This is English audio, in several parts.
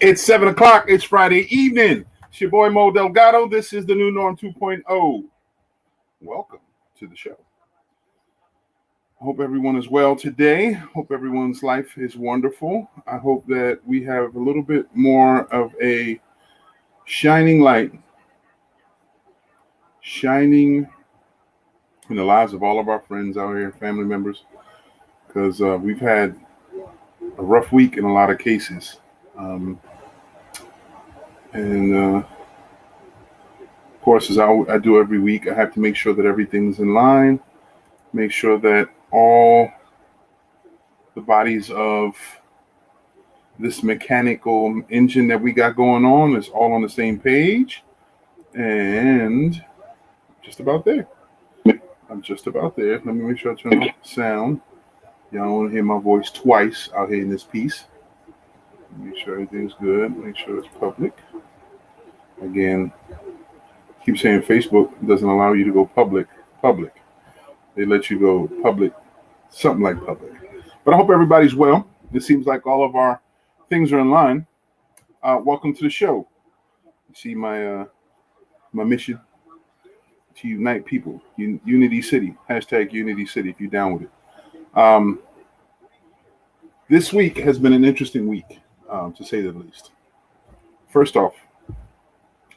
It's 7 o'clock. It's Friday evening. It's your boy Mo Delgado. This is the New Norm 2.0. Welcome to the show. Hope everyone is well today. Hope everyone's life is wonderful. I hope that we have a little bit more of a shining light, shining in the lives of all of our friends out here, family members, because we've had a rough week in a lot of cases. And of course, as I do every week, I have to make sure that everything's in line, make sure that all the bodies of this mechanical engine that we got going on is all on the same page. And just about there. I'm just about there. Let me make sure I turn off the sound. Y'all don't want to hear my voice twice out here in this piece. Make sure everything's good. Make sure it's public. Again, keep saying Facebook doesn't allow you to go public. They let you go public, something like public. But I hope everybody's well. It seems like all of our things are in line. Welcome to the show. You see my mission to unite people. Unity City. Hashtag Unity City if you're down with it. This week has been an interesting week, to say the least. First off,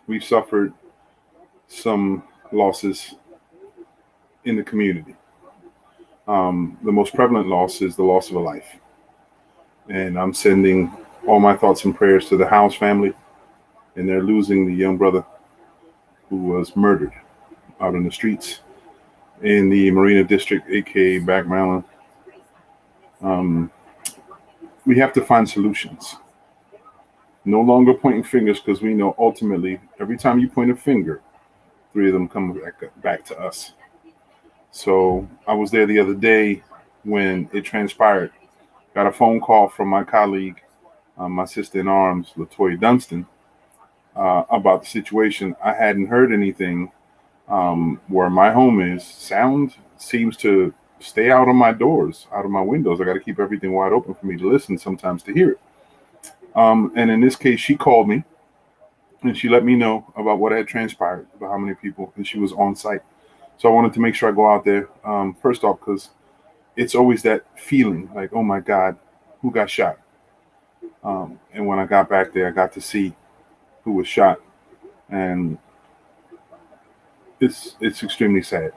we've suffered some losses in the community. The most prevalent loss is the loss of a life. And I'm sending all my thoughts and prayers to the House family. And they're losing the young brother who was murdered out in the streets in the Marina District, aka Back Maryland. We have to find solutions. No longer pointing fingers, because we know ultimately every time you point a finger, 3 of them come back to us. So I was there the other day when it transpired. Got a phone call from my colleague, my sister in arms, LaToya Dunstan, about the situation. I hadn't heard anything. Where my home is, sound seems to stay out of my doors, out of my windows. I got to keep everything wide open for me to listen, sometimes to hear it. And in this case, she called me and she let me know about what had transpired, about how many people, and she was on site. So I wanted to make sure I go out there, first off, because it's always that feeling like, oh my God, who got shot? And when I got back there, I got to see who was shot. And it's extremely sad.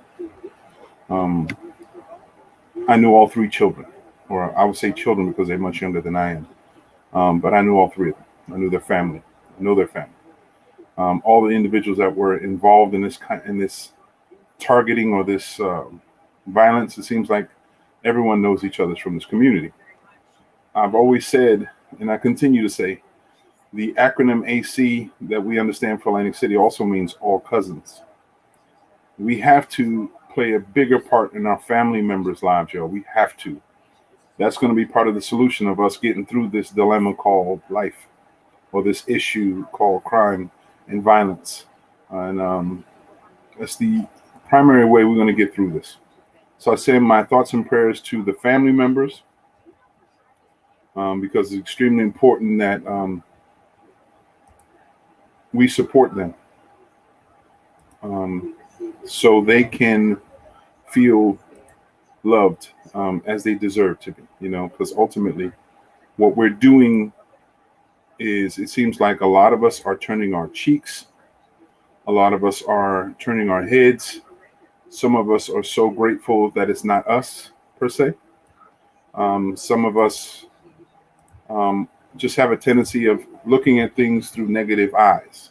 I knew all 3 children, or I would say children because they're much younger than I am. But I knew all 3 of them. I knew their family. I know their family. All the individuals that were involved in this targeting or this violence. It seems like everyone knows each other from this community. I've always said, and I continue to say, the acronym AC that we understand for Atlantic City also means all cousins. We have to play a bigger part in our family members' lives, y'all. We have to. That's going to be part of the solution of us getting through this dilemma called life, or this issue called crime and violence. And that's the primary way we're going to get through this. So I send my thoughts and prayers to the family members, because it's extremely important that we support them, so they can feel loved as they deserve to be, because ultimately what we're doing is, it seems like a lot of us are turning our cheeks. A lot of us are turning our heads. Some of us are so grateful that it's not us per se. Some of us just have a tendency of looking at things through negative eyes,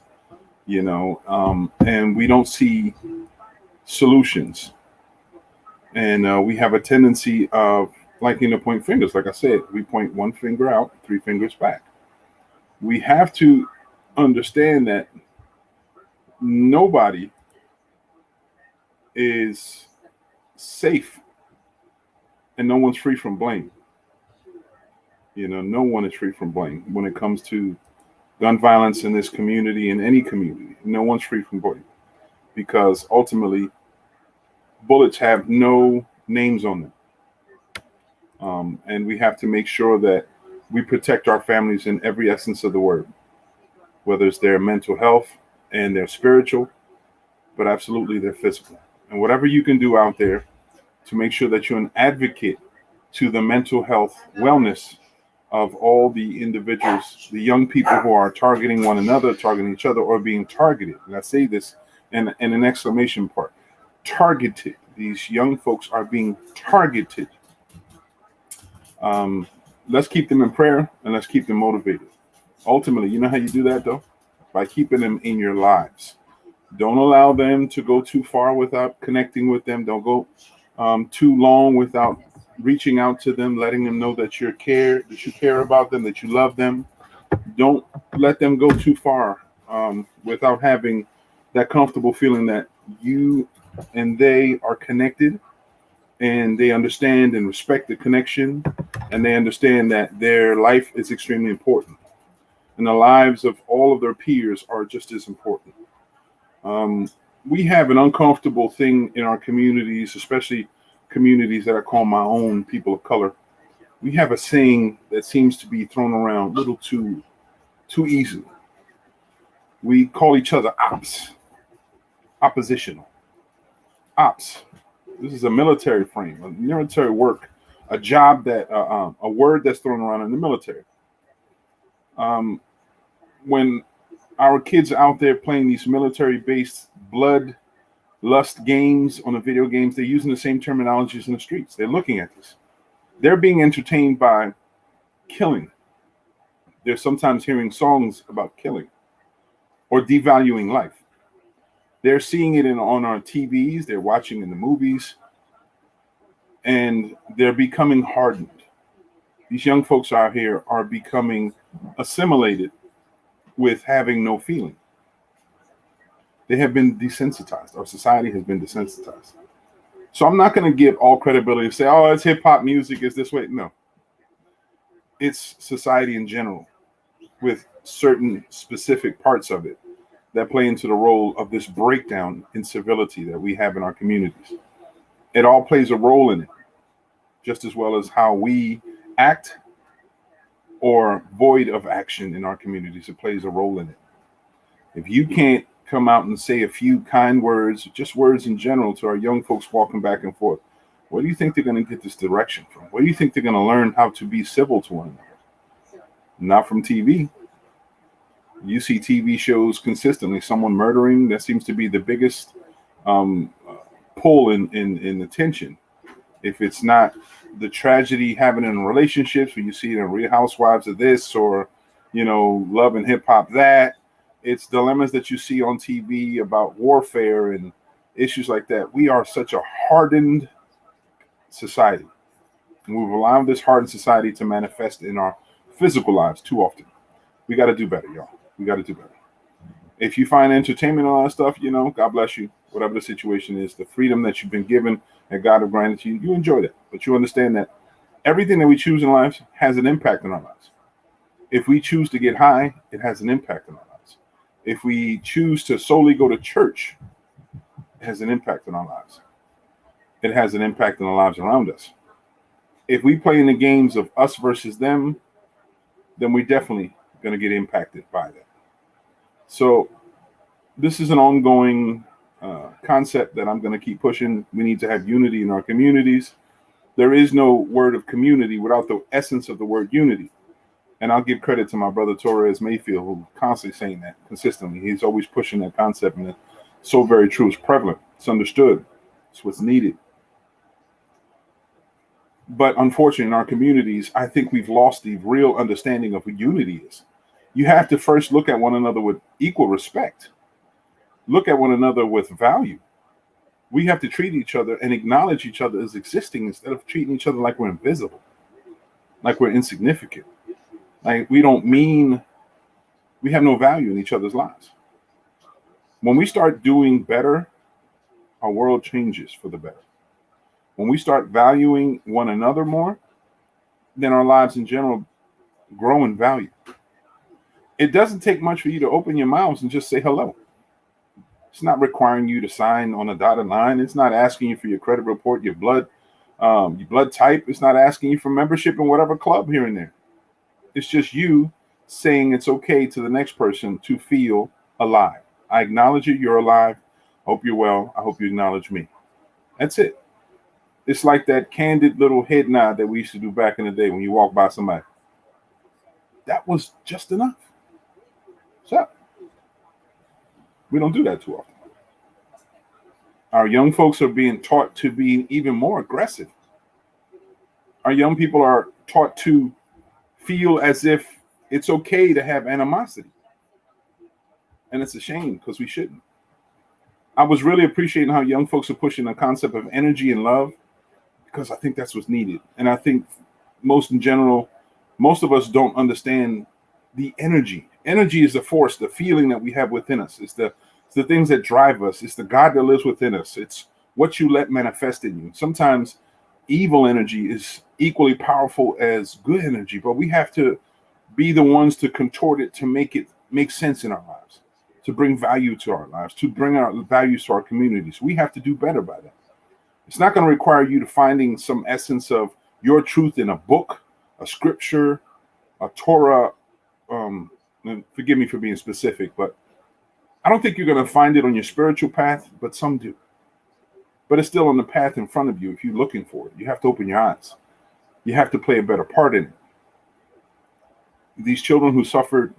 and we don't see solutions. And we have a tendency of liking to point fingers. Like I said, we point 1 finger out, 3 fingers back. We have to understand that nobody is safe and no one's free from blame. No one is free from blame when it comes to gun violence in this community, in any community. No one's free from blame, because ultimately bullets have no names on them. And we have to make sure that we protect our families in every essence of the word, whether it's their mental health and their spiritual, but absolutely their physical. And whatever you can do out there to make sure that you're an advocate to the mental health wellness of all the individuals, the young people who are targeting one another, targeting each other, or being targeted. And I say this in an exclamation part. Targeted. These young folks are being targeted. Let's keep them in prayer and let's keep them motivated. Ultimately, you know how you do that, though? By keeping them in your lives. Don't allow them to go too far without connecting with them. Don't go too long without reaching out to them, letting them know that you care about them, that you love them. Don't let them go too far without having that comfortable feeling that you and they are connected, and they understand and respect the connection, and they understand that their life is extremely important, and the lives of all of their peers are just as important. We have an uncomfortable thing in our communities, especially communities that I call my own, people of color. We have a saying that seems to be thrown around a little too easily. We call each other ops, oppositional, ops. This is a military frame, a military work, a job that a word that's thrown around in the military. When our kids are out there playing these military-based blood lust games on the video games, they're using the same terminologies in the streets. They're looking at this. They're being entertained by killing. They're sometimes hearing songs about killing or devaluing life. They're seeing it on our TVs. They're watching in the movies, and they're becoming hardened. These young folks out here are becoming assimilated with having no feeling. They have been desensitized. Our society has been desensitized. So I'm not going to give all credibility to say, oh, it's hip hop music, is this way. No. It's society in general with certain specific parts of it that play into the role of this breakdown in civility that we have in our communities. It all plays a role in it, just as well as how we act or void of action in our communities. It plays a role in it. If you can't come out and say a few kind words, just words in general, to our young folks walking back and forth, where do you think they're going to get this direction from? Where do you think they're going to learn how to be civil to one another? Not from TV. You see TV shows consistently, someone murdering, that seems to be the biggest pull in attention. If it's not the tragedy happening in relationships, where you see it in Real Housewives of this, or, Love and Hip Hop that, it's dilemmas that you see on TV about warfare and issues like that. We are such a hardened society. And we've allowed this hardened society to manifest in our physical lives too often. We got to do better, y'all. We got to do better. If you find entertainment and all that stuff, God bless you. Whatever the situation is, the freedom that you've been given and God have granted to you, you enjoy that. But you understand that everything that we choose in life has an impact on our lives. If we choose to get high, it has an impact on our lives. If we choose to solely go to church, it has an impact on our lives. It has an impact on the lives around us. If we play in the games of us versus them, then we're definitely going to get impacted by that. So this is an ongoing concept that I'm going to keep pushing. We need to have unity in our communities. There is no word of community without the essence of the word unity. And I'll give credit to my brother Torres Mayfield, who's constantly saying that consistently. He's always pushing that concept, and it's so very true. It's prevalent. It's understood. It's what's needed. But unfortunately, in our communities, I think we've lost the real understanding of what unity is. You have to first look at one another with equal respect. Look at one another with value. We have to treat each other and acknowledge each other as existing instead of treating each other like we're invisible, like we're insignificant. Like we have no value in each other's lives. When we start doing better, our world changes for the better. When we start valuing one another more, then our lives in general grow in value. It doesn't take much for you to open your mouths and just say hello. It's not requiring you to sign on a dotted line. It's not asking you for your credit report, your blood type. It's not asking you for membership in whatever club here and there. It's just you saying it's okay to the next person to feel alive. I acknowledge you. You're alive. I hope you're well. I hope you acknowledge me. That's it. It's like that candid little head nod that we used to do back in the day when you walk by somebody. That was just enough. So we don't do that too often. Our young folks are being taught to be even more aggressive. Our young people are taught to feel as if it's okay to have animosity. And it's a shame because we shouldn't. I was really appreciating how young folks are pushing the concept of energy and love because I think that's what's needed. And I think most of us don't understand the energy. Energy is the force, the feeling that we have within us. It's the things that drive us. It's the God that lives within us. It's what you let manifest in you. Sometimes evil energy is equally powerful as good energy, but we have to be the ones to contort it to make it make sense in our lives, to bring value to our lives, to bring our values to our communities. We have to do better by that. It's not going to require you to finding some essence of your truth in a book, a scripture, a Torah. And forgive me for being specific, but I don't think you're going to find it on your spiritual path, but some do. But it's still on the path in front of you if you're looking for it. You have to open your eyes. You have to play a better part in it. These children who suffered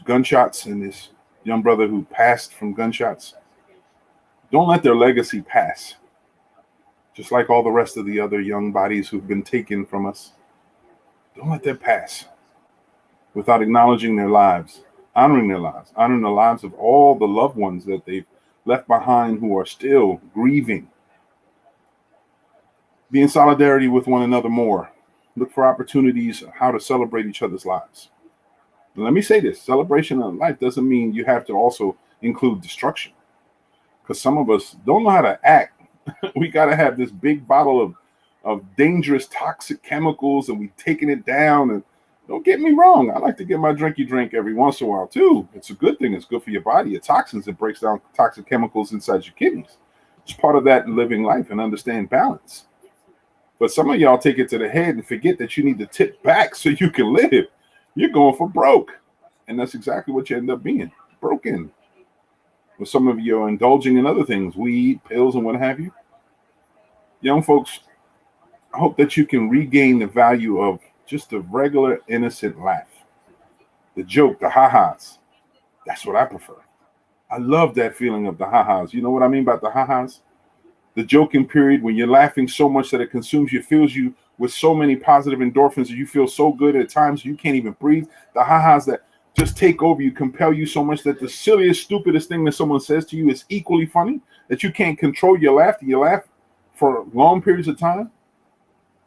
gunshots and this young brother who passed from gunshots, don't let their legacy pass. Just like all the rest of the other young bodies who've been taken from us. Don't let that pass without acknowledging their lives, honoring the lives of all the loved ones that they've left behind who are still grieving. Be in solidarity with one another more. Look for opportunities how to celebrate each other's lives. And let me say this, celebration of life doesn't mean you have to also include destruction. Because some of us don't know how to act. We got to have this big bottle of dangerous toxic chemicals and we taking it down. And don't get me wrong, I like to get my drinky drink every once in a while too. It's a good thing. It's good for your body. It toxins. It breaks down toxic chemicals inside your kidneys. It's part of that living life and understand balance. But some of y'all take it to the head and forget that you need to tip back so you can live. You're going for broke. And that's exactly what you end up being, broken. Well, some of you are indulging in other things, weed, pills, and what have you. Young folks, I hope that you can regain the value of just a regular innocent laugh. The joke, the ha-has. That's what I prefer. I love that feeling of the ha-has. You know what I mean by the ha-has? The joking period when you're laughing so much that it consumes you, fills you with so many positive endorphins that you feel so good at times you can't even breathe. The ha-has that just take over you, compel you so much that the silliest, stupidest thing that someone says to you is equally funny, that you can't control your laughter. You laugh for long periods of time.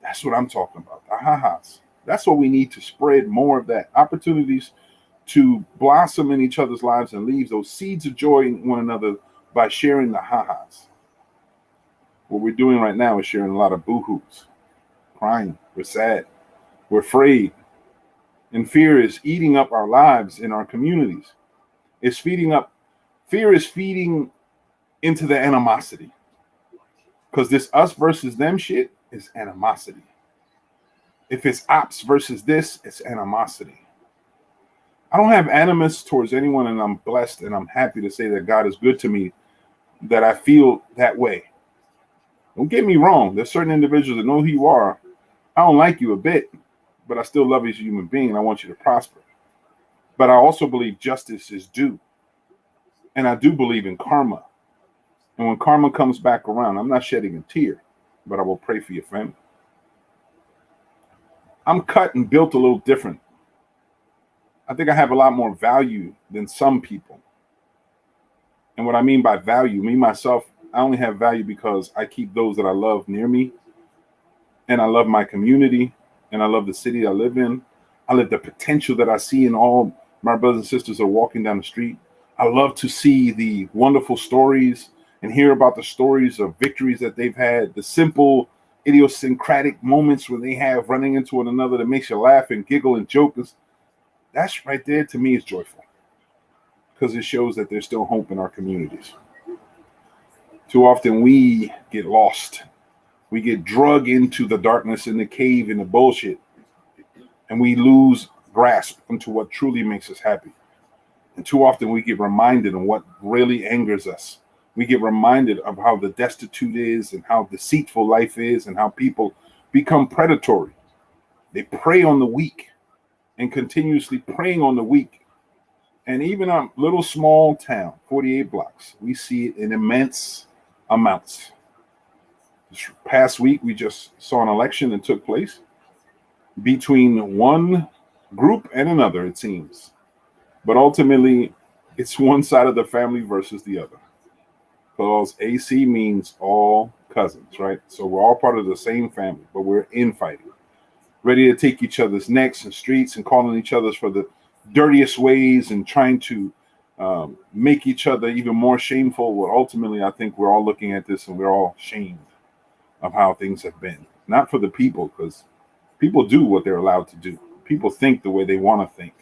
That's what I'm talking about, the ha-has. That's what we need to spread more of that. Opportunities to blossom in each other's lives and leave those seeds of joy in one another by sharing the ha-has. What we're doing right now is sharing a lot of boo-hoos, crying, we're sad, we're afraid. And fear is eating up our lives in our communities. Fear is feeding into the animosity. Because this us versus them shit is animosity. If it's ops versus this, it's animosity. I don't have animus towards anyone, and I'm blessed and I'm happy to say that God is good to me, that I feel that way. Don't get me wrong. There's certain individuals that know who you are. I don't like you a bit, but I still love you as a human being and I want you to prosper. But I also believe justice is due. And I do believe in karma. And when karma comes back around, I'm not shedding a tear, but I will pray for your family. I'm cut and built a little different. I think I have a lot more value than some people. And what I mean by value, me, myself, I only have value because I keep those that I love near me. And I love my community. And I love the city I live in. I love the potential that I see in all my brothers and sisters are walking down the street. I love to see the wonderful stories and hear about the stories of victories that they've had, the simple idiosyncratic moments when they have running into one another that makes you laugh and giggle and joke. That's right there to me is joyful because it shows that there's still hope in our communities. Too often we get lost. We get drug into the darkness and the cave and the bullshit. and we lose grasp into what truly makes us happy. And too often we get reminded of what really angers us. We get reminded of how the destitute is and how deceitful life is and how people become predatory. They prey on the weak and continuously preying on the weak. And even a little small town, 48 blocks, we see it in immense amounts. This past week, we just saw an election that took place between one group and another, it seems. But ultimately, it's one side of the family versus the other. Because AC means all cousins, right? So we're all part of the same family, but we're infighting, ready to take each other's necks and streets and calling each other for the dirtiest ways and trying to make each other even more shameful. Well, ultimately, I think we're all looking at this and we're all shamed of how things have been. Not for the people, because people do what they're allowed to do. People think the way they want to think.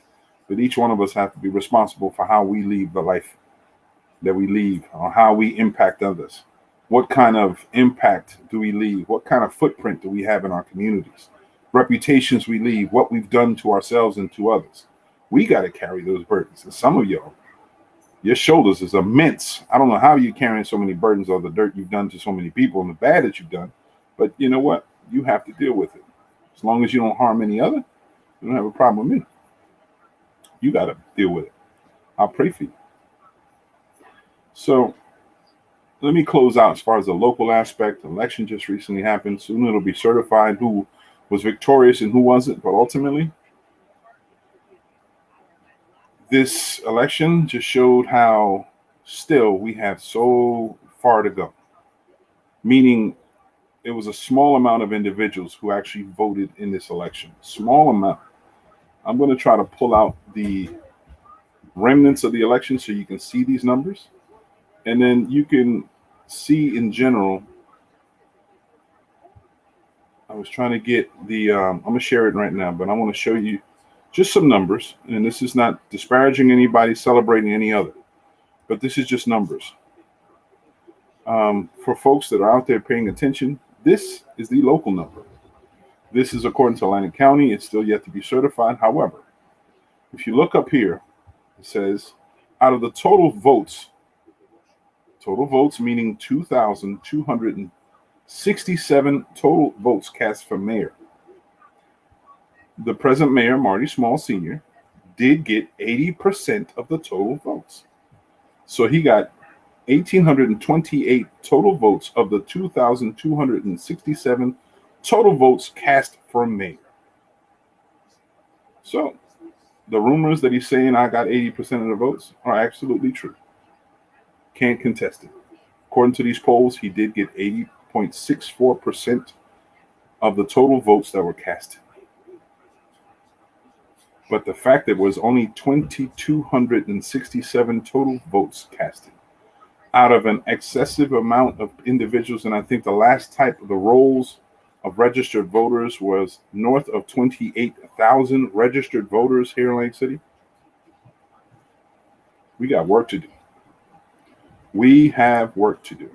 But each one of us have to be responsible for how we live the life that we leave, or how we impact others. What kind of impact do we leave? What kind of footprint do we have in our communities? Reputations we leave, what we've done to ourselves and to others. We got to carry those burdens. And some of y'all, your shoulders is immense. I don't know how you're carrying so many burdens of the dirt you've done to so many people and the bad that you've done. But you know what? You have to deal with it. As long as you don't harm any other, you don't have a problem with me. You got to deal with it. I'll pray for you. So let me close out as far as the local aspect. The election just recently happened. Soon it'll be certified who was victorious and who wasn't. But ultimately, this election just showed how still we have so far to go. Meaning it was a small amount of individuals who actually voted in this election. Small amount. I'm going to try to pull out the remnants of the election so you can see these numbers. And then you can see in general, I was trying to get the, I'm going to share it right now, but I want to show you just some numbers. And this is not disparaging anybody, celebrating any other, but this is just numbers. For folks that are out there paying attention, this is the local number. This is according to Atlantic County. It's still yet to be certified. However, if you look up here, it says out of the total votes meaning 2,267 total votes cast for mayor. The present mayor, Marty Small Sr., did get 80% of the total votes. So he got 1,828 total votes of the 2,267 total votes cast for mayor. So the rumors that he's saying I got 80% of the votes are absolutely true. Can't contest it. According to these polls, he did get 80.64% of the total votes that were cast. But the fact that it was only 2,267 total votes casted out of an excessive amount of individuals, and I think the last type of the rolls of registered voters was north of 28,000 registered voters here in Lake City. We got work to do. We have work to do.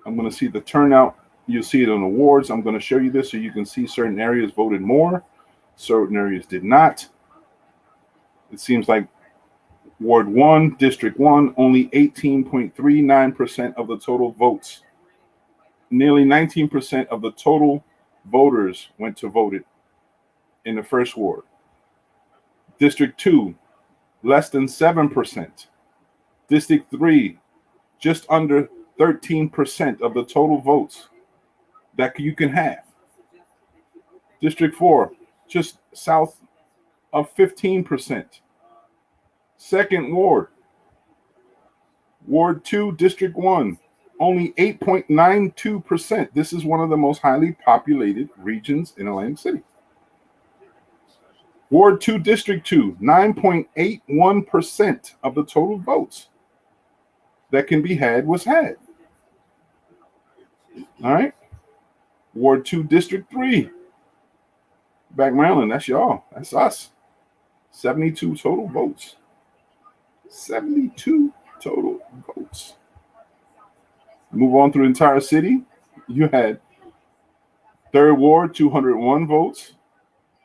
I'm going to see the turnout. You'll see it on awards. I'm going to show you this so you can see certain areas voted more, certain areas did not. It seems like Ward 1, District 1, only 18.39% of the total votes. Nearly 19% of the total voters went to vote in the first ward. District 2, less than 7%. District 3, just under 13% of the total votes that you can have. District 4, just south of 15%. Second ward, Ward 2, District 1, only 8.92%. This is one of the most highly populated regions in Atlantic City. Ward 2, District 2, 9.81% of the total votes that can be had was had. All right. Ward 2, District 3, back Maryland, that's y'all. That's us. 72 total votes. 72 total votes. Move on through the entire city. You had third ward, 201 votes.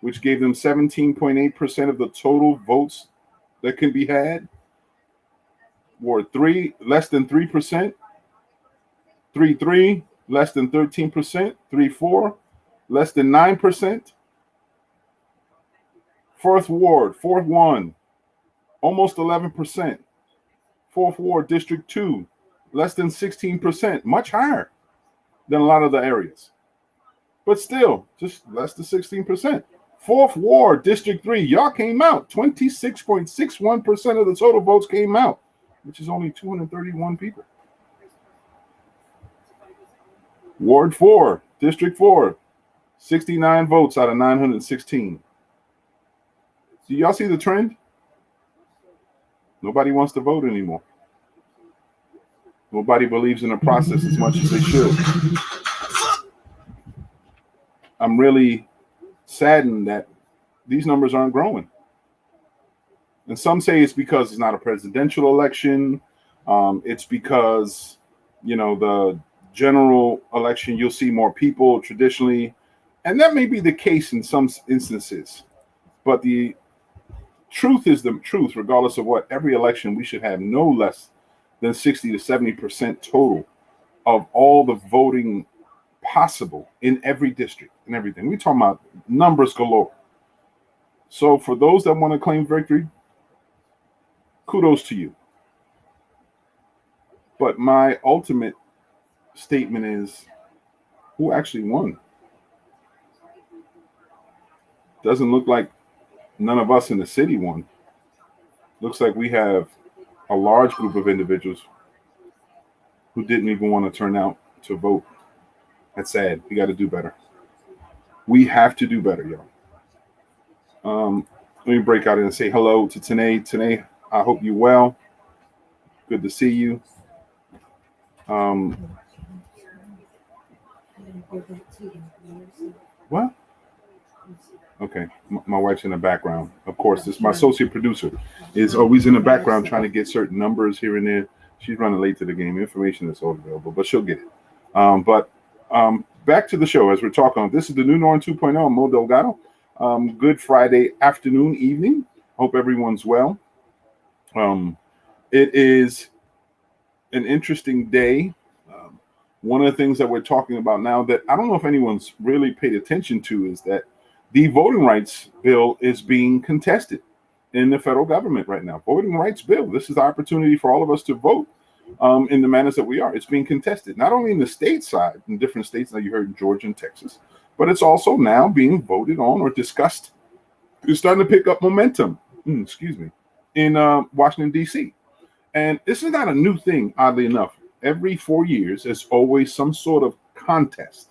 which gave them 17.8% of the total votes that can be had. Ward 3, less than 3%. 3-3, less than 13%. 3-4, less than 9%. Fourth Ward, 4-1, almost 11%. Fourth Ward, District 2, less than 16%, much higher than a lot of the areas. But still, just less than 16%. Fourth Ward, District 3, y'all came out. 26.61% of the total votes came out, which is only 231 people. Ward 4, District 4, 69 votes out of 916. Do y'all see the trend? Nobody wants to vote anymore. Nobody believes in the process as much as they should. I'm really saddened that these numbers aren't growing. And some say it's because it's not a presidential election. It's because, the general election, you'll see more people traditionally. And that may be the case in some instances. But the truth is the truth, regardless of what. Every election, we should have no less than 60 to 70% total of all the voting possible in every district and everything. We're talking about numbers galore. So for those that want to claim victory, kudos to you. But my ultimate statement is, who actually won? Doesn't look like none of us in the city won. Looks like we have a large group of individuals who didn't even want to turn out to vote. That's sad. We got to do better. We have to do better, y'all. Let me break out and say hello to Tanae. Tanae, I hope you're well. Good to see you. What? Okay, my wife's in the background. Of course, this my associate producer is always in the background trying to get certain numbers here and there. She's running late to the game. Information is all available, but she'll get it. Back to the show as we're talking. This is the New Norm 2.0. I'm Mo Delgado. Good Friday afternoon, evening. Hope everyone's well. It is an interesting day. One of the things that we're talking about now that I don't know if anyone's really paid attention to is that the voting rights bill is being contested in the federal government right now. Voting rights bill. This is the opportunity for all of us to vote in the manners that we are. It's being contested, not only in the state side, in different states that you heard in Georgia and Texas, but it's also now being voted on or discussed. It's starting to pick up momentum, in Washington, D.C. And this is not a new thing, oddly enough. Every 4 years, there's always some sort of contest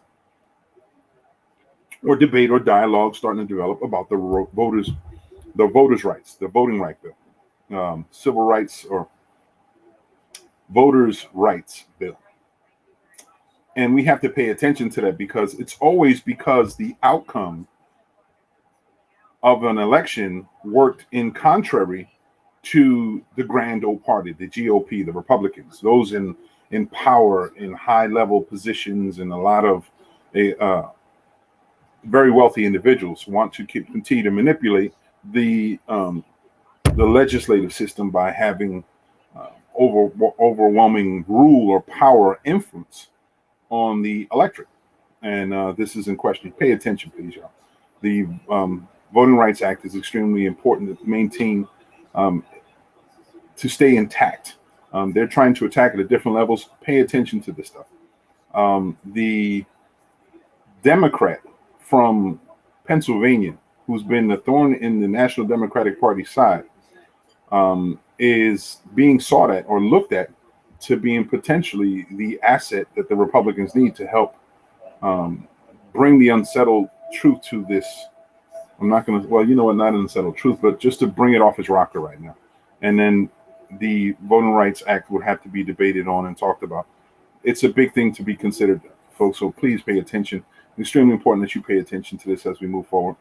or debate or dialogue starting to develop about the voters' rights, the voting right bill, civil rights or voters' rights bill. And we have to pay attention to that because it's always because the outcome of an election worked in contrary to the grand old party, the GOP, the Republicans, those in power, in high-level positions, and a lot of very wealthy individuals want to continue to manipulate the legislative system by having overwhelming rule or power influence on the electorate. And this is in question. Pay attention, please, y'all. The Voting Rights Act is extremely important to maintain, to stay intact. They're trying to attack it at different levels. Pay attention to this stuff. The Democrat from Pennsylvania, who's been the thorn in the National Democratic Party side, is being sought at or looked at to being potentially the asset that the Republicans need to help bring the unsettled truth to this. I'm not going to, not unsettled truth, but just to bring it off its rocker right now. And then the Voting Rights Act would have to be debated on and talked about. It's a big thing to be considered, folks, so please pay attention. It's extremely important that you pay attention to this as we move forward.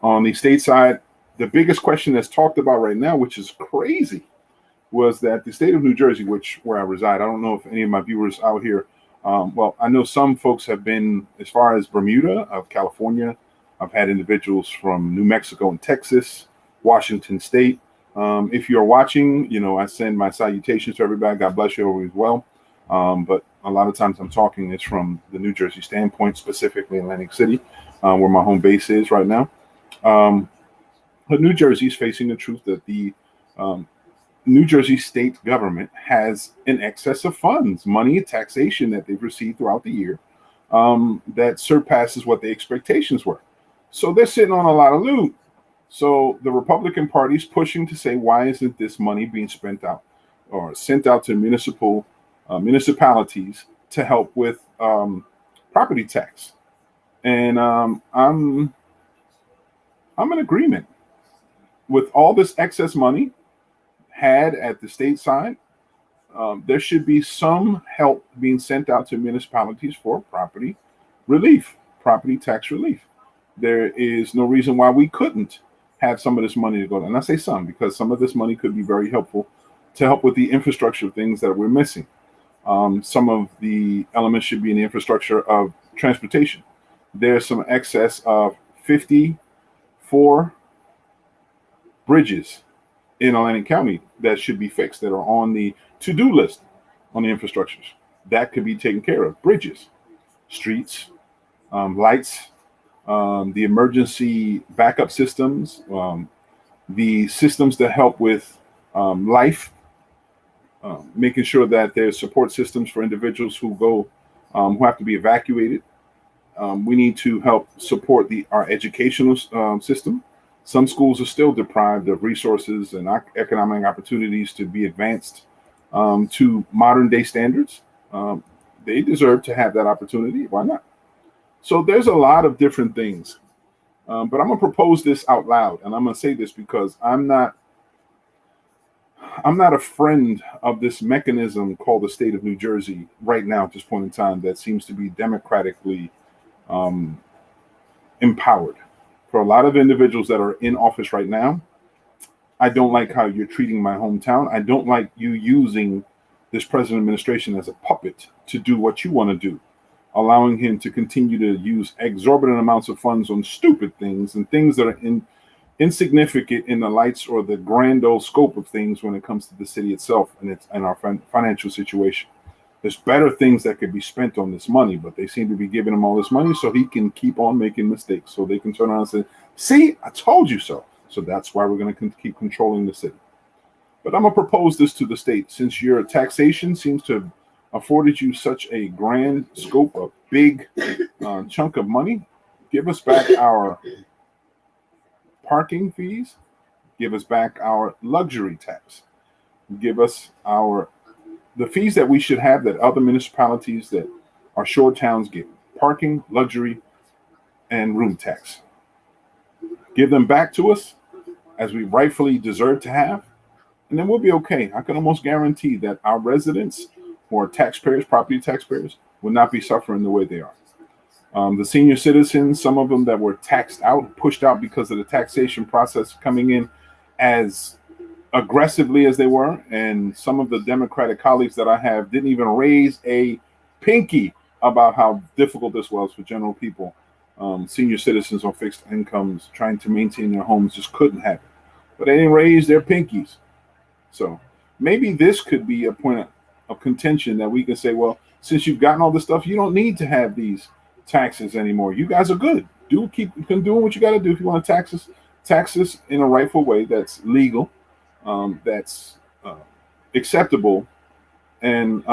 On the state side, the biggest question that's talked about right now, which is crazy, was that the state of New Jersey, where I reside, I don't know if any of my viewers out here, I know some folks have been as far as Bermuda, of California, I've had individuals from New Mexico and Texas, Washington State. If you're watching, I send my salutations to everybody. God bless you always well. But a lot of times I'm talking it's from the New Jersey standpoint, specifically Atlantic City, where my home base is right now. But New Jersey is facing the truth that the New Jersey state government has an excess of funds, money, taxation that they've received throughout the year that surpasses what the expectations were. So they're sitting on a lot of loot. So the Republican Party is pushing to say, why isn't this money being spent out or sent out to municipalities to help with property tax? And I'm in agreement with all this excess money had at the state side. There should be some help being sent out to municipalities for property relief, property tax relief. There is no reason why we couldn't have some of this money to go. And I say some because some of this money could be very helpful to help with the infrastructure things that we're missing. Some of the elements should be in the infrastructure of transportation. There's some excess of 54 bridges in Atlantic County that should be fixed, that are on the to-do list on the infrastructures. That could be taken care of. Bridges, streets, lights, the emergency backup systems, the systems that help with life, making sure that there's support systems for individuals who have to be evacuated. We need to help support our educational system. Some schools are still deprived of resources and economic opportunities to be advanced to modern day standards. They deserve to have that opportunity. Why not? So there's a lot of different things. But I'm going to propose this out loud. And I'm going to say this because I'm not a friend of this mechanism called the state of New Jersey right now at this point in time that seems to be democratically empowered. For a lot of individuals that are in office right now, I don't like how you're treating my hometown. I don't like you using this president administration as a puppet to do what you want to do, allowing him to continue to use exorbitant amounts of funds on stupid things and things that are insignificant in the lights or the grand old scope of things when it comes to the city itself and our financial situation. There's better things that could be spent on this money, but they seem to be giving him all this money so he can keep on making mistakes. So they can turn around and say, see, I told you so. So that's why we're going to keep controlling the city. But I'm going to propose this to the state. Since your taxation seems to have afforded you such a grand scope, a big chunk of money, give us back our parking fees, give us back our luxury tax, give us the fees that we should have that other municipalities that are shore towns get: parking, luxury, and room tax. Give them back to us as we rightfully deserve to have, and then we'll be okay. I can almost guarantee that our residents who are taxpayers, property taxpayers, will not be suffering the way they are. The senior citizens, some of them that were taxed out, pushed out because of the taxation process coming in as aggressively as they were, and some of the Democratic colleagues that I have didn't even raise a pinky about how difficult this was for general people. Senior citizens on fixed incomes trying to maintain their homes just couldn't have it, but they didn't raise their pinkies. So maybe this could be a point of contention that we can say, well, since you've gotten all this stuff, you don't need to have these taxes anymore. You guys are good. Keep doing what you got to do. If you want to tax us in a rightful way that's legal, that's acceptable, and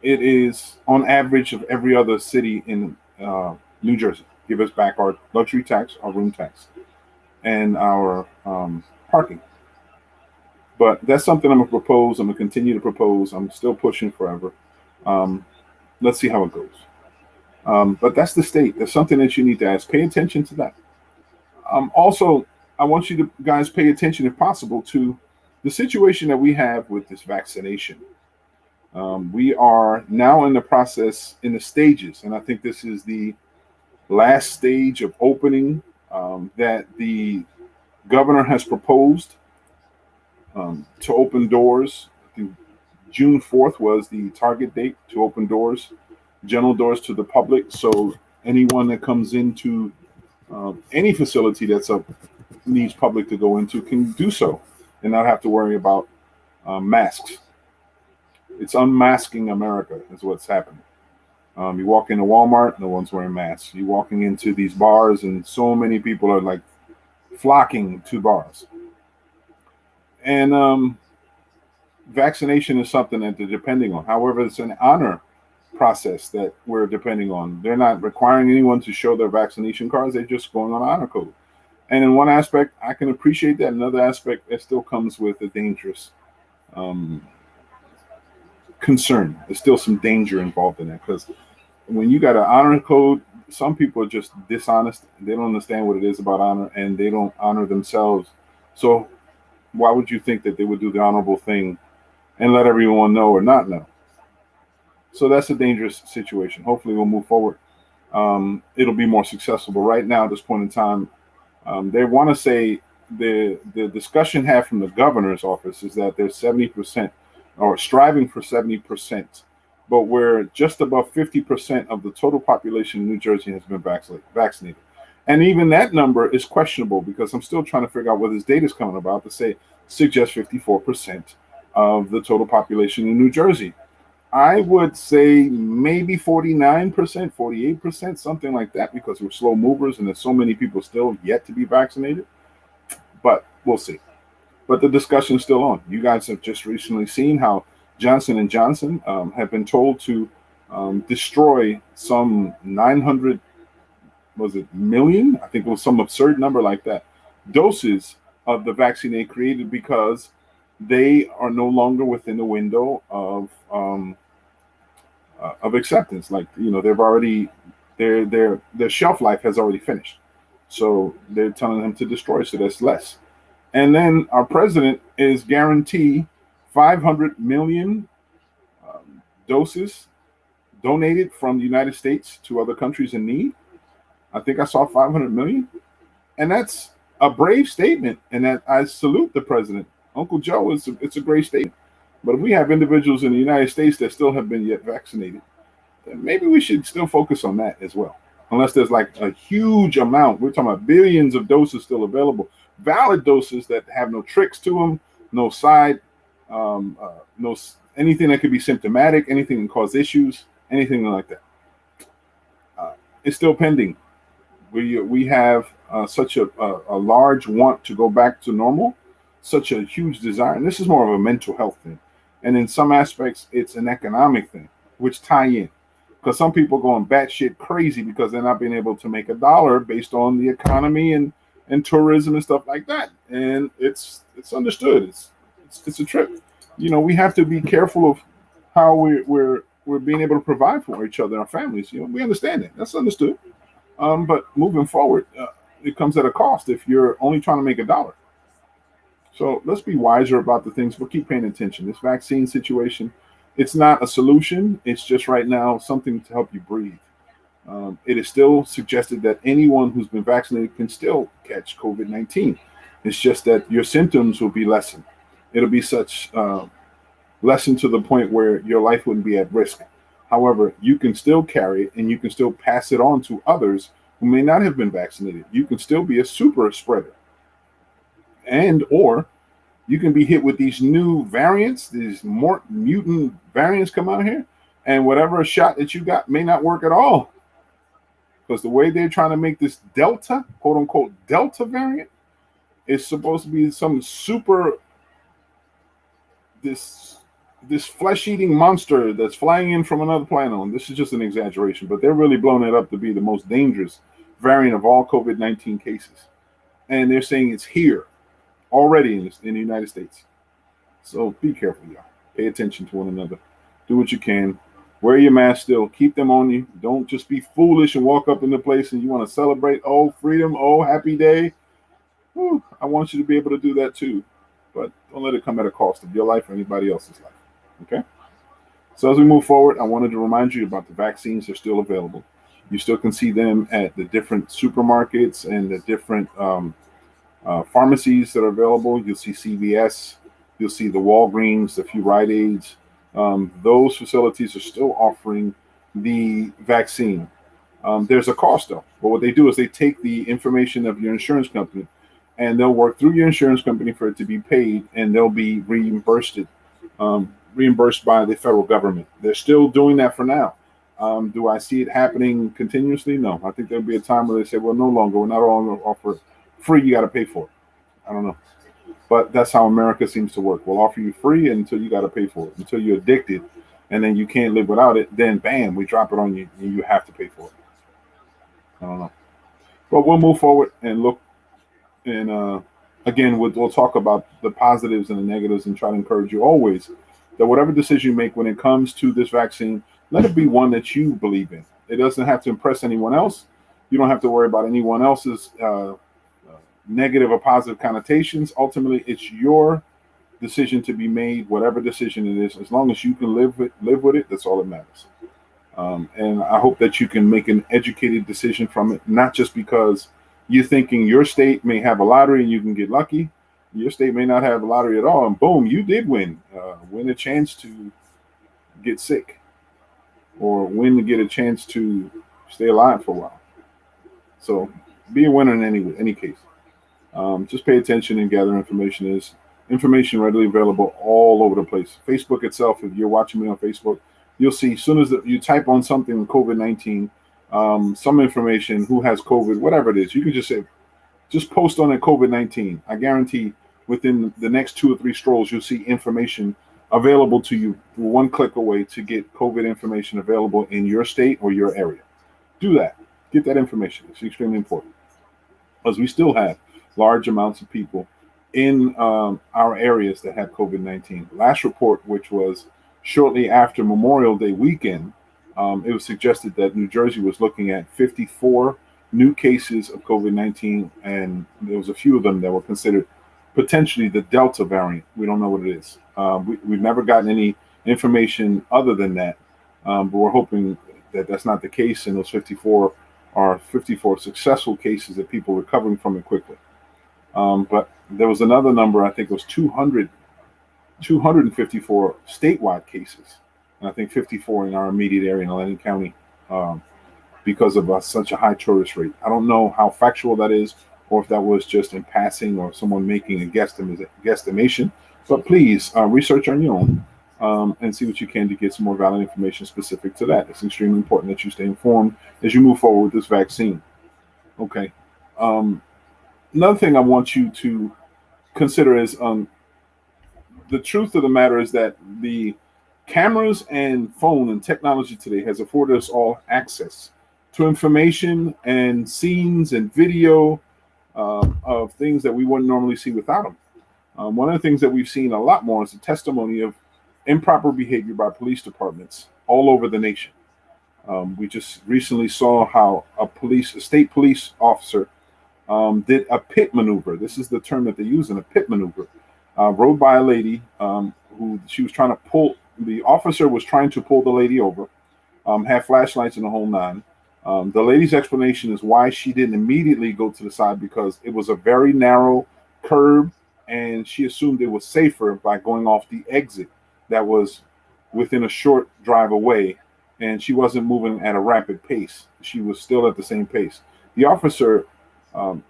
it is on average of every other city in New Jersey. Give us back our luxury tax, our room tax, and our parking. But that's something I'm going to propose. I'm going to continue to propose. I'm still pushing forever. Let's see how it goes. But that's the state. That's something that you need to ask. Pay attention to that. Also, I want you to guys pay attention, if possible, to the situation that we have with this vaccination. We are now in the process, in the stages, and I think this is the last stage of opening that the governor has proposed to open doors. June 4th was the target date to open doors, general doors to the public. So anyone that comes into Any facility that's needs public to go into can do so and not have to worry about masks. It's unmasking America is what's happening. You walk into Walmart, no one's wearing masks. You're walking into these bars, and so many people are like flocking to bars. And vaccination is something that they're depending on. However, it's an honor process that we're depending on. They're not requiring anyone to show their vaccination cards. They're just going on honor code. And in one aspect, I can appreciate that. Another aspect, it still comes with a dangerous um, concern. There's still some danger involved in that because when you got an honor code, some people are just dishonest. They don't understand what it is about honor, and they don't honor themselves. So why would you think that they would do the honorable thing and let everyone know or not know? So that's a dangerous situation. Hopefully, we'll move forward. It'll be more successful. But right now, at this point in time, they want to say the discussion had from the governor's office is that there's 70% or striving for 70%, but we're just above 50% of the total population in New Jersey has been vaccinated. And even that number is questionable because I'm still trying to figure out where this data is coming about to say suggest 54% of the total population in New Jersey. I would say maybe 49%, 48%, something like that, because we're slow movers and there's so many people still yet to be vaccinated. But we'll see. But the discussion is still on. You guys have just recently seen how Johnson and Johnson have been told to destroy some 900, was it million? I think it was some absurd number like that. Doses of the vaccine they created because they are no longer within the window of acceptance. Like they've already their shelf life has already finished, so they're telling them to destroy. So that's less. And then our president is guaranteed 500 million doses donated from the United States to other countries in need. I think I saw 500 million, and that's a brave statement. And that I salute the president, Uncle Joe. It's a great statement. But if we have individuals in the United States that still have been yet vaccinated, then maybe we should still focus on that as well. Unless there's like a huge amount, we're talking about billions of doses still available, valid doses that have no tricks to them, no side, no anything that could be symptomatic, anything that cause issues, anything like that. It's still pending. We have such a large want to go back to normal, such a huge desire, and this is more of a mental health thing. And in some aspects, it's an economic thing, which tie in. Because some people going batshit crazy because they're not being able to make a dollar based on the economy and tourism and stuff like that. And it's understood. It's a trip. We have to be careful of how we're being able to provide for each other and our families. We understand that. That's understood. But moving forward, it comes at a cost if you're only trying to make a dollar. So let's be wiser about the things, but keep paying attention. This vaccine situation, it's not a solution. It's just right now something to help you breathe. It is still suggested that anyone who's been vaccinated can still catch COVID-19. It's just that your symptoms will be lessened. It'll be such lessened to the point where your life wouldn't be at risk. However, you can still carry it and you can still pass it on to others who may not have been vaccinated. You can still be a super spreader. And or you can be hit with these new variants, these more mutant variants come out here, and whatever shot that you got may not work at all. Because the way they're trying to make this Delta, quote unquote, Delta variant is supposed to be some super this flesh-eating monster that's flying in from another planet. And this is just an exaggeration, but they're really blowing it up to be the most dangerous variant of all COVID-19 cases. And they're saying it's here already in the United States. So be careful, y'all. Pay attention to one another. Do what you can. Wear your mask still. Keep them on you. Don't just be foolish and walk up in the place and you want to celebrate. Oh, freedom. Oh, happy day. Whew, I want you to be able to do that too. But don't let it come at a cost of your life or anybody else's life. Okay? So as we move forward, I wanted to remind you about the vaccines that are still available. You still can see them at the different supermarkets and the different pharmacies that are available. You'll see CVS. You'll see the Walgreens, a few Rite Aids. Those facilities are still offering the vaccine. There's a cost though. But what they do is they take the information of your insurance company, and they'll work through your insurance company for it to be paid, and they'll be reimbursed by the federal government. They're still doing that for now. Do I see it happening continuously? No. I think there'll be a time where they say, well, no longer. We're not all going to offer free. You got to pay for it. I don't know. But that's how America seems to work. We'll offer you free until you got to pay for it, until you're addicted, and then you can't live without it. Then, bam, we drop it on you, and you have to pay for it. I don't know. But we'll move forward and look. And again, we'll talk about the positives and the negatives and try to encourage you always that whatever decision you make when it comes to this vaccine, let it be one that you believe in. It doesn't have to impress anyone else. You don't have to worry about anyone else's negative or positive connotations. Ultimately, it's your decision to be made, whatever decision it is. As long as you can live with it, that's all that matters. And I hope that you can make an educated decision from it, not just because you're thinking your state may have a lottery and you can get lucky. Your state may not have a lottery at all, and boom, you did win a chance to get sick, or win to get a chance to stay alive for a while. So be a winner in any case. Just pay attention and gather information. Is information readily available all over the place. Facebook itself, if you're watching me on Facebook, you'll see as soon as you type on something COVID-19, some information, who has COVID, whatever it is, you can just post on it COVID-19. I guarantee within the next 2 or 3 strolls, you'll see information available to you one click away to get COVID information available in your state or your area. Do that. Get that information. It's extremely important, because we still have large amounts of people in our areas that have COVID-19. Last report, which was shortly after Memorial Day weekend, it was suggested that New Jersey was looking at 54 new cases of COVID-19, and there was a few of them that were considered potentially the Delta variant. We don't know what it is. We've never gotten any information other than that, but we're hoping that that's not the case, and those 54 are 54 successful cases that people are recovering from it quickly. But there was another number, I think it was 254 statewide cases, and I think 54 in our immediate area in Atlantic County, because of such a high tourist rate. I don't know how factual that is, or if that was just in passing or someone making a guesstimation. But please research on your own and see what you can to get some more valid information specific to that. It's extremely important that you stay informed as you move forward with this vaccine. Okay. Another thing I want you to consider is the truth of the matter is that the cameras and phone and technology today has afforded us all access to information and scenes and video of things that we wouldn't normally see without them. One of the things that we've seen a lot more is the testimony of improper behavior by police departments all over the nation. We just recently saw how a state police officer did a pit maneuver. This is the term that they use in a pit maneuver. Rode by a lady who she was trying to pull. The officer was trying to pull the lady over, had flashlights in the whole nine. The lady's explanation is why she didn't immediately go to the side, because it was a very narrow curb, and she assumed it was safer by going off the exit that was within a short drive away, and she wasn't moving at a rapid pace. She was still at the same pace. The officer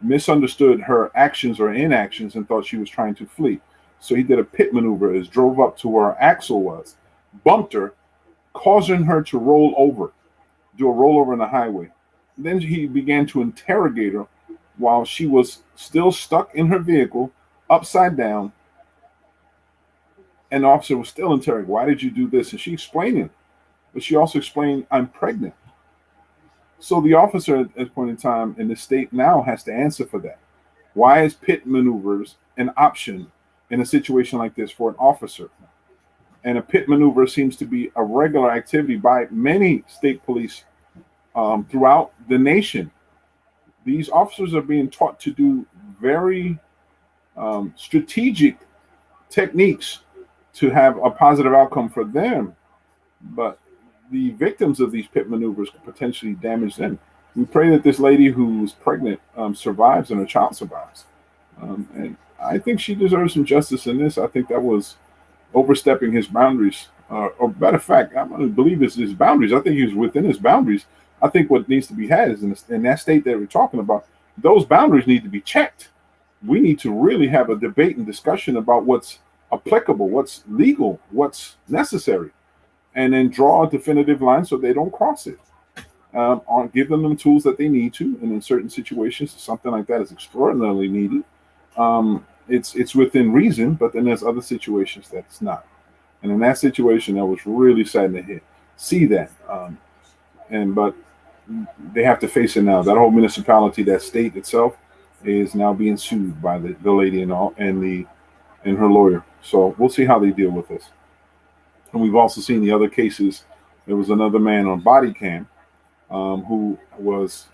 misunderstood her actions or inactions and thought she was trying to flee. So he did a pit maneuver, drove up to where her axle was, bumped her, causing her to roll over, do a rollover on the highway. Then he began to interrogate her while she was still stuck in her vehicle, upside down. And the officer was still interrogating, why did you do this? And she explained it, but she also explained, I'm pregnant. So the officer at this point in time in the state now has to answer for that. Why is pit maneuvers an option in a situation like this for an officer? And a pit maneuver seems to be a regular activity by many state police throughout the nation. These officers are being taught to do very strategic techniques to have a positive outcome for them, but the victims of these pit maneuvers could potentially damage them. We pray that this lady who's pregnant survives and her child survives. And I think she deserves some justice in this. I think that was overstepping his boundaries. Or matter of fact, I don't believe it's his boundaries. I think he was within his boundaries I think what needs to be had is in that state that we're talking about, those boundaries need to be checked. We need to really have a debate and discussion about what's applicable, what's legal, what's necessary, and then draw a definitive line so they don't cross it. Give them the tools that they need to, and in certain situations, something like that is extraordinarily needed. It's within reason, but then there's other situations that it's not. And in that situation, that was really sad to see that. But they have to face it now. That whole municipality, that state itself, is now being sued by the lady and all and her lawyer. So we'll see how they deal with this. And we've also seen the other cases. There was another man on body cam who was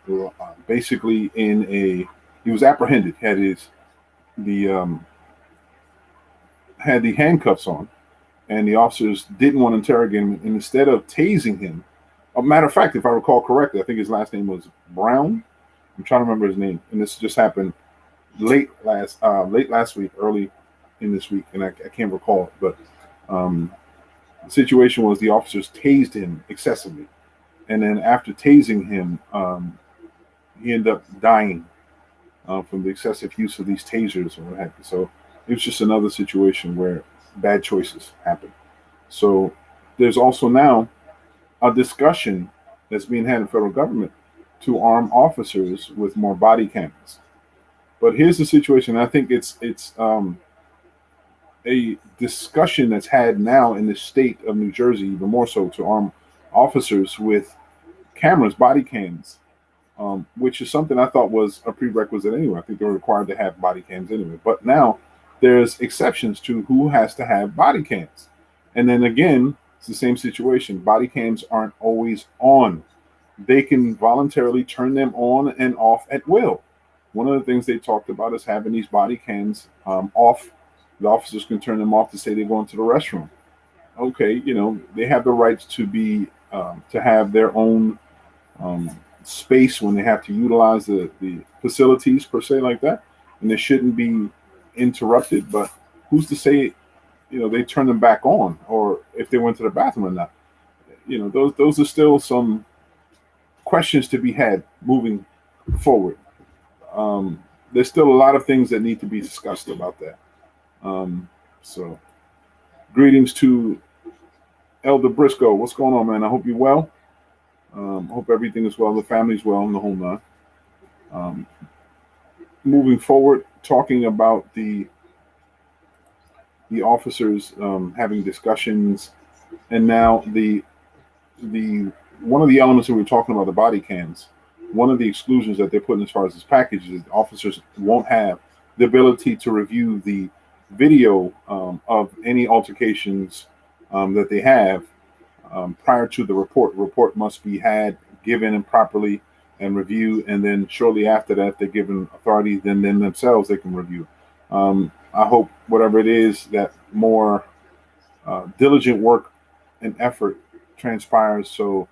basically he was apprehended, the had the handcuffs on, and the officers didn't want to interrogate him. And instead of tasing him, a matter of fact, if I recall correctly, I think his last name was Brown. I'm trying to remember his name, and this just happened late last week, early in this week, and I can't recall it. But the situation was the officers tased him excessively, and then after tasing him, he ended up dying from the excessive use of these tasers or what have you. So it was just another situation where bad choices happen. So there's also now a discussion that's being had in federal government to arm officers with more body cameras. But here's the situation. I think it's a discussion that's had now in the state of New Jersey, even more so, to arm officers with cameras, body cams, which is something I thought was a prerequisite anyway. I think they're required to have body cams anyway. But now there's exceptions to who has to have body cams. And then again, it's the same situation. Body cams aren't always on. They can voluntarily turn them on and off at will. One of the things they talked about is having these body cams off. The officers can turn them off to say they're going to the restroom. Okay, they have the rights to be to have their own space when they have to utilize the facilities per se like that, and they shouldn't be interrupted. But who's to say, they turn them back on, or if they went to the bathroom or not? Those are still some questions to be had moving forward. There's still a lot of things that need to be discussed about that. So greetings to Elder Briscoe. What's going on, man? I hope you're well. Hope everything is well. The family's well in the whole nine. Moving forward, talking about the officers having discussions, and now the one of the elements that we were talking about, the body cams. One of the exclusions that they're putting as far as this package is officers won't have the ability to review the video of any altercations that they have prior to the report. Report must be given and properly and reviewed, and then shortly after that, they're given authority. Then themselves they can review. I hope whatever it is, that more diligent work and effort transpires. So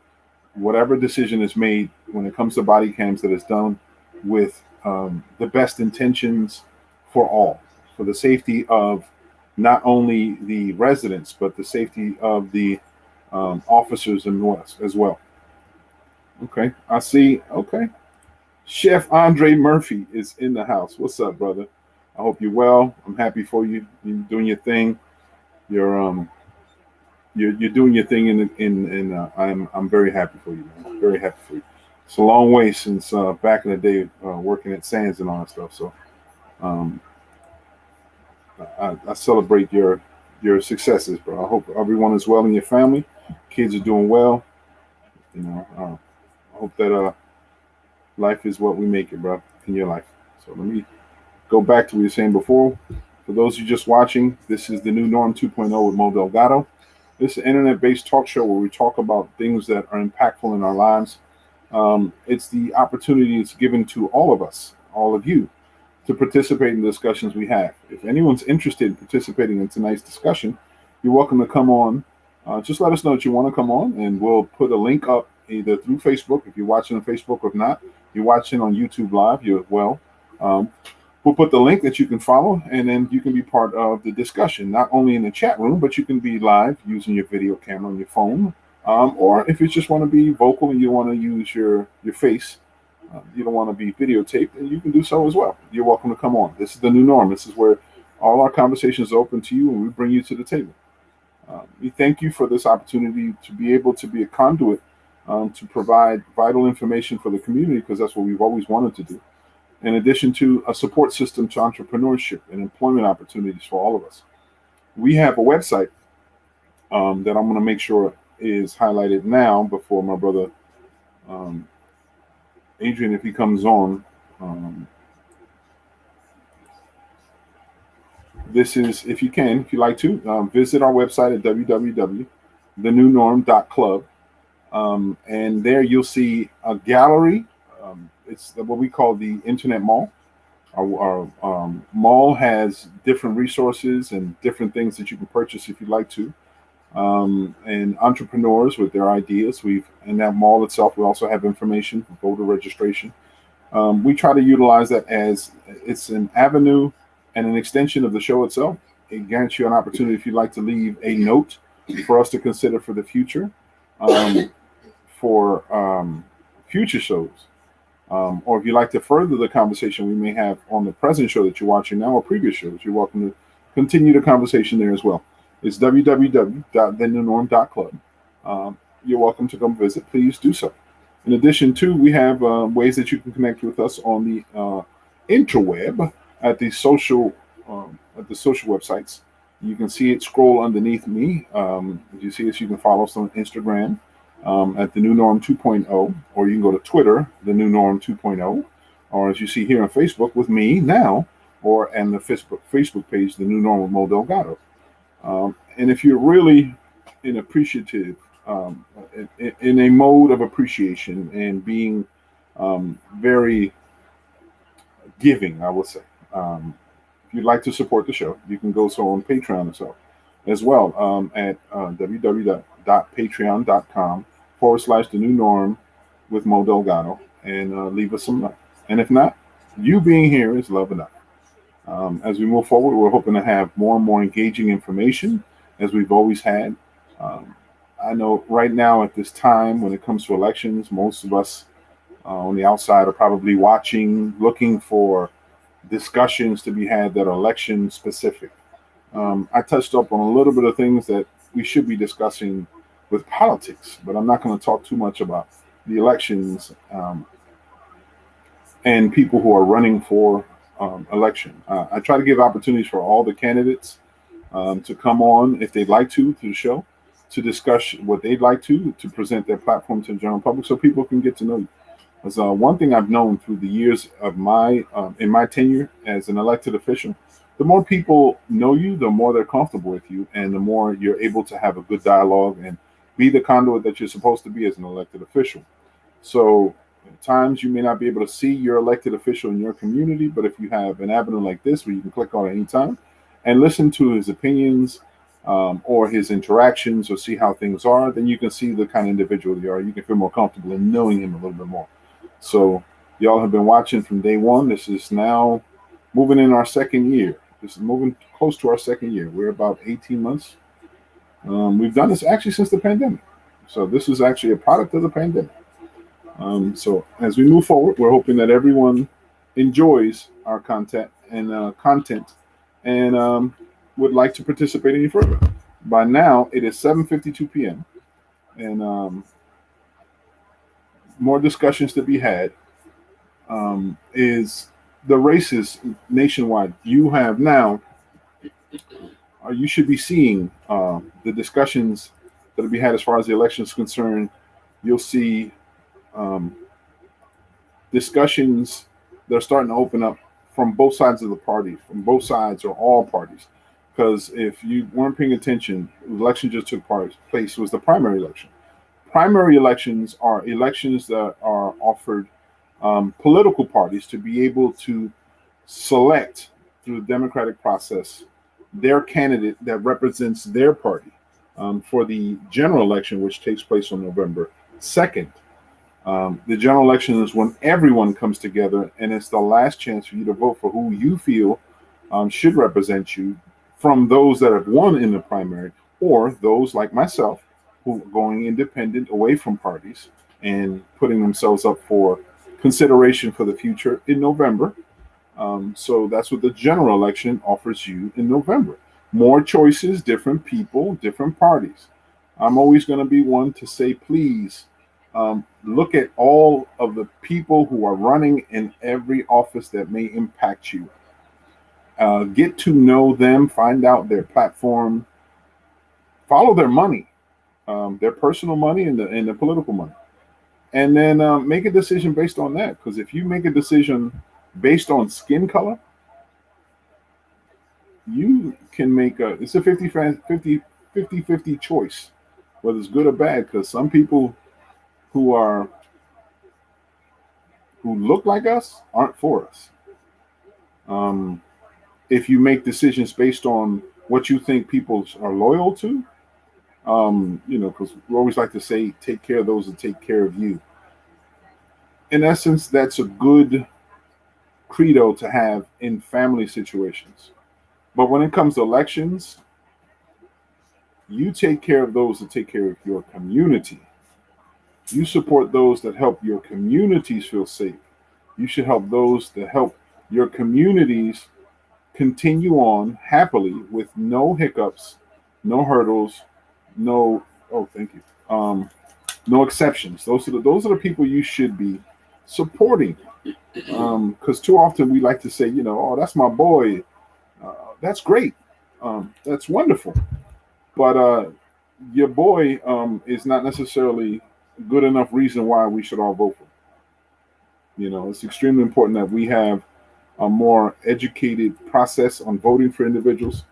whatever decision is made when it comes to body cams, that is done with the best intentions for all, for the safety of not only the residents, but the safety of the officers as well. Okay, I see. Okay, Chef Andre Murphy is in the house. What's up, brother? I hope you're well. I'm happy for you. You're doing your thing. You're doing your thing, and I'm very happy for you, man. Very happy for you. It's a long way since back in the day working at Sands and all that stuff. So I celebrate your successes, bro. I hope everyone is well in your family. Kids are doing well. I hope that life is what we make it, bro, in your life. So let me go back to what you were saying before. For those of you just watching, this is the New Norm 2.0 with Mo Delgado. This is an internet-based talk show where we talk about things that are impactful in our lives. It's the opportunity that's given to all of us, all of you, to participate in the discussions we have. If anyone's interested in participating in tonight's discussion, you're welcome to come on. Just let us know that you want to come on, and we'll put a link up either through Facebook, if you're watching on Facebook, or if not, you're watching on YouTube Live, you're well. We'll put the link that you can follow, and then you can be part of the discussion, not only in the chat room, but you can be live using your video camera on your phone Or if you just want to be vocal and you want to use your face, you don't want to be videotaped, and you can do so as well. You're welcome to come on. This is the new norm. This is where all our conversations are open to you, and we bring you to the table. We thank you for this opportunity to be able to be a conduit to provide vital information for the community, because that's what we've always wanted to do. In addition to a support system to entrepreneurship and employment opportunities for all of us. We have a website that I'm going to make sure is highlighted now before my brother um, Adrian, if he comes on. Um, this is, if you can, if you like to, visit our website at www.thenewnorm.club. And there you'll see a gallery. It's what we call the Internet Mall. Our mall has different resources and different things that you can purchase if you'd like to. And entrepreneurs with their ideas. We've in that mall itself, we also have information for voter registration. We try to utilize that as it's an avenue and an extension of the show itself. It grants you an opportunity if you'd like to leave a note for us to consider for the future, for future shows. Or if you'd like to further the conversation we may have on the present show that you're watching now or previous shows, you're welcome to continue the conversation there as well. It's www.thenewnorm.club. You're welcome to come visit. Please do so. In addition to, we have ways that you can connect with us on the interweb at the social websites. You can see it scroll underneath me. As you see us, you can follow us on Instagram at the New Norm 2.0, or you can go to Twitter, the New Norm 2.0, or as you see here on Facebook with me now, and the Facebook page, the New Norm with Mo Delgado. And if you're really in a mode of appreciation and being very giving, I would say, if you'd like to support the show, you can go so on Patreon as well at www.patreon.com/the new norm with Mo Delgado, and leave us some love. And if not, you being here is love enough. As we move forward, we're hoping to have more and more engaging information, as we've always had. I know right now at this time, when it comes to elections, most of us on the outside are probably watching, looking for discussions to be had that are election specific. I touched up on a little bit of things that we should be discussing with politics, but I'm not going to talk too much about the elections and people who are running for election. I try to give opportunities for all the candidates to come on if they'd like to the show, to discuss what they'd like to present their platform to the general public so people can get to know you. Because one thing I've known through the years of in my tenure as an elected official, the more people know you, the more they're comfortable with you, and the more you're able to have a good dialogue and be the conduit that you're supposed to be as an elected official. So at times you may not be able to see your elected official in your community, but if you have an avenue like this where you can click on at any time and listen to his opinions or his interactions or see how things are, then you can see the kind of individual you are. You can feel more comfortable in knowing him a little bit more. So y'all have been watching from day one. This is now moving in our second year. This is moving close to our second year. We're about 18 months. We've done this actually since the pandemic. So this is actually a product of the pandemic. So as we move forward, we're hoping that everyone enjoys our content and would like to participate any further. By now, it is 7:52 p.m. and more discussions to be had. Is the races nationwide you have now, you should be seeing the discussions that will be had as far as the election is concerned. You'll see discussions that are starting to open up from both sides of the party, from both sides or all parties. Because if you weren't paying attention, the election just took place. It was the primary election. Primary elections are elections that are offered political parties to be able to select through the democratic process their candidate that represents their party for the general election, which takes place on November 2nd. The general election is when everyone comes together, and it's the last chance for you to vote for who you feel should represent you from those that have won in the primary, or those like myself who are going independent away from parties and putting themselves up for consideration for the future in November. So that's what the general election offers you in November. More choices, different people, different parties. I'm always going to be one to say, please look at all of the people who are running in every office that may impact you. Get to know them, find out their platform, follow their money, their personal money and the political money, and then make a decision based on that. Because if you make a decision based on skin color, you can make it's a 50 choice, whether it's good or bad. Because some people who are who look like us aren't for us. Um, if you make decisions based on what you think people are loyal to, because we always like to say, take care of those that take care of you. In essence, that's a good credo to have in family situations. But when it comes to elections, you take care of those that take care of your community. You support those that help your communities feel safe. You should help those that help your communities continue on happily with no hiccups, no hurdles, no thank you. No exceptions. Those are the people you should be supporting. Because too often we like to say, oh, that's my boy. That's great. That's wonderful. But your boy is not necessarily good enough reason why we should all vote for him. It's extremely important that we have a more educated process on voting for individuals.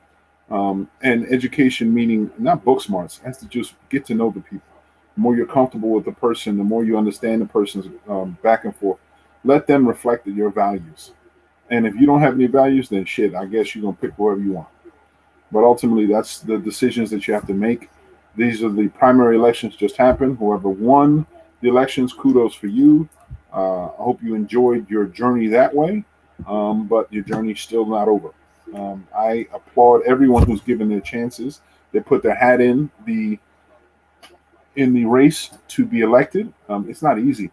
And education meaning not book smarts, it has to just get to know the people. The more you're comfortable with the person, the more you understand the person's back and forth. Let them reflect your values. And if you don't have any values, then shit, I guess you're going to pick whoever you want. But ultimately, that's the decisions that you have to make. These are the primary elections just happened. Whoever won the elections, kudos for you. I hope you enjoyed your journey that way, but your journey's still not over. I applaud everyone who's given their chances. They put their hat in the race to be elected. It's not easy.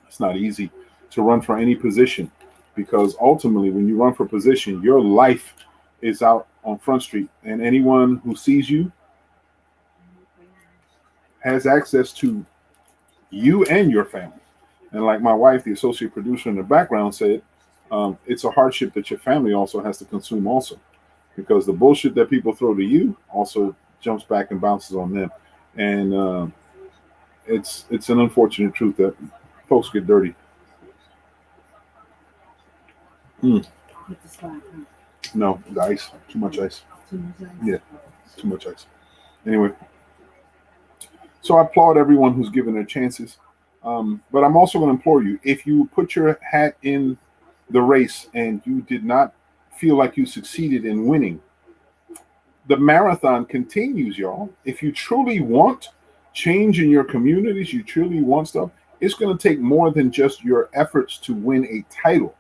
It's not easy to run for any position because ultimately, when you run for position, your life is out on Front Street, and anyone who sees you has access to you and your family. And like my wife, the associate producer in the background, said, it's a hardship that your family also has to consume also, because the bullshit that people throw to you also jumps back and bounces on them. And it's an unfortunate truth that folks get dirty. No, the ice. Too much ice. Yeah, too much ice. Anyway, so I applaud everyone who's given their chances. But I'm also going to implore you, if you put your hat in the race and you did not feel like you succeeded in winning, the marathon continues, y'all. If you truly want change in your communities, you truly want stuff, it's going to take more than just your efforts to win a title.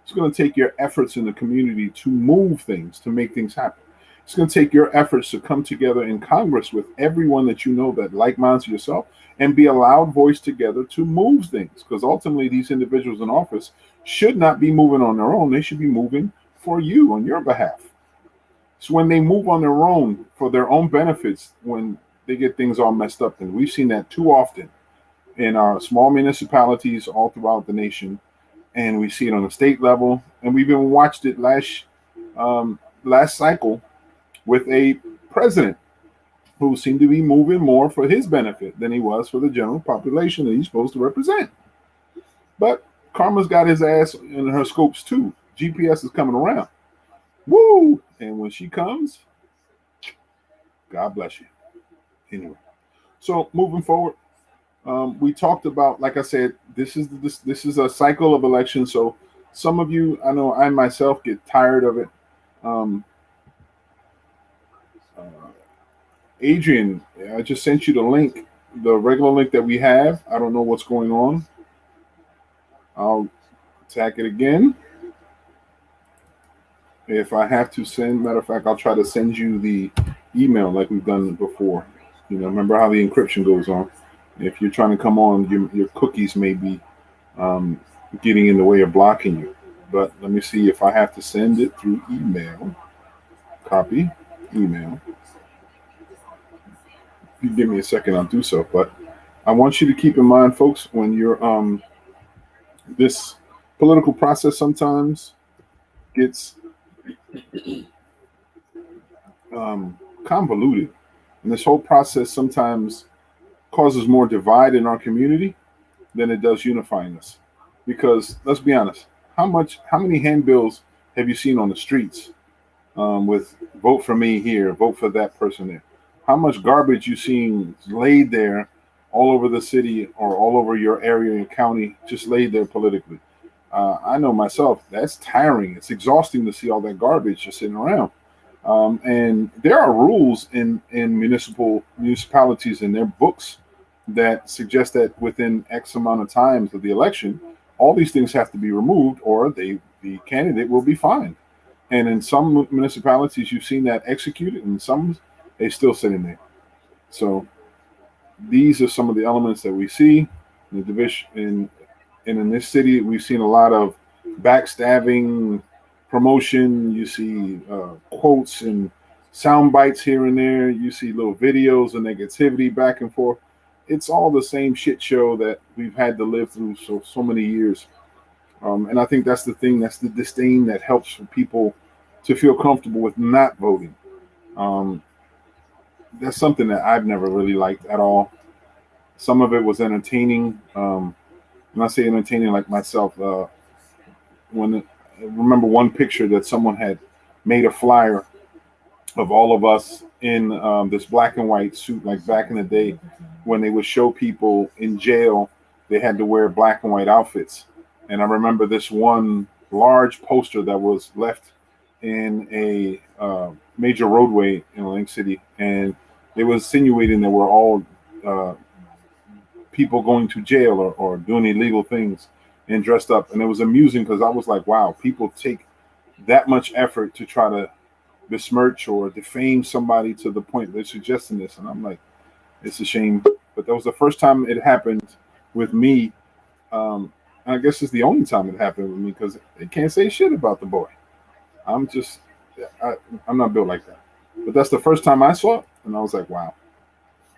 It's going to take your efforts in the community to move things, to make things happen. It's going to take your efforts to come together in Congress with everyone that you know that like minds yourself and be a loud voice together to move things. Because ultimately, these individuals in office should not be moving on their own. They should be moving for you, on your behalf. So when they move on their own for their own benefits, when they get things all messed up, and we've seen that too often in our small municipalities all throughout the nation, and we see it on the state level, and we've even watched it last cycle with a president who seemed to be moving more for his benefit than he was for the general population that he's supposed to represent. But karma's got his ass in her scopes too. GPS is coming around. Woo! And when she comes, God bless you. Anyway, so moving forward, we talked about, like I said, this is a cycle of elections. So some of you, I know I myself get tired of it. Adrian, I just sent you the link, the regular link that we have. I don't know what's going on. I'll attack it again. If I have to send, matter of fact, I'll try to send you the email like we've done before. Remember how the encryption goes on. If you're trying to come on, your cookies may be um, getting in the way of blocking you. But let me see if I have to send it through email. Copy, email. If you give me a second, I'll do so. But I want you to keep in mind, folks, when you're this political process sometimes gets convoluted, and this whole process sometimes causes more divide in our community than it does unifying us. Because let's be honest, how many handbills have you seen on the streets with "vote for me" here, vote for that person there? How much garbage you seen laid there all over the city or all over your area and county, just laid there politically? I know myself, that's tiring. It's exhausting to see all that garbage just sitting around. And there are rules in municipalities in their books that suggest that within X amount of times of the election, all these things have to be removed, or the candidate will be fined. And in some municipalities, you've seen that executed, and some they still sitting there. So these are some of the elements that we see in the division. And in this city, we've seen a lot of backstabbing, promotion. You see quotes and sound bites here and there. You see little videos of negativity back and forth. It's all the same shit show that we've had to live through so many years. And I think that's the thing. That's the disdain that helps for people to feel comfortable with not voting. That's something that I've never really liked at all. Some of it was entertaining. When I say entertaining, like myself, remember one picture that someone had made a flyer of all of us in this black and white suit, like back in the day when they would show people in jail, they had to wear black and white outfits. And I remember this one large poster that was left in a major roadway in Atlantic City, and they were insinuating that we're all people going to jail or doing illegal things and dressed up. And it was amusing because I was like, wow, people take that much effort to try to besmirch or defame somebody to the point they're suggesting this. And I'm like, it's a shame. But that was the first time it happened with me. I guess it's the only time it happened with me because they can't say shit about the boy. I'm not built like that. But that's the first time I saw it, and I was like, wow.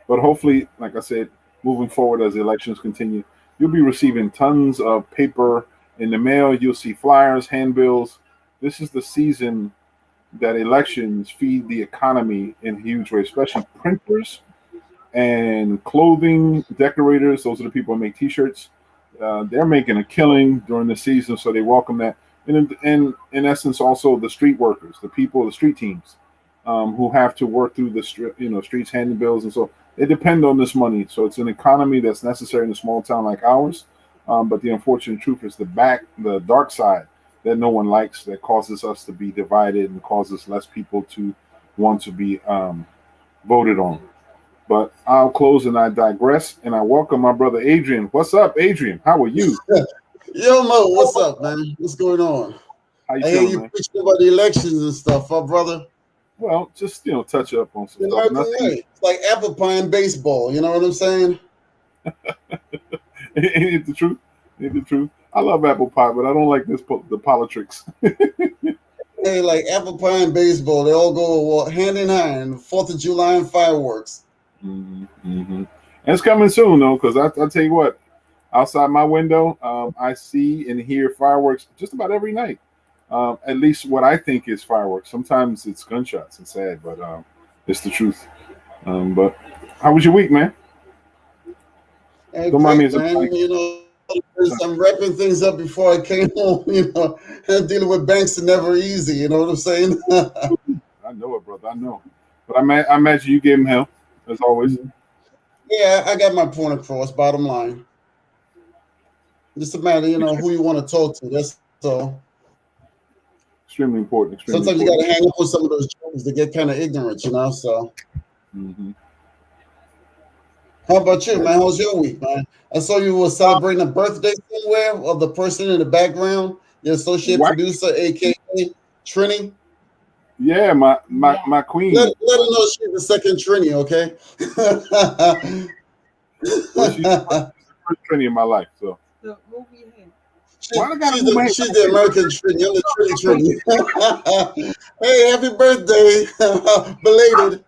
But hopefully, like I said, moving forward as the elections continue, you'll be receiving tons of paper in the mail. You'll see flyers, handbills. This is the season that elections feed the economy in a huge way, especially printers and clothing decorators. Those are the people who make T-shirts. They're making a killing during the season, so they welcome that. And in essence, also the street workers, the people, the street teams, who have to work through the streets, handing bills, and so they depend on this money. So it's an economy that's necessary in a small town like ours. But the unfortunate truth is the dark side that no one likes, that causes us to be divided and causes less people to want to be voted on. But I'll close and I digress, and I welcome my brother Adrian. What's up, Adrian? How are you? Yo, Mo, what's up, man? What's going on? How you I hear feeling, you man? preaching about the elections and stuff, huh, brother? Well, just touch up on some The stuff. American way. It's like apple pie and baseball. You know what I'm saying? Ain't it the truth? Ain't it the truth? I love apple pie, but I don't like the politics. Hey, like apple pie and baseball, they all go hand in hand. 4th of July and fireworks. Mm-hmm. And it's coming soon, though, because I tell you what, outside my window, I see and hear fireworks just about every night. At least what I think is fireworks. Sometimes it's gunshots. It's sad, but it's the truth. But how was your week, man? Hey, Don't mind me great, as a man. I'm wrapping things up before I came home. And dealing with banks is never easy. You know what I'm saying? I know it, brother. I know. But I imagine you gave him hell, as always. Yeah, I got my point across. Bottom line, just a matter, who you want to talk to. That's all. Extremely important. Extremely Sometimes important. you got to hang up on some of those jokes to get kind of ignorant, So, Mm-hmm. how about you, man? How's your week, man? I saw you were celebrating a birthday somewhere of the person in the background, the associate Right. producer, aka Trini. Yeah, my queen. Let her know she's the second Trini, okay? Well, she's the first Trini in my life. So why I gotta move my head? She's the American Trini. I'm the Trini. Hey, happy birthday, belated.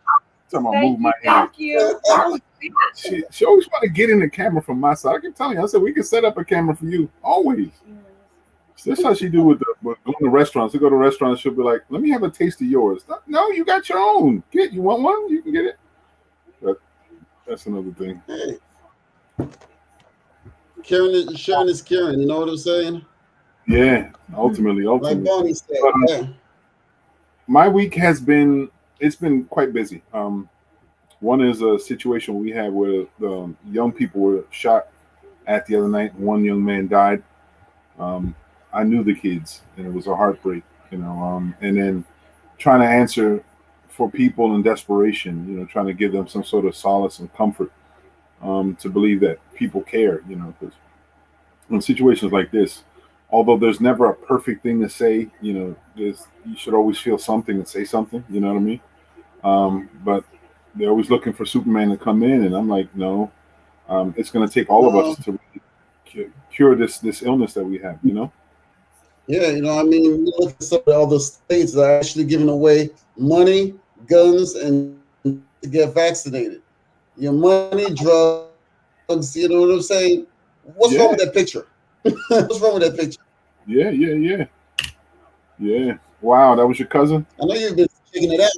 Talking about move my head. She always want to get in the camera from my side. I keep telling you, I said we can set up a camera for you always. That's how she do with going to restaurants. To go to restaurants, she'll be like, "Let me have a taste of yours." No, you got your own. You want one? You can get it. But that's another thing. Hey, sharing is caring. You know what I'm saying? Yeah, ultimately. Like Bonnie said. Yeah. My week has been quite busy. One is a situation we had where young people were shot at the other night. One young man died. I knew the kids, and it was a heartbreak, and then trying to answer for people in desperation, trying to give them some sort of solace and comfort, to believe that people care, because in situations like this, although there's never a perfect thing to say, you should always feel something and say something, you know what I mean? But they're always looking for Superman to come in, and I'm like, no, it's going to take all of us to cure this illness that we have, Yeah, I mean, you look at some of the other states that are actually giving away money, guns, and to get vaccinated. Your money, drugs, you know what I'm saying? What's wrong with that picture? What's wrong with that picture? Yeah. Wow, that was your cousin? I know you've been checking it out.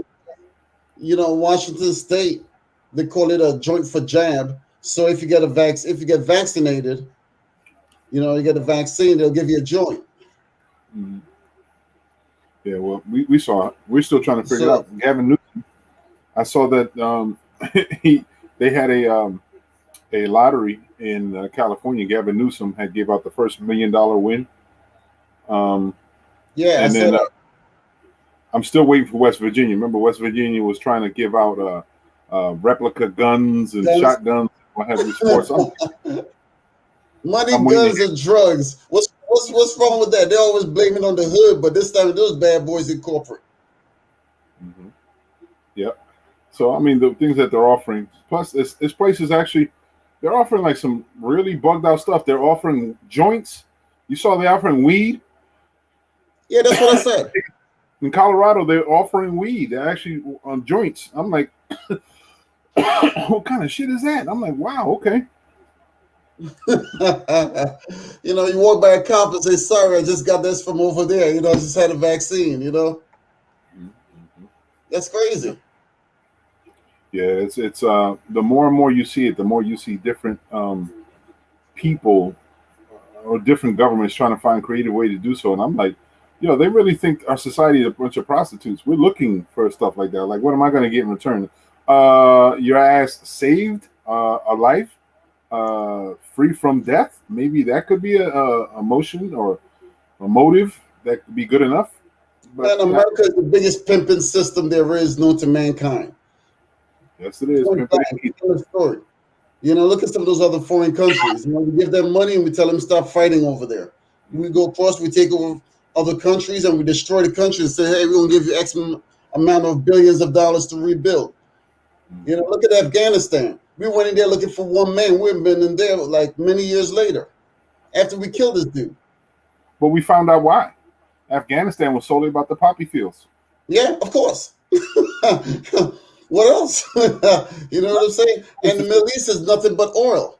Washington State, they call it a joint for jab. So if you get vaccinated, you get a vaccine, they'll give you a joint. Mm-hmm. Yeah, well, we saw it. We're still trying to figure it out. Gavin Newsom, I saw that they had a lottery in California. Gavin Newsom had gave out the first $1 million win. Yeah, and then I'm still waiting for West Virginia. Remember, West Virginia was trying to give out replica guns and shotguns. What have you? Sports. Money, guns, and drugs. What's wrong with that? They always blame it on the hood, but this time those bad boys in corporate. Mm-hmm. Yep. So I mean, the things that they're offering, plus this place is actually, they're offering like some really bugged out stuff. They're offering joints. You saw they're offering weed. Yeah, that's what I said. In Colorado, they're offering weed. They're actually on joints. I'm like, what kind of shit is that? I'm like, wow, okay. You walk by a cop and say, "Sorry, I just got this from over there. I just had a vaccine." Mm-hmm. That's crazy. Yeah, it's the more and more you see it, the more you see different people or different governments trying to find creative way to do so. And I'm like, they really think our society is a bunch of prostitutes. We're looking for stuff like that. Like, what am I going to get in return? Your ass saved a life, free from death. Maybe that could be a motion or a motive that could be good enough. But America is the biggest pimping system there is known to mankind. Yes, it is. Story. Look at some of those other foreign countries. We give them money and we tell them stop fighting over there. We go across, we take over other countries and we destroy the country and say, "Hey, we're gonna give you X amount of billions of dollars to rebuild." Look at Afghanistan. We went in there looking for one man. We've been in there like many years later, after we killed this dude. But we found out why. Afghanistan was solely about the poppy fields. Yeah, of course. What else? You know what I'm saying? And the Middle East is nothing but oil.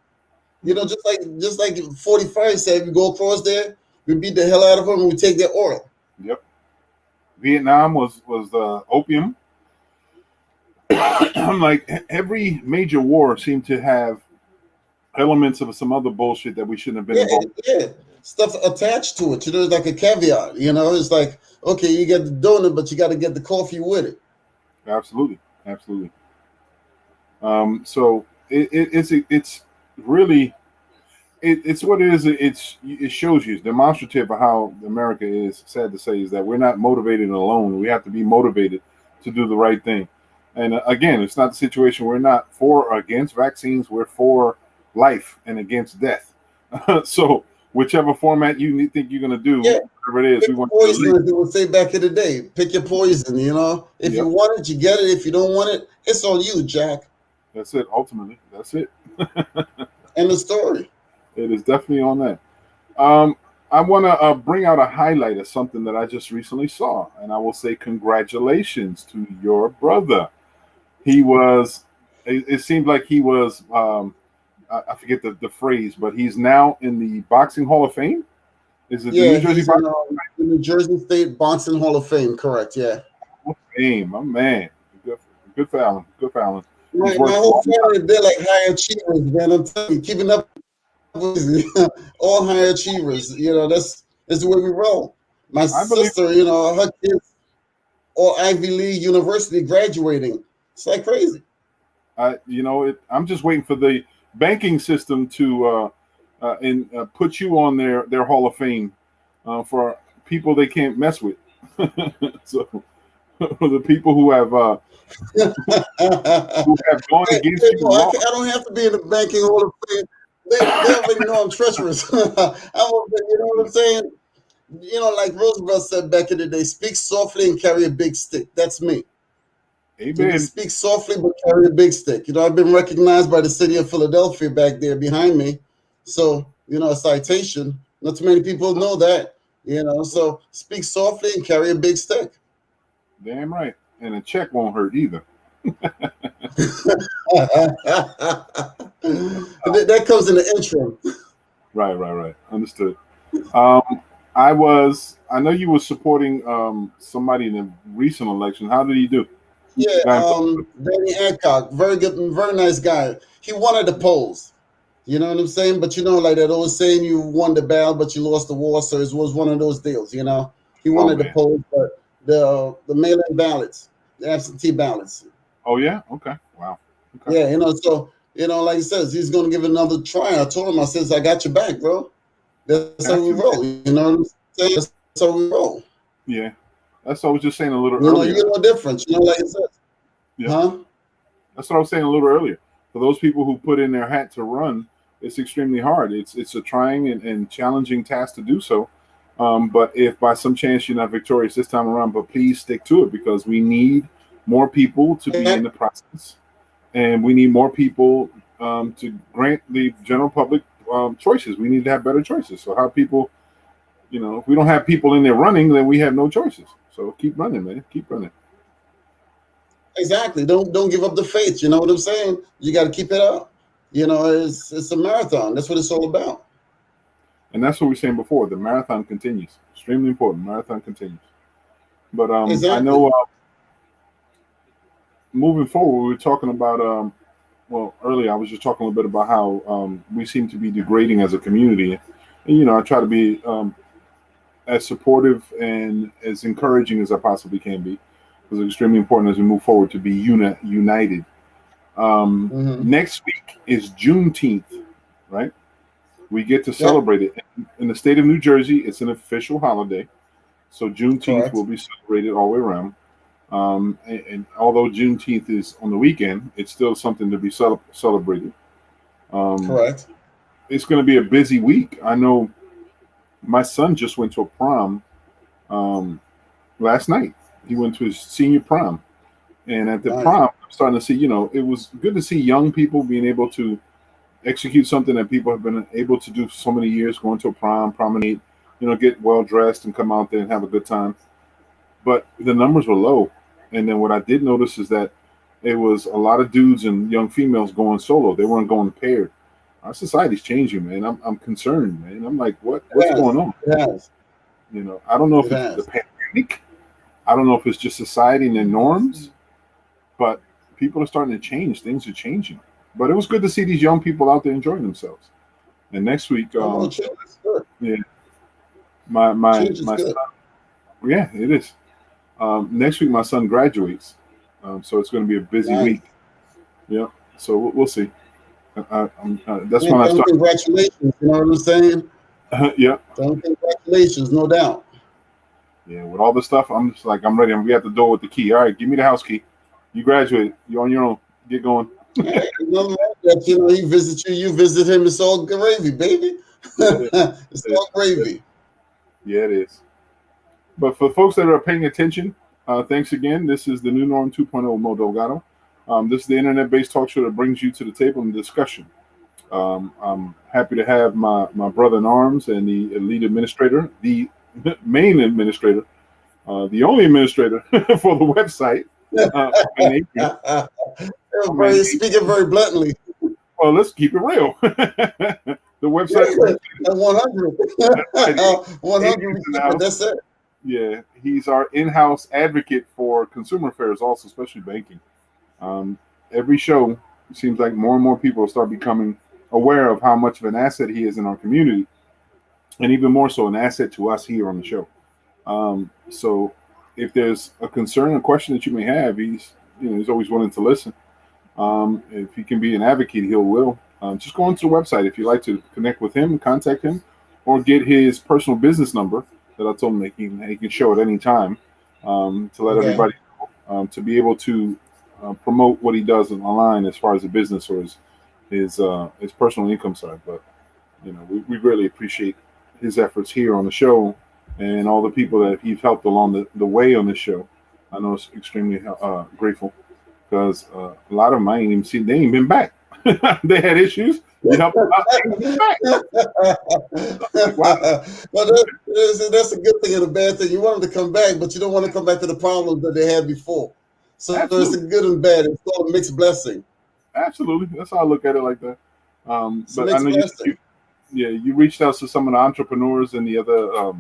Just like 45 said, we go across there, we beat the hell out of them, and we take their oil. Yep. Vietnam was opium. I'm like, every major war seemed to have elements of some other bullshit that we shouldn't have been involved in. Yeah, stuff attached to it. It's like a caveat. It's like, okay, you get the donut, but you got to get the coffee with it. Absolutely. So it's really it's what it is. It shows you, demonstrative of how America is. Sad to say, is that we're not motivated alone. We have to be motivated to do the right thing. And again, it's not the situation. We're not for or against vaccines. We're for life and against death. So whichever format you think you're going to do, Yeah. whatever it is, Pick we your want you to poison, link. as they would say back in the day. Pick your poison, you know. If you Yep, want it, you get it. If you don't want it, it's on you, Jack. that's it. Ultimately, that's it. End the story. It is definitely on that. Um, I want to bring out a highlight of something that I just recently saw, and I will say congratulations to your brother. He was. It seemed like he was. I forget the phrase, but he's now in the Boxing Hall of Fame. Is it the New Yeah, Jersey he's in Boxing the New Jersey State Boxing Hall of Fame. Correct. Yeah. Hall of Fame? My man, good, good for Allen. Good for Allen. He's My worked a whole long family, time. they're like high achievers, man. I'm telling you, keeping up with you, all high achievers. You know, that's the way we roll. My I believe. sister, you know, her kids all Ivy League university graduating. It's like crazy. I'm just waiting for the banking system to put you on their Hall of Fame for people they can't mess with. So for the people who have gone Hey, against you no, and lost. I don't have to be in the banking hall of fame. They already know I'm treacherous. You know what I'm saying? You know, like Roosevelt said back in the day, speak softly and carry a big stick. That's me. You can Amen. speak softly but carry a big stick. You know, I've been recognized by the city of Philadelphia back there behind me. So, you know, a citation. Not too many people know that. You know, so speak softly and carry a big stick. Damn right. And a check won't hurt either. That comes in the intro. Right, right, right. Understood. I know you were supporting somebody in the recent election. How did he do? Yeah, The guy in Florida. Danny Hancock, very good, very nice guy. He won at the polls. You know what I'm saying? But you know, like that old saying, you won the battle, but you lost the war. So it was one of those deals. You know, he won Oh at the man. polls, but the mail-in ballots, the absentee ballots. Oh yeah. Okay. Wow. Okay. Yeah, you know, so you know, like he says, he's going to give it another try. I told him, I says, I got your back, bro. That's how Got we to. roll. You know what I'm saying? That's how we roll. Yeah. That's what I was just saying a little You know, you earlier. know, difference. You know, like I said, Yeah. huh? That's what I was saying a little earlier. For those people who put in their hat to run, it's extremely hard. It's a trying and challenging task to do so. But if by some chance you're not victorious this time around, but please stick to it because we need more people to be in the process, and we need more people to grant the general public choices. We need to have better choices. So how people, if we don't have people in there running, then we have no choices. So keep running, man. Keep running. Exactly. Don't give up the faith. You know what I'm saying? You got to keep it up. You know, it's a marathon. That's what it's all about. And that's what we were saying before. The marathon continues. Extremely important. Marathon continues. But I Exactly. know moving forward, we were talking about earlier I was just talking a little bit about how we seem to be degrading as a community, and I try to be as supportive and as encouraging as I possibly can be, because it's extremely important as we move forward to be united. Hmm. Next week is Juneteenth, right? We get to Yep. celebrate it in the state of New Jersey. It's an official holiday, so Juneteenth will Correct. be celebrated all the way around. And although Juneteenth is on the weekend, it's still something to be celebrated. Um, Correct. it's going to be a busy week. I know my son just went to a prom um, last night. He went to his senior prom, and at the Nice. prom, I'm starting to see. It was good to see young people being able to execute something that people have been able to do for so many years, going to a prom, promenade, get well dressed and come out there and have a good time. But the numbers were low. And then what I did notice is that it was a lot of dudes and young females going solo. They weren't going paired. Our society's changing, man. I'm concerned, man. I'm like, what's It going has. on? It has. I don't know if It it's the has. pandemic. I don't know if it's just society and their norms, but people are starting to change. Things are changing. But it was good to see these young people out there enjoying themselves. And next week, Oh no, change is good. yeah, my Change is good. son, yeah, it is. Next week, my son graduates, so it's going to be a busy Nice. week. Yeah, so we'll see. That's Man, when I tell them start. congratulations. You know what I'm saying? Yeah, Tell them congratulations, no doubt. yeah. With all the stuff, I'm just like I'm ready. I'm at the door with the key. All right, give me the house key. You graduated. You're on your own. Get going. Hey, nothing wrong with that. You know, he visits you, you visit him. It's all gravy, baby. It's all gravy. Yeah, it is. But for folks that are paying attention, thanks again. This is the New Norm 2.0 Mo Delgado. This is the internet-based talk show that brings you to the table and discussion. I'm happy to have my brother in arms and the lead administrator, the main administrator, the only administrator for the website. Speaking very bluntly. Well, let's keep it real. The website. 100. 100. That's it. Yeah, he's our in-house advocate for consumer affairs, also, especially banking. Every show, it seems like more and more people start becoming aware of how much of an asset he is in our community, and even more so an asset to us here on the show. So if there's a concern, a question that you may have, he's always willing to listen. If he can be an advocate, he will. Just go onto the website if you'd like to connect with him, contact him, or get his personal business number that I told him that he can show at any time to let everybody know, to be able to promote what he does online as far as the business or his personal income side. But we greatly appreciate his efforts here on the show and all the people that he's helped along the way on this show. I know it's extremely grateful because a lot of them I ain't even seen. They ain't been back. They had issues. You helped them out. They ain't been back. Wow. Well, that's a good thing and a bad thing. You want them to come back, but you don't want to come back to the problems that they had before. So it's a good and bad. It's called a mixed blessing. Absolutely. That's how I look at it like that. But I know you reached out to some of the entrepreneurs and the other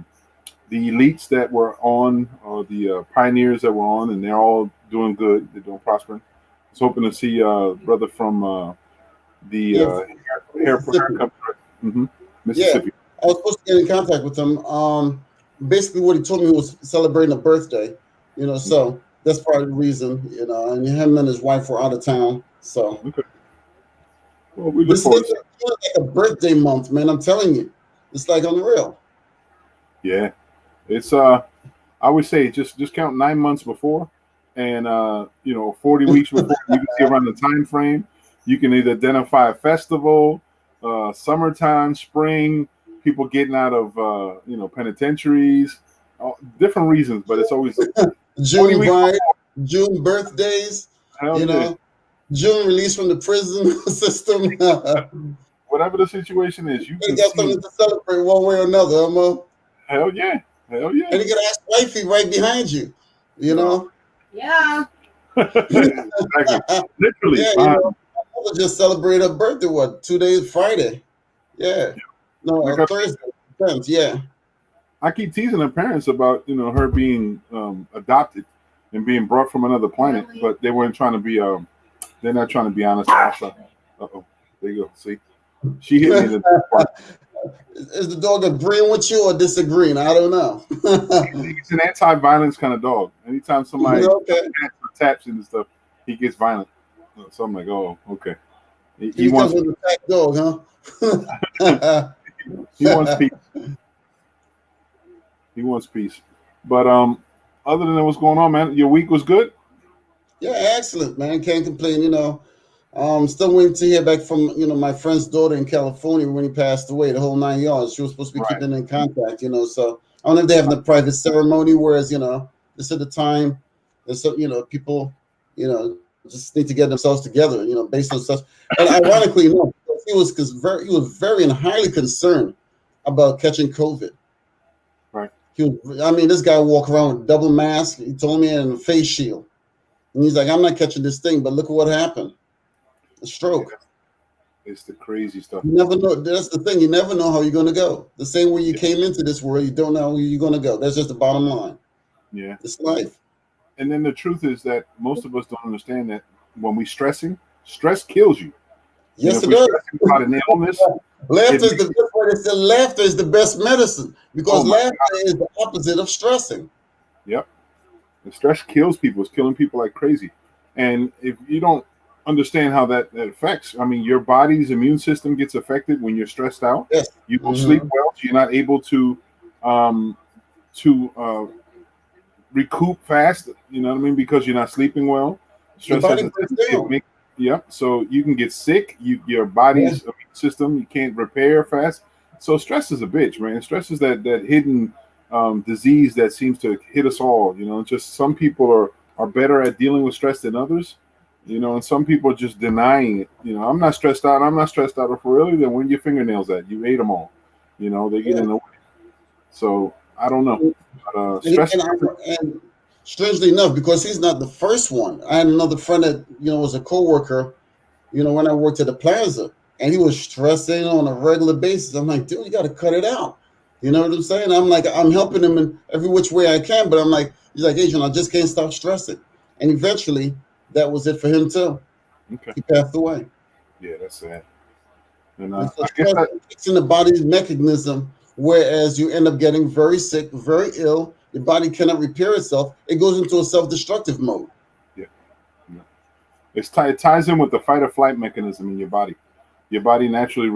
the elites that were on, or the pioneers that were on, and they're all doing good. They're doing prospering. I was hoping to see brother from the hair company, Mississippi. Yeah, I was supposed to get in contact with him. Basically, what he told me was celebrating a birthday. So that's part of the reason. And him and his wife were out of town. So okay. Well, we look forward to like a birthday month, man. I'm telling you, it's like unreal. Yeah, it's I would say just count 9 months before, and 40 weeks before. You can see around the time frame. You can either identify a festival, summertime, spring, people getting out of penitentiaries, different reasons, but it's always June birthdays. June release from the prison system. Whatever the situation is, you can got something to celebrate one way or another, Mo. Hell yeah. And you can ask wifey right behind you. Yeah. Exactly. Literally. Yeah, I just celebrated her birthday. 2 days? Friday. Yeah. No, Thursday. 10th. Yeah. I keep teasing her parents about her being adopted and being brought from another planet, but they weren't trying to be they're not trying to be honest. Uh-oh. There you go. See, she hit me in the part. Is the dog agreeing with you or disagreeing? I don't know. He's an anti-violence kind of dog. Anytime somebody taps into stuff, he gets violent. So I'm like, oh, okay. He wants with a fat dog, huh? He wants peace. He wants peace. But other than what's going on, man, your week was good? Yeah, excellent, man. Can't complain. Still waiting to hear back from my friend's daughter in California when he passed away. The whole 9 yards. She was supposed to be keeping in contact. So I don't know if they're having a private ceremony, whereas this at the time, and so people just need to get themselves together. Based on such. And ironically, he was very and highly concerned about catching COVID. Right. This guy walked around with double mask. He told me, and a face shield. And he's like, I'm not catching this thing, but look at what happened. A stroke. It's the crazy stuff. You never know. That's the thing. You never know how you're going to go. The same way you came into this world, you don't know where you're going to go. That's just the bottom line. Yeah. It's life. And then the truth is that most of us don't understand that when we're stressing, stress kills you. Yes, it does. About an illness, laughter is the best medicine because laughter is the opposite of stressing. Yep. The stress kills people. It's killing people like crazy. And if you don't understand how that affects, your body's immune system gets affected when you're stressed out. Yes. You don't sleep well. So you're not able to recoup fast. You know what I mean? Because you're not sleeping well. Stress so you can get sick. Your body's immune system, you can't repair fast. So stress is a bitch, man. Stress is that hidden disease that seems to hit us all. Just some people are better at dealing with stress than others. And some people are just denying it. I'm not stressed out. I'm not stressed out. Or for really, then when your fingernails at? You ate them all. They get Yeah. in the way. So I don't know. But, And, stress. and strangely enough, because he's not the first one, I had another friend that was a coworker. When I worked at the plaza, and he was stressing on a regular basis. I'm like, dude, you got to cut it out. You know what I'm saying? I'm like, I'm helping him in every which way I can, but I'm like, he's like, Adrian, I just can't stop stressing. And eventually, that was it for him too. Okay. He passed away. Yeah, that's sad. And And so I guess stress kicks in the body's mechanism, whereas you end up getting very sick, very ill. Your body cannot repair itself. It goes into a self-destructive mode. yeah. It ties in with the fight or flight mechanism in your body. Your body naturally,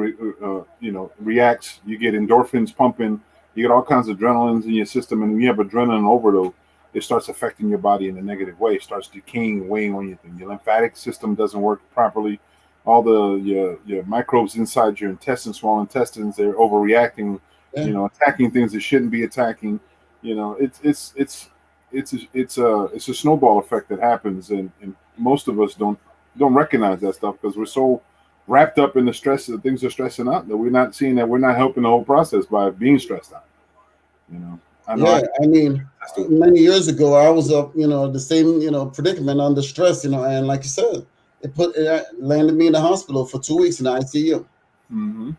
reacts. You get endorphins pumping. You get all kinds of adrenalines in your system, and when you have adrenaline overload, it starts affecting your body in a negative way. It starts decaying and weighing on you. Your lymphatic system doesn't work properly. All your microbes inside your intestines, small intestines, they're overreacting. Yeah. Attacking things that shouldn't be attacking. It's a snowball effect that happens, and most of us don't recognize that stuff because we're so wrapped up in the stress that things are stressing out that we're not seeing that we're not helping the whole process by being stressed out. I know. Yeah, I mean, many years ago, I was up, the same, predicament under stress, and like you said, it landed me in the hospital for 2 weeks in the ICU Mm-hmm.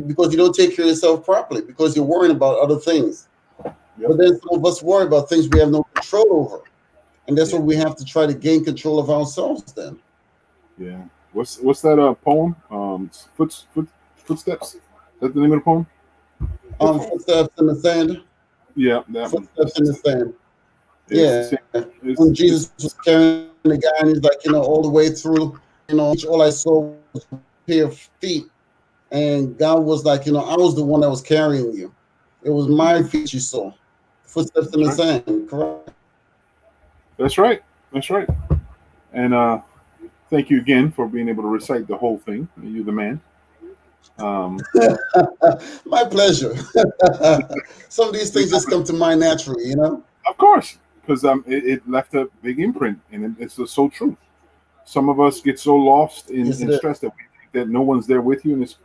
because you don't take care of yourself properly because you're worrying about other things. Yep. But then some of us worry about things we have no control over, and that's Yeah. what we have to try to gain control of ourselves. Then, Yeah. What's that poem? Footsteps. Is that the name of the poem? footsteps in the sand, Yeah, that one. footsteps in the sand. It's, Yeah, when it's, Jesus was carrying the guy, and he's like, all the way through, all I saw was a pair of feet. And God was like, I was the one that was carrying you. It was my feet you saw. Footsteps in the sand, correct? That's right. That's right. And thank you again for being able to recite the whole thing. You're the man. My pleasure. Some of these things just come to mind naturally, Of course, because it left a big imprint, and it's just so true. Some of us get so lost in Yes, it stress that we think that no one's there with you, and it's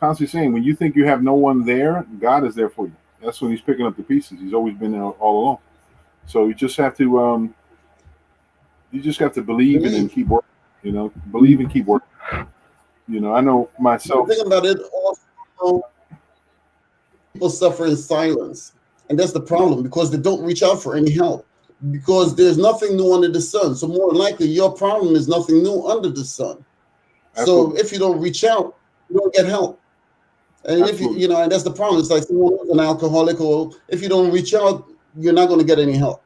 constantly saying when you think you have no one there, God is there for you. That's when He's picking up the pieces. He's always been there all along. So you just have to believe and then Believe. keep working. Believe and keep working. I know myself. The thing about it, also, people suffer in silence. And that's the problem because they don't reach out for any help because there's nothing new under the sun. So more than likely, your problem is nothing new under the sun. Absolutely. So if you don't reach out, you don't get help. And Absolutely. if and that's the problem. It's like someone who's an alcoholic, or if you don't reach out, you're not going to get any help.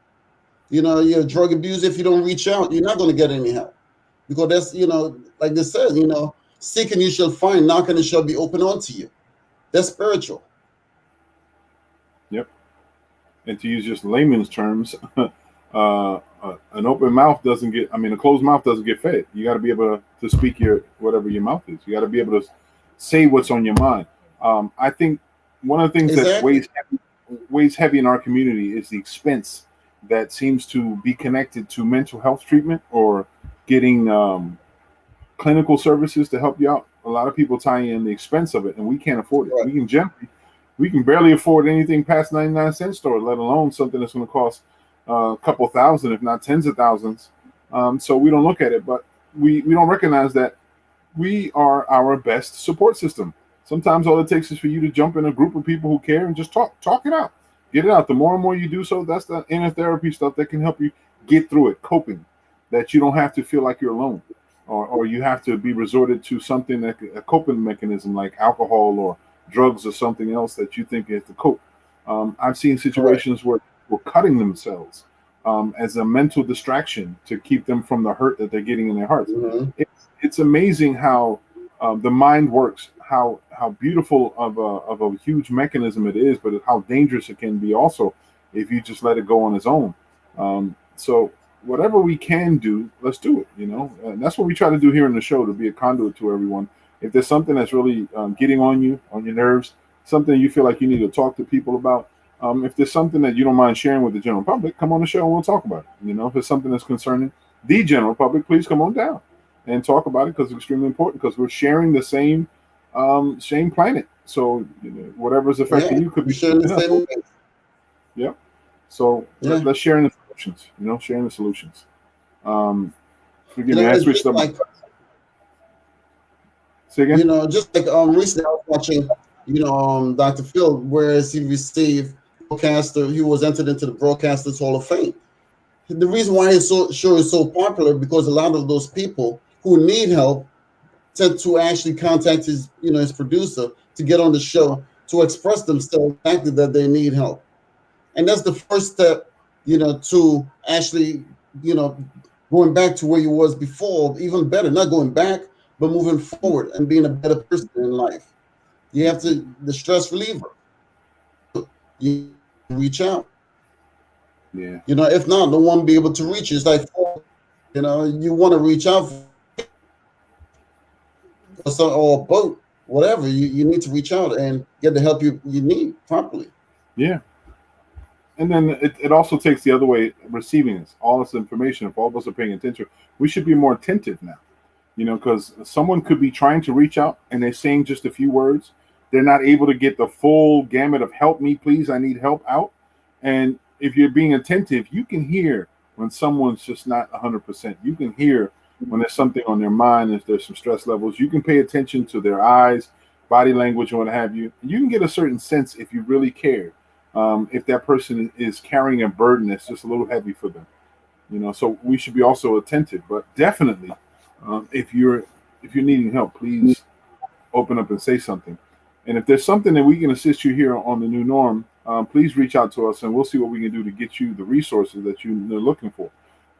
You're a drug abuser. If you don't reach out, you're not going to get any help because that's like they said, seeking you shall find, knocking it shall be open unto you. That's spiritual. Yep. And to use just layman's terms, an open mouth doesn't get. I mean, a closed mouth doesn't get fed. You got to be able to speak whatever your mouth is. You got to be able to say what's on your mind. I think one of the things Exactly. that weighs heavy in our community is the expense that seems to be connected to mental health treatment or getting clinical services to help you out. A lot of people tie in the expense of it, and we can't afford it. Right. We can barely afford anything past 99-cent store, let alone something that's going to cost a couple thousand, if not tens of thousands. So we don't look at it, but we don't recognize that we are our best support system. Sometimes all it takes is for you to jump in a group of people who care and just talk it out, get it out. The more and more you do so, that's the inner therapy stuff that can help you get through it, coping, that you don't have to feel like you're alone, or you have to be resorted to something like a coping mechanism like alcohol or drugs or something else that you think you have to cope. I've seen situations where people cutting themselves as a mental distraction to keep them from the hurt that they're getting in their hearts. Mm-hmm. It's amazing how the mind works, how beautiful of a huge mechanism it is, but how dangerous it can be also if you just let it go on its own. So whatever we can do, let's do it. And that's what we try to do here in the show, to be a conduit to everyone. If there's something that's really getting on your nerves, something you feel like you need to talk to people about, if there's something that you don't mind sharing with the general public, come on the show and we'll talk about it. If it's something that's concerning the general public, please come on down and talk about it, because it's extremely important, because we're sharing the same planet. So whatever's affecting you could be sharing the same. Yeah. So let's share in the solutions. Sharing the solutions. Forgive me, I switched up. Say again. Just like recently I was watching, Dr. Phil, whereas he received broadcaster, he was entered into the Broadcasters Hall of Fame. The reason why his show is so popular, because a lot of those people who need help tend to actually contact his producer to get on the show to express themselves exactly that they need help. And that's the first step, to actually, going back to where you was before, even better, not going back, but moving forward and being a better person in life. You have to, the stress reliever, you reach out. Yeah. If not, no one will be able to reach you. It's like, you want to reach out or a boat, whatever, you need to reach out and get the help you need properly. Yeah. And then it also takes the other way, receiving this, all this information. If all of us are paying attention, we should be more attentive now, because someone could be trying to reach out and they're saying just a few words. They're not able to get the full gamut of help me, please, I need help out. And if you're being attentive, you can hear when someone's just not 100%. You can hear when there's something on their mind, if there's some stress levels. You can pay attention to their eyes, body language, and what have you. You can get a certain sense, if you really care, if that person is carrying a burden that's just a little heavy for them. So we should be also attentive. But definitely, if you're needing help, please open up and say something. And if there's something that we can assist you here on the new norm, please reach out to us and we'll see what we can do to get you the resources that you're looking for.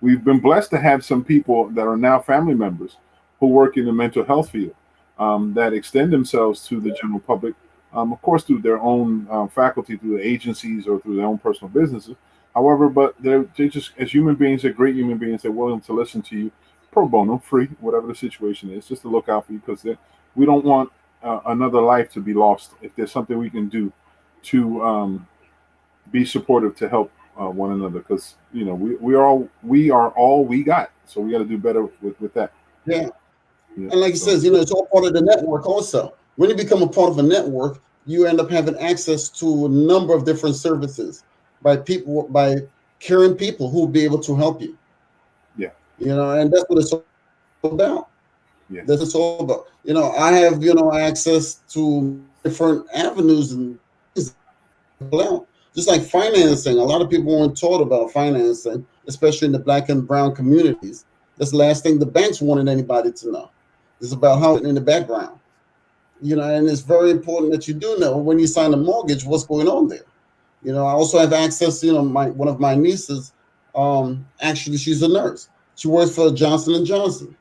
We've been blessed to have some people that are now family members who work in the mental health field, that extend themselves to the general public, of course, through their own faculty, through the agencies, or through their own personal businesses. However, but they're just, as human beings, they're great human beings. They're willing to listen to you pro bono, free, whatever the situation is, just to look out for you, because we don't want another life to be lost. If there's something we can do to be supportive, to help one another, because we are all we got, so we got to do better with that. Yeah. And like he says, it's all part of the network also. When you become a part of a network, you end up having access to a number of different services by caring people who will be able to help you. Yeah. And that's what it's all about. Yeah. That's what it's all about. I have, access to different avenues and just like financing. A lot of people weren't taught about financing, especially in the Black and brown communities. That's the last thing the banks wanted anybody to know. It's about how in the background. And it's very important that you do know when you sign a mortgage what's going on there. I also have access to, one of my nieces, actually she's a nurse. She works for Johnson & Johnson.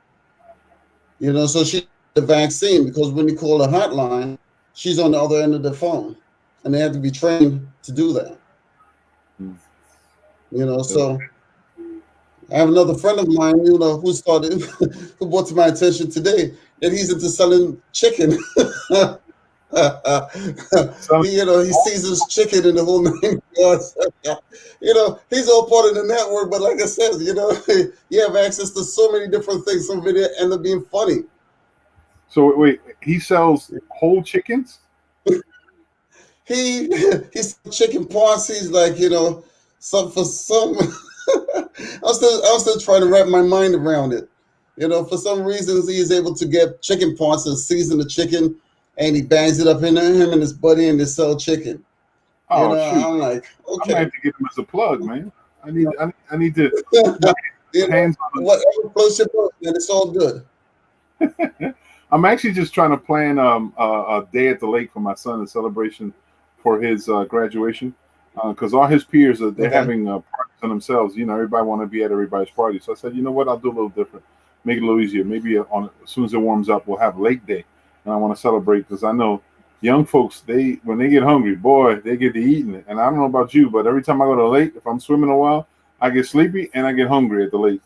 So she the vaccine, because when you call the hotline, she's on the other end of the phone, and they have to be trained to do that. So I have another friend of mine, who who brought to my attention today that he's into selling chicken. He seasons chicken in the whole 9 yards. He's all part of the network, but like I said, you have access to so many different things. Some video end up being funny. So wait, he sells whole chickens? He's chicken parts. He's like, some for some. I'm still trying to wrap my mind around it. For some reasons he's able to get chicken parts and season the chicken, and he bangs it up in there, him and his buddy, and they sell chicken. Oh, shoot. I'm like, okay. I might have to get him as a plug, man. I need to hands on whatever floats your boat, and it's all good. I'm actually just trying to plan a day at the lake for my son, a celebration for his graduation, because all his peers they're having parties on themselves. Everybody want to be at everybody's party. So I said, you know what, I'll do a little different, make it a little easier. Maybe as soon as it warms up, we'll have lake day, and I want to celebrate, because I know young folks, when they get hungry, boy, they get to eating. And I don't know about you, but every time I go to the lake, if I'm swimming a while, I get sleepy and I get hungry at the lake.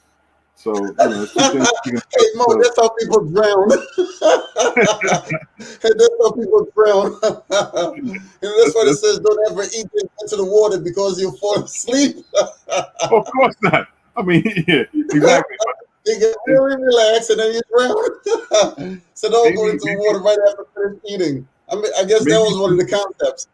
So it's two things. Hey Mo, that's how people drown. That's how people drown. That's why it says don't ever eat into the water because you'll fall asleep. Of course not. I mean, yeah, exactly. You get really relaxed and then you drown. So don't go into the water right after finish eating. I mean, I guess that was one of the concepts.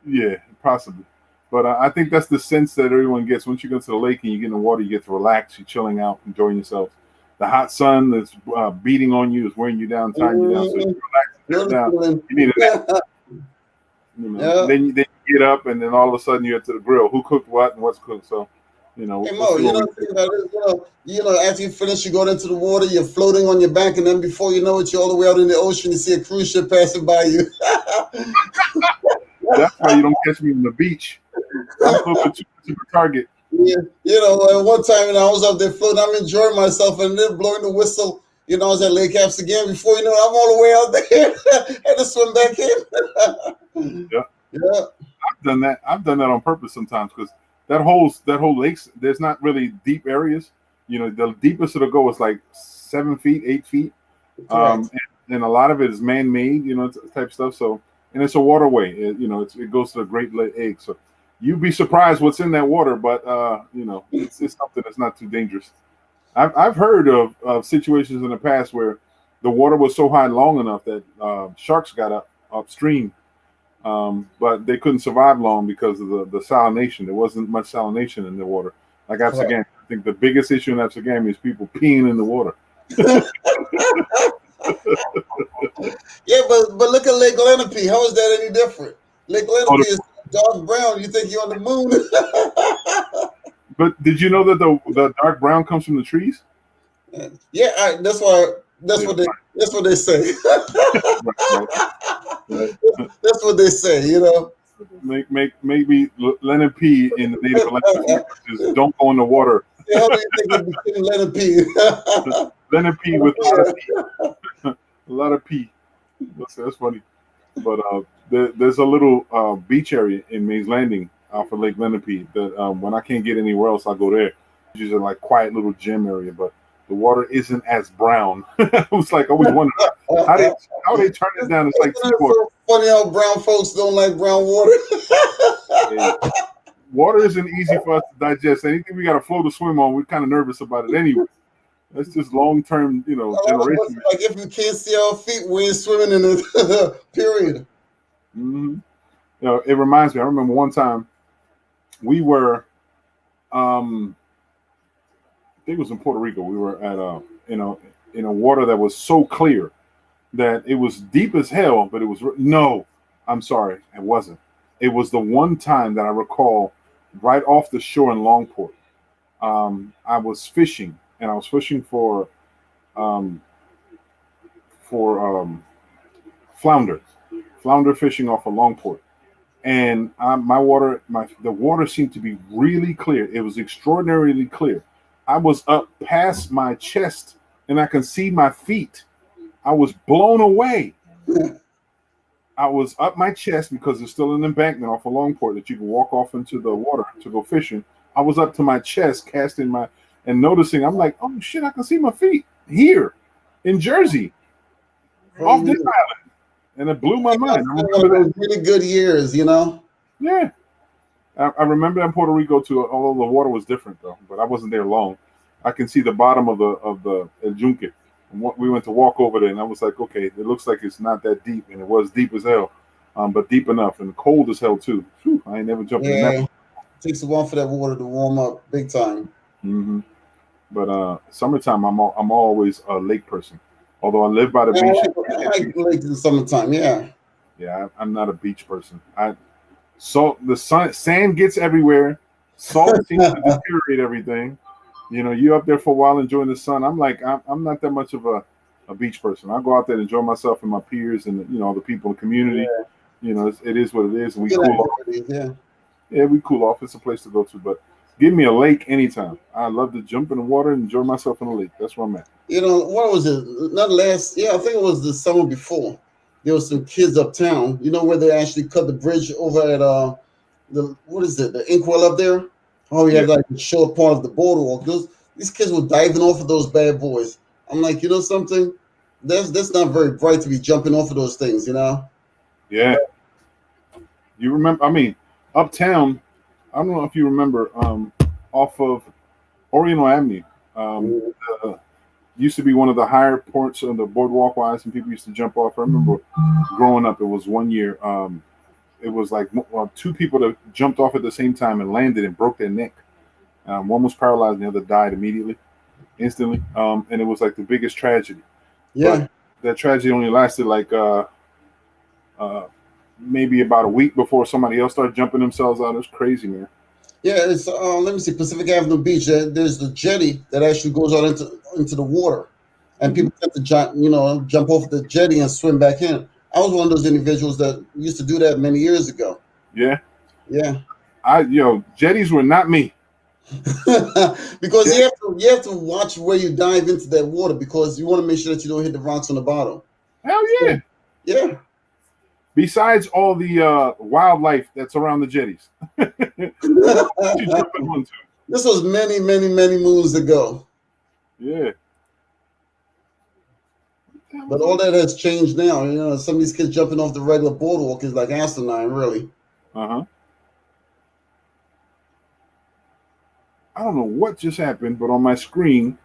Yeah, possibly. But I think that's the sense that everyone gets. Once you go to the lake and you get in the water, you get to relax. You're chilling out, enjoying yourself. The hot sun that's beating on you is wearing you down, tying you down. So you relax down. You need a nap. Then you get up, and then all of a sudden you're to the grill. Who cooked what and what's cooked? So, Hey Mo, after you finish, you go into the water. You're floating on your back, and then before you know it, you're all the way out in the ocean. You see a cruise ship passing by you. That's why you don't catch me on the beach. I'm closer to the target. Yeah, one time, I was up there floating. I'm enjoying myself, and they're blowing the whistle. I was at Lake Caps again. Before you know it, I'm all the way out there. Had to swim back in. Yeah. I've done that on purpose sometimes because that whole lakes. There's not really deep areas. The deepest it'll go is like 7 feet, 8 feet, and a lot of it is man-made. Type stuff. So. And it's a waterway. It goes to the Great Lake. So you'd be surprised what's in that water, but it's something that's not too dangerous. I've heard of situations in the past where the water was so high long enough that sharks got upstream, but they couldn't survive long because of the salination. There wasn't much salination in the water. Like Absagami, I think the biggest issue in Absagami is people peeing in the water. Yeah, but look at Lake Lenape. How is that any different? Lake Lenape is dark brown. You think you're on the moon? But did you know that the dark brown comes from the trees? Yeah, that's what they say. Right. That's what they say. Maybe Lenape in the native language is don't go in the water. How do you think it became Lenape? Lenape with a lot of pee. That's funny. But there's a little beach area in Mays Landing off of Lake Lenape that when I can't get anywhere else, I'll go there. It's just a quiet little gym area, but the water isn't as brown. I was always wondering how they turn it down. It's like so funny how brown folks don't like brown water. Water isn't easy for us to digest. Anything we got to float or swim on, we're kind of nervous about it anyway. That's just long-term, generation. Like if you can't see our feet, we ain't swimming in it. Period. Mm-hmm. It reminds me. I remember one time we were, I think it was in Puerto Rico. We were at in a water that was so clear that it was deep as hell. But it was no. I'm sorry, it wasn't. It was the one time that I recall right off the shore in Longport. I was fishing. And I was fishing for flounder fishing off of Longport, and the water seemed to be really clear. It was extraordinarily clear. I was up past my chest, and I can see my feet. I was blown away. I was up my chest because there's still an embankment off of Longport that you can walk off into the water to go fishing. I was up to my chest, casting and noticing, I'm like, oh shit, I can see my feet here in Jersey, off this island. And it blew my mind. I remember those really good years, Yeah. I remember in Puerto Rico too, although the water was different though, but I wasn't there long. I can see the bottom of the El Yunque. And we went to walk over there and I was like, okay, it looks like it's not that deep. And it was deep as hell, but deep enough and cold as hell too. Whew, I ain't never jumped in that. It takes a while for that water to warm up big time. Mm-hmm. But summertime, I'm always a lake person. Although I live by the beach. I like lakes in the summertime. Yeah. Yeah, I'm not a beach person. Sand gets everywhere. Salt seems to deteriorate everything. You up there for a while enjoying the sun. I'm not that much of a beach person. I go out there and enjoy myself and my peers and the people in the community. Yeah. It is what it is, and we cool off. Yeah, we cool off. It's a place to go to, but. Give me a lake anytime. I love to jump in the water and enjoy myself in the lake. That's where I'm at. What was it? Not last. Yeah, I think it was the summer before. There was some kids uptown. Where they actually cut the bridge over at the Inkwell up there. Oh, you had like the short part of the boardwalk. These kids were diving off of those bad boys. I'm like, you know something? That's not very bright to be jumping off of those things, you know? Yeah. You remember? I mean, uptown. I don't know if you remember. Off of Oriental Avenue. Mhm. Uh, used to be one of the higher points on the boardwalk wise, and people used to jump off. I remember growing up. It was one year. It was like two people that jumped off at the same time and landed and broke their neck. One was paralyzed, and the other died immediately, instantly. And it was like the biggest tragedy. But Yeah. that tragedy only lasted like uh, maybe about a week before somebody else started jumping themselves out. It was crazy, man. Yeah, it's let me see, Pacific Avenue Beach. There's the jetty that actually goes out into the water, and Hmm. people tend to jump off the jetty and swim back in. I was one of those individuals that used to do that many years ago. Yeah, Yeah, jetties were not me. because Jet- you have to watch where you dive into that water because you want to make sure that you don't hit the rocks on the bottom. Hell yeah. So, yeah. Besides all the wildlife that's around the jetties, you jump in one too. This was many, many, many moons ago. Yeah. But all that has changed now. You know, some of these kids jumping off the regular boardwalk is like asinine, really. Uh huh. I don't know what just happened, but on my screen,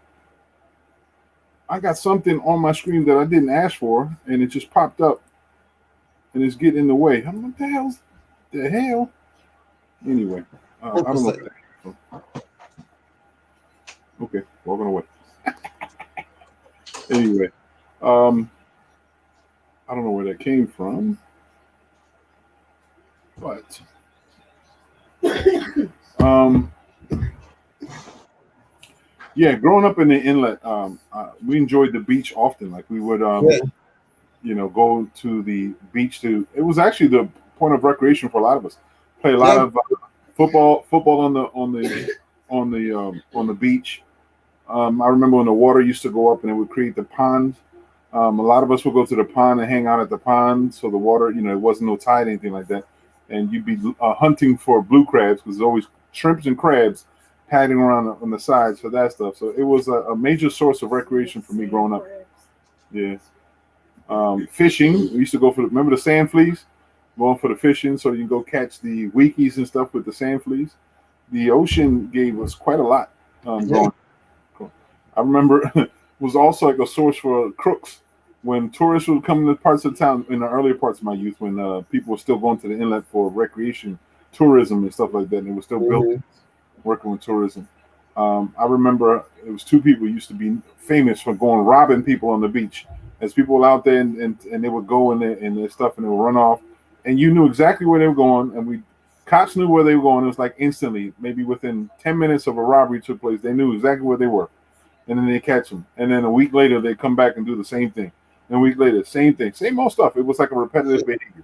I got something on my screen that I didn't ask for, and it just popped up, and it's getting in the way. I'm like, the hell? Anyway, I don't know. Percent. Okay, walking away. Anyway, um, I don't know where that came from, but um, yeah, growing up in the inlet, we enjoyed the beach often. Like we would, Yeah, go to the beach. It was actually the point of recreation for a lot of us. Play a lot yeah, of football on the beach. I remember when the water used to go up and it would create the pond. A lot of us would go to the pond and hang out at the pond. So the water, it wasn't no tide, anything like that. And you'd be hunting for blue crabs because there's always shrimps and crabs padding around on the sides for that stuff. So it was a major source of recreation for me growing up. Yeah. Fishing. We used to go remember the sand fleas? Going for the fishing so you can go catch the weekies and stuff with the sand fleas. The ocean gave us quite a lot yeah. growing. I remember it was also like a source for crooks when tourists would come to parts of town in the earlier parts of my youth when people were still going to the inlet for recreation, tourism and stuff like that. And it was still built Mhm. working with tourism. I remember it was two people who used to be famous for going robbing people on the beach. As people were out there and they would go in their stuff and they would run off, and you knew exactly where they were going, and cops knew where they were going. It was like instantly, maybe within 10 minutes of a robbery took place, they knew exactly where they were, and then they catch them, and then a week later they come back and do the same thing, and a week later same thing, same old stuff. It was like a repetitive behavior.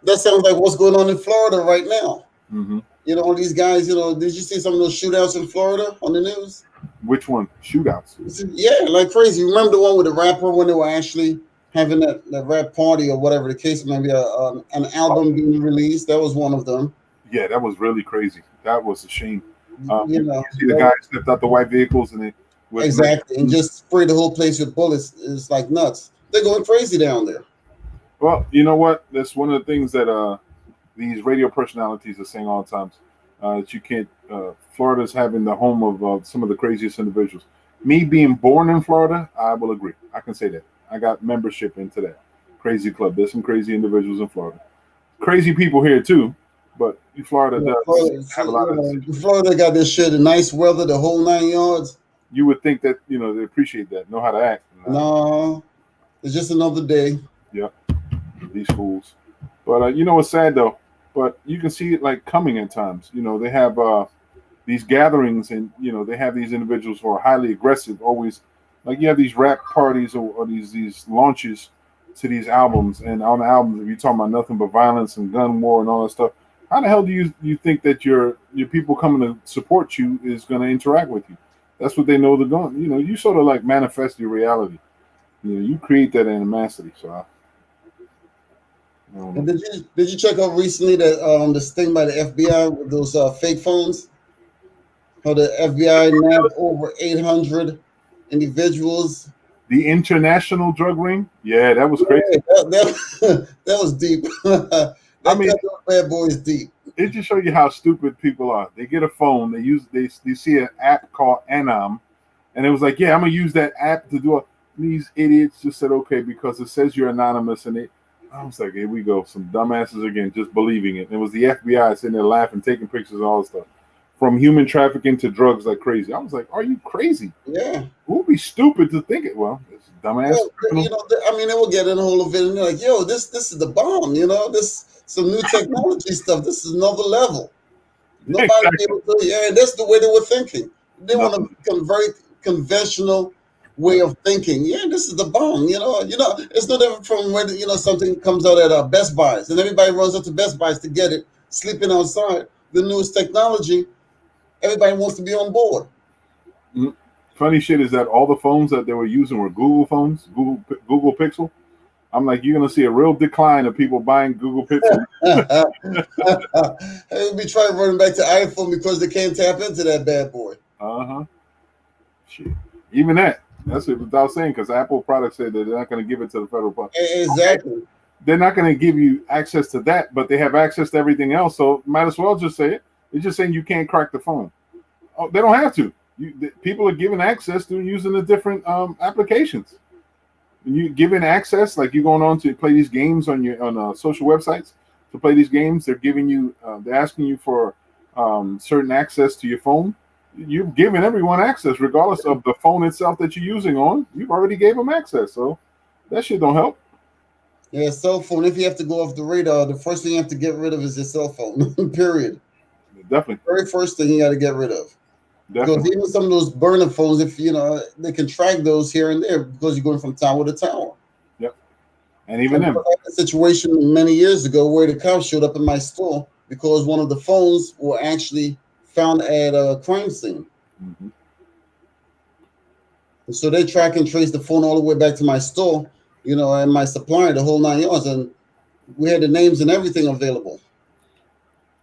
That sounds like what's going on in Florida right now. Hmm. You know, all these guys, did you see some of those shootouts in Florida on the news? Which one? Shootouts. Yeah, like crazy. You remember the one with the rapper when they were actually having that rap party or whatever the case, maybe an album being released? That was one of them. Yeah, that was really crazy. That was a shame. You know, You see the guys stepped out the white vehicles and they exactly. And just spray the whole place with bullets is like nuts. They're going crazy down there. Well, you know what? That's one of the things that these radio personalities are saying all the times. That you can't. Florida's having the home of some of the craziest individuals. Me being born in Florida, I will agree. I can say that. I got membership into that crazy club. There's some crazy individuals in Florida. Crazy people here too, but Florida does have a lot of. Florida got this shit, the nice weather, the whole 9 yards. You would think that they appreciate that, know how to act. No, it's just another day. Yep, these fools. But you know what's sad though? But you can see it like coming at times. They have these gatherings, and they have these individuals who are highly aggressive. Always, like you have these rap parties or these launches to these albums, and on the albums, if you're talking about nothing but violence and gun war and all that stuff, how the hell do you think that your people coming to support you is going to interact with you? That's what they know they're going. You sort of like manifest your reality. You create that animosity. So. And did you check out recently that this thing by the FBI with those fake phones? how the FBI nabbed over 800 individuals. The international drug ring. Yeah, that was crazy. Yeah, that was deep. That I mean, cut those bad boys deep. it just show you how stupid people are. They get a phone, they see an app called Anam, and it was like, yeah, I'm gonna use that app to do it. These idiots just said okay because it says you're anonymous, and I was like, here we go, some dumbasses again, just believing it. And it was the FBI sitting there laughing, taking pictures and all this stuff, from human trafficking to drugs like crazy. I was like, are you crazy? Yeah. Who would be stupid to think it? Well, it's dumbass. Well, you know, I mean, they will get in a hold of it and they're like, yo, this is the bomb, you know, this some new technology stuff. This is another level. Nobody Exactly. able to, yeah, that's the way they were thinking. They want to become very conventional way of thinking. Yeah, this is the bomb, you know. It's no different from when, you know, something comes out at Best Buys and everybody runs up to Best Buys to get it, sleeping outside. The newest technology, everybody wants to be on board. Funny shit is that all the phones that they were using were Google phones, Google Pixel. I'm like, you're gonna see a real decline of people buying Google Pixel. They'll be trying running back to iPhone because they can't tap into that bad boy. Shit. Even that's what I was saying, because Apple products said that they're not going to give it to the federal public. Exactly. Okay. They're not going to give you access to that, but they have access to everything else. So might as well just say it. It's just saying you can't crack the phone. Oh, they don't have to. People are given access to using the different applications. When you given access, like you're going on to play these games on social websites to play these games, they're giving you, they're asking you for certain access to your phone. You've given everyone access, regardless of the phone itself that you're using on. You've already gave them access, so that shit don't help. Yeah, cell phone. If you have to go off the radar, the first thing you have to get rid of is your cell phone. Period. Definitely. Very first thing you got to get rid of. Definitely. Because even some of those burner phones, if you know, they can track those here and there because you're going from tower to tower. Yep. And even them. I had a situation many years ago where the cops showed up in my store because one of the phones were actually found at a crime scene. Mm-hmm. And so they track and trace the phone all the way back to my store, you know, and my supplier, the whole 9 yards, and we had the names and everything available.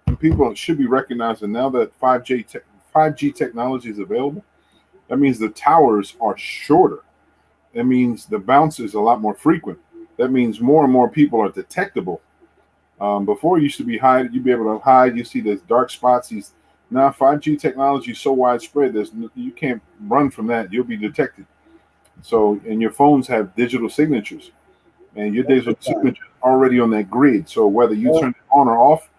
And people should be recognizing now that 5G technology is available. That means the towers are shorter. That means the bounce is a lot more frequent. That means more and more people are detectable. Before it used to be hide, you'd be able to hide. You see these dark spots. Now 5G technology is so widespread, you can't run from that. You'll be detected. So, and your phones have digital signatures, and your digital signature is already on that grid. So whether you turn it on or off,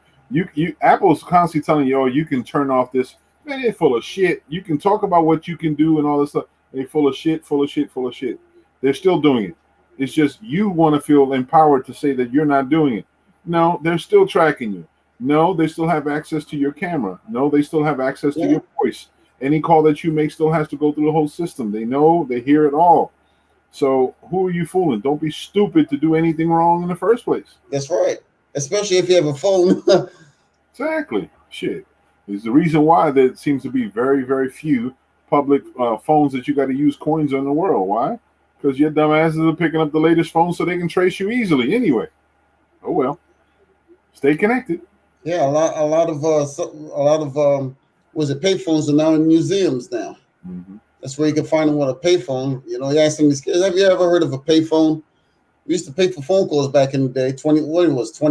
Apple's constantly telling you, oh, you can turn off this. Man, they're full of shit. You can talk about what you can do and all this stuff. They're full of shit, full of shit, full of shit. They're still doing it. It's just you want to feel empowered to say that you're not doing it. No, they're still tracking you. No, they still have access to your camera. No, they still have access to your voice. Any call that you make still has to go through the whole system. They know, they hear it all. So who are you fooling? Don't be stupid to do anything wrong in the first place. That's right. Especially if you have a phone. Exactly. Shit. There's the reason why there seems to be very, very few public phones that you got to use coins on in the world. Why? Because your dumbasses are picking up the latest phone so they can trace you easily anyway. Oh well. Stay connected. Yeah, a lot of payphones are now in museums now. Mm-hmm. That's where you can find them with a payphone. You know, you ask them these kids, have you ever heard of a payphone? We used to pay for phone calls back in the day, 20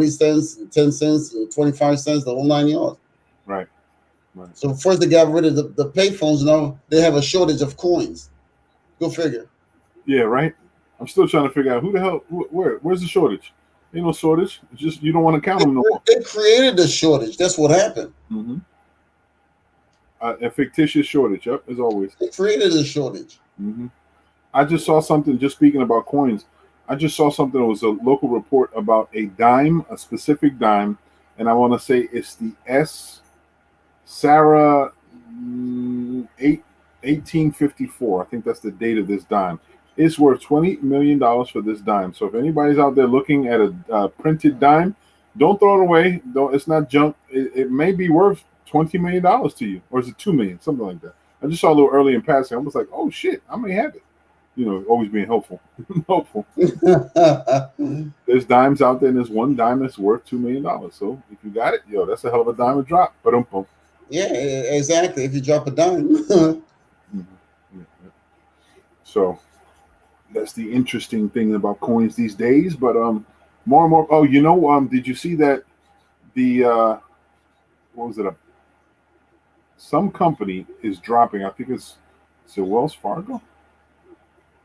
cents, and 10 cents, and 25 cents, the whole 9 yards. Right. So first they got rid of the payphones. Now they have a shortage of coins. Go figure. Yeah, right. I'm still trying to figure out who the hell, where's the shortage? Ain't no shortage. It's just you don't want to count them no more. They created the shortage. That's what happened. Mm-hmm. A fictitious shortage. Yep, as always. They created a shortage. Mm-hmm. I just saw something. Just speaking about coins, I just saw something. It was a local report about a dime, a specific dime, and I want to say it's the Sarah 1854. I think that's the date of this dime. It's worth $20 million for this dime. So if anybody's out there looking at a printed dime, don't throw it away. It's not junk. It may be worth $20 million to you, or is it $2 million, something like that. I just saw a little early in passing. I was like, oh shit, I may have it. You know, always being helpful. Hopeful. There's dimes out there, and there's one dime that's worth $2 million. So if you got it, yo, that's a hell of a dime to drop. But Yeah, exactly. If you drop a dime. So that's the interesting thing about coins these days. But more and more. Oh, did you see that the what was it? Some company is dropping. I think it's Wells Fargo.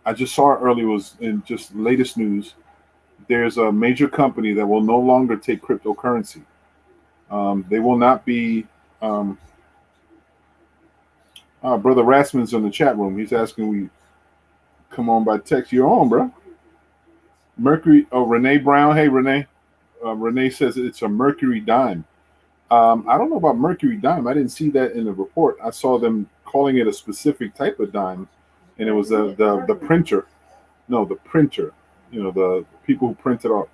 I just saw it earlier. It was in just latest news. There's a major company that will no longer take cryptocurrency. They will not be. Um, Brother Rasmus's in the chat room. He's asking we come on by text. You're on, bro. Mercury. Oh, Renee Brown. Hey, Renee. Renee says it's a Mercury dime. I don't know about Mercury dime. I didn't see that in the report. I saw them calling it a specific type of dime, and it was the printer. No, the printer. The people who print it off.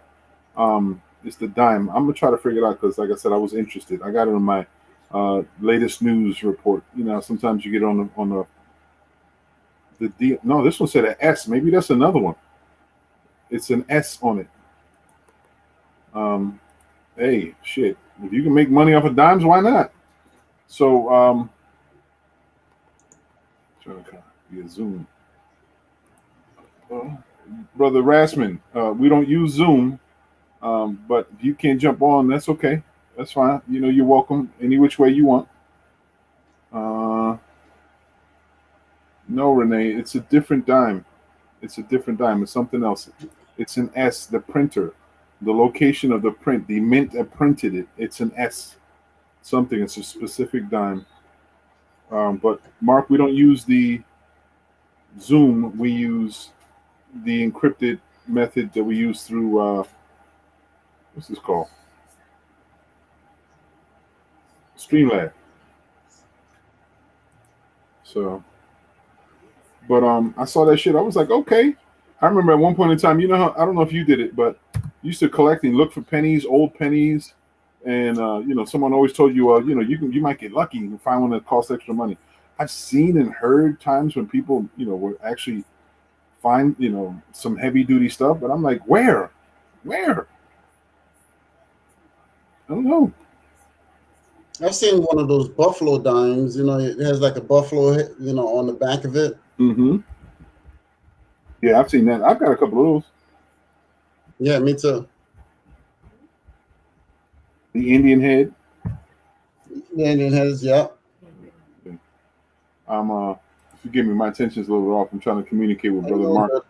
It's the dime. I'm gonna try to figure it out because, like I said, I was interested. I got it in my latest news report. Sometimes you get on the D. No, this one said an S. Maybe that's another one. It's an S on it. Hey, shit. If you can make money off of dimes, why not? So, trying to via Zoom. Brother Rasman, we don't use Zoom, but if you can't jump on, that's okay. That's fine. You're welcome any which way you want. No, Renee, it's a different dime. It's a different dime. It's something else. It's an S, the printer. The location of the print, the mint that printed it, it's an S. Something. It's a specific dime. But Mark, we don't use the Zoom. We use the encrypted method that we use through what's this called? Streamlab. So, but I saw that shit. I was like, okay. I remember at one point in time, I don't know if you did it, but you used to collect and look for pennies, old pennies, and someone always told you, you might get lucky and find one that costs extra money. I've seen and heard times when people, would actually find, some heavy duty stuff, but I'm like, where? I don't know. I've seen one of those buffalo dimes. It has like a buffalo, on the back of it. Mm-hmm. Yeah, I've seen that. I've got a couple of those. Yeah, me too. The Indian head. The Indian heads, yeah. Forgive me, my attention's a little off. I'm trying to communicate with Brother Mark.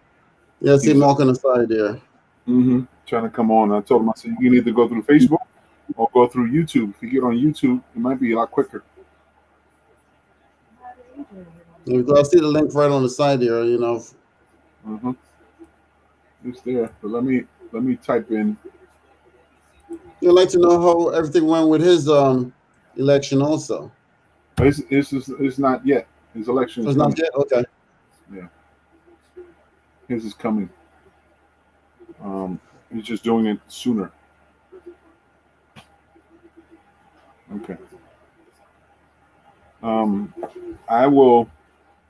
Yeah, I see Mark on the side there. Mm-hmm. Trying to come on. I told him, I said, you can either go through Facebook or go through YouTube. If you get on YouTube, it might be a lot quicker. I see the link right on the side there, Mm-hmm. It's there. But let me type in. I'd like to know how everything went with his election also. It's not yet. His election is not yet? Okay. Yeah. His is coming. He's just doing it sooner. Okay. I will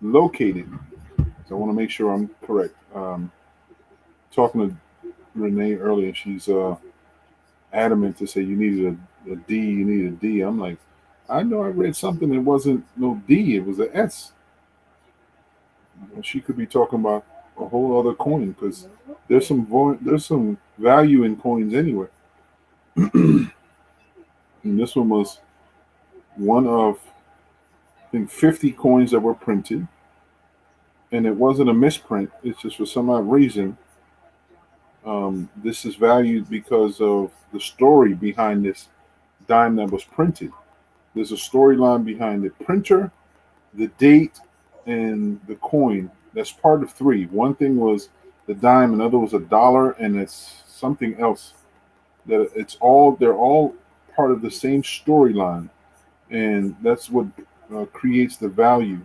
locate it. So I want to make sure I'm correct. Talking to Renee earlier, she's adamant to say you needed a D. You need a D. I'm like, I know I read something that wasn't no D. It was an S. She could be talking about a whole other coin because there's some value in coins anyway. And this one was one of, I think, 50 coins that were printed, and it wasn't a misprint. It's just for some odd reason. This is valued because of the story behind this dime that was printed. There's a storyline behind the printer, the date, and the coin. That's part of three. One thing was the dime, another was $1, and it's something else. That they're all part of the same storyline, and that's what creates the value.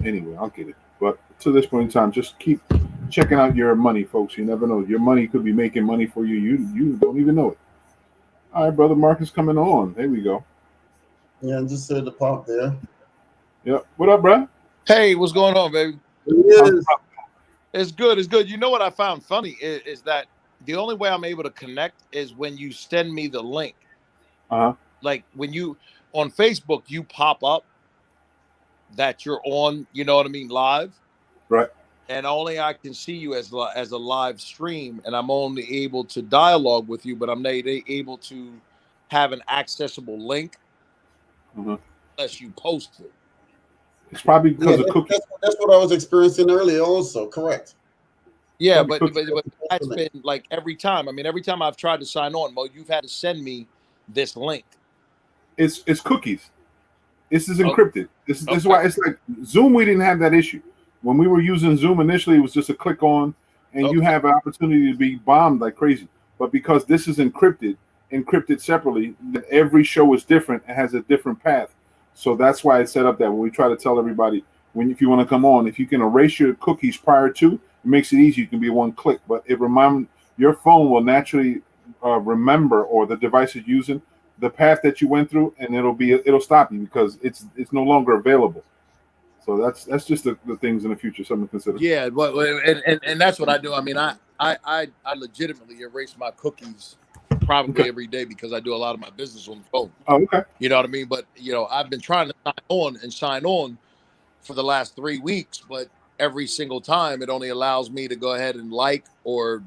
Anyway, I'll get it. But to this point in time, just keep checking out your money, folks. You never know. Your money could be making money for you. You don't even know it. All right, Brother Marcus coming on. There we go. Yeah, just said the pop there. Yep. What up, bro? Hey, what's going on, baby? Yes. It's good. It's good. You know what I found funny is that the only way I'm able to connect is when you send me the link. Uh-huh. Like when you on Facebook, you pop up that you're on, you know what I mean, live. Right. And only I can see you as a live stream, and I'm only able to dialogue with you, but I'm not able to have an accessible link unless you post it. It's probably because Yeah, of cookies. that's what I was experiencing earlier. Also, correct. Yeah, Probably but cookies. that's been like every time. I mean, every time I've tried to sign on, Mo, you've had to send me this link. It's cookies. This is Oh, encrypted. This is why it's like Zoom. We didn't have that issue when we were using Zoom initially. It was just a click on, and you have an opportunity to be bombed like crazy. But because this is encrypted separately, every show is different. It has a different path. So that's why it's set up that when we try to tell everybody if you want to come on, if you can erase your cookies prior to, it makes it easy. You can be one click, but your phone will naturally remember, or the device you're using, the path that you went through, and it'll stop you because it's no longer available. So that's just the things in the future, something to consider. Yeah, well, and that's what I do. I mean, I legitimately erase my cookies probably every day because I do a lot of my business on the phone. Oh, okay. You know what I mean? But I've been trying to sign on for the last 3 weeks, but every single time it only allows me to go ahead and like or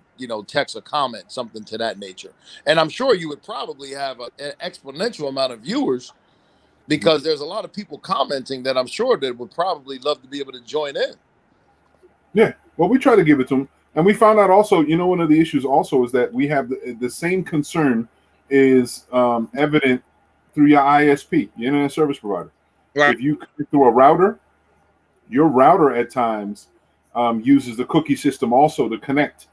text a comment, something to that nature. And I'm sure you would probably have an exponential amount of viewers because there's a lot of people commenting that I'm sure that would probably love to be able to join in. Yeah, well, we try to give it to them, and we found out also. One of the issues also is that we have the same concern is evident through your ISP, your internet service provider. Right. If you connect through a router, your router at times uses the cookie system also to connect.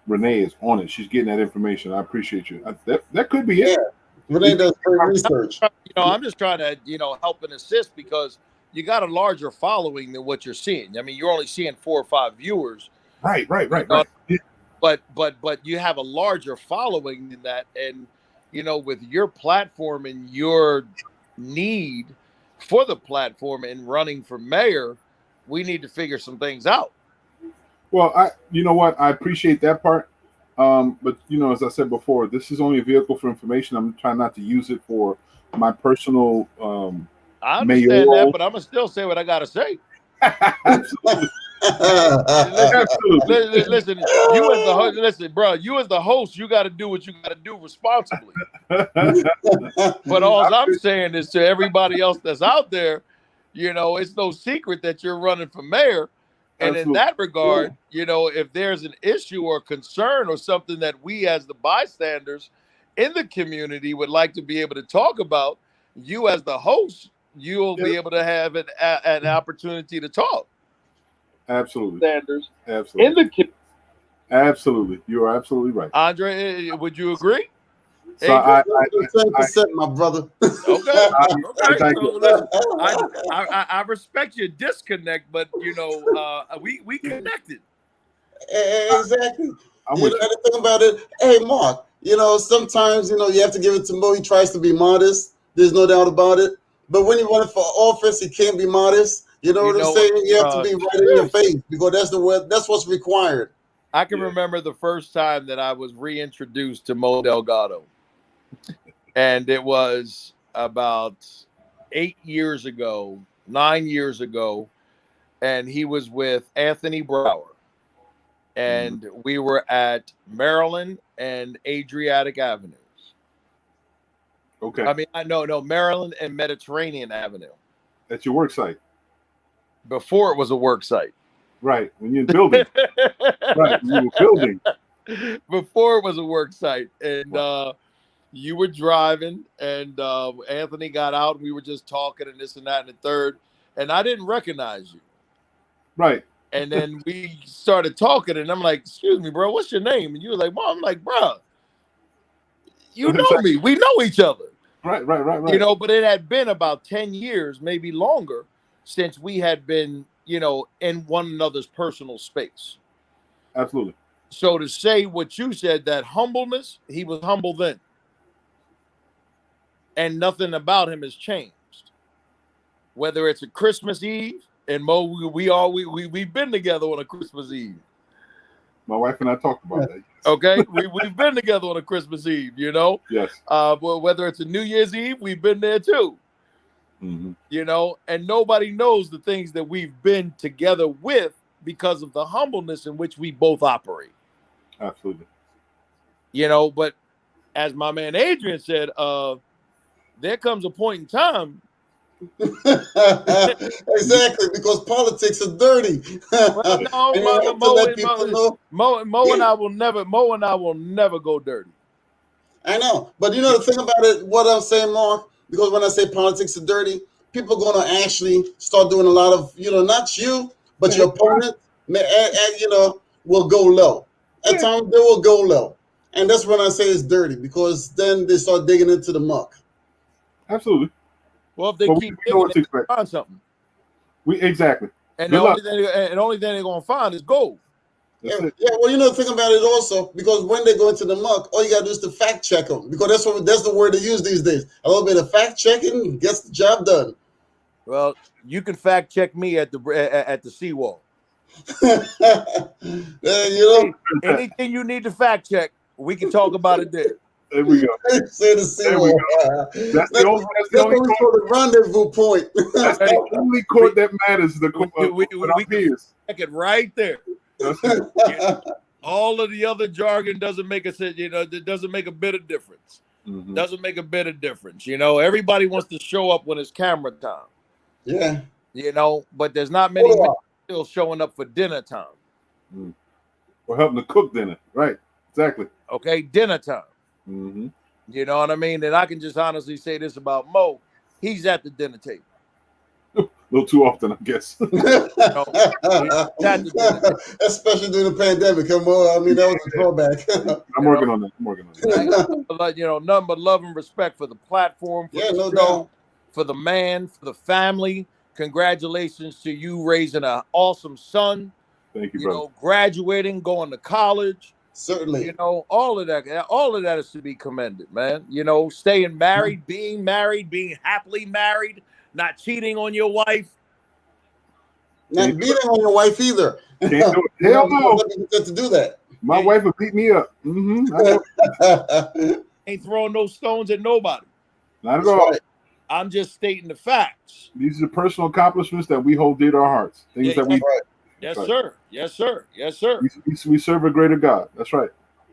Renee is on it. She's getting that information. I appreciate you. That could be it. Yeah, Renee does great research. I'm just trying to help and assist because you got a larger following than what you're seeing. I mean, you're only seeing 4 or 5 viewers. Right. Yeah. But you have a larger following than that, and with your platform and your need for the platform and running for mayor, we need to figure some things out. Well, you know what? I appreciate that part. But as I said before, this is only a vehicle for information. I'm trying not to use it for my personal I understand that, but I'm gonna still say what I gotta say. Absolutely. Listen, you as the host, you got to do what you got to do responsibly. But all I'm saying is to everybody else that's out there, it's no secret that you're running for mayor. And in that regard, if there's an issue or concern or something that we as the bystanders in the community would like to be able to talk about, you as the host, you'll be able to have an opportunity to talk. Absolutely. Standards. Absolutely. Absolutely. You are absolutely right. Andre, would you agree? So I 10%, my brother. Okay. I respect your disconnect, but we connected. Exactly. The thing about it, hey Mark, sometimes you have to give it to Mo. He tries to be modest. There's no doubt about it. But when he running for office, he can't be modest. You know what I'm saying? You have to be right in your face because that's what's required. I can remember the first time that I was reintroduced to Mo Delgado. And it was about 9 years ago. And he was with Anthony Brower. And we were at Maryland and Adriatic Avenues. Okay. I mean, no, Maryland and Mediterranean Avenue. That's your work site. Before it was a work site. Right. When you're building. Right. When you were building. Before it was a work site. And you were driving and Anthony got out and we were just talking and this and that and the third. And I didn't recognize you. Right. And then we started talking and I'm like, excuse me, bro, what's your name? And you were like, Mom, I'm like, bro, you know me. We know each other. Right. But it had been about 10 years, maybe longer, since we had been, in one another's personal space. Absolutely. So to say what you said, that humbleness, he was humble then. And nothing about him has changed. Whether it's a Christmas Eve, and Mo, we've been together on a Christmas Eve. My wife and I talked about that. Okay, we've been together on a Christmas Eve, you know. Yes. Well, whether it's a New Year's Eve, we've been there too. Mm-hmm. You know, and nobody knows the things that we've been together with because of the humbleness in which we both operate. Absolutely. You know, but as my man Adrian said, there comes a point in time. Exactly, because politics is dirty. Well, no, And you have to let people know. Mo and I will never go dirty. I know, but you know the thing about it, what I'm saying, Mark, because when I say politics is dirty, people are going to actually start doing a lot of, you know, not you, but your opponent, and you know, will go low. At times they will go low, and that's when I say it's dirty, because then they start digging into the muck. Absolutely. Well, if they But keep we know digging, what to they expect. find something. Exactly. And Good the luck. only thing they're gonna find is gold. Yeah, well, you know the thing about it also, because when they go into the muck, all you gotta do is to fact check them, because that's the word they use these days. A little bit of fact checking gets the job done. Well, you can fact check me at the seawall. You know, Anything you need to fact check, we can talk about it there. There we go. say the seawall. That's the only what we call the rendezvous point. That's the only court that matters. The court we can check it right there. That's it. Yeah. All of the other jargon doesn't make it doesn't make a bit of difference. Mm-hmm. Doesn't make a bit of difference. You know, everybody wants to show up when it's camera time. Yeah. You know, but there's not many men still showing up for dinner time. Mm. Or helping to cook dinner. Right. Exactly. Okay, dinner time. Mm-hmm. You know what I mean? And I can just honestly say this about Mo. He's at the dinner table. A little too often, I guess. Especially during the pandemic. Come on, I mean, that was a drawback. I'm working on that. You know, nothing but love and respect for the platform, for the show, for the man, for the family. Congratulations to you raising an awesome son. Thank you, you brother. know, graduating, going to college. Certainly. You know, all of that is to be commended, man. You know, staying married, being happily married, not cheating on your wife. Not beating on your wife either. Can't do it. Hell no. To do that. My wife would beat me up. Mm-hmm. Ain't throwing no stones at nobody. Not at all. Right. I'm just stating the facts. These are personal accomplishments that we hold dear to our hearts. Things that we. Right. Yes, sir. Yes, sir. Yes, sir. We serve a greater God. That's right.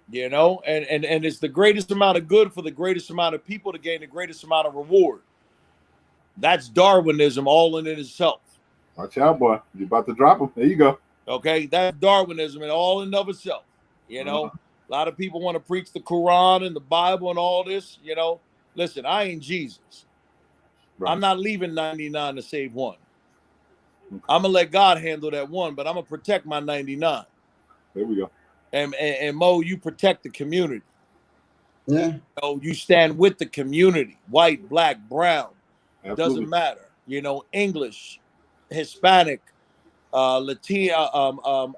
You know, and it's the greatest amount of good for the greatest amount of people to gain the greatest amount of reward. That's Darwinism all in itself. Watch out, boy. You're about to drop them. There you go. Okay, that's Darwinism and all in of itself. You know, a lot of people want to preach the Quran and the Bible and all this. You know, listen, I ain't Jesus. Right. I'm not leaving 99 to save one. Okay. I'm gonna let God handle that one, but I'm gonna protect my 99. There we go. And Mo, you protect the community. Yeah. You know, you stand with the community, white, black, brown. Absolutely. Doesn't matter. You know, English, Hispanic, Latino,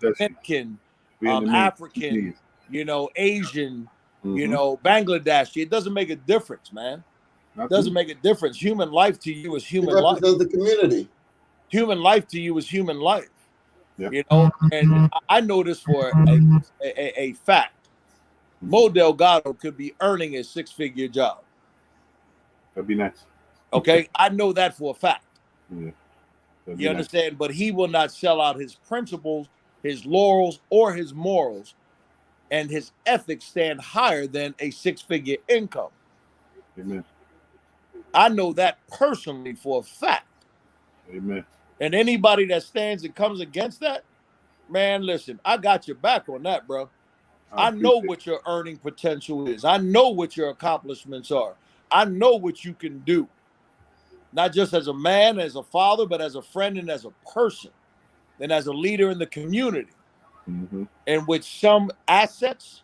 Dominican, African, you know, Asian, you know, Bangladeshi. It doesn't make a difference, man. It doesn't make a difference. Human life to you is human life. The community. Human life to you is human life. Yep. You know, and I know this for a fact. Mo Delgado could be earning a 6-figure job. That'd be nice. Okay, I know that for a fact. Yeah. You understand? Nice. But he will not sell out his principles, his laurels, or his morals, and his ethics stand higher than a 6-figure income. Amen. I know that personally for a fact. Amen. And anybody that stands and comes against that, man, listen, I got your back on that, bro. I know what your earning potential is. I know what your accomplishments are. I know what you can do. Not just as a man, as a father, but as a friend and as a person, and as a leader in the community, in which some assets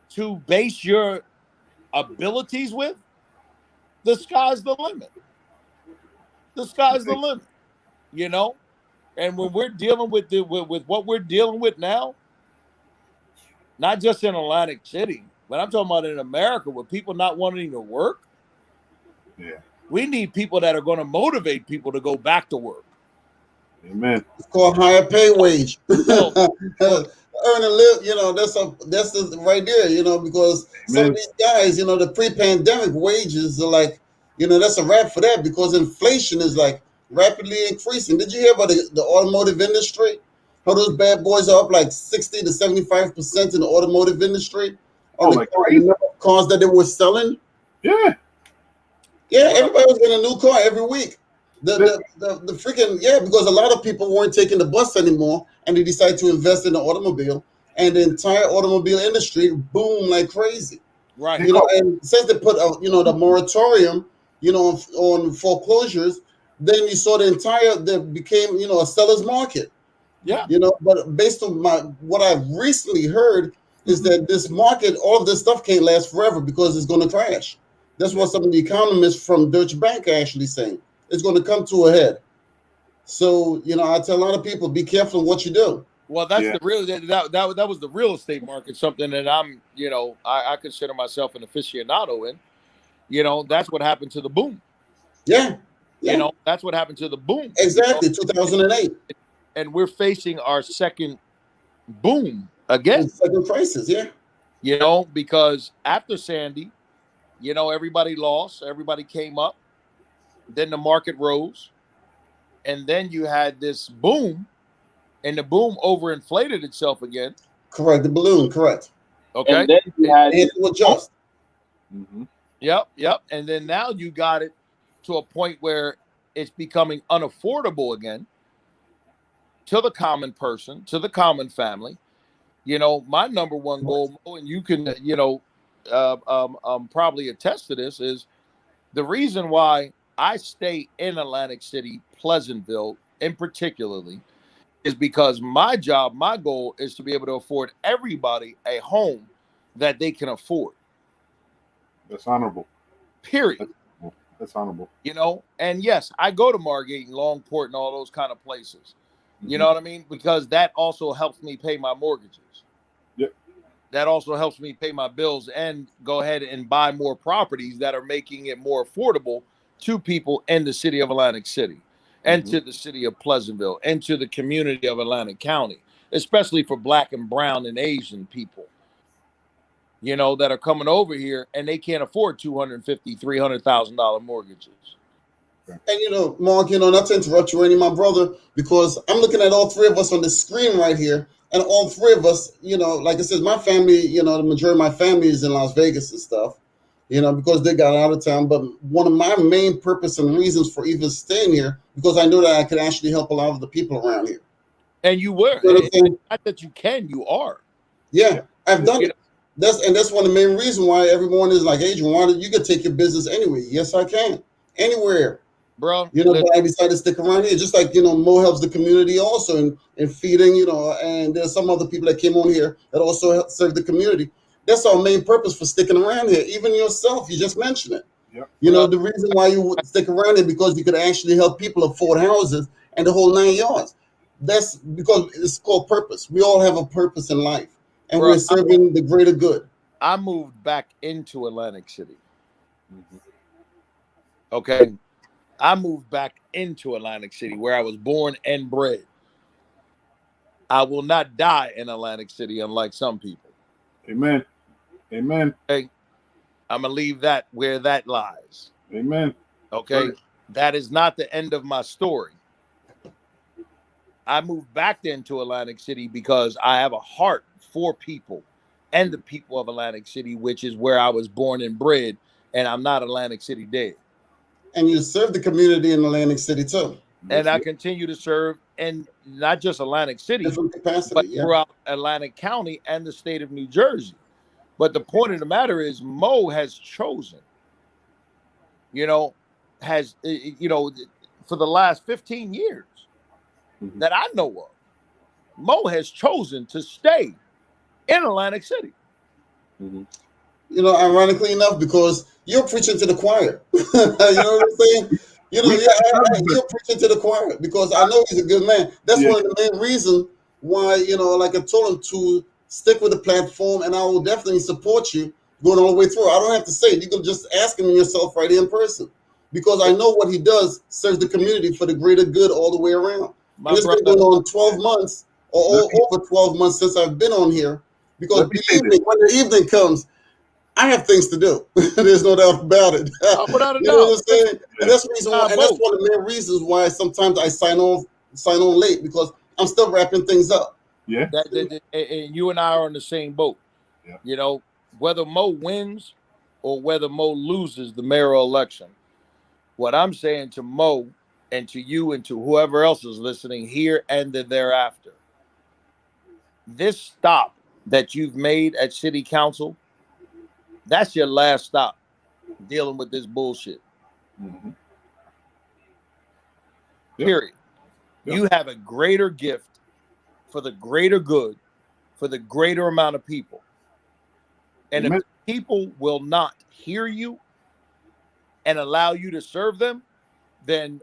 to base your abilities with, the sky's the limit. The sky's the limit, you know? And when we're dealing with with what we're dealing with now, not just in Atlantic City, but I'm talking about in America with people not wanting to work. Yeah. We need people that are going to motivate people to go back to work. Amen. It's called higher pay wage. No, Earn and live, that's right there, because some of Amen. these guys, the pre-pandemic wages are like, that's a wrap for that because inflation is like rapidly increasing. Did you hear about the automotive industry? How those bad boys are up like 60 to 75% in the automotive industry on Oh, the, like on the crazy. number of cars that they were selling? Yeah. Yeah, everybody was getting a new car every week. The freaking because a lot of people weren't taking the bus anymore, and they decided to invest in the automobile, and the entire automobile industry boomed like crazy. right. And since they put the moratorium, on foreclosures, then you saw that became a seller's market. Yeah. But based on what I've recently heard is that this market, all of this stuff can't last forever because it's going to crash. That's what some of the economists from Deutsche Bank are actually saying. It's going to come to a head. So, I tell a lot of people, be careful in what you do. Well, that's Yeah. the real that was the real estate market, something that I'm, I consider myself an aficionado in. That's what happened to the boom. Yeah. That's what happened to the boom. Exactly. 2008. And we're facing our second boom again. The second crisis. Yeah. Because after Sandy, everybody lost, everybody came up, then the market rose, and then you had this boom, and the boom overinflated itself again. Correct. The balloon. Correct. Okay. And then you had They had to adjust. Mm-hmm. Yep. And then now you got it to a point where it's becoming unaffordable again to the common person, to the common family. My number one goal, and you can, probably attest to this, is the reason why I stay in Atlantic City, Pleasantville, in particularly, is because my job, my goal is to be able to afford everybody a home that they can afford. That's honorable. Period. That's honorable. And yes, I go to Margate and Longport and all those kind of places. You know what I mean? Because that also helps me pay my mortgages. Yep. That also helps me pay my bills and go ahead and buy more properties that are making it more affordable to people in the city of Atlantic City and to the city of Pleasantville and to the community of Atlantic County, especially for Black and brown and Asian people, that are coming over here and they can't afford $250,000, $300,000 mortgages. And Mark, not to interrupt you, Randy, my brother, because I'm looking at all three of us on the screen right here, and all three of us, like I said, my family, the majority of my family is in Las Vegas and stuff, because they got out of town. But one of my main purpose and reasons for even staying here, because I know that I could actually help a lot of the people around here. And you were. You know what I'm saying? Not that you can, you are. Yeah, I've done it. That's one of the main reasons why everyone is like, Adrian, why don't you can take your business anywhere? Yes, I can. Anywhere. Bro, but I decided to stick around here, just like Mo helps the community also in feeding, and there's some other people that came on here that also help serve the community. That's our main purpose for sticking around here. Even yourself, you just mentioned it. Yep. The reason why you would stick around here because you could actually help people afford houses and the whole 9 yards. That's because it's called purpose. We all have a purpose in life, and we're serving the greater good. I moved back into Atlantic City. Okay. I moved back into Atlantic City where I was born and bred. I will not die in Atlantic City, unlike some people. Amen. Amen. Okay. I'm going to leave that where that lies. Amen. Okay. Right. That is not the end of my story. I moved back into Atlantic City because I have a heart for people and the people of Atlantic City, which is where I was born and bred, and I'm not Atlantic City dead. And you serve the community in Atlantic City too. And I continue to serve in not just Atlantic City, but throughout Atlantic County and the state of New Jersey. But the point of the matter is Mo has chosen, for the last 15 years that I know of, Mo has chosen to stay in Atlantic City. Ironically enough, because you're preaching to the choir. You know what I'm saying? You're preaching to the choir because I know he's a good man. That's one of the main reasons why, like I told him to stick with the platform, and I will definitely support you going all the way through. I don't have to say it. You can just ask him yourself right in person because I know what he does serves the community for the greater good all the way around. My And it's been brother. going on 12 months or over 12 months since I've been on here. Because Let me say believe me, when the evening comes, I have things to do. There's no doubt about it. Without a You know what doubt. I'm saying? And that's the reason why, and that's Both. one of the main reasons why sometimes I sign on late, because I'm still wrapping things up. Yeah. And you and I are on the same boat. Yeah. You know, whether Mo wins or whether Mo loses the mayoral election, what I'm saying to Mo and to you and to whoever else is listening here and thereafter, this stop that you've made at city council, that's your last stop dealing with this bullshit. Mm-hmm. Period. Yep. You have a greater gift for the greater good, for the greater amount of people. And Amen. if the people will not hear you and allow you to serve them, then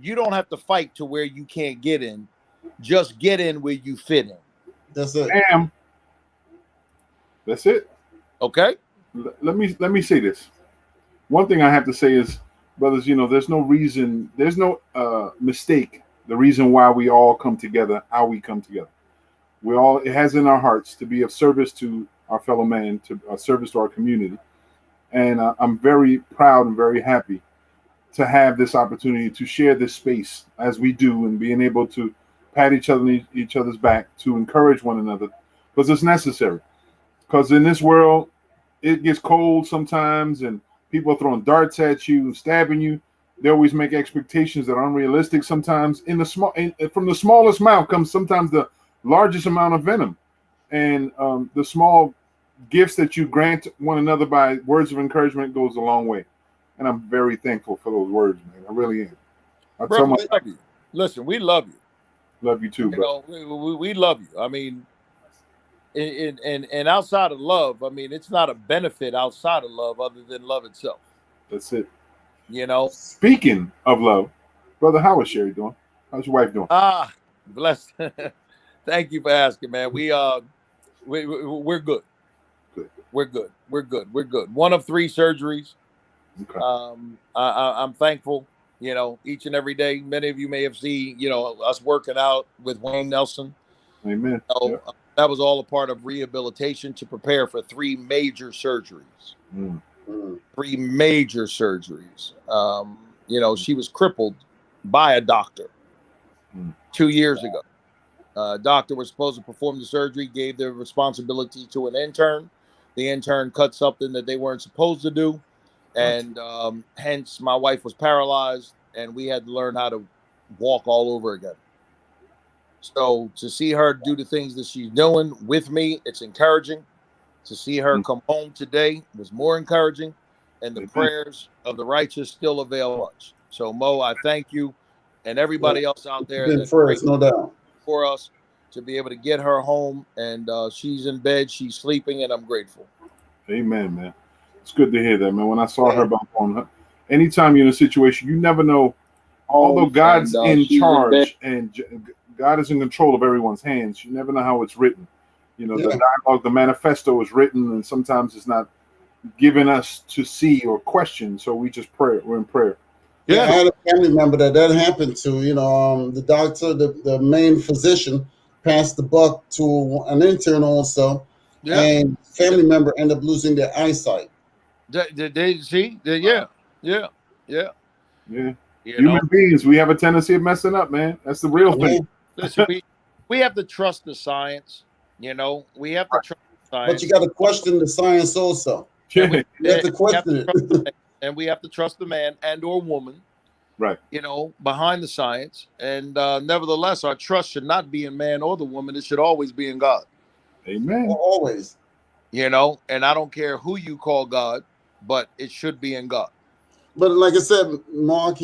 you don't have to fight to where you can't get in. Just get in where you fit in. That's it. Bam. That's it. Okay? Let me say this. One thing I have to say is, brothers, there's no reason, there's no mistake. The reason why we all come together, how we come together. It has in our hearts to be of service to our fellow man, to service to our community. And I'm very proud and very happy to have this opportunity to share this space as we do, and being able to pat each other's back, to encourage one another, because it's necessary. Because in this world, it gets cold sometimes, and people are throwing darts at you, stabbing you. They always make expectations that are unrealistic. Sometimes from the smallest mouth comes sometimes the largest amount of venom. And the small gifts that you grant one another by words of encouragement goes a long way. And I'm very thankful for those words, man. I really am. Bro, we love you. Listen, we love you. Love you too, bro. We love you. I mean, and outside of love, I mean, it's not a benefit outside of love other than love itself. That's it. Speaking of love, brother, how is Sherry doing? How's your wife doing? Blessed. Thank you for asking, man. We're good. Good. We're good. We're good. We're good. One of 3 surgeries. Okay. I'm thankful, each and every day. Many of you may have seen, us working out with Wayne Nelson. Amen. That was all a part of rehabilitation to prepare for 3 major surgeries. 3 major surgeries. She was crippled by a doctor 2 years ago. Doctor was supposed to perform the surgery, gave the responsibility to an intern. The intern cut something that they weren't supposed to do. And hence my wife was paralyzed, and we had to learn how to walk all over again. So to see her do the things that she's doing with me, it's encouraging. To see her come home today was more encouraging. And the prayers of the righteous still avail much. So Mo, I thank you and everybody else out there that's first, no doubt, for us to be able to get her home. And she's in bed, she's sleeping, and I'm grateful. Amen, man. It's good to hear that, man. When I saw her back on her, anytime you're in a situation, you never know. Although God's in charge and God is in control of everyone's hands, you never know how it's written. The dialogue, the manifesto is written, and sometimes it's not given us to see or question. So we just pray. We're in prayer. Yeah, I had a family member that happened to. The doctor, the main physician, passed the buck to an intern also, and family member ended up losing their eyesight. They see? Yeah. Human beings, we have a tendency of messing up, man. That's the real thing. Listen, we have to trust the science. We have to trust the science. But you got to question the science also. Yeah. You have to question it. And we have to trust the man and or woman, right? Behind the science. And nevertheless, our trust should not be in man or the woman. It should always be in God. Amen. Always. And I don't care who you call God, but it should be in God. But like I said, Mark,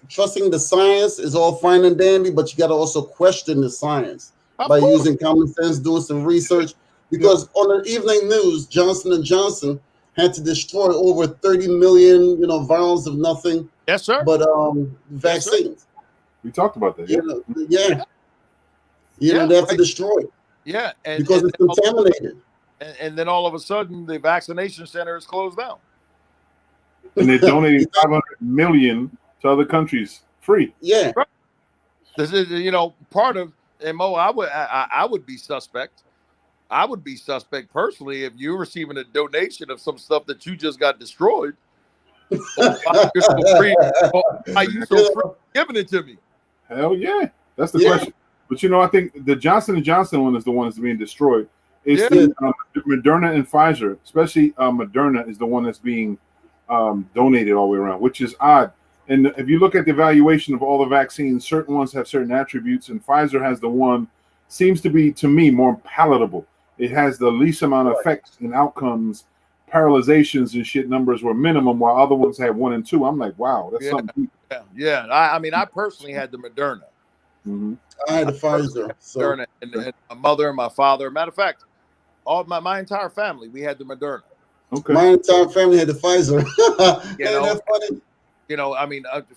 trusting the science is all fine and dandy, but you got to also question the science by using common sense, doing some research. Because on the evening news, Johnson & Johnson had to destroy over 30 million, vials of nothing. Yes, sir. But vaccines. Yes, we talked about that. They have to destroy it. Yeah, because it's contaminated. And then all of a sudden, the vaccination center is closed down. And they're donating 500 million to other countries free. Yeah. Right. This is, part of, and Mo, I would be suspect. I would be suspect personally if you're receiving a donation of some stuff that you just got destroyed. Why you're so free? Why you so free giving it to me? Hell yeah, that's the question. But I think the Johnson & Johnson one is the one that's being destroyed. It's the Moderna and Pfizer, especially Moderna is the one that's being donated all the way around, which is odd. And if you look at the evaluation of all the vaccines, certain ones have certain attributes, and Pfizer has the one seems to be, to me, more palatable. It has the least amount of effects and outcomes. Paralyzations and shit numbers were minimum, while other ones had 1 and 2. I'm like, wow, that's something. Yeah. I personally had the Moderna. Mm-hmm. I had the Pfizer. Moderna, and my mother and my father. Matter of fact, all my entire family, we had the Moderna. Okay. My entire family had the Pfizer. That's funny.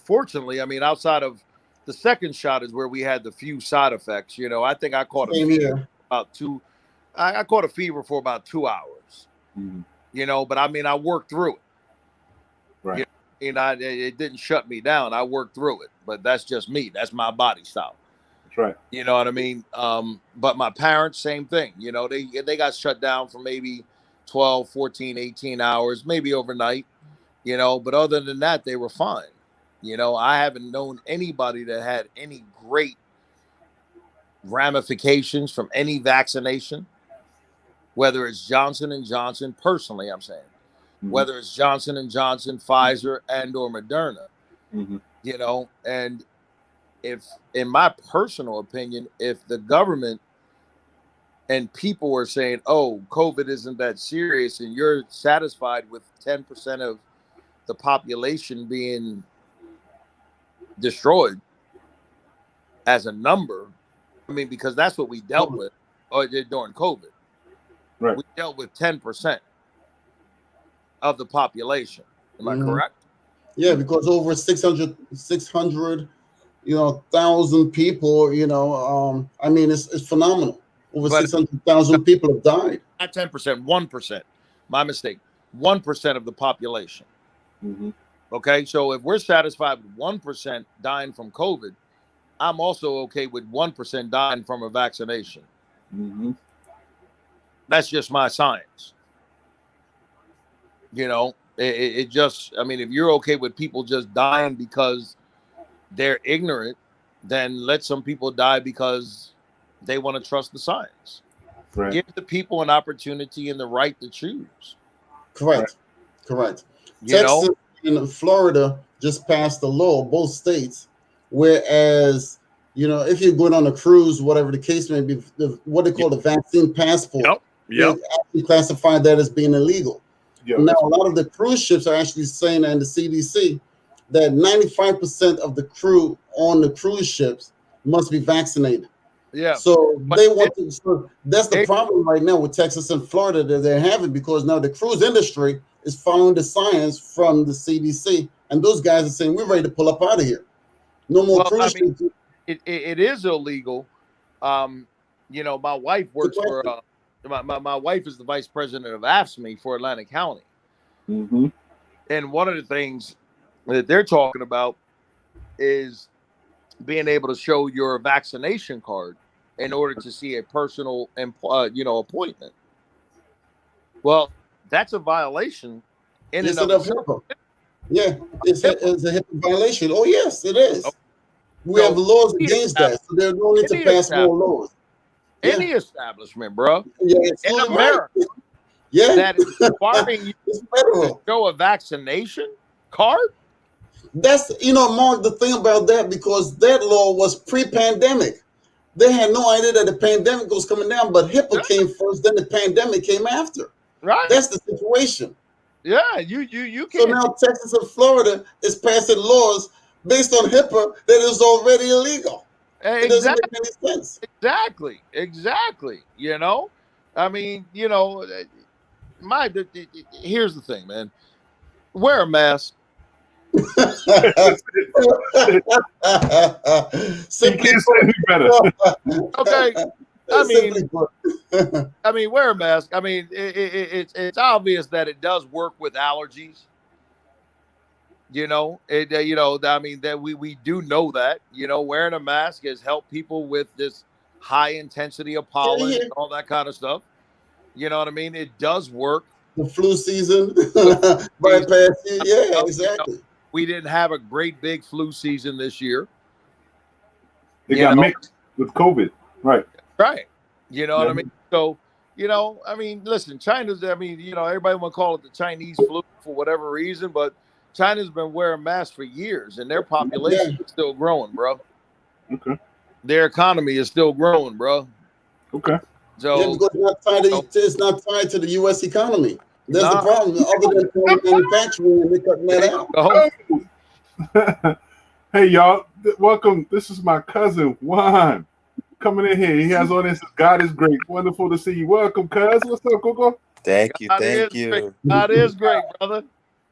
Fortunately, outside of the second shot is where we had the few side effects. I think I caught a fever about 2. I caught a fever for about 2 hours. Mm-hmm. But I worked through it. Right. It didn't shut me down. I worked through it, but that's just me. That's my body style. That's right. You know what I mean? But my parents, same thing. They got shut down for maybe 12, 14, 18 hours, maybe overnight. But other than that, they were fine. I haven't known anybody that had any great ramifications from any vaccination, whether it's Johnson & Johnson, personally, I'm saying, whether it's Johnson & Johnson, Pfizer, and or Moderna, and if, in my personal opinion, if the government and people were saying, oh, COVID isn't that serious, and you're satisfied with 10% of the population being destroyed as a number, because that's what we dealt with during COVID. Right. We dealt with 10% of the population. Am I correct? Yeah, because over 600 1,000 people, it's phenomenal. Over 600,000 people have died. Not 10%, 1%. My mistake. 1% of the population. Mm-hmm. Okay, so if we're satisfied with 1% dying from COVID, I'm also okay with 1% dying from a vaccination. Mm-hmm. That's just my science. It just, if you're okay with people just dying because they're ignorant, then let some people die because they want to trust the science. Right. Give the people an opportunity and the right to choose. Correct. Texas and Florida just passed a law, both states, whereas, if you're going on a cruise, whatever the case may be, what they call the vaccine passport, they actually classified that as being illegal. Now, a lot of the cruise ships are actually saying, and the CDC, that 95% of the crew on the cruise ships must be vaccinated. Yeah. So they want to. So that's the problem right now with Texas and Florida that they're having, because now the cruise industry is following the science from the CDC, and those guys are saying we're ready to pull up out of here. No more cruise ships. It is illegal. My wife works for. My wife is the vice president of AFSCME for Atlantic County. Mm-hmm. And one of the things that they're talking about is being able to show your vaccination card in order to see a personal, appointment. Well, that's a violation in and of itself. Yeah, it's a HIPAA violation. Oh, yes, it is. We have laws against that, so there's no need to pass more laws. Any establishment, bro, in America, that is requiring you to show a vaccination card. That's, Mark, the thing about that, because that law was pre-pandemic. They had no idea that the pandemic was coming down, but HIPAA came first, then the pandemic came after. Right. That's the situation. Yeah, you can't. So now Texas and Florida is passing laws based on HIPAA that is already illegal. It doesn't make any sense. Exactly. Here's the thing, man. Wear a mask. Simply better. Okay. Wear a mask. It's obvious that it does work with allergies. You know, I mean, that we do know that, wearing a mask has helped people with this high intensity of Yeah, pollen yeah. and all that kind of stuff. You know what I mean? It does work. The flu season With flu season, bypass you. Yeah, you know, exactly. we didn't have a great big flu season this year. It You got know, mixed with COVID. Right. right? You know Yeah. what I mean? So, I mean, listen, China's. I mean, everybody want to call it the Chinese flu for whatever reason, but China's been wearing masks for years, and their population Yeah. is still growing, bro. Okay. Their economy is still growing, bro. Okay. So, Yeah, because it's not tied to the U.S. economy. That's the problem. Other than manufacturing, and they're cutting that out. go. Hey, y'all. Welcome. This is my cousin, Juan, coming in here. He has on this. God is great. Wonderful to see you. Welcome, cuz. What's up, Coco? Thank you, God thank is you, great. God is great, brother.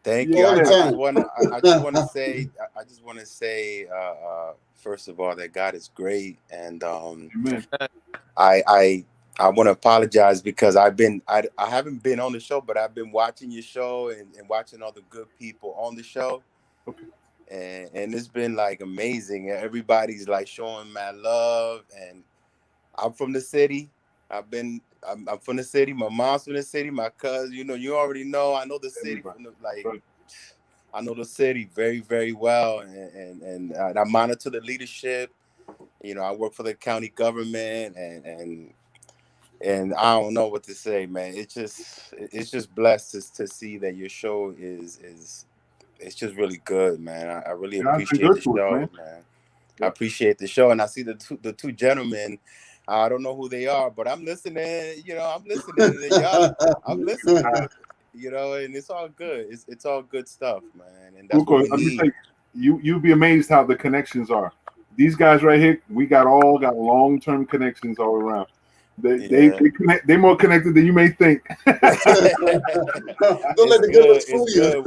thank Yeah. you. All the time. I just want to say, first of all, that God is great, and Amen. I want to apologize because I haven't been on the show, but I've been watching your show and watching all the good people on the show. Okay. And it's been like amazing. Everybody's like showing my love, and I'm from the city. I'm from the city. My mom's from the city. My cousin, you already know. I know the city from Right. I know the city very, very well, and I monitor the leadership. I work for the county government, and I don't know what to say, man. It's just blessed to see that your show is it's just really good, man. I really God's been appreciate good the to us, show, man. man. I appreciate the show, and I see the two gentlemen. I don't know who they are, but I'm listening. I'm listening to y'all. I'm listening. And it's all good. It's all good stuff, man. And that's Coco, what we let me need. say, you'd be amazed how the connections are. These guys right here, we got long-term connections all around. They connect. They're more connected than you may think. Don't let the good looks fool you.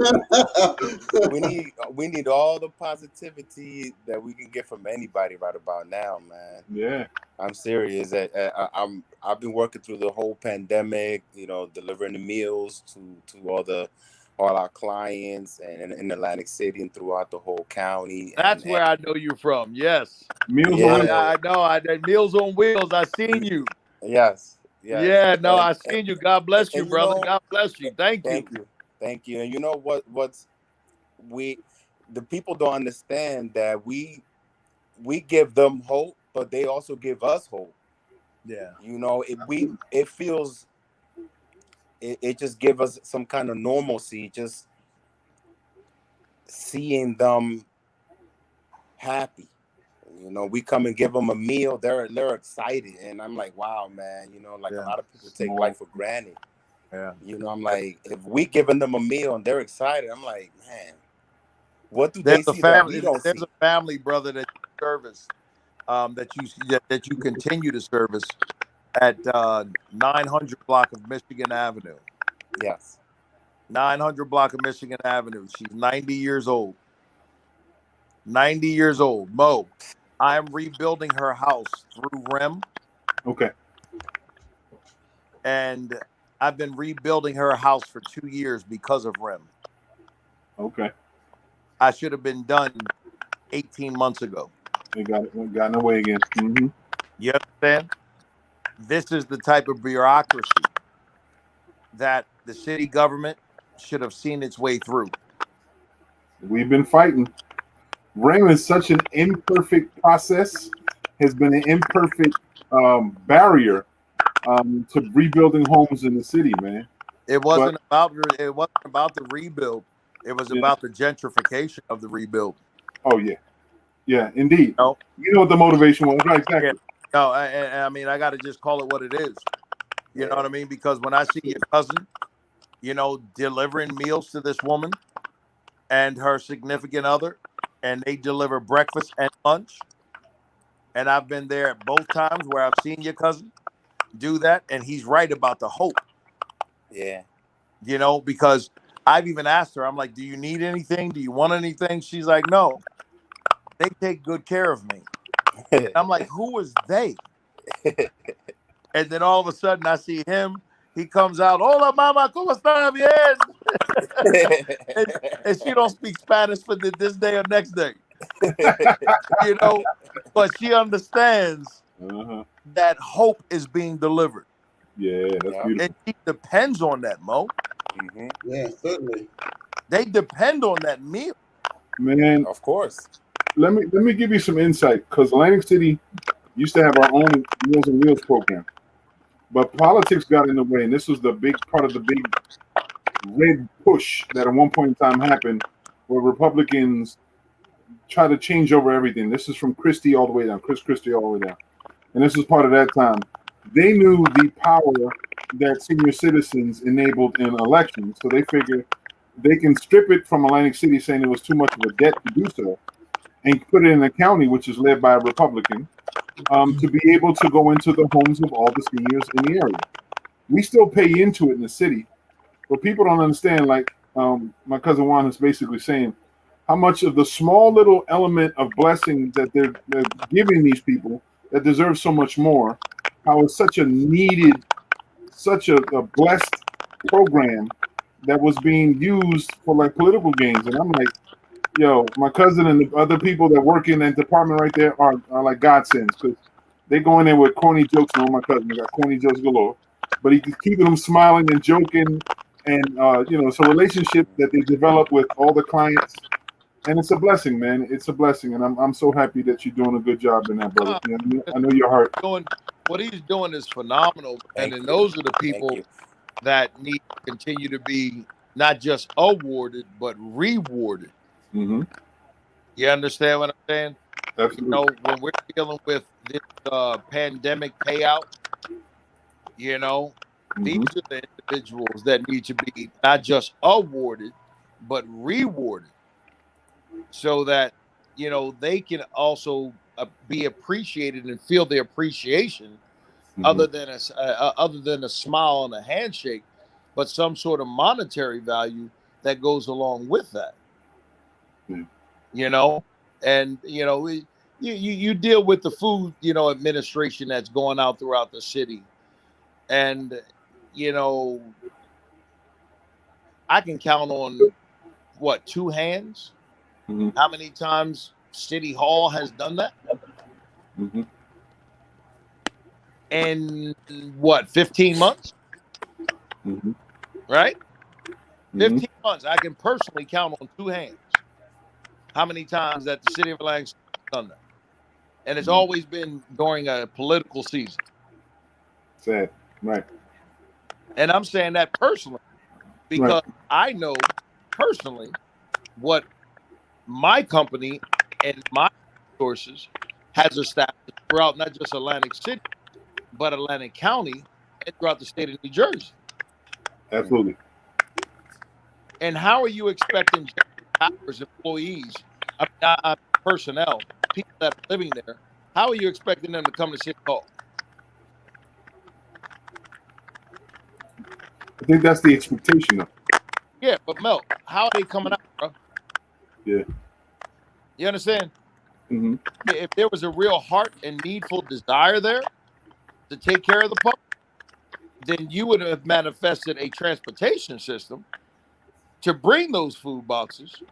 We need all the positivity that we can get from anybody right about now, man. Yeah. I'm serious. I've been working through the whole pandemic, delivering the meals to all our clients and in Atlantic City and throughout the whole county. That's where I know you from. Yes. Meals Yeah. on. I know. I did Meals on Wheels. I seen you. Yes. Yeah. No, I seen you. God bless you, and brother. God bless you. Thank you. Thank you. And you know what's the people don't understand that we give them hope, but they also give us hope. Yeah. It feels it just gives us some kind of normalcy, just seeing them happy. We come and give them a meal, they're excited, and I'm like, wow, man. A lot of people take life for granted. Yeah. I'm like, if we giving them a meal and they're excited, I'm like, man, what do There's they see that we don't see? There's a family, brother, that you service, that you continue to service at 900 block of Michigan Avenue. Yes. 900 block of Michigan Avenue. She's 90 years old. 90 years old. Mo, I'm rebuilding her house through REM. Okay. And I've been rebuilding her house for 2 years because of REM. Okay. I should have been done 18 months ago. They got away again. Mm-hmm. You understand? This is the type of bureaucracy that the city government should have seen its way through. We've been fighting. REM is such an imperfect process, has been an imperfect barrier to rebuilding homes in the city, man. It wasn't about the rebuild. It was about the gentrification of the rebuild. Oh yeah, yeah, indeed. No, you know what the motivation was, right? Exactly. Yeah. No, I mean, I got to just call it what it is. You know what I mean? Because when I see your cousin, delivering meals to this woman and her significant other, and they deliver breakfast and lunch, and I've been there at both times where I've seen your cousin do that, and he's right about the hope. Yeah. Because I've even asked her, I'm like, do you need anything? Do you want anything? She's like, no. They take good care of me. And I'm like, who is they? And then all of a sudden I see him. He comes out, hola, mama, ¿cómo está bien? and she don't speak Spanish for this day or next day. You know, but she understands that hope is being delivered. Yeah, that's beautiful. And she depends on that, Mo. Mm-hmm. Yeah, certainly. They depend on that meal. Man, Of course. let me give you some insight, because Atlantic City used to have our own Meals on Wheels program, but politics got in the way, and this was the big part of the big red push that at one point in time happened, where Republicans try to change over everything. This is from Christie all the way down, Chris Christie all the way down, and this was part of that time. They knew the power that senior citizens enabled in elections, so they figured they can strip it from Atlantic City, saying it was too much of a debt to do so, and put it in a county which is led by a Republican, to be able to go into the homes of all the seniors in the area. We still pay into it in the city, but people don't understand, like my cousin Juan is basically saying, how much of the small little element of blessing that they're giving these people that deserve so much more, how it's such a needed, such a blessed program that was being used for like political gains. And I'm like, yo, my cousin and the other people that work in that department right there are like godsends, because they go in there with corny jokes. No, my cousin got corny jokes galore, but he's keeping them smiling and joking, and it's a relationship that they develop with all the clients, and it's a blessing, man. It's a blessing, and I'm so happy that you're doing a good job in that, brother. I know your heart. What he's doing is phenomenal, and those are the people that need to continue to be not just awarded but rewarded. Mm-hmm. You understand what I'm saying? Absolutely. You know, when we're dealing with this pandemic payout, these are the individuals that need to be not just awarded but rewarded, so that they can also be appreciated and feel the appreciation, other than a smile and a handshake, but some sort of monetary value that goes along with that. And you deal with the food administration that's going out throughout the city, and I can count on two hands how many times City Hall has done that. In 15 months? Right? 15 months. I can personally count on two hands how many times that the city of Atlantic City has done that. And it's always been during a political season. Sad. Right. And I'm saying that personally, because I know personally what my company and my resources has established throughout not just Atlantic City, but Atlantic County and throughout the state of New Jersey. Absolutely. And how are you expecting hours, employees, personnel, people that are living there, how are you expecting them to come to City Hall? I think that's the expectation of. Yeah, but Mel, how are they coming out, bro? Yeah. You understand? Mm-hmm. If there was a real heart and needful desire there to take care of the public, then you would have manifested a transportation system to bring those food boxes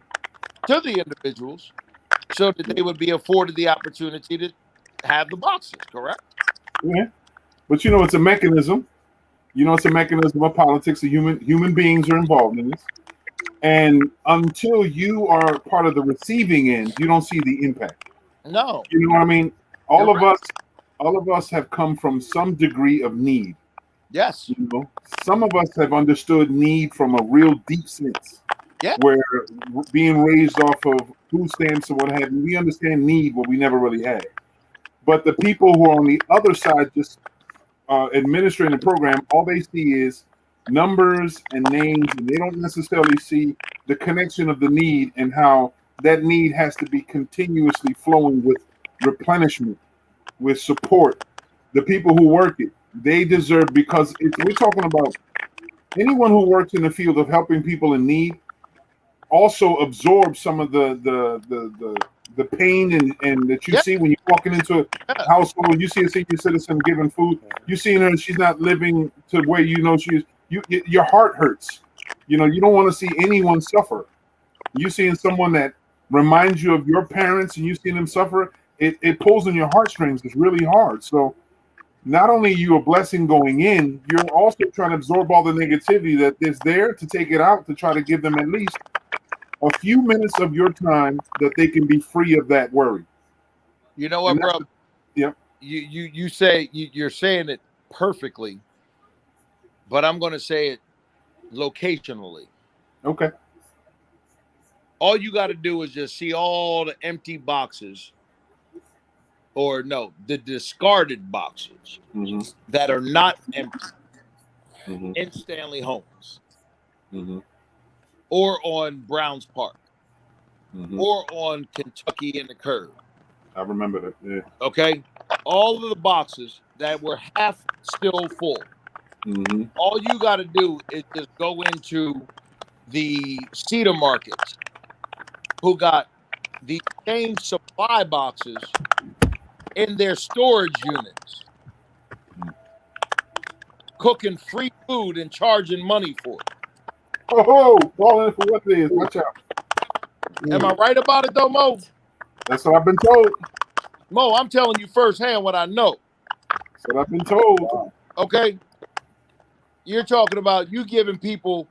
to the individuals so that they would be afforded the opportunity to have the boxes, correct? Yeah. But it's a mechanism. It's a mechanism of politics. The human beings are involved in this. And until you are part of the receiving end, you don't see the impact. No. You know what I mean? All of us have come from some degree of need. Yes. Some of us have understood need from a real deep sense. Yeah. Where being raised off of food stamps and what have you, we understand need what we never really had. But the people who are on the other side, just administering the program, all they see is numbers and names, and they don't necessarily see the connection of the need and how that need has to be continuously flowing with replenishment, with support. The people who work it, they deserve, because we're talking about anyone who works in the field of helping people in need also absorbs some of the pain and that you see when you're walking into a household. You see a senior citizen giving food. You see her, she's not living to where she's. Your heart hurts. You know, you don't want to see anyone suffer. You seeing someone that reminds you of your parents and you seeing them suffer, it pulls on your heartstrings. It's really hard. So not only are you a blessing going in, you're also trying to absorb all the negativity that is there to take it out, to try to give them at least a few minutes of your time that they can be free of that worry. You know what, bro? Yep. You say you're saying it perfectly, but I'm going to say it locationally. Okay. All you got to do is just see all the empty boxes, or no, the discarded boxes that are not empty in Stanley Homes or on Browns Park or on Kentucky in the Curve. I remember that. Yeah. Okay. All of the boxes that were half still full. All you got to do is just go into the Cedar Markets, who got the same supply boxes in their storage units, cooking free food and charging money for it. Oh, falling for what it is. Watch out. Am I right about it though, Mo? That's what I've been told. Mo, I'm telling you firsthand what I know. That's what I've been told. Okay? You're talking about you giving people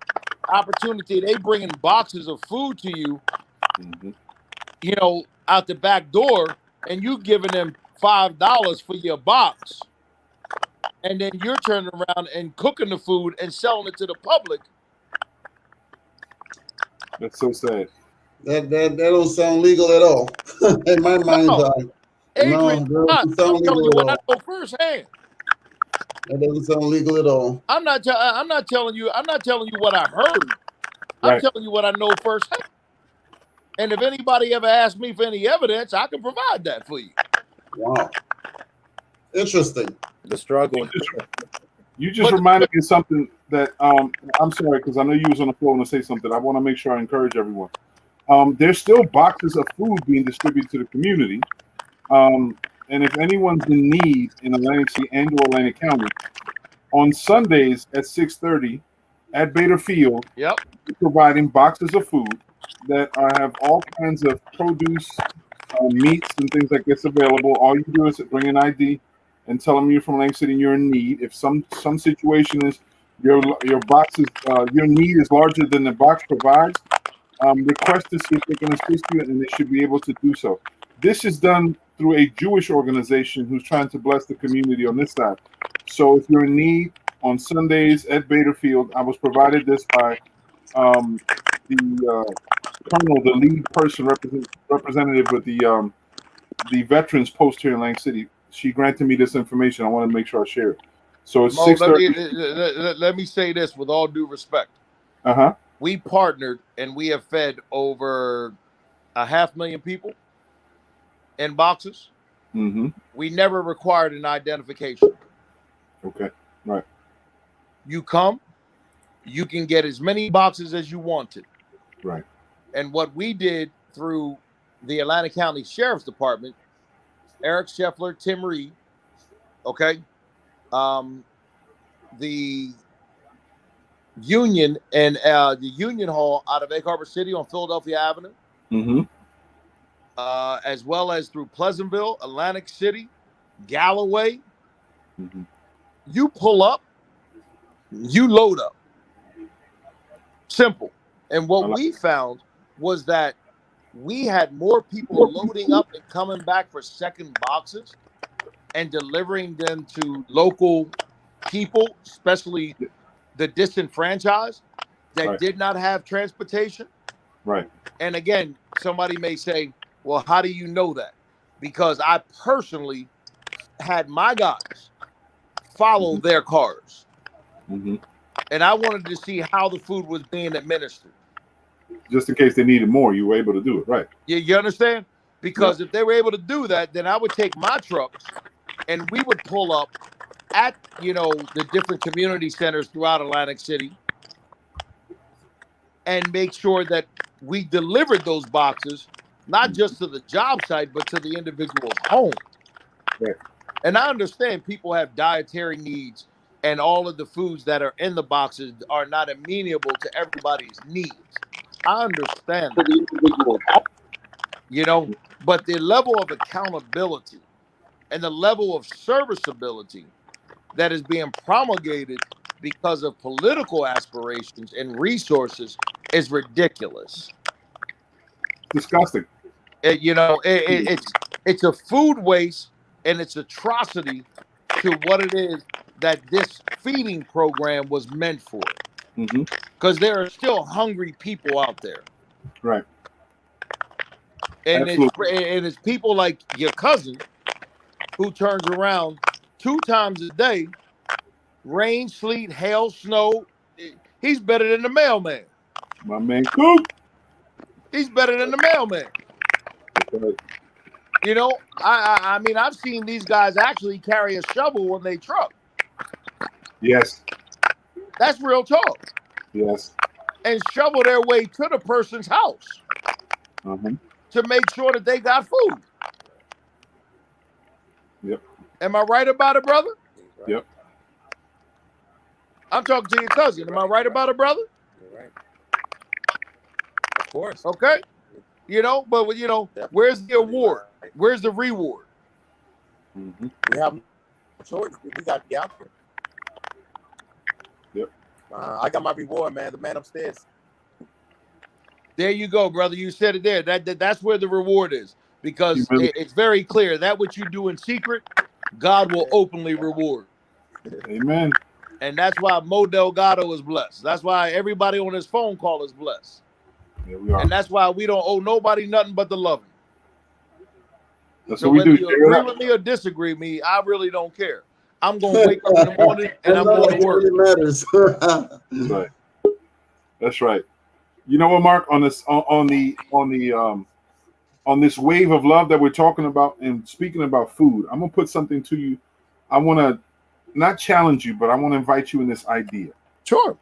opportunity. They bringing boxes of food to you, you know, out the back door, and you giving them $5 for your box. And then you're turning around and cooking the food and selling it to the public. That's so sad. That don't sound legal at all. In my mind's eye. Adrian, No, that doesn't sound I'm telling you legal what at I all. know firsthand. That doesn't sound legal at all. I'm not telling you what I heard. I'm Right. telling you what I know firsthand. And if anybody ever asks me for any evidence, I can provide that for you. Wow. Interesting. The struggle. You just reminded me of something that I'm sorry, because I know you was on the floor to say something. I want to make sure I encourage everyone. There's still boxes of food being distributed to the community. And if anyone's in need in Atlantic City and or Atlantic County, on Sundays at 6:30 at Bader Field, Yep. we're providing boxes of food that have all kinds of produce, meats, and things like this available. All you do is bring an ID and tell them you're from Atlantic City and you're in need. If some situation is your box is your need is larger than the box provides, request to see if they can assist you, and they should be able to do so. This is done through a Jewish organization who's trying to bless the community on this side. So if you're in need on Sundays at Bader Field, I was provided this by the colonel, the lead person representative with the veterans post here in Lang City. She granted me this information. I want to make sure I share it. So it's Mo, 6:30. let me say this with all due respect. We partnered and we have fed over 500,000 people in boxes. We never required an identification. Okay, right. You come, you can get as many boxes as you wanted. Right. And what we did through the Atlanta County Sheriff's Department, Eric Scheffler, Tim Reed, okay, the Union and the Union Hall out of Egg Harbor City on Philadelphia Avenue, as well as through Pleasantville, Atlantic City, Galloway. You pull up, you load up. Simple. And what we found was that we had more people loading up and coming back for second boxes and delivering them to local people, especially the disenfranchised that did not have transportation. Right. And again, somebody may say, well, how do you know that? Because I personally had my guys follow their cars. And I wanted to see how the food was being administered. Just in case they needed more, you were able to do it, right? You understand? Because if they were able to do that, then I would take my trucks and we would pull up at, the different community centers throughout Atlantic City and make sure that we delivered those boxes, not just to the job site, but to the individual's home. Right. And I understand people have dietary needs. and all of the foods that are in the boxes are not amenable to everybody's needs. I understand For that, the individual. you know, but the level of accountability and the level of serviceability that is being promulgated because of political aspirations and resources is ridiculous. Disgusting. It's a food waste, and it's atrocity to what it is that this feeding program was meant for. Mm-hmm. Because there are still hungry people out there, Right. and Absolutely. it's people like your cousin who turns around 2 times a day, rain, sleet, hail, snow. He's better than the mailman. My man Coop. He's better than the mailman. Right. You know, I mean, I've seen these guys actually carry a shovel on their truck. Yes. That's real talk. Yes. And shovel their way to the person's house to make sure that they got food. Yep. Am I right about it, brother? Yep. I'm talking to your cousin. Am I right about it, brother? You're right. Of course. Okay. You know, but you know, where's the award? Where's the reward? Mm-hmm. We have no choice. We got to be out there. Yep. I got my reward, man. The man upstairs. There you go, brother. You said it there. That's where the reward is, because it's very clear that what you do in secret, God will openly reward. Amen. And that's why Mo Delgado is blessed. That's why everybody on this phone call is blessed. There we are. And that's why we don't owe nobody nothing but the love. That's So what we whether do. you agree with me or disagree with me, I really don't care. I'm going to wake up in the morning and I'm going to work. It matters. That's right. That's right. You know what, Mark? On this on this wave of love that we're talking about and speaking about food, I'm gonna put something to you. I want to not challenge you, but I want to invite you in this idea. Sure.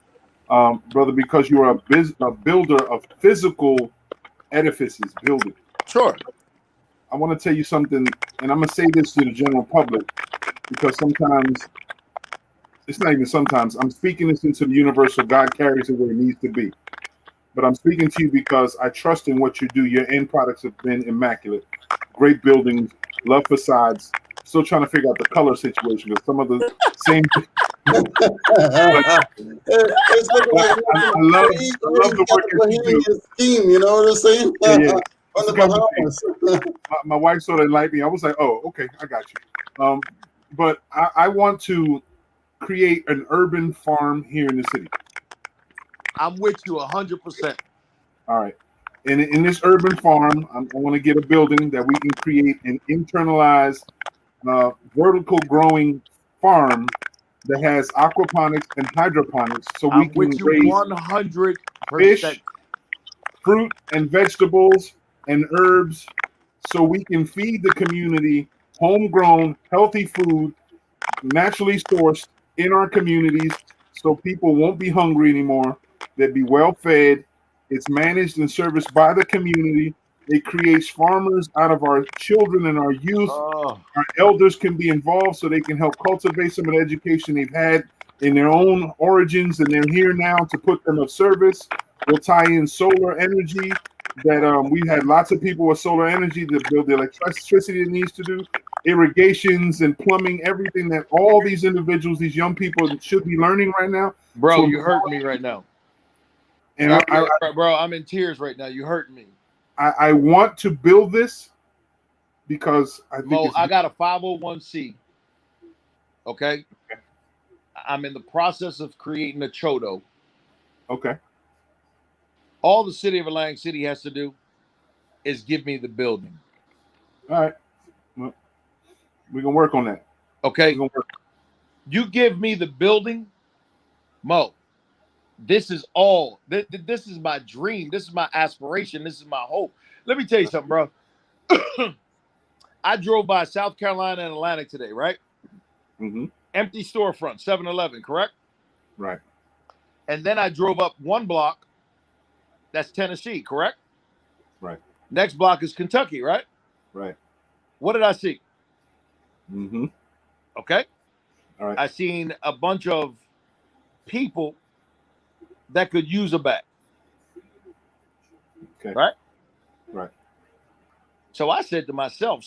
Brother, because you're a builder of physical edifices, building. Sure. I want to tell you something, and I'm going to say this to the general public, because sometimes, it's not even sometimes, I'm speaking this into the universe so God carries it where it needs to be. But I'm speaking to you because I trust in what you do. Your end products have been immaculate. Great buildings, love facades. Still trying to figure out the color situation because some of the same. It's looking like I love the work that you do. Scheme, you know what I'm saying? Yeah. On the Bahamas. My wife sort of liked me. I was like, oh, okay, I got you. But I want to create an urban farm here in the city. I'm with you 100%. All right. In this urban farm, I want to get a building that we can create an internalized vertical growing farm that has aquaponics and hydroponics, so we I'm can with you raise 100%. fish, fruit and vegetables and herbs, so we can feed the community homegrown, healthy food, naturally sourced in our communities, so people won't be hungry anymore. They'll be well fed. It's managed and serviced by the community. It creates farmers out of our children and our youth. Oh. Our elders can be involved so they can help cultivate some of the education they've had in their own origins, and they're here now to put them of service. We'll tie in solar energy that we had lots of people with solar energy to build the electricity it needs to do, irrigations and plumbing, everything that all these individuals, these young people should be learning right now. Bro, So you hurt me right now. And bro, I'm in tears right now. You hurt me. I want to build this because I think I got a 501c. Okay. I'm in the process of creating a chodo. Okay. All the city of Atlantic City has to do is give me the building. All right. Well, we're going to work on that. Okay. You give me the building, Mo. This is all. This is my dream. This is my aspiration. This is my hope. Let me tell you something, bro. I drove by South Carolina and Atlantic today, right? Mm-hmm. Empty storefront, 7-Eleven, correct? Right. And then I drove up one block. That's Tennessee, correct? Right. Next block is Kentucky, right? Right. What did I see? Mm-hmm. Okay. All right. I seen a bunch of people that could use a bag. Okay. Right? Right. So I said to myself,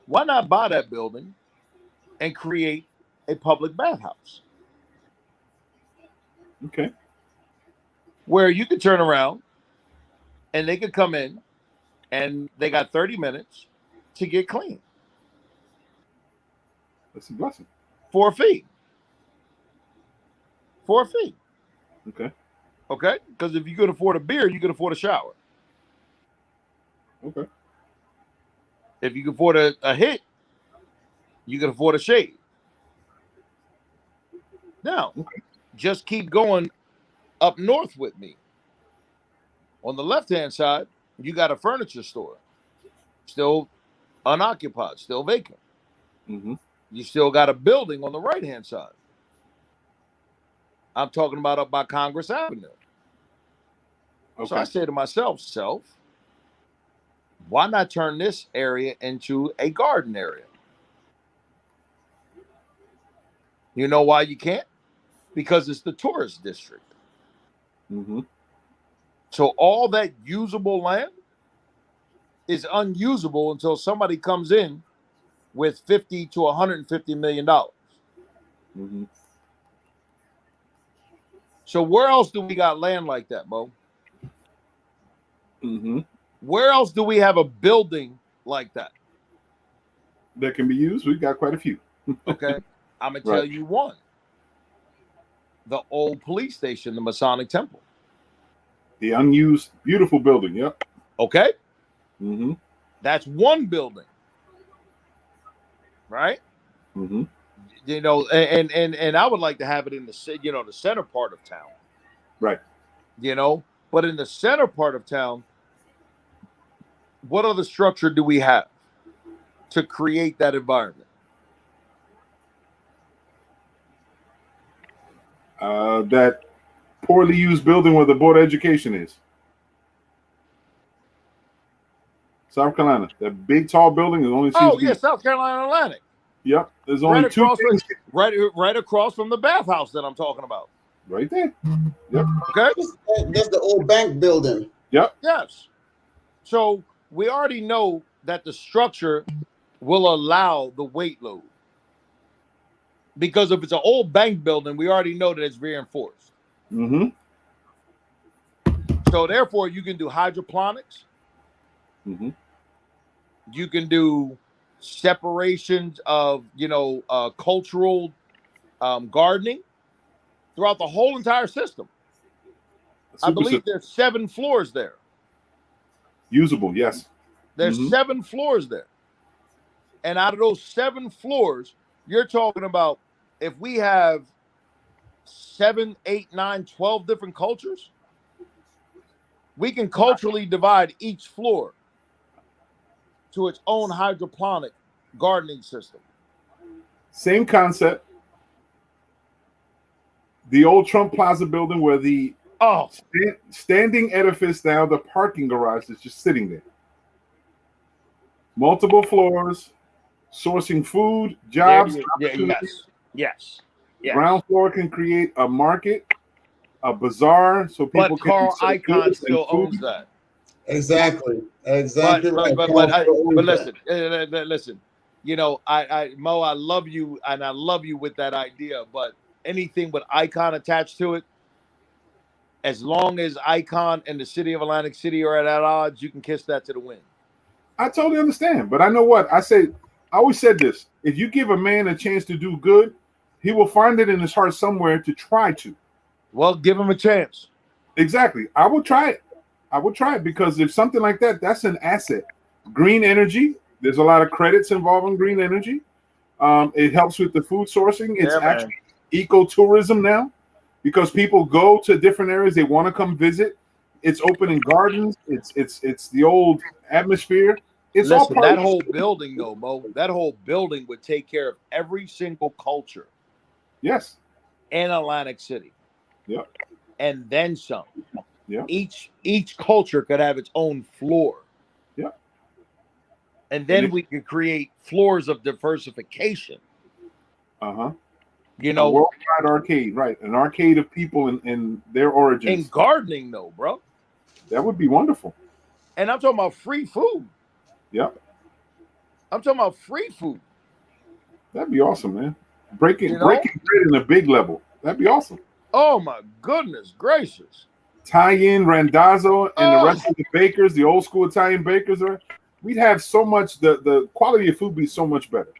why not buy that building and create a public bathhouse Okay. where you could turn around and they could come in and they got 30 minutes to get clean That's a blessing. for a fee. For a fee. Okay. Okay? Because if you could afford a beer, you could afford a shower. Okay. If you could afford a hit, you could afford a shave. Now, just keep going up north with me. On the left-hand side, you got a furniture store. Still unoccupied, still vacant. Mm-hmm. You still got a building on the right-hand side. I'm talking about up by Congress Avenue. Okay. So I say to myself, why not turn this area into a garden area? You know why you can't? Because it's the tourist district. Mm-hmm. So all that usable land is unusable until somebody comes in with $50 to $150 million. Mm-hmm. So where else do we got land like that, Mo? Mm-hmm. Where else do we have a building like that? That can be used. We've got quite a few. Okay. I'm going to Right. tell you one. The old police station, the Masonic Temple. The unused, beautiful building. Yep. Okay. Mm-hmm. That's one building. Right? Mm-hmm. You know, and I would like to have it in the center part of town. Right. You know, but in the center part of town, what other structure do we have to create that environment? That poorly used building where the Board of Education is. South Carolina. That big tall building is only seems to be. South Carolina Atlantic. Yep. There's only two things. Right across from the bathhouse that I'm talking about. Right there. Yep. Okay. That's the old bank building. Yep. Yes. So we already know that the structure will allow the weight load. Because if it's an old bank building, we already know that it's reinforced. Mm-hmm. So therefore, you can do hydroponics. Mm-hmm. You can do separations of, cultural gardening throughout the whole entire system. I believe there's 7 floors there. Usable, yes. There's 7 floors there. And out of those 7 floors, you're talking about if we have 7, 8, 9, 12 different cultures, we can culturally divide each floor to its own hydroponic gardening system. Same concept. The old Trump Plaza building where the standing edifice now, the parking garage is just sitting there. Multiple floors, sourcing food, jobs. Yes. Ground floor can create a market, a bazaar, so people but Carl Icahn still owns that. Exactly right. But listen. Mo, I love you, and I love you with that idea. But anything with Icahn attached to it, as long as Icahn and the city of Atlantic City are at odds, you can kiss that to the wind. I totally understand, but I know what I always said this: if you give a man a chance to do good, he will find it in his heart somewhere to try to. Well, give him a chance. Exactly. I will try it. Because if something like that, that's an asset. Green energy. There's a lot of credits involved in green energy. It helps with the food sourcing. It's actually ecotourism now, because people go to different areas. They want to come visit. It's opening gardens. It's the old atmosphere. It's all part that whole building, though, Mo. That whole building would take care of every single culture. Yes. In Atlantic City. Yep. And then some. Yeah. Each culture could have its own floor. Yeah. And then we could create floors of diversification. Uh-huh. You A know, worldwide arcade, right? An arcade of people and their origins. in gardening, though, bro. That would be wonderful. And I'm talking about free food. Yep. I'm talking about free food. That'd be awesome, man. Breaking You know? bread in a big level. That'd be awesome. Oh my goodness gracious. Tie in Randazzo and the rest of the bakers, the old school Italian bakers, we'd have so much, the quality of food be so much better.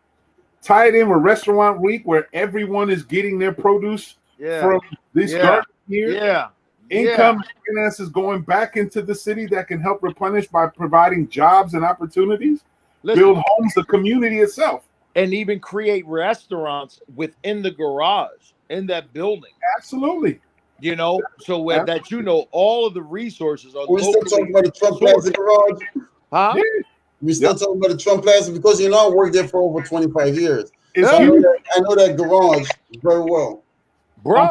Tie it in with Restaurant Week where everyone is getting their produce from this garden here. Yeah. Income finances going back into the city that can help replenish by providing jobs and opportunities. Listen, build homes, the community itself. And even create restaurants within the garage, in that building. Absolutely. You know, so that you know all of the resources are We're still talking about the Trump Plaza garage. Huh? Yeah. We're still talking about the Trump Plaza because you know I worked there for over 25 years. It's so I know that garage very well. Bro,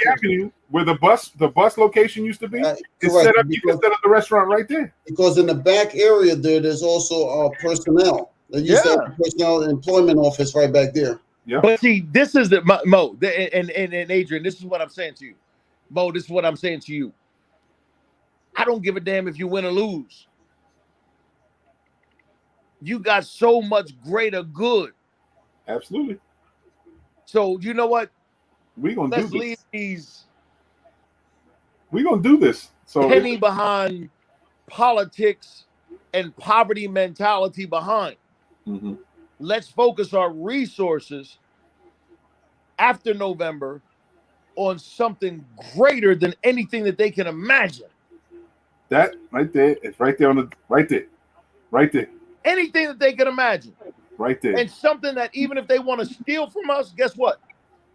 Avenue, where the bus location used to be, it's set up. You can set up the restaurant right there. Because in the back area there's also personnel. They used to have a personnel employment office right back there. Yeah. But see, this is the Mo and Adrian. This is what I'm saying to you, Mo. This is what I'm saying to you. I don't give a damn if you win or lose. You got so much greater good. Absolutely. So you know what? We're gonna Let's do leave these. We're gonna do this. So penny behind politics and poverty mentality behind. Mm-hmm. Let's focus our resources after November on something greater than anything that they can imagine. That right there, it's right there on the right there. Anything that they can imagine. Right there. And something that even if they want to steal from us, guess what?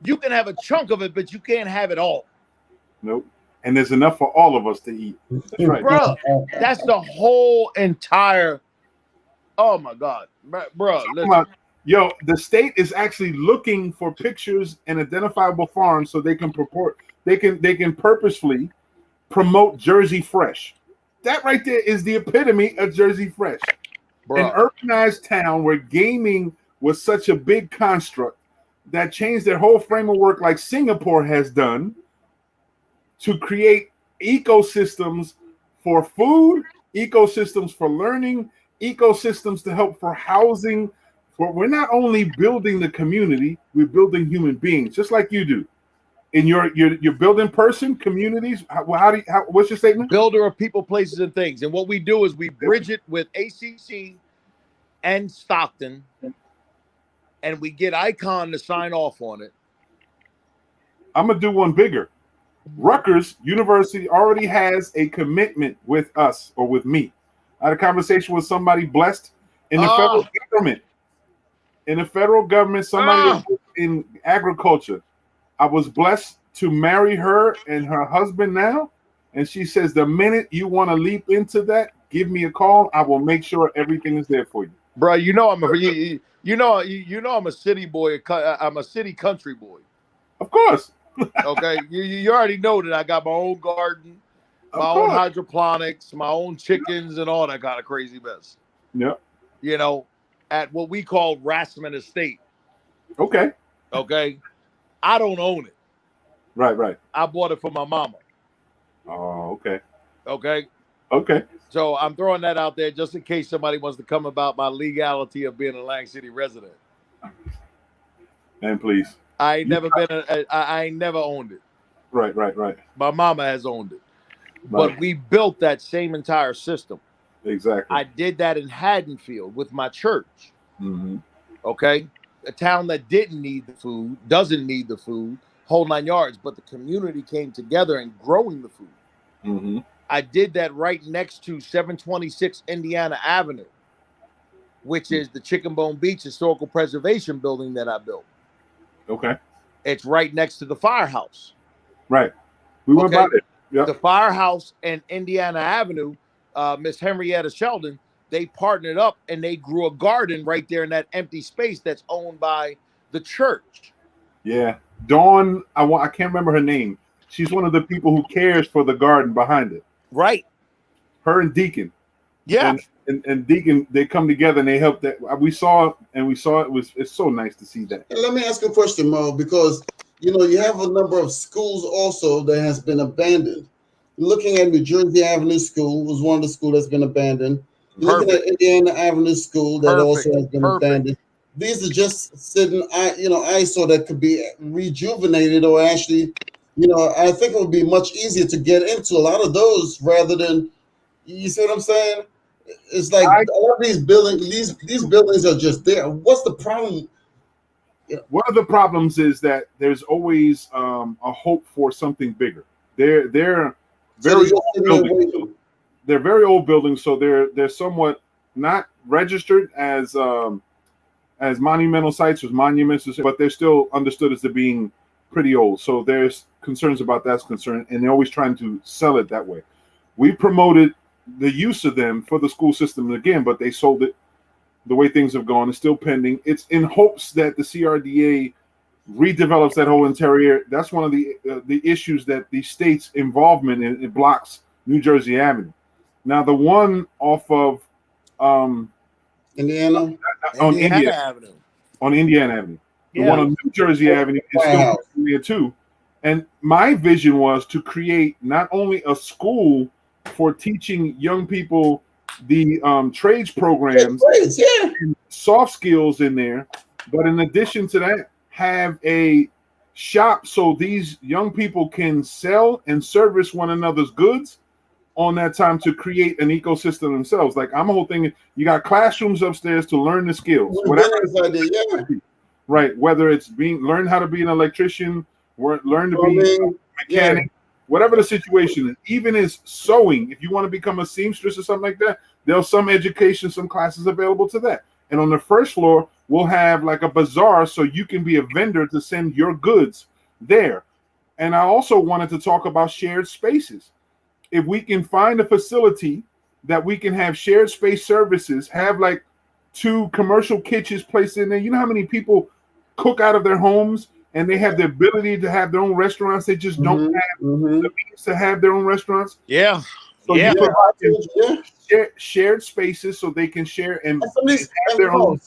You can have a chunk of it, but you can't have it all. Nope. And there's enough for all of us to eat. That's right. Bro, that's the whole entire. Oh my God, bro. Yo, the state is actually looking for pictures and identifiable farms so they can purport. They can purposefully promote Jersey Fresh. That right there is the epitome of Jersey Fresh. Bro. An urbanized town where gaming was such a big construct that changed their whole framework, like Singapore has done, to create ecosystems for food, ecosystems for learning, ecosystems to help for housing. We're not only building the community, we're building human beings, just like you do. In your building person, communities. What's your statement? Builder of people, places, and things. And what we do is we bridge it with ACC and Stockton, and we get Icon to sign off on it. I'm gonna do one bigger. Rutgers University already has a commitment with us or with me. I had a conversation with somebody blessed in the federal government. In the federal government, somebody in agriculture. I was blessed to marry her and her husband now. And she says, the minute you want to leap into that, give me a call. I will make sure everything is there for you. Bro, you know I'm a city boy. I'm a city country boy. Of course. Okay, you already know that I got my own garden, my own hydroponics, my own chickens, and all that kind of crazy mess. Yep. You know, at what we call Rassman Estate. Okay. Okay. I don't own it. Right. I bought it for my mama. Oh, okay. Okay. So I'm throwing that out there just in case somebody wants to come about my legality of being a Lang City resident. And please. I ain't never owned it. Right. My mama has owned it. Right. But we built that same entire system. Exactly. I did that in Haddonfield with my church. Mm-hmm. Okay. A town that didn't need the food, doesn't need the food, whole 9 yards, but the community came together and growing the food. Mm-hmm. I did that right next to 726 Indiana Avenue, which is the Chicken Bone Beach Historical Preservation Building that I built. Okay. It's right next to the firehouse. Right. We went by it. Yep. The firehouse and Indiana Avenue, Miss Henrietta Sheldon, they partnered up and they grew a garden right there in that empty space that's owned by the church. Yeah. Dawn, I can't remember her name. She's one of the people who cares for the garden behind it. Right. Her and Deacon. Yeah. And Deacon, they come together and they help. That we saw it. It's so nice to see that. And let me ask you a question, Mo, because you have a number of schools also that has been abandoned. Looking at New Jersey Avenue School was one of the schools that's been abandoned. You're looking at Indiana Avenue School that also has been abandoned. These are just sitting, eyesore that could be rejuvenated, or actually, I think it would be much easier to get into a lot of those rather than, you see what I'm saying? It's like a lot of these buildings, these buildings are just there. What's the problem? One of the problems is that there's always a hope for something bigger. They're very old buildings. So they're very old buildings, so they're somewhat not registered as monumental sites or monuments, but they're still understood as being pretty old. So there's concerns about that's concerned, and they're always trying to sell it that way. We promoted the use of them for the school system again, but they sold it. The way things have gone is still pending. It's in hopes that the CRDA redevelops that whole interior. That's one of the issues that the state's involvement in it blocks New Jersey Avenue. Now the one off of Indiana Avenue. On Indiana Avenue. The one on New Jersey Avenue is still there too. And my vision was to create not only a school for teaching young people the trades programs, and soft skills in there, but in addition to that, have a shop so these young people can sell and service one another's goods on that time to create an ecosystem themselves. Like I'm a whole thing. You got classrooms upstairs to learn the skills. Right. Whether it's learn how to be an electrician, or learn to be a mechanic, whatever the situation is, even as sewing. If you want to become a seamstress or something like that, there's some education, some classes available to that. And on the first floor, we'll have like a bazaar so you can be a vendor to send your goods there. And I also wanted to talk about shared spaces. If we can find a facility that we can have shared space services, have like 2 commercial kitchens placed in there. You know how many people cook out of their homes and they have the ability to have their own restaurants? They just don't have the means to have their own restaurants. Yeah. So you provide shared spaces so they can share and some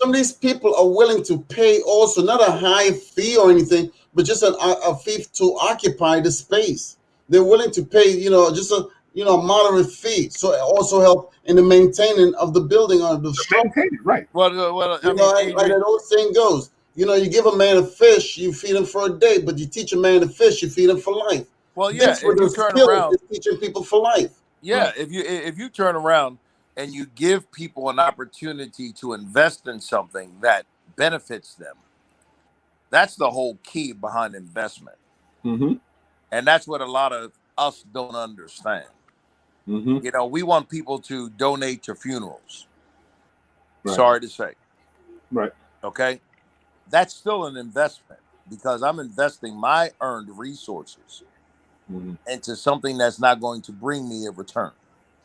of these people are willing to pay also not a high fee or anything, but just a fee to occupy the space. They're willing to pay, just a moderate fee. So it also help in the maintaining of the building or the structure. Right. Well, like that old saying goes, you give a man a fish, you feed him for a day, but you teach a man to fish, you feed him for life. Well, yeah, if you turn around, teaching people for life. Yeah, if you turn around and you give people an opportunity to invest in something that benefits them, that's the whole key behind investment. Mm-hmm. And that's what a lot of us don't understand. Mm-hmm. We want people to donate to funerals. Right. Sorry to say. Right. Okay. That's still an investment because I'm investing my earned resources into something that's not going to bring me a return.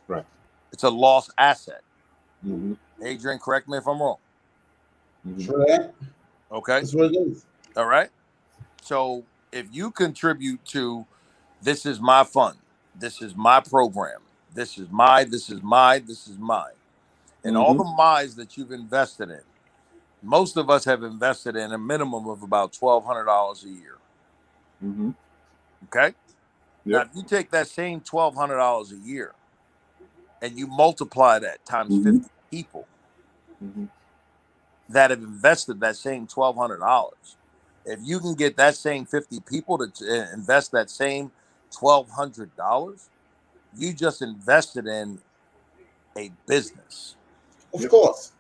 Right. It's a lost asset. Adrian, correct me if I'm wrong. Correct. Okay. That's what it is. All right. So if you contribute to this is my fund, this is my program, this is mine, and all the mines that you've invested in, most of us have invested in a minimum of about $1,200 a year. Okay. Yep. Now, if you take that same $1,200 a year and you multiply that times 50 people that have invested that same $1,200, if you can get that same 50 people to invest that same $1,200, you just invested in a business. Of course.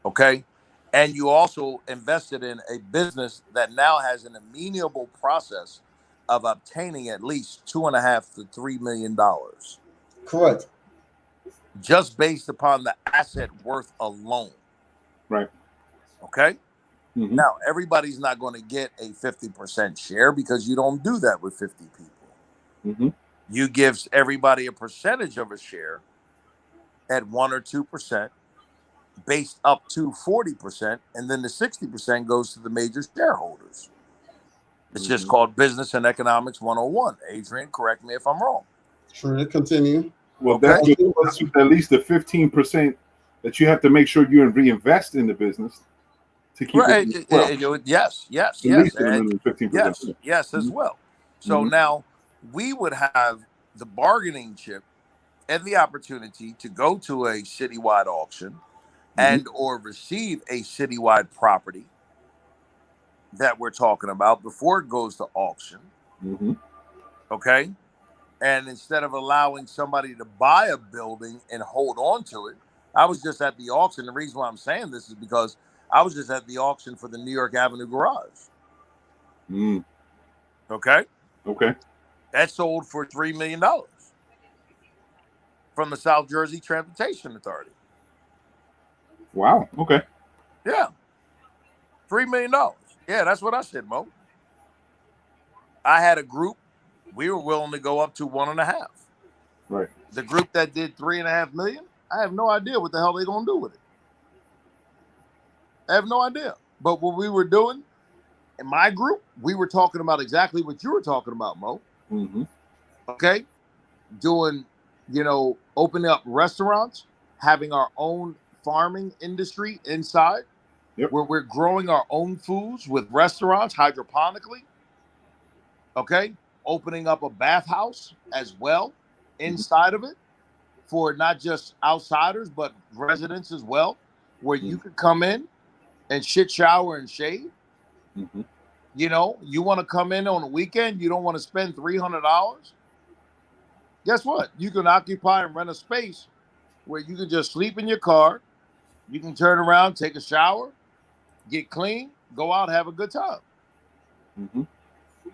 Okay. And you also invested in a business that now has an amenable process of obtaining at least $2.5 to $3 million. Correct. Just based upon the asset worth alone. Right. Okay. Now, everybody's not going to get a 50% share because you don't do that with 50 people. You give everybody a percentage of a share at 1 or 2%, based up to 40%, and then the 60% goes to the major shareholders. It's just called Business and Economics 101. Adrian, correct me if I'm wrong. Sure, continue. Well, Okay. that's at least the 15% that you have to make sure you reinvest in the business to keep Right. it well. Yes. At least a minimum 15%. Yes, as Mhm. well. So Mhm. now we would have the bargaining chip and the opportunity to go to a citywide auction Mhm. and or receive a citywide property that we're talking about before it goes to auction. Mhm. Okay. And instead of allowing somebody to buy a building and hold on to it, I was just at the auction. The reason why I'm saying this is because I was just at the auction for the New York Avenue garage. Mm. Okay. Okay. That sold for $3 million from the South Jersey Transportation Authority. Wow. Okay. Yeah. $3 million. Yeah, that's what I said, Mo. I had a group. We were willing to go up to 1.5. Right. The group that did 3.5 million, I have no idea what the hell they're gonna do with it. I have no idea. But what we were doing in my group, we were talking about exactly what you were talking about, Mo. Mhm. Okay. Doing, opening up restaurants, having our own farming industry inside, Yep. where we're growing our own foods with restaurants hydroponically. Okay. Opening up a bathhouse as well Mhm. inside of it for not just outsiders, but residents as well, where you Mhm. could come in and shit, shower, and shave. Mhm. You want to come in on a weekend, you don't want to spend $300. Guess what? You can occupy and rent a space where you can just sleep in your car. You can turn around, take a shower, get clean, go out, have a good time, Mhm.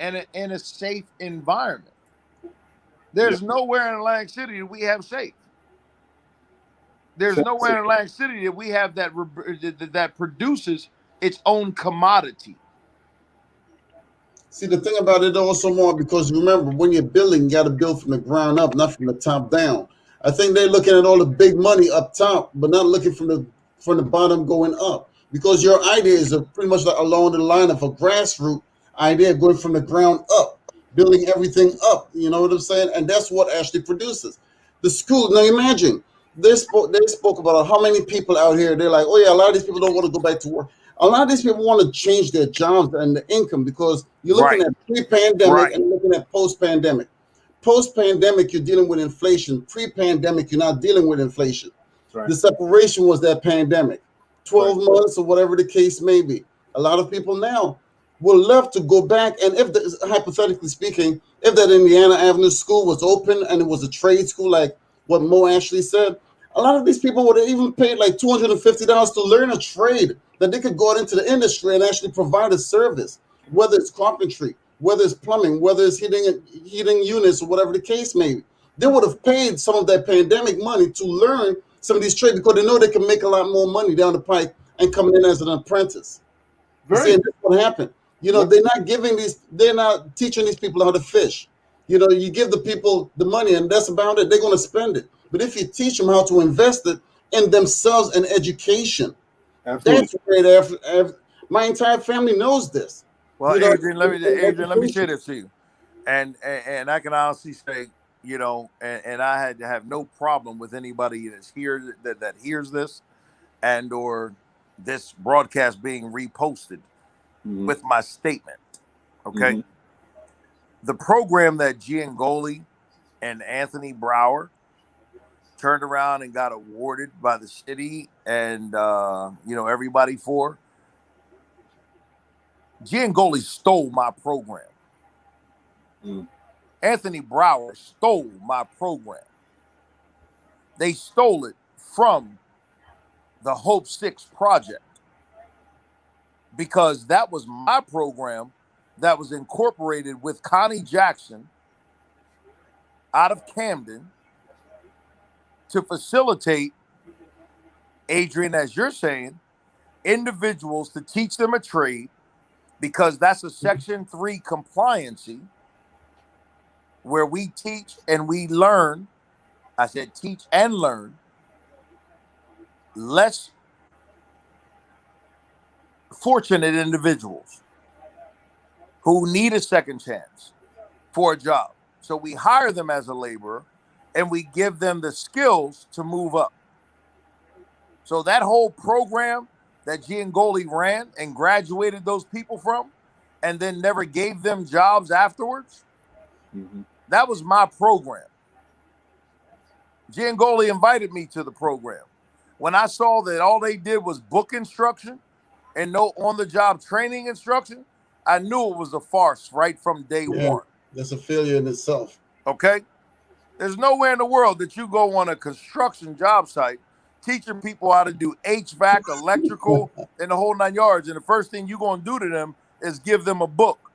and in a safe environment. Yeah. There's nowhere in Atlantic City that we have safe. There's nowhere Sensei. in Atlantic City that we have that produces its own commodity. See, the thing about it also more because remember, when you're building, you got to build from the ground up, not from the top down. I think they're looking at all the big money up top, but not looking from the bottom going up. Because your idea is pretty much like along the line of a grassroots idea, going from the ground up, building everything up. You know what I'm saying? And that's what actually produces the school. Now imagine they spoke about how many people out here. They're like, oh yeah, a lot of these people don't want to go back to work. A lot of these people want to change their jobs and the income because you're looking Right, at pre-pandemic right, and looking at post-pandemic. Post-pandemic, you're dealing with inflation. Pre-pandemic, you're not dealing with inflation. Right. The separation was that pandemic, Right. 12 months or whatever the case may be. A lot of people now will love to go back. And if, hypothetically speaking, if that Indiana Avenue school was open and it was a trade school, like what Mo actually said, a lot of these people would have even paid like $250 to learn a trade that they could go out into the industry and actually provide a service, whether it's carpentry, whether it's plumbing, whether it's heating units, or whatever the case may be. They would have paid some of that pandemic money to learn some of these trades because they know they can make a lot more money down the pike and coming in as an apprentice. You see, Very. and that's what happened. Yep. They're not teaching these people how to fish. You give the people the money and that's about it. They're going to spend it. But if you teach them how to invest it in themselves and education, Absolutely. that's where my entire family knows this. Well, You know, Adrian, let me say education. this to you, and I can honestly say, and I had to have no problem with anybody that hears this, and or this broadcast being reposted Mhm. with my statement. Okay, Mhm. the program that Giangoli and Anthony Brower turned around and got awarded by the city and everybody for. Giangoli stole my program. Mhm. Anthony Brower stole my program. They stole it from the Hope 6 project because that was my program that was incorporated with Connie Jackson out of Camden to facilitate, Adrian, as you're saying, individuals to teach them a trade because that's a Section 3 compliancy where we teach and we learn. I said teach and learn less fortunate individuals who need a second chance for a job. So we hire them as a laborer and we give them the skills to move up. So that whole program that Giangoli ran and graduated those people from, and then never gave them jobs afterwards, that was my program. Giangoli invited me to the program. When I saw that all they did was book instruction and no on-the-job training instruction, I knew it was a farce right from day one. That's a failure in itself. Okay? There's nowhere in the world that you go on a construction job site teaching people how to do HVAC, electrical, and the whole 9 yards, and the first thing you're going to do to them is give them a book.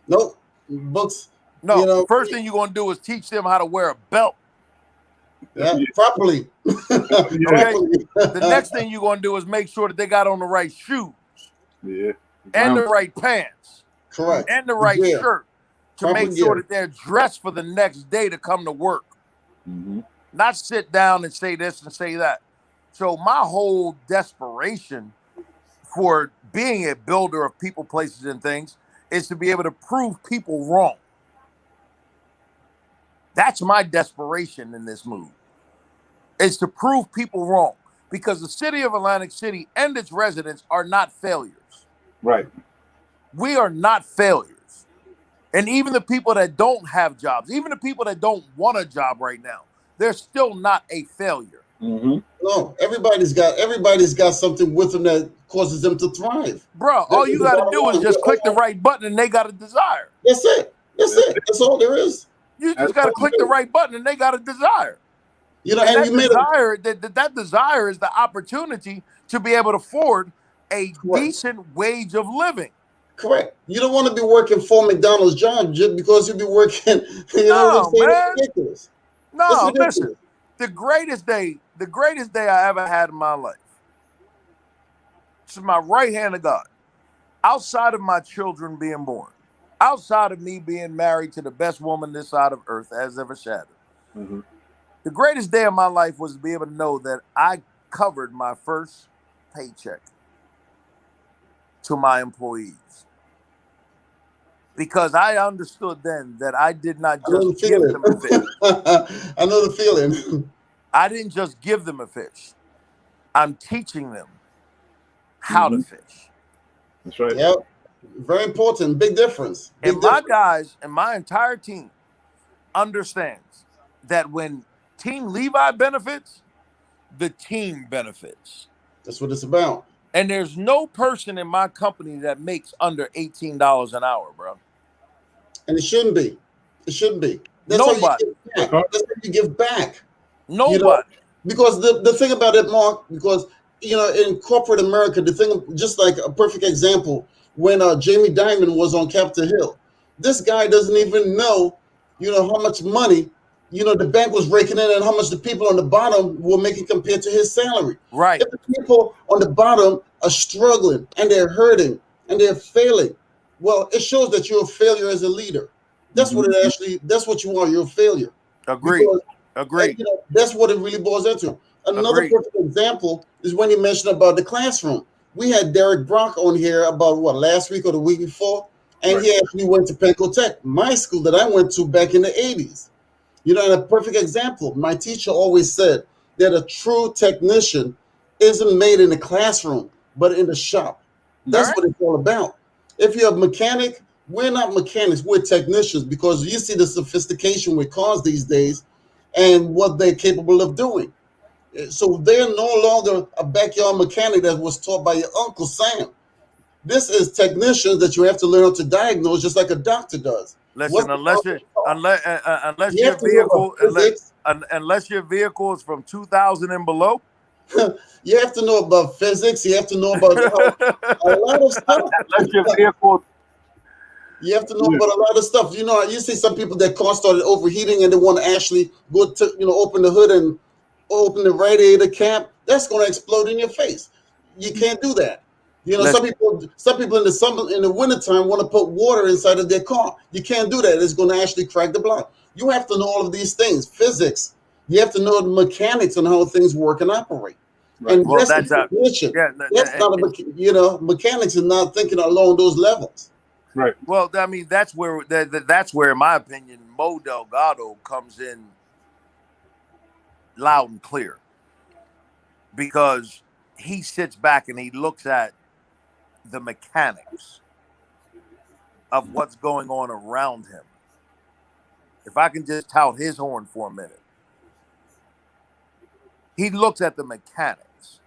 Nope. Books. No, the first thing you're going to do is teach them how to wear a belt. Yeah, properly. Okay? The next thing you're going to do is make sure that they got on the right shoes. Yeah. And the right pants. Correct. And the right shirt to Proper make sure gear. that they're dressed for the next day to come to work. Not sit down and say this and say that. So my whole desperation for being a builder of people, places, and things is to be able to prove people wrong. That's my desperation in this move, is to prove people wrong, because the city of Atlantic City and its residents are not failures. Right. We are not failures. And even the people that don't have jobs, even the people that don't want a job right now, they're still not a failure. No, everybody's got something with them that causes them to thrive. Bro, all you got to do is just click the right button and they got a desire. That's it. That's it. That's all there is. You just got to click the right button and they got a desire. You know, and and that you made desire, that desire is the opportunity to be able to afford a decent wage of living. Correct. You don't want to be working for McDonald's job just because you'll be working. You know what I'm saying? That's ridiculous. No, That's ridiculous. listen. The greatest day I ever had in my life. This is my right hand of God. Outside of my children being born, outside of me being married to the best woman this side of earth has ever shadowed. The greatest day of my life was to be able to know that I covered my first paycheck to my employees. Because I understood then that I did not just give them a fish. I know the feeling. I didn't just give them a fish. I'm teaching them how to fish. That's right. Yep. Very important. Big difference. Big And my guys and my entire team understands that when Team Levi benefits, the team benefits. That's what it's about. And there's no person in my company that makes under $18 an hour, bro. And it shouldn't be. It shouldn't be. That's Nobody. How you give back. That's how you give back. Nobody. You know, because the thing about it, Mark, because, you know, in corporate America, the thing, just like a perfect example, when Jamie Dimon was on Capitol Hill, this guy doesn't even know, you know, how much money, you know, the bank was raking in and how much the people on the bottom were making compared to his salary. Right. If the people on the bottom are struggling and they're hurting and they're failing, well, it shows that you're a failure as a leader. That's what it actually, that's what you are. You're a failure. Agreed. Because, Agreed. you know, that's what it really boils into. Another perfect example is when you mentioned about the classroom. We had Derek Brock on here about last week or the week before, and he actually went to Penco Tech, my school that I went to back in the 80s. You know, and a perfect example, my teacher always said that a true technician isn't made in the classroom, but in the shop. That's what it's all about. If you're a mechanic, we're not mechanics, we're technicians, because you see the sophistication with cars these days and what they're capable of doing. So they're no longer a backyard mechanic that was taught by your Uncle Sam. This is technicians that you have to learn how to diagnose just like a doctor does. Listen, unless your vehicle is from 2000 and below, you have to know about physics. You have to know about a lot of stuff. Unless your vehicle, you have to know about a lot of stuff. You know, you see some people that car started overheating and they want to actually go to, you know, open the hood and open the radiator cap. That's going to explode in your face. You can't do that. You know, some people in the summer, in the wintertime, want to put water inside of their car. You can't do that. It's going to actually crack the block. You have to know all of these things, physics. You have to know the mechanics and how things work and operate. Right. And well, that's not mechanics is not thinking along those levels. Right. Well, I mean, that's where, in my opinion, Mo Delgado comes in loud and clear, because he sits back and he looks at the mechanics of what's going on around him. If I can just tout his horn for a minute, he looks at the mechanics.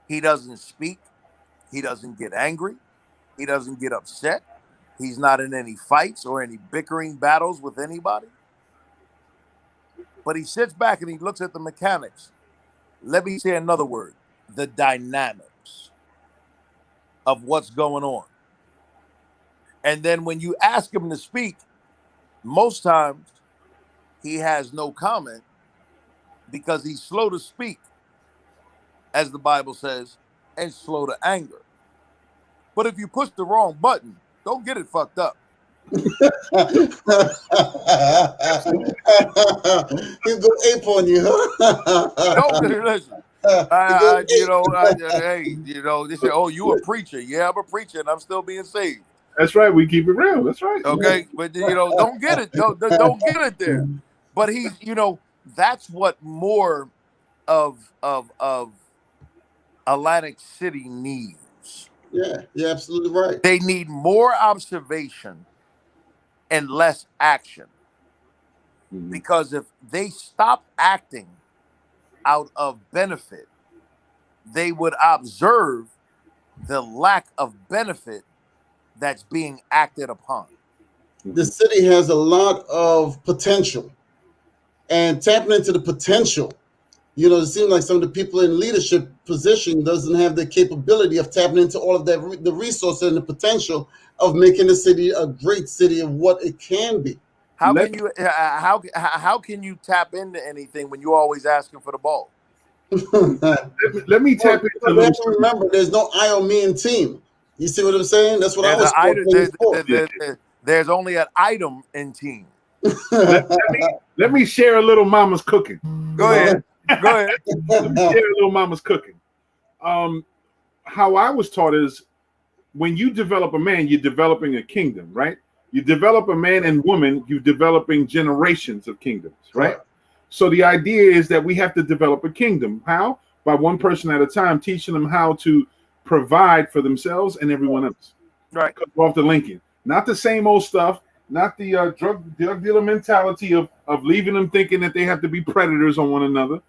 He doesn't speak. He doesn't get angry. He doesn't get upset. He's not in any fights or any bickering battles with anybody. But he sits back and he looks at the mechanics. Let me say another word, the dynamics of what's going on. And then when you ask him to speak, most times he has no comment because he's slow to speak, as the Bible says, and slow to anger. But if you push the wrong button, don't get it fucked up. He'll go ape on you, huh? Don't listen. Hey, they say, "Oh, you a preacher?" Yeah, I'm a preacher, and I'm still being saved. That's right. We keep it real. That's right. Okay, but don't get it. Don't get it there. But he's, that's what more of Atlantic City needs. Yeah, you're absolutely right. They need more observation and less action. Because if they stop acting out of benefit, they would observe the lack of benefit that's being acted upon. The city has a lot of potential, and tapping into the potential, it seems like some of the people in leadership position doesn't have the capability of tapping into all of that, the resources and the potential of making the city a great city of what it can be. How can you tap into anything when you're always asking for the ball? let me tap into. You have to remember, there's no I or me in team. You see what I'm saying? That's what there's only an item in team. let me share a little mama's cooking. Go ahead. Let me share a little mama's cooking. How I was taught is when you develop a man, you're developing a kingdom, right? You develop a man and woman, you're developing generations of kingdoms, right? So the idea is that we have to develop a kingdom. How? By one person at a time, teaching them how to provide for themselves and everyone else. Right. Off the linking. Not the same old stuff, not the drug dealer mentality of leaving them thinking that they have to be predators on one another.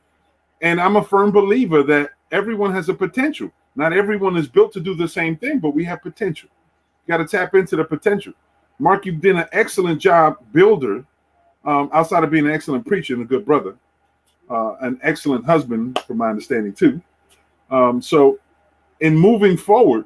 And I'm a firm believer that everyone has a potential. Not everyone is built to do the same thing, but we have potential. You got to tap into the potential. Mark, you've done an excellent job builder, outside of being an excellent preacher and a good brother, an excellent husband, from my understanding too. So in moving forward,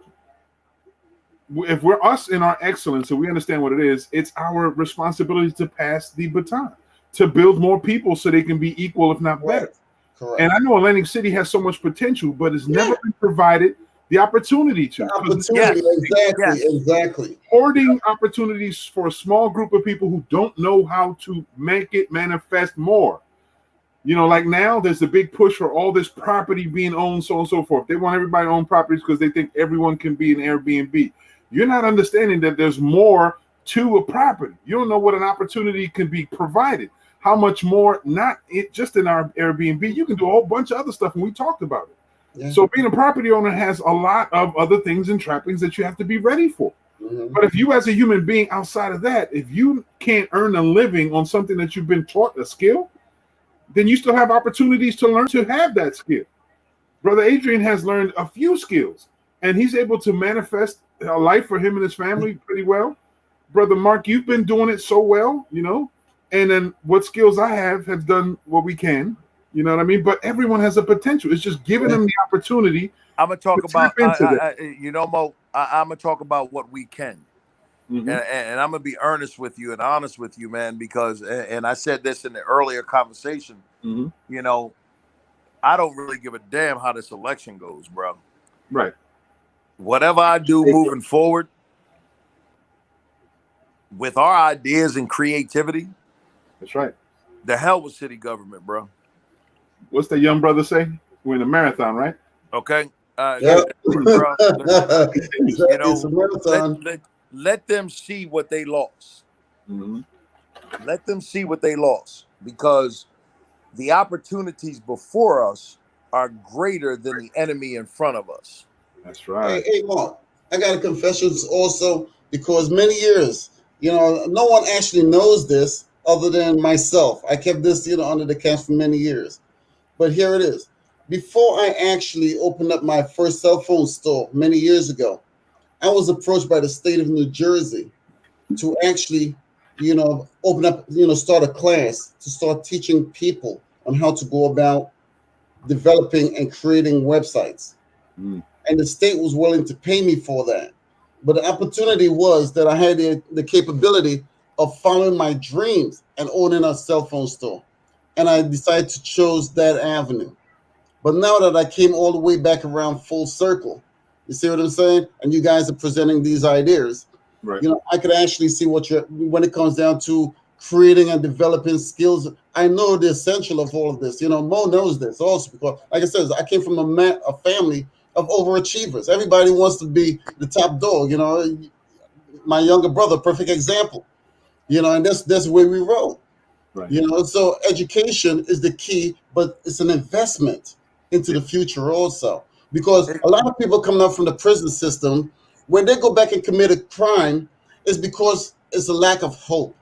if we're us in our excellence and we understand what it is, it's our responsibility to pass the baton, to build more people so they can be equal, if not better. Correct. And I know Atlantic City has so much potential, but it's never been provided the opportunity to. Exactly. Hoarding opportunities for a small group of people who don't know how to make it manifest more. Like now there's a big push for all this property being owned, so on and so forth. They want everybody to own properties because they think everyone can be an Airbnb. You're not understanding that there's more to a property. You don't know what an opportunity can be provided. How much more, not just in our Airbnb, you can do a whole bunch of other stuff, and we talked about it. Yeah. So being a property owner has a lot of other things and trappings that you have to be ready for. Mm-hmm. But if you as a human being outside of that, if you can't earn a living on something that you've been taught, a skill, then you still have opportunities to learn to have that skill. Brother Adrian has learned a few skills, and he's able to manifest a life for him and his family pretty well. Brother Mark, you've been doing it so well, and then what skills I have done what we can. You know what I mean? But everyone has a potential. It's just giving them the opportunity. I'm gonna talk about, Mo. I'm gonna talk about what we can, and I'm gonna be earnest with you and honest with you, man. Because, and I said this in the earlier conversation. I don't really give a damn how this election goes, bro. Right. Whatever I do moving forward with our ideas and creativity. That's right. The hell with city government, bro. What's the young brother say? We're in a marathon, right? Okay. Bro, let them see what they lost. Let them see what they lost, because the opportunities before us are greater than the enemy in front of us. That's right. Hey, Mark, I got a confession also because many years, no one actually knows this other than myself. I kept this, under the cap for many years. But here it is. Before I actually opened up my first cell phone store many years ago, I was approached by the state of New Jersey to actually, open up, start a class to start teaching people on how to go about developing and creating websites. Mm. And the state was willing to pay me for that. But the opportunity was that I had the capability of following my dreams and owning a cell phone store. And I decided to choose that avenue. But now that I came all the way back around full circle, you see what I'm saying? And you guys are presenting these ideas. Right. I could actually see when it comes down to creating and developing skills. I know the essential of all of this. Mo knows this also because, like I said, I came from a family of overachievers. Everybody wants to be the top dog. My younger brother, perfect example. And that's the way we roll. Right. So education is the key, but it's an investment into the future also. Because a lot of people coming up from the prison system, when they go back and commit a crime, it's because it's a lack of hope.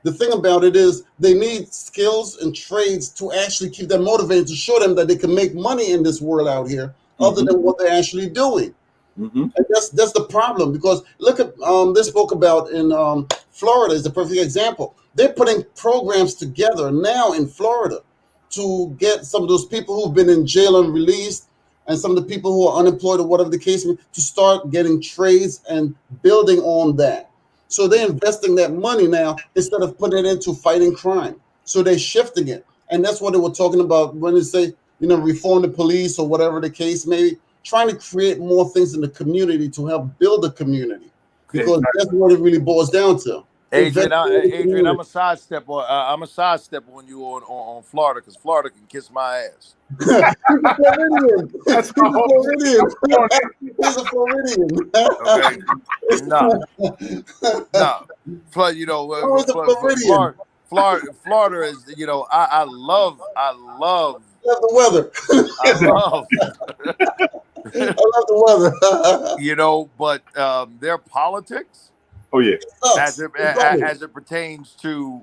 The thing about it is they need skills and trades to actually keep them motivated, to show them that they can make money in this world out here, other than what they're actually doing. And that's the problem, because look at they spoke about in Florida is the perfect example. They're putting programs together now in Florida to get some of those people who've been in jail and released, and some of the people who are unemployed or whatever the case may be, to start getting trades and building on that. So they're investing that money now instead of putting it into fighting crime. So they're shifting it, and that's what they were talking about when they say reform the police or whatever the case may be. Trying to create more things in the community to help build a community, because that's what it really boils down to. Adrian, I'm a sidestep on you on Florida, because Florida can kiss my ass. He's a Floridian. That's He's a Floridian. Okay, no. Florida is, I love the weather. I love the weather. But their politics. Oh yeah. As it pertains to,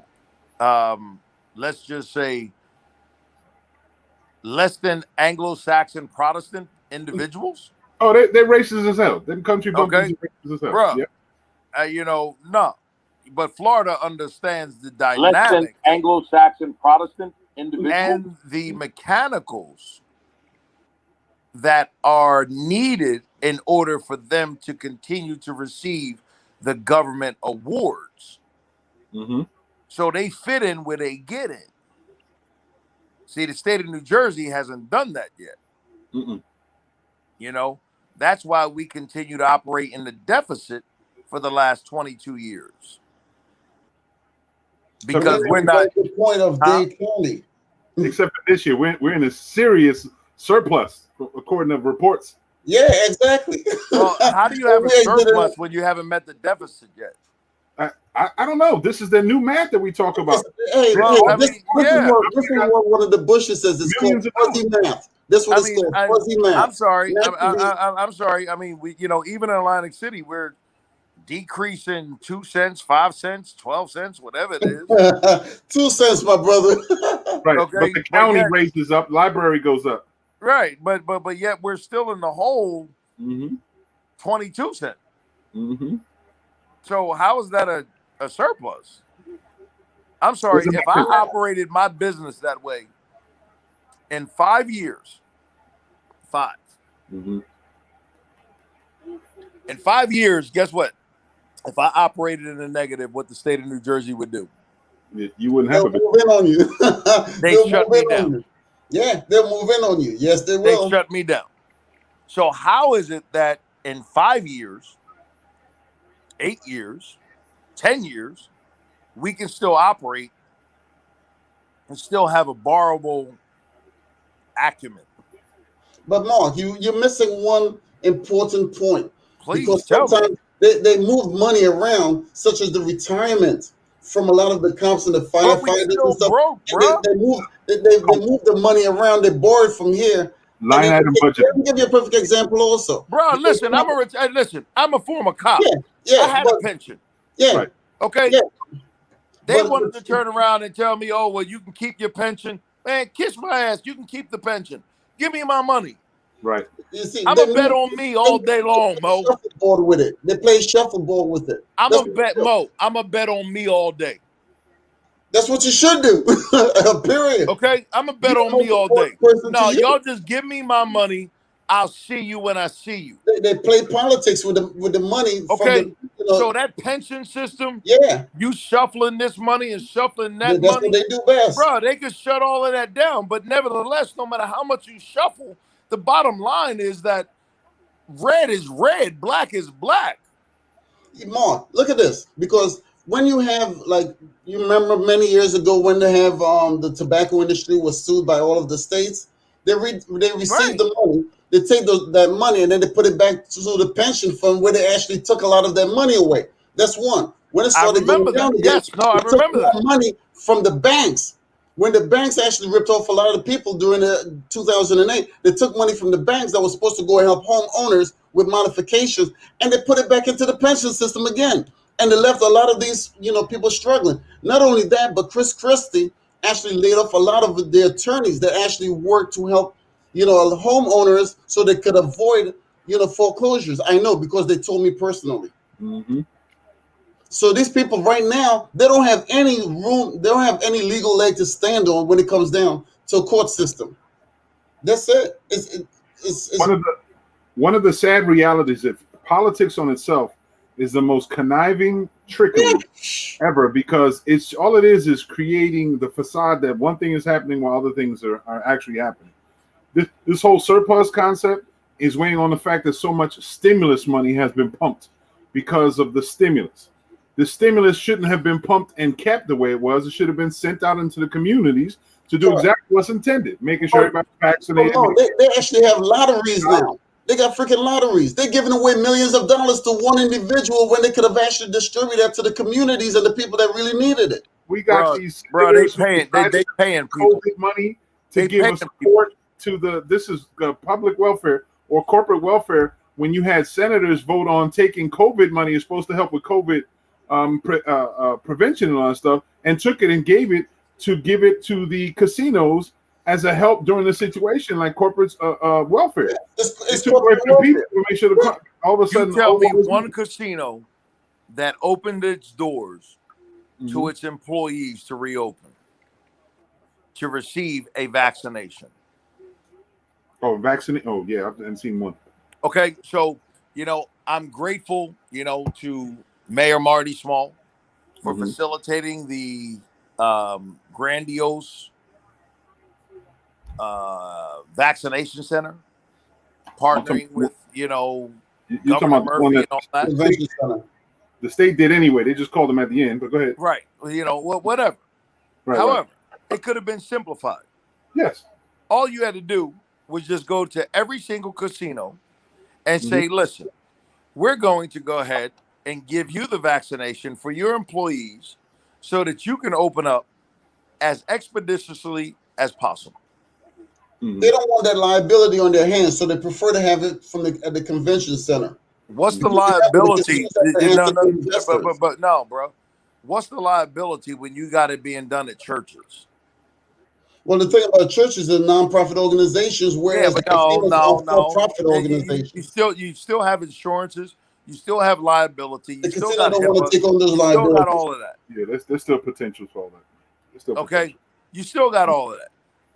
let's just say, less than Anglo-Saxon Protestant individuals. Oh, they're racist as hell. Them country bumpkins are racist as hell. Bruh, yep. No. But Florida understands the dynamic. Less than Anglo-Saxon Protestant individuals. And the mechanicals that are needed in order for them to continue to receive the government awards. So they fit in where they get in. See, the state of New Jersey hasn't done that yet. That's why we continue to operate in the deficit for the last 22 years. Because we're not at the point of Dade County. Except for this year, we're in a serious surplus, according to reports. Yeah, exactly. Well, how do you have a surplus when you haven't met the deficit yet? I don't know. This is the new math that we talk about. This is what one of the Bushes says. It's called fuzzy math. This one is called fuzzy math. I'm sorry. I'm sorry. I mean, we, even in Atlantic City, we're decreasing 2 cents, 5 cents, 12 cents, whatever it is. 2 cents, my brother. Right. Okay. But the county raises up, library goes up. Right. But yet we're still in the hole 22 cents. So how is that a surplus? I'm sorry. If I operated my business that way in 5 years, in 5 years, guess what? If I operated in the negative, what the state of New Jersey would do? You wouldn't have They'll move in on you. They shut me down. Yeah, they'll move in on you. Yes, they will. They shut me down. So how is it that in 5 years, 8 years, 10 years, we can still operate and still have a borrowable acumen? But Mark, you're missing one important point. Please because tell sometimes me. They move money around, such as the retirement from a lot of the cops and the firefighters and stuff. Broke, bro. They move the money around. They borrow it from here. Line item budget. Let me give you a perfect example also. Bro, listen, I'm a former cop. Yeah, yeah, I had a pension. yeah, Right. Okay. yeah. They But- wanted to turn around and tell me, oh, well, you can keep your pension. Man, kiss my ass. You can keep the pension. Give me my money. Right. You see, I'm a bet on me all day long, Mo. Shuffleboard with it. They play shuffleboard with it. I'm a bet, Mo. I'm a bet on me all day. That's what you should do. Period. Okay? I'm a bet on me all day. No, y'all just give me my money. I'll see you when I see you. They play politics with the money. Okay. From the, So that pension system, yeah, you shuffling this money and shuffling that that's money. what they do best. Bro, they could shut all of that down. But nevertheless, no matter how much you shuffle, the bottom line is that red is red, black is black. Mark, look at this. Because when you have, like, you remember many years ago when they have the tobacco industry was sued by all of the states, they received the money. They take that money and then they put it back to the pension fund where they actually took a lot of their money away. That's one. When it started going down again, yes, no, I remember that. Money from the banks. When the banks actually ripped off a lot of the people during the 2008, they took money from the banks that was supposed to go and help homeowners with modifications, and they put it back into the pension system again. And they left a lot of these, people struggling. Not only that, but Chris Christie actually laid off a lot of the attorneys that actually worked to help, homeowners so they could avoid, foreclosures. I know because they told me personally. Mm-hmm. So these people right now, they don't have any room, they don't have any legal leg to stand on when it comes down to a court system. That's it. It's one of the sad realities of politics on itself is the most conniving trickery ever, because all it is creating the facade that one thing is happening while other things are actually happening. This whole surplus concept is weighing on the fact that so much stimulus money has been pumped because of the stimulus. The stimulus shouldn't have been pumped and kept the way it was. It should have been sent out into the communities to do exactly what's intended, making sure everybody's vaccinated. Oh, no, they actually have lotteries now. They got freaking lotteries. They're giving away millions of dollars to one individual when they could have actually distributed that to the communities and the people that really needed it. We got these they paying people COVID money to give us support to this is public welfare or corporate welfare. When you had senators vote on taking COVID money is supposed to help with COVID prevention and all that stuff, and took it and gave it to the casinos as a help during the situation, like corporate welfare. It's took away from people to make sure all of a sudden. You tell me one casino that opened its doors to its employees to reopen, to receive a vaccination. Oh, vaccinate! Oh, yeah, I haven't seen one. Okay, so I'm grateful, to Mayor Marty Small for facilitating the grandiose vaccination center, partnering with Governor Murphy and all that. The state did anyway. They just called them at the end. But go ahead. Right. Whatever. Right, However, it could have been simplified. Yes. All you had to do was just go to every single casino and say, listen, we're going to go ahead and give you the vaccination for your employees so that you can open up as expeditiously as possible. They don't want that liability on their hands, so they prefer to have it at the convention center. What's the liability? No, bro. What's the liability when you got it being done at churches? Well, the thing about churches are nonprofit organizations, whereas for-profit organizations. You still have insurances. You still have liability. You still got don't want to take on those liabilities. You still got all of that. Yeah, there's still potential for all that. Okay, you still got all of that.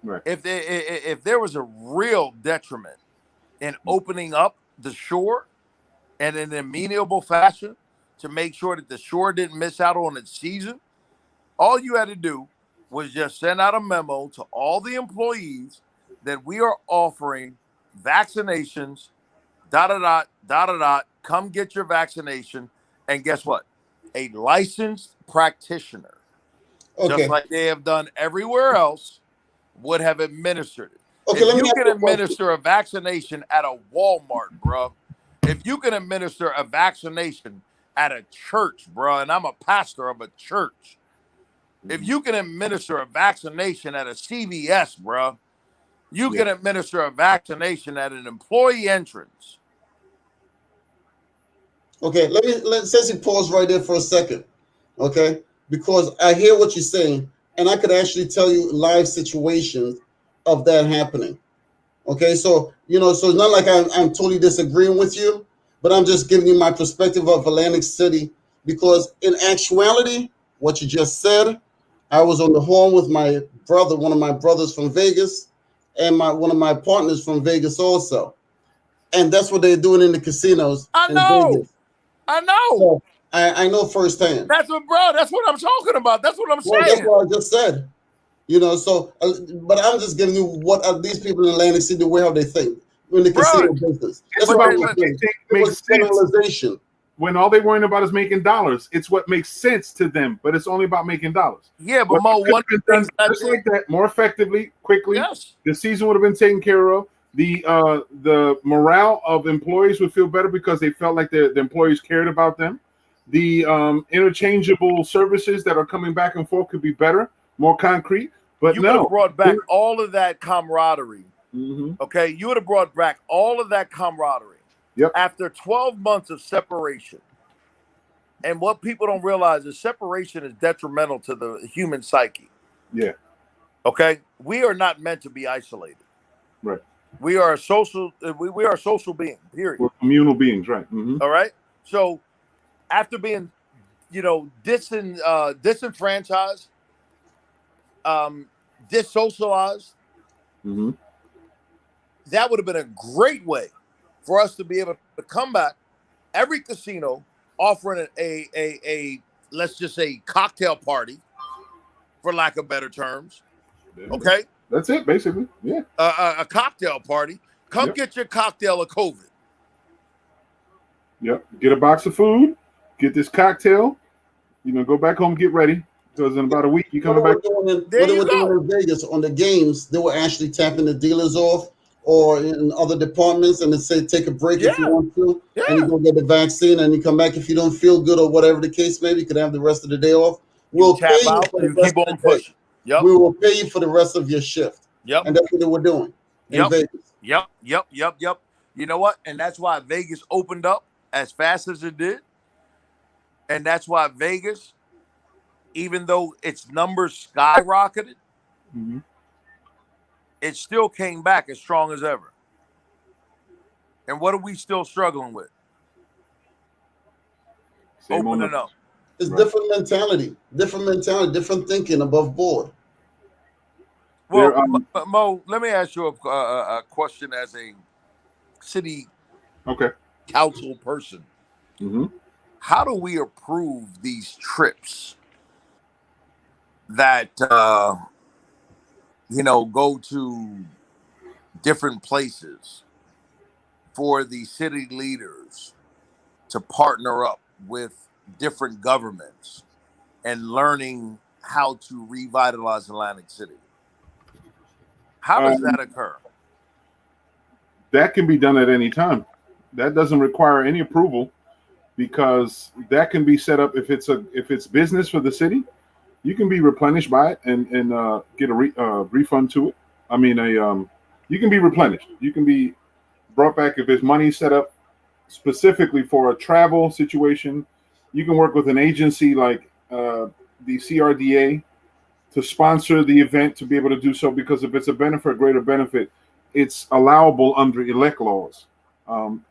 Right. If there was a real detriment in opening up the shore in an amenable fashion to make sure that the shore didn't miss out on its season, all you had to do was just send out a memo to all the employees that we are offering vaccinations, come get your vaccination. And guess what? A licensed practitioner, just like they have done everywhere else, would have administered it. If you can administer a vaccination at a Walmart, bro, if you can administer a vaccination at a church, bro, and I'm a pastor of a church, If you can administer a vaccination at a CVS, bro, you can administer a vaccination at an employee entrance. Okay, let's pause right there for a second. Okay, because I hear what you're saying, and I could actually tell you live situations of that happening. Okay, so so it's not like I'm totally disagreeing with you, but I'm just giving you my perspective of Atlantic City, because in actuality, what you just said, I was on the horn with my brother, one of my brothers from Vegas, and one of my partners from Vegas also, and that's what they're doing in the casinos I in know. Vegas. I know. So I know firsthand. That's what I'm talking about. That's what I'm Well, that's saying. what I just said. So, but I'm just giving you what are these people in Atlantic City, the way how they think in the casino business. That's what I'm saying. It was generalization. When all they're worrying about is making dollars, it's what makes sense to them, but it's only about making dollars. Yeah, but Mo, one done just like that, more effectively, quickly. Yes. The season would have been taken care of. The morale of employees would feel better because they felt like the employees cared about them. The interchangeable services that are coming back and forth could be better, more concrete. But you would have brought back all of that camaraderie. Mm-hmm. Okay, you would have brought back all of that camaraderie. Yep. After 12 months of separation. And what people don't realize is separation is detrimental to the human psyche. Yeah. Okay? We are not meant to be isolated. Right. We are a social we are a social being, period. We're communal beings, right? Mm-hmm. All right? So after being, disenfranchised, dissocialized, mm-hmm. that would have been a great way for us to be able to come back. Every casino offering a let's just say cocktail party, for lack of better terms. Okay, that's it basically. Yeah, a cocktail party. Come get your cocktail of COVID. Yep, get a box of food, get this cocktail. Go back home, get ready, because in about a week you coming back. What they were doing in Vegas on the games, they were actually tapping the dealers off, or in other departments, and they say take a break if you want to, and you go get the vaccine, and you come back if you don't feel good or whatever the case may be. You could have the rest of the day off. We'll pay you for the rest of the day. Yep. We will pay you for the rest of your shift. Yep. And that's what they were doing in Vegas. Yep. You know what? And that's why Vegas opened up as fast as it did. And that's why Vegas, even though its numbers skyrocketed, mm-hmm. it still came back as strong as ever. And what are we still struggling with? Opening up. It's different mentality, different thinking above board. Well, Mo, let me ask you a question as a city council person. Mm-hmm. How do we approve these trips that go to different places for the city leaders to partner up with different governments and learning how to revitalize Atlantic City? How does that occur? That can be done at any time. That doesn't require any approval, because that can be set up if it's business for the city. You can be replenished by it and get a refund to it. I mean, you can be replenished. You can be brought back if there's money set up specifically for a travel situation. You can work with an agency like the CRDA to sponsor the event to be able to do so, because if it's a benefit, a greater benefit, it's allowable under elect laws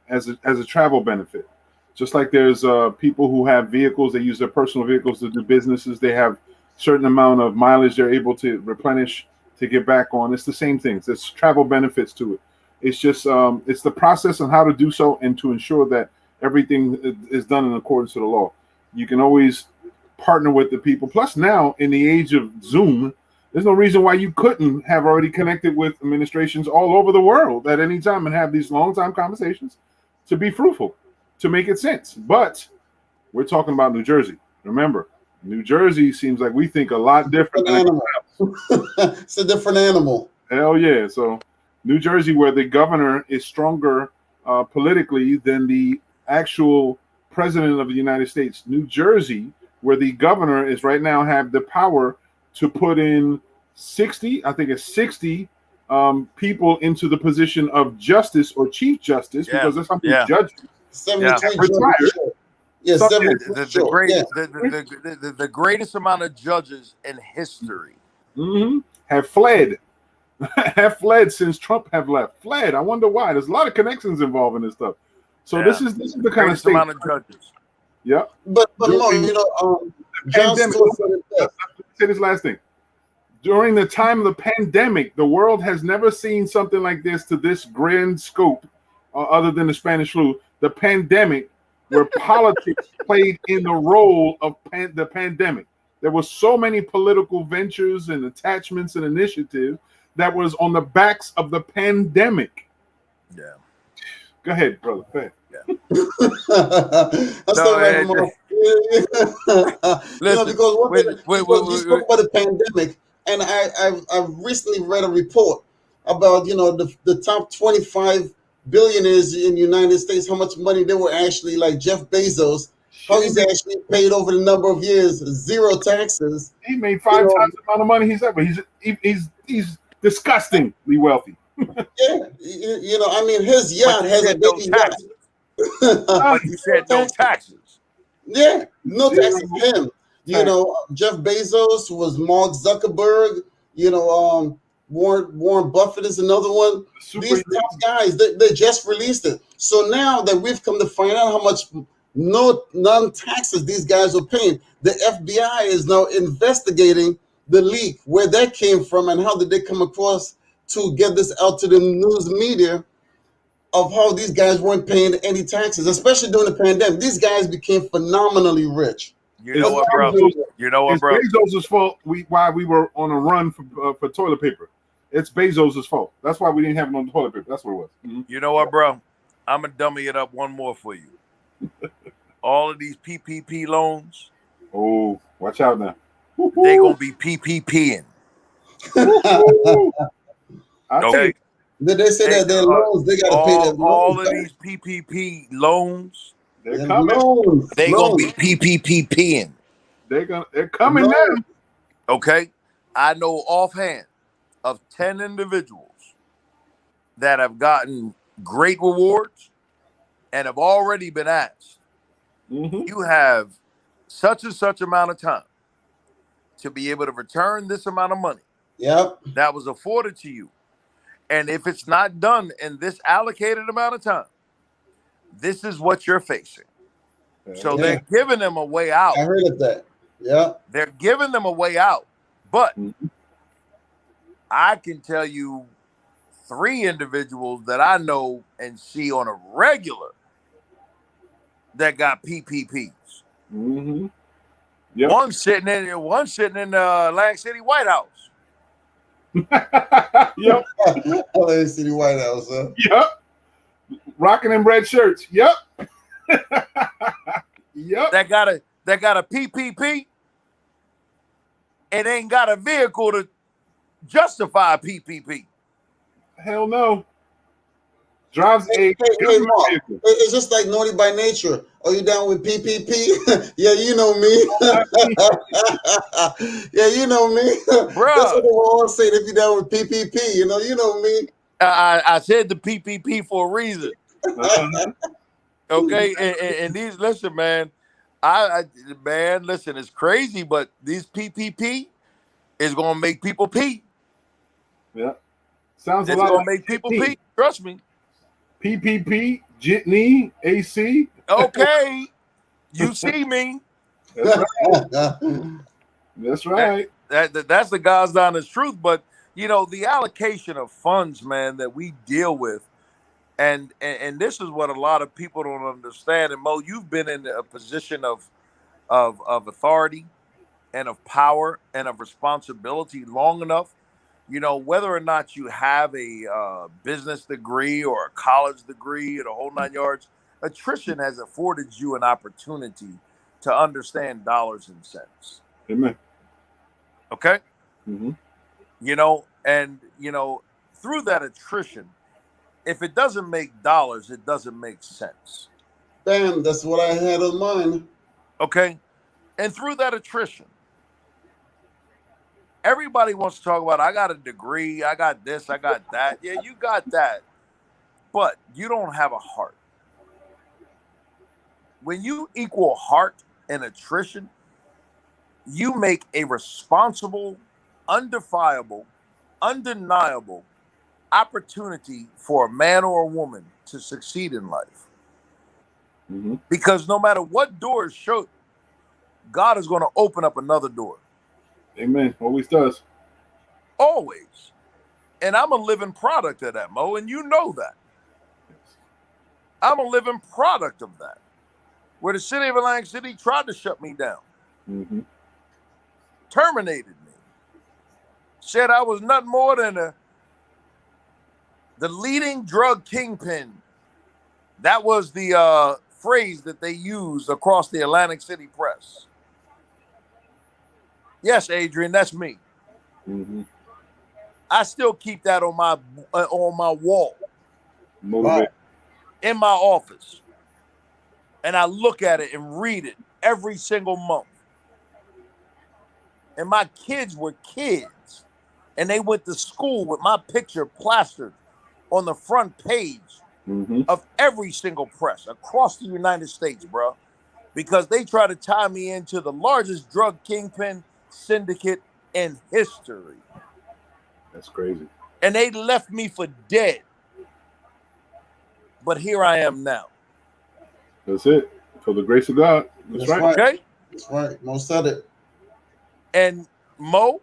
as a travel benefit. Just like there's people who have vehicles, they use their personal vehicles to do businesses. They have certain amount of mileage they're able to replenish to get back on. It's the same thing. There's travel benefits to it. It's just it's the process on how to do so and to ensure that everything is done in accordance to the law. You can always partner with the people. Plus, now in the age of Zoom, there's no reason why you couldn't have already connected with administrations all over the world at any time and have these long-time conversations to be fruitful, to make it sense. But we're talking about New Jersey. Remember, New Jersey seems like we think a lot different. It's a different animal. Hell yeah. So New Jersey, where the governor is stronger politically than the actual president of the United States. New Jersey, where the governor is right now have the power to put in 60, I think it's 60 people into the position of justice or chief justice, because that's how many judges 73 retired. judges. Yeah, 73 the greatest amount of judges in history have fled. Have fled since Trump have left. Fled. I wonder why. There's a lot of connections involved in this stuff. So this is the kind of state. Amount of judges. Yeah. But Mo, you know, John Stewart said it best. Say this last thing. During the time of the pandemic, the world has never seen something like this to this grand scope, other than the Spanish flu. The pandemic, where politics played in the role of the pandemic. There were so many political ventures and attachments and initiatives that was on the backs of the pandemic. Yeah. Go ahead, brother. Go ahead. Yeah. Because you spoke about the pandemic, and I've recently read a report about the top 25 billionaires in the United States, how much money they were actually, like Jeff Bezos, how he's actually paid over the number of years, 0 taxes. He made 5 times the amount of money he's ever. He's disgustingly wealthy. Yeah, I mean, his yacht has a baby yacht. But you said no taxes. Yeah, no taxes for him. Jeff Bezos was Mark Zuckerberg. Warren Buffett is another one. These top guys, they just released it. So now that we've come to find out how much non-taxes these guys are paying, the FBI is now investigating the leak, where that came from, and how did they come across to get this out to the news media of how these guys weren't paying any taxes, especially during the pandemic. These guys became phenomenally rich. You know what, bro? It's Bezos' fault why we were on a run for toilet paper. It's Bezos' fault. That's why we didn't have it on toilet paper. That's what it was. Mm-hmm. You know what, bro? I'm going to dummy it up one more for you. All of these PPP loans. Oh, watch out now. They're going to be PPPing. Okay. Did they say that their loans, they got to pay their loans? All of these PPP loans, they're coming. They're going to be PPPing. They're coming now. Okay. I know offhand of 10 individuals that have gotten great rewards and have already been asked, you have such and such amount of time to be able to return this amount of money that was afforded to you. And if it's not done in this allocated amount of time, this is what you're facing. So they're giving them a way out. I heard of that. Yeah. They're giving them a way out. But I can tell you 3 individuals that I know and see on a regular that got PPPs. Yep. One sitting in the Atlantic City White House. Yep. Atlantic City White House, huh? Yep. Rocking them red shirts. Yep. Yep. That got a PPP and ain't got a vehicle to justify a PPP. Hell no. Drives hey, Mark, it's just like Naughty by Nature. Are you down with PPP? Yeah, you know me. Yeah, you know me. Bruh. That's what they all say. If you're down with PPP, you know me. I said the PPP for a reason. Okay, and these, listen, man. Listen, it's crazy, but these PPP is gonna make people pee. Yeah, sounds it's a lot. Gonna make people pee. Trust me. PPP, Jitney, AC. Okay, you see me. That's right. That's right. That's the God's honest truth. But the allocation of funds, man, that we deal with, and this is what a lot of people don't understand. And Mo, you've been in a position of authority and of power and of responsibility long enough. Whether or not you have a business degree or a college degree or the whole 9 yards, attrition has afforded you an opportunity to understand dollars and cents. Amen. Okay. And through that attrition, if it doesn't make dollars, it doesn't make sense. Bam, that's what I had in mind. Okay. And through that attrition, Everybody wants to talk about, I got a degree, I got this, I got that. Yeah, you got that. But you don't have a heart. When you equal heart and attrition, you make a responsible, undefiable, undeniable opportunity for a man or a woman to succeed in life. Mm-hmm. Because no matter what door is shut, God is going to open up another door. Amen. Always does. Always. And I'm a living product of that, Mo, and you know that. I'm a living product of that. Where the city of Atlantic City tried to shut me down, Mm-hmm. terminated me, said I was nothing more than the leading drug kingpin. That was the phrase that they used across the Atlantic City press. Yes, Adrian, that's me. Mm-hmm. I still keep that on my wall. Motivate. In my office. And I look at it and read it every single month. And my kids were kids. And they went to school with my picture plastered on the front page Mm-hmm. of every single press across the United States, bro. Because they try to tie me into the largest drug kingpin syndicate in history. That's crazy. And they left me for dead. But here I am now. That's it. For the grace of God. That's right. Okay? That's right. Mo said it. And Mo,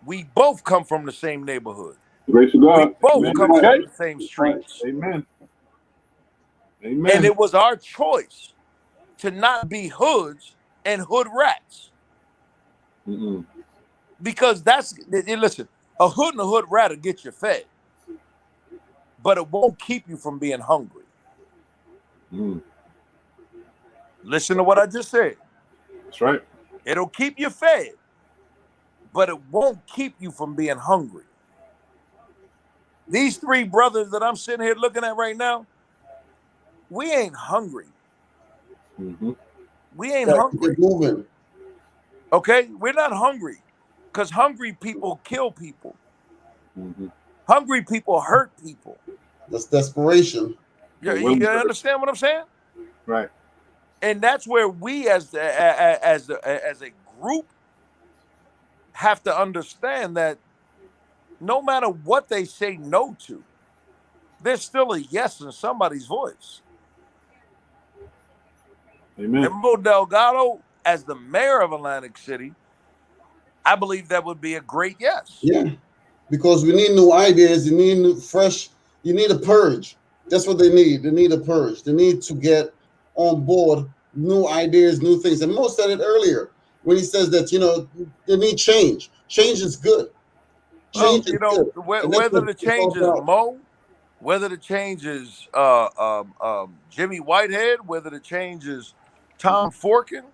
we both come from the same neighborhood. The grace of God. We both Amen. come from the same streets. Amen. Amen. And it was our choice to not be hoods and hood rats. Mm-mm. Because listen, a hood and a hood rat will get you fed. But it won't keep you from being hungry. Mm. Listen to what I just said. That's right. It'll keep you fed, but it won't keep you from being hungry. These three brothers that I'm sitting here looking at right now, we ain't hungry. Mm-hmm. We ain't Yeah, hungry. keep moving. Okay? We're not hungry because hungry people kill people. Mm-hmm. Hungry people hurt people. That's desperation. You understand what I'm saying? Right. And that's where we as a group have to understand that no matter what they say no to, there's still a yes in somebody's voice. Amen. And Mo Delgado, as the mayor of Atlantic City, I believe that would be a great yes. Yeah. Because we need new ideas. You need new, fresh. You need a purge. That's what they need. They need a purge. They need to get on board new ideas, new things. And Mo said it earlier when he says that, they need change. Change is good. Change is good. Whether the change is Mo, whether the change is Jimmy Whitehead, whether the change is Tom Forkin,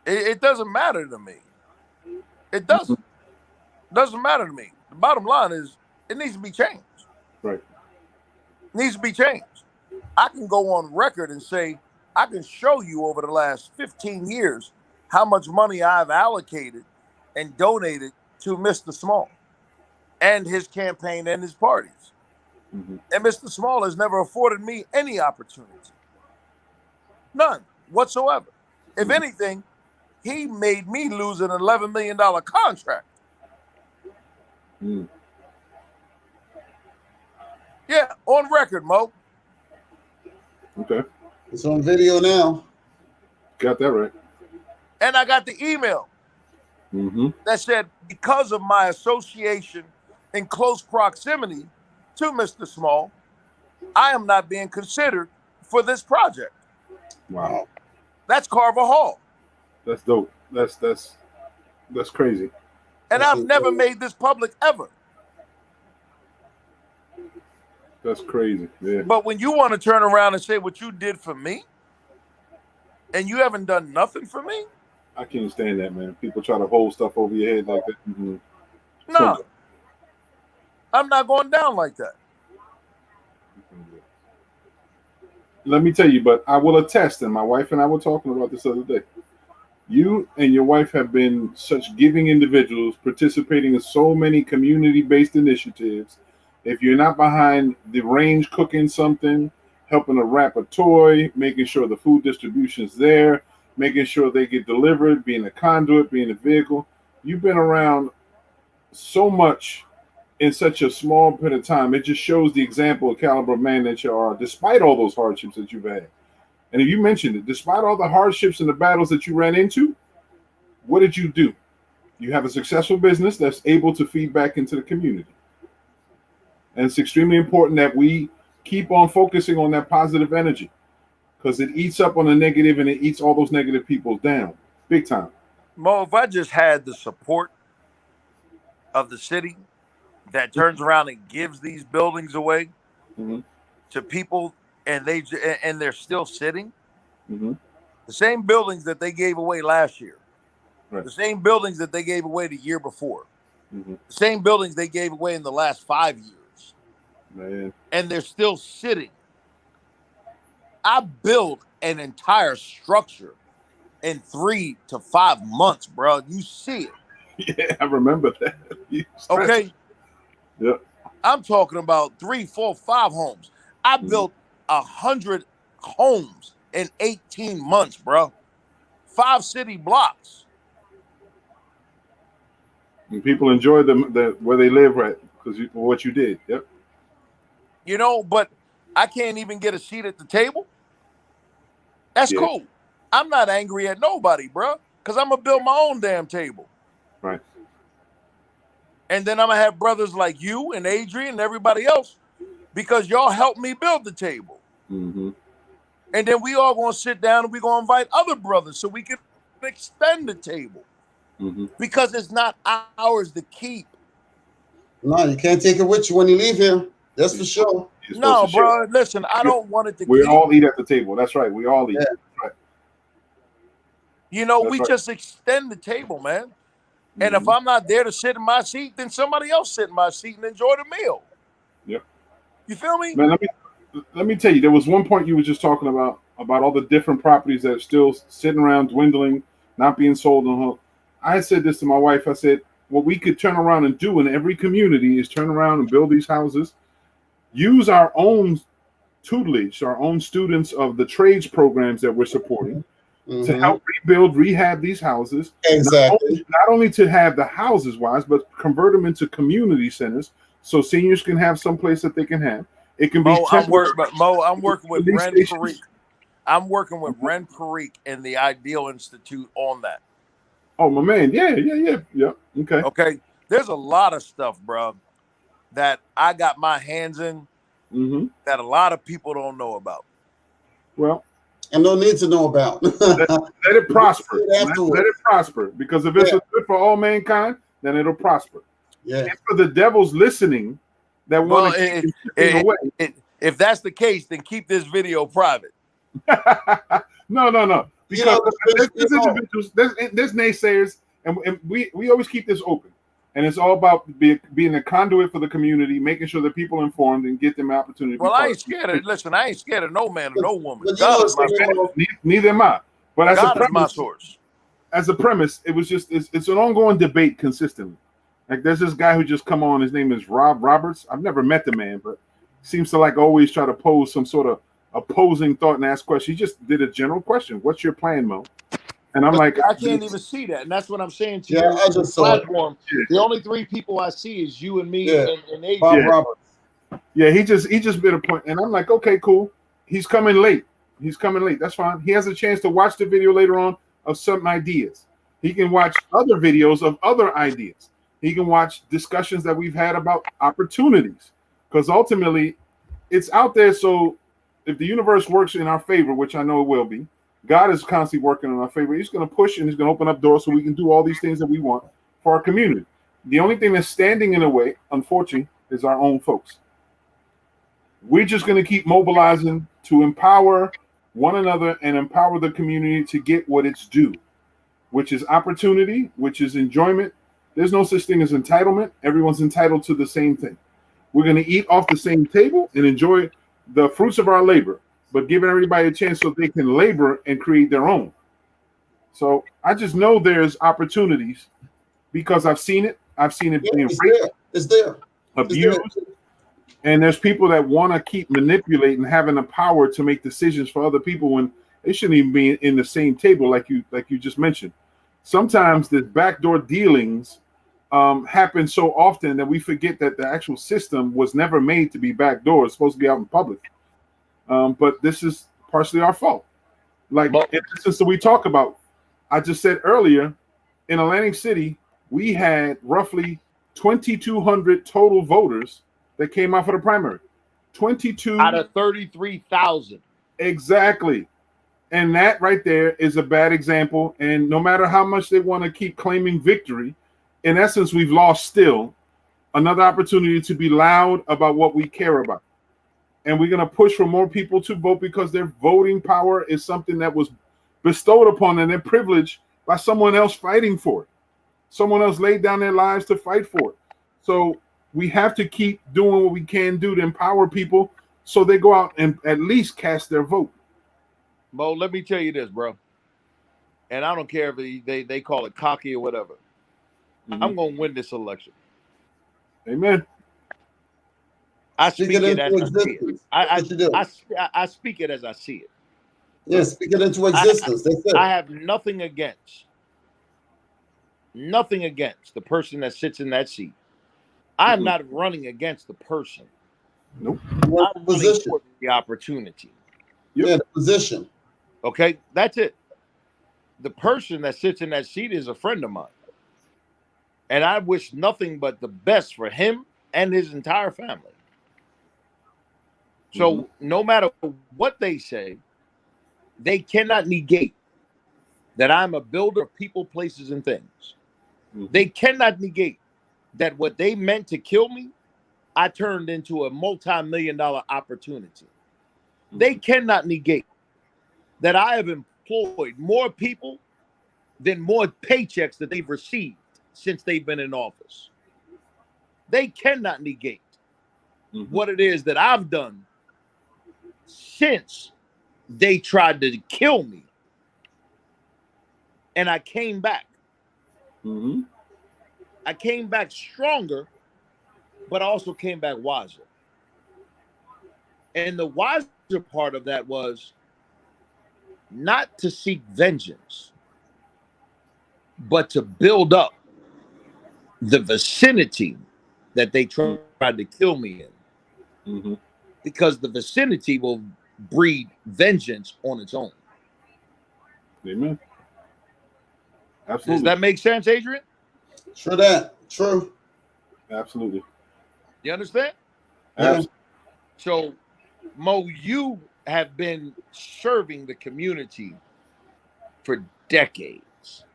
it doesn't matter to me. It doesn't. Doesn't matter to me. The bottom line is it needs to be changed. Right. It needs to be changed. I can go on record and say, I can show you over the last 15 years how much money I've allocated and donated to Mr. Small and his campaign and his parties. Mm-hmm. And Mr. Small has never afforded me any opportunity. None whatsoever. If anything, he made me lose an $11 million contract. Mm. Yeah, on record, Mo. Okay. It's on video now. Got that right. And I got the email that said, because of my association in close proximity to Mr. Small, I am not being considered for this project. Wow. That's Carver Hall. That's dope. That's crazy. And I've never made this public ever. That's crazy. Yeah. But when you want to turn around and say what you did for me, and you haven't done nothing for me, I can't stand that, man. People try to hold stuff over your head like that. Mm-hmm. No, I'm not going down like that. Let me tell you, but I will attest, and my wife and I were talking about this the other day. You and your wife have been such giving individuals, participating in so many community-based initiatives. If you're not behind the range cooking something, helping to wrap a toy, making sure the food distribution's there, making sure they get delivered, being a conduit, being a vehicle, you've been around so much in such a small bit of time. It just shows the example of caliber of man that you are, despite all those hardships that you've had. And if you mentioned it, despite all the hardships and the battles that you ran into, what did you do? You have a successful business that's able to feed back into the community. And it's extremely important that we keep on focusing on that positive energy, because it eats up on the negative and it eats all those negative people down big time. Mo, if I just had the support of the city that turns around and gives these buildings away to people, and they're still sitting, the same buildings that they gave away last year, the same buildings that they gave away the year before, the same buildings they gave away in the last 5 years, and they're still sitting. I built an entire structure in 3 to 5 months, bro. You see it. Yeah, I remember that. Okay. Yeah. I'm talking about 3, 4, 5 homes. I built 100 homes in 18 months, bro. 5 city blocks. And people enjoy the where they live, right? Because what you did. Yep. You know, but I can't even get a seat at the table. That's cool. I'm not angry at nobody, bro, because I'm going to build my own damn table. Right. And then I'm going to have brothers like you and Adrian and everybody else, because y'all helped me build the table. And then we all going to sit down and we're going to invite other brothers so we can extend the table. Because it's not ours to keep. No, you can't take it with you when you leave here. That's for sure. No, bro. Listen, I don't want it to We keep. all eat at the table. That's right. We all eat. Yeah. Right. You know, That's we right. just extend the table, man. And if I'm not there to sit in my seat, then somebody else sit in my seat and enjoy the meal. Yep. You feel me? Man, let me tell you, there was one point you were just talking about all the different properties that are still sitting around, dwindling, not being sold on hook. I had said this to my wife. I said, what we could turn around and do in every community is turn around and build these houses, use our own tutelage, our own students of the trades programs that we're supporting to help rebuild, rehab these houses. Exactly. Not only to have the houses wise, but convert them into community centers so seniors can have some place that they can have. It can be I'm working with Ren Parikh. I'm working with Ren Parikh and the Ideal Institute on that. Oh, my man. Yeah. Okay. There's a lot of stuff, bro, that I got my hands in that a lot of people don't know about. Well, and don't need to know about. let it prosper. Let it prosper. Because if it's good for all mankind, then it'll prosper. Yeah. And for the devils listening that want to keep away. If that's the case, then keep this video private. No. Because there's individuals, there's naysayers, and we always keep this open. And it's all about being a conduit for the community, making sure that people are informed and get them opportunity. Well, I ain't scared of I ain't scared of no man or no woman. God is my source. Neither am I. But as God a premise, is my source. As a premise, it was just it's an ongoing debate consistently. Like there's this guy who just come on. His name is Rob Roberts. I've never met the man, but seems to like always try to pose some sort of opposing thought and ask questions. He just did a general question. What's your plan, Mo? And I'm like, I can't even see that, and that's what I'm saying to you. I just saw platform. The only 3 people I see is you and me and Adrian. Bob Roberts. Yeah, he just made a point, and I'm like, okay, cool. He's coming late. That's fine. He has a chance to watch the video later on of some ideas. He can watch other videos of other ideas. He can watch discussions that we've had about opportunities, because ultimately, it's out there. So if the universe works in our favor, which I know it will be, God is constantly working in our favor. He's going to push and he's going to open up doors so we can do all these things that we want for our community. The only thing that's standing in the way, unfortunately, is our own folks. We're just going to keep mobilizing to empower one another and empower the community to get what it's due, which is opportunity, which is enjoyment. There's no such thing as entitlement. Everyone's entitled to the same thing. We're going to eat off the same table and enjoy the fruits of our labor, but giving everybody a chance so they can labor and create their own. So I just know there's opportunities because I've seen it. I've seen it being It's there. It's there. abused, and there's people that want to keep manipulating, having the power to make decisions for other people when they shouldn't even be in the same table, like you just mentioned. Sometimes the backdoor dealings happen so often that we forget that the actual system was never made to be backdoor. It's supposed to be out in public. But this is partially our fault. Like in the instance that we talk about, I just said earlier, in Atlantic City, we had roughly 2,200 total voters that came out for the primary. 22 out of 33,000. Exactly. And that right there is a bad example. And no matter how much they want to keep claiming victory, in essence, we've lost still another opportunity to be loud about what we care about. And we're going to push for more people to vote because their voting power is something that was bestowed upon them, their privilege, by someone else fighting for it. Someone else laid down their lives to fight for it. So we have to keep doing what we can do to empower people so they go out and at least cast their vote. Mo, let me tell you this, bro. And I don't care if they call it cocky or whatever. I'm going to win this election. Amen. I speak it as I see it. I speak it as I see it. Yeah, speak it into existence. That's it. I have nothing against the person that sits in that seat. I'm not running against the person. Nope. I'm running for the opportunity. Yeah, the position. Okay, that's it. The person that sits in that seat is a friend of mine. And I wish nothing but the best for him and his entire family. So no matter what they say, they cannot negate that I'm a builder of people, places, and things. They cannot negate that what they meant to kill me, I turned into a multi-million-dollar opportunity. They cannot negate that I have employed more people than more paychecks that they've received since they've been in office. They cannot negate what it is that I've done since they tried to kill me. And I came back. I came back stronger, but I also came back wiser. And the wiser part of that was not to seek vengeance, but to build up the vicinity that they tried to kill me in. Because the vicinity will breed vengeance on its own. Amen. Absolutely. Does that make sense, Adrian? True that. True. Absolutely. You understand? Yeah. So, Mo, you have been serving the community for decades.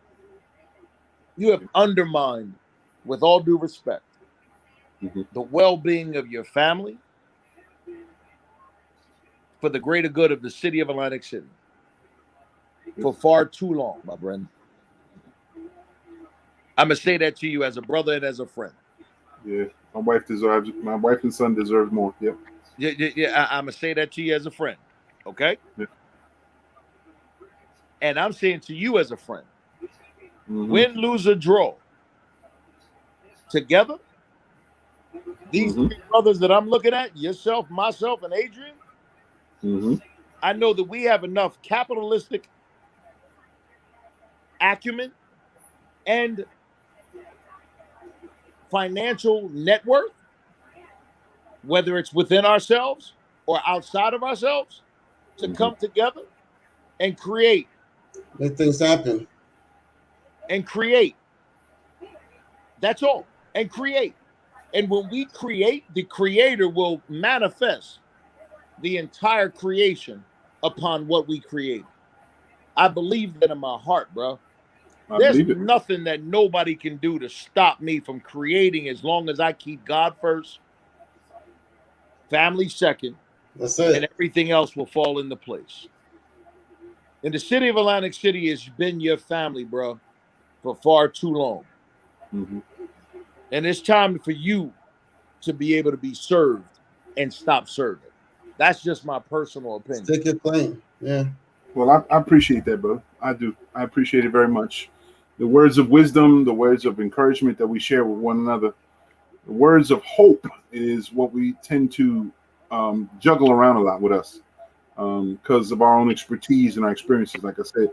You have undermined, with all due respect, the well-being of your family for the greater good of the city of Atlantic City for far too long, my friend. I'm going to say that to you as a brother and as a friend. Yeah, my wife and son deserve more. Yep. Yeah, I'm going to say that to you as a friend, okay? Yeah. And I'm saying to you as a friend, win, lose, or draw, together, these three brothers that I'm looking at, yourself, myself, and Adrian, I know that we have enough capitalistic acumen and financial net worth, whether it's within ourselves or outside of ourselves, to come together and create. Make things happen. And create. That's all. And create. And when we create, the creator will manifest the entire creation upon what we create. I believe that in my heart, bro. There's nothing that nobody can do to stop me from creating as long as I keep God first, family second, that's it, and everything else will fall into place. And the city of Atlantic City has been your family, bro, for far too long. And it's time for you to be able to be served and stop serving. That's just my personal opinion. Take your claim. Yeah. Well, I appreciate that, bro. I do. I appreciate it very much. The words of wisdom, the words of encouragement that we share with one another, the words of hope is what we tend to juggle around a lot with us because of our own expertise and our experiences. Like I said,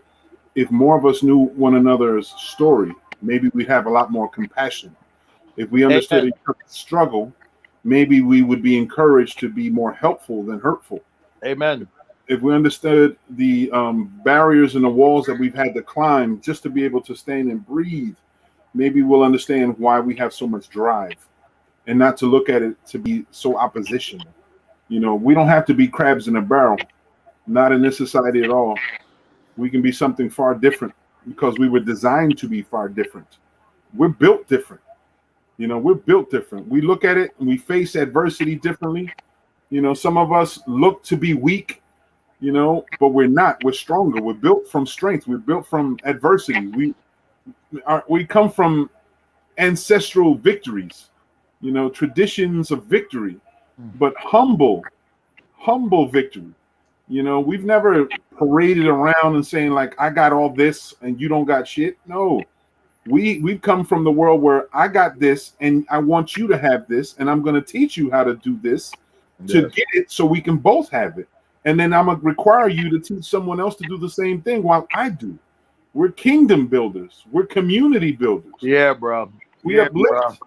if more of us knew one another's story, maybe we'd have a lot more compassion. If we understood Amen. each other's struggle, maybe we would be encouraged to be more helpful than hurtful. Amen. If we understood the barriers and the walls that we've had to climb just to be able to stand and breathe, maybe we'll understand why we have so much drive and not to look at it to be so opposition. You know, we don't have to be crabs in a barrel, not in this society at all. We can be something far different because we were designed to be far different. We're built different. You know, we're built different. We look at it and we face adversity differently. You know, some of us look to be weak, you know, but we're not. We're stronger. We're built from strength. We're built from adversity. We come from ancestral victories, you know, traditions of victory, but humble victory. You know, we've never paraded around and saying like, I got all this and you don't got shit. No, we've come from the world where I got this and I want you to have this, and I'm going to teach you how to do this to get it so we can both have it. And then I'm going to require you to teach someone else to do the same thing while I do. We're kingdom builders. We're community builders. Yeah, bro. We uplift.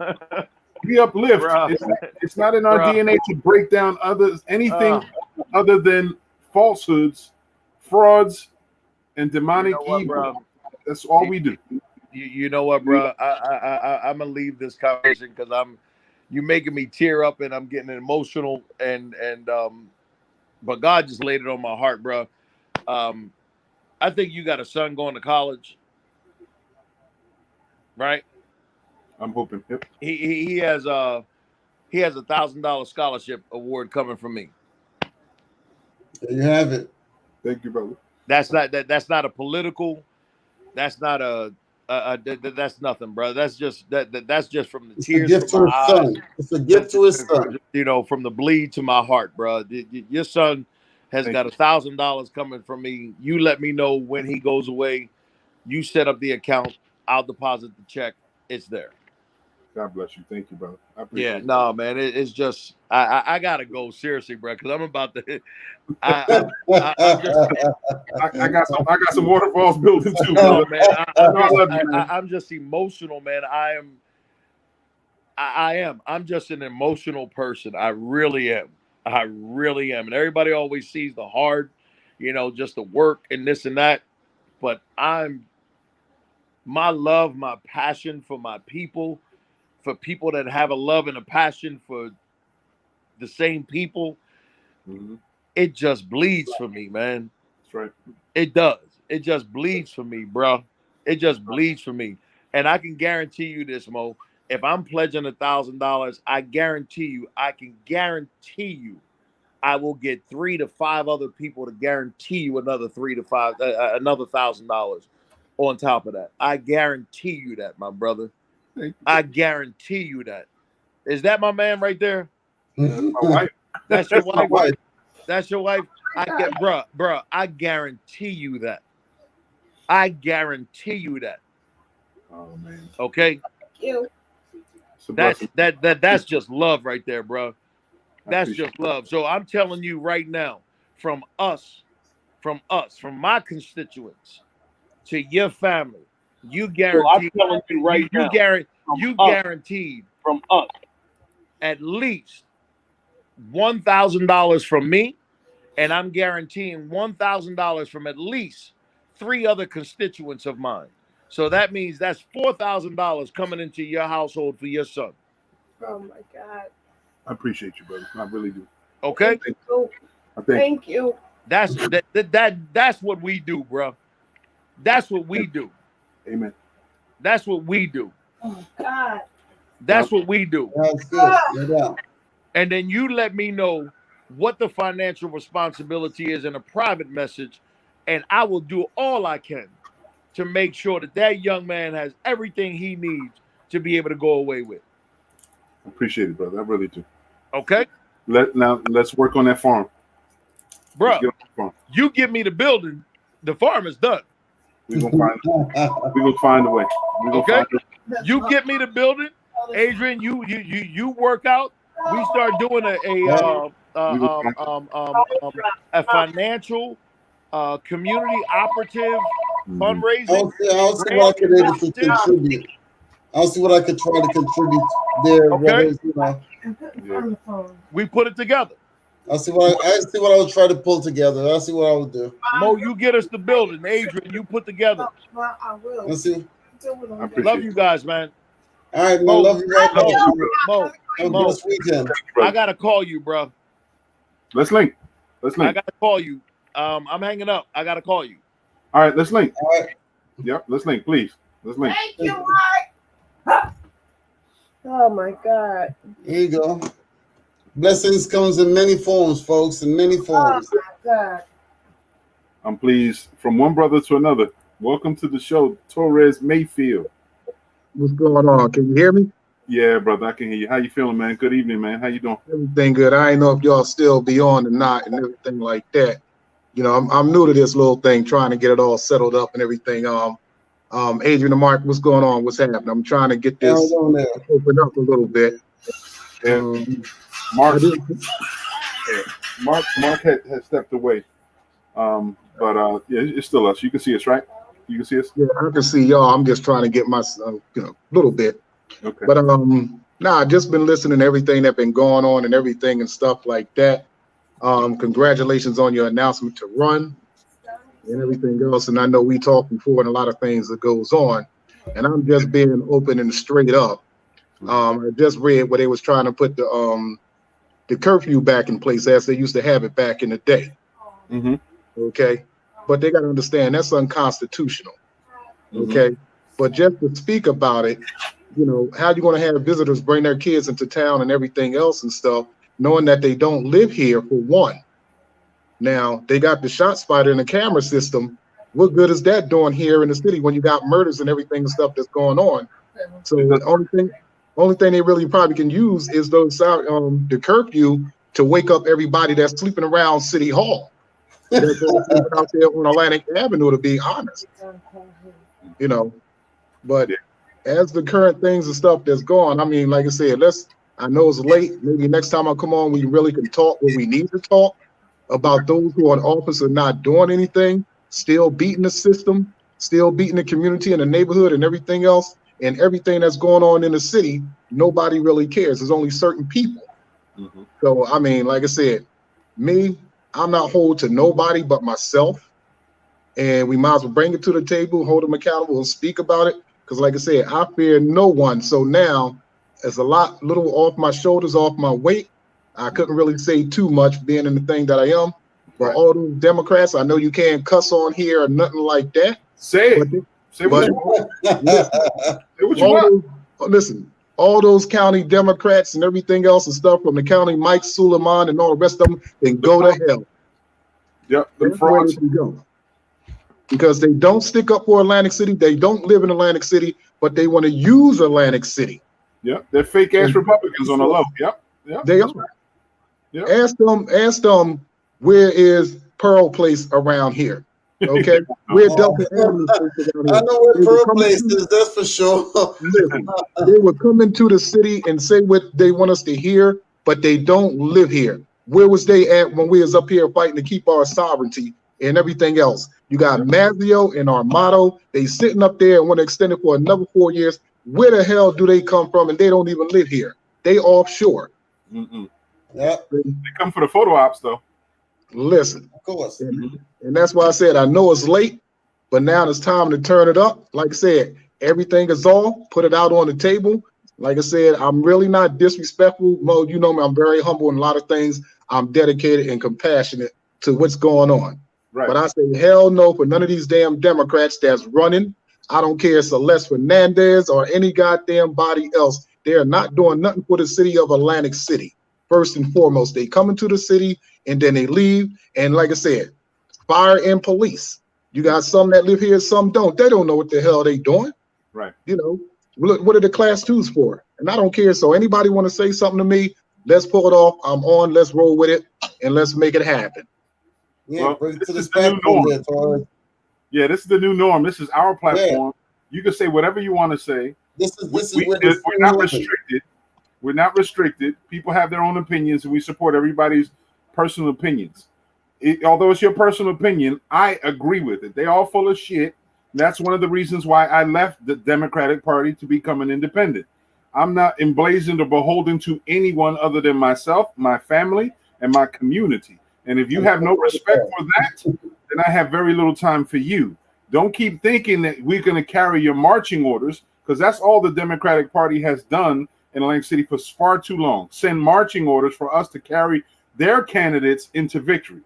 We uplift. It's not in our DNA to break down anything other than falsehoods, frauds, and demonic evil. Bro? That's all we do. You know what, bro? I'm gonna leave this conversation because you're making me tear up and I'm getting emotional and but God just laid it on my heart, bro. I think you got a son going to college, right? I'm hoping. Yep. He has a $1,000 scholarship award coming from me. There you have it. Thank you, brother. That's not a political. That's not that's nothing, bro. That's just that's just from the tears from my eyes. It's a gift to his son. You know, from the bleed to my heart, bro. Your son has got $1,000 coming from me. You let me know when he goes away. You set up the account. I'll deposit the check. It's there. God bless you. Thank you, brother. I appreciate it. No, man. It's just I gotta go seriously, bro, because I'm about to. I got some waterfalls building too, bro. Man, I'm just emotional, man. I am. I'm just an emotional person. I really am. And everybody always sees the hard, you know, just the work and this and that. But my love, my passion for my people, for people that have a love and a passion for the same people, it just bleeds for me, man. That's right. It does. It just bleeds for me, bro. It just bleeds for me. And I can guarantee you this, Mo. If I'm pledging $1,000, I can guarantee you, I will get 3 to 5 other people to guarantee you another $1,000 on top of that. I guarantee you that, my brother. I guarantee you that. Is that my man right there? That's my wife. That's your wife. That's your wife. Bro. I guarantee you that. I guarantee you that. Oh man. Okay. Thank you. That's just love right there, bro. That's just love. So I'm telling you right now, from my constituents to your family, you guaranteed. So I'm telling you right now, guaranteed from us at least $1,000 from me, and I'm guaranteeing $1,000 from at least 3 other constituents of mine. So that means that's $4,000 coming into your household for your son. Oh my God. I appreciate you, brother. I really do. Okay. Thank you. That's what we do, bro. That's what we do. Amen. That's what we do. Oh my God. That's what we do. That's good. Yeah. And then you let me know what the financial responsibility is in a private message, and I will do all I can to make sure that young man has everything he needs to be able to go away with. I appreciate it, brother. I really do. Okay? Let's work on that farm. Bro, you give me the building, The farm is done. We're gonna find a way. Okay. You get me the building, Adrian. You work out. We start doing a financial community operative fundraising. I'll see what I can able to contribute. I'll see what I could try to contribute there. Okay. Brothers, We put it together. I'll see what I will try to pull together. I'll see what I will do. Mo, you get us the building. Adrian, you put together. I will. Let's see. Love you guys, man. All right, man. Love you right now. Mo, Have a blessed weekend. I gotta call you, bro. Let's link. I gotta call you. I'm hanging up. I gotta call you. All right, let's link. All right. Yep, let's link, please. Let's link. Thank you, Mike. Oh my God. Here you go. Blessings comes in many forms, folks, in many forms. Oh my God. I'm pleased from one brother to another. Welcome to the show, Torres Mayfield. What's going on? Can you hear me? Yeah, brother, I can hear you. How you feeling, man? Good evening, man. How you doing? Everything good. I ain't know if y'all still be on or not and everything like that. You know, I'm new to this little thing, trying to get it all settled up and everything. Adrian and Mark, what's going on? What's happening? I'm trying to get this open up a little bit. Yeah. Mark had stepped away. But yeah, it's still us. You can see us, right? You can see us? Yeah, I can see y'all. I'm just trying to get my, little bit. Okay. But I just been listening to everything that's been going on and everything and stuff like that. Congratulations on your announcement to run and everything else. And I know we talked before and a lot of things that goes on. And I'm just being open and straight up. I just read where they was trying to put the curfew back in place as they used to have it back in the day. Mm-hmm. Okay. But they got to understand that's unconstitutional. Okay. But just to speak about it, you know, how you going to have visitors bring their kids into town and everything else and stuff, knowing that they don't live here for one. Now, they got the shot spotter and the camera system. What good is that doing here in the city when you got murders and everything and stuff that's going on? So the only thing they really probably can use is those the curfew to wake up everybody that's sleeping around City Hall. That's all out there on Atlantic Avenue, to be honest. You know, but as the current things and stuff that's going, I mean, like I said, I know it's late. Maybe next time I come on, we really can talk what we need to talk about those who are in office and not doing anything, still beating the system, still beating the community and the neighborhood and everything else, and everything that's going on in the city. Nobody really cares. There's only certain people. So, I mean, like I said, I'm not hold to nobody but myself. And we might as well bring it to the table, hold them accountable and speak about it. Because like I said, I fear no one. So now it's little off my shoulders, off my weight. I couldn't really say too much being in the thing that I am. But all those Democrats, I know you can't cuss on here or nothing like that. Say it. Say what you want. Listen, all those county Democrats and everything else and stuff from the county, Mike Suleiman and all the rest of them, then go to hell. Yep, that's where they can go. Because they don't stick up for Atlantic City. They don't live in Atlantic City, but they want to use Atlantic City. Yep, they're fake ass Republicans on the low. Yep. They are. Yep. Ask them where is Pearl Place around here? Okay, where Delta Avenue is around here. I know where Pearl Place is, that's for sure. Listen, they would come into the city and say what they want us to hear, but they don't live here. Where was they at when we was up here fighting to keep our sovereignty and everything else? You got Mazzio and Armato. They sitting up there and want to extend it for another 4 years. Where the hell do they come from? And they don't even live here. They offshore. Yeah, they come for the photo ops though. Listen, of course. And that's why I said I know it's late, but now it's time to turn it up. Like I said, everything is all put it out on the table. Like I said, I'm really not disrespectful. Mo, you know me, I'm very humble in a lot of things. I'm dedicated and compassionate to what's going on. Right. But I say hell no for none of these damn Democrats that's running. I don't care if it's Celeste Fernandez or any goddamn body else. They are not doing nothing for the city of Atlantic City. First and foremost, they come into the city and then they leave. And like I said, fire and police. You got some that live here, some don't. They don't know what the hell they doing. Right. You know, look, what are the class twos for? And I don't care. So anybody want to say something to me, let's pull it off. I'm on. Let's roll with it and let's make it happen. Yeah, bring it to the platform there, Torres. Yeah, this is the new norm. This is our platform. You can say whatever you want to say. This is where We're the not restricted. We're not restricted. People have their own opinions, and we support everybody's personal opinions. Although it's your personal opinion, I agree with it. They all full of shit. That's one of the reasons why I left the Democratic Party to become an independent. I'm not emblazoned or beholden to anyone other than myself, my family, and my community. And if you have no respect for that, then I have very little time for you. Don't keep thinking that we're going to carry your marching orders, because that's all the Democratic Party has done in Atlantic City for far too long. Send marching orders for us to carry their candidates into victory.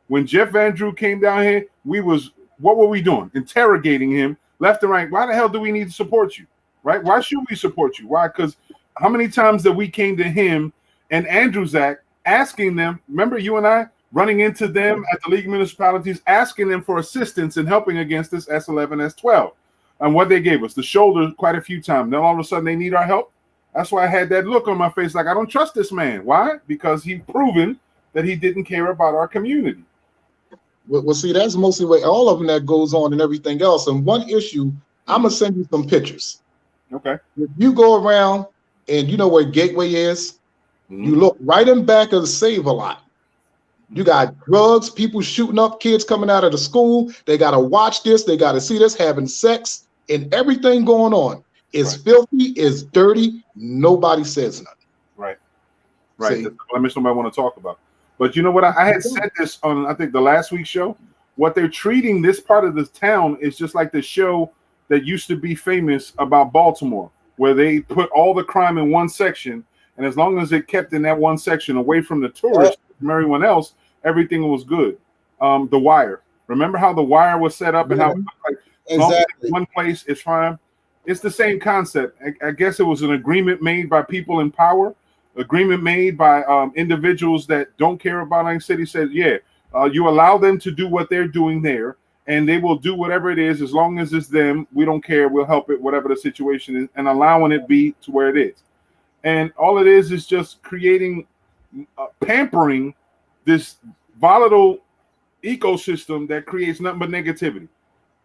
When Jeff Van Drew came down here, what were we doing? Interrogating him left and right. Why the hell do we need to support you? Right? Why should we support you? Why? Because how many times that we came to him and Andrew Zach asking them, remember you and I running into them at the League of Municipalities, asking them for assistance in helping against this S11, S12. And what they gave us, the shoulder quite a few times. Then all of a sudden they need our help. That's why I had that look on my face like, I don't trust this man. Why? Because he's proven that he didn't care about our community. Well, see, that's mostly what all of them that goes on and everything else. And one issue, I'm going to send you some pictures. Okay. If you go around and you know where Gateway is, you look right in back of the Save-A-Lot. You got drugs, people shooting up, kids coming out of the school. They got to watch this. They got to see this, having sex and everything going on. It's filthy. It's dirty. Nobody says nothing. Right. Right. That's the blemish nobody want to talk about. But you know what? I had said this on, I think, the last week's show. What they're treating this part of the town is just like the show that used to be famous about Baltimore, where they put all the crime in one section. And as long as it kept in that one section away from the tourists, from everyone else, everything was good. The Wire. Remember how The Wire was set up and how it looked like exactly one place is fine? It's the same concept. I guess it was an agreement made by people in power, agreement made by individuals that don't care about Atlantic City. Says, you allow them to do what they're doing there, and they will do whatever it is as long as it's them. We don't care. We'll help it, whatever the situation is, and allowing it be to where it is. And all it is just creating, pampering this volatile ecosystem that creates nothing but negativity.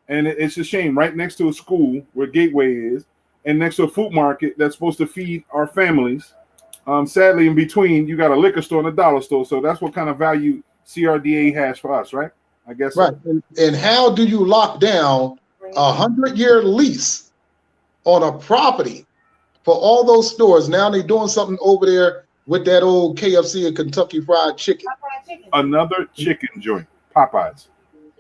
And it's a shame, right next to a school where Gateway is, and next to a food market that's supposed to feed our families. Sadly, in between, you got a liquor store and a dollar store. So that's what kind of value CRDA has for us, right? I guess. Right. So. And how do you lock down a 100-year lease on a property for all those stores? Now they're doing something over there with that old KFC and Kentucky Fried Chicken. Another chicken joint, Popeyes.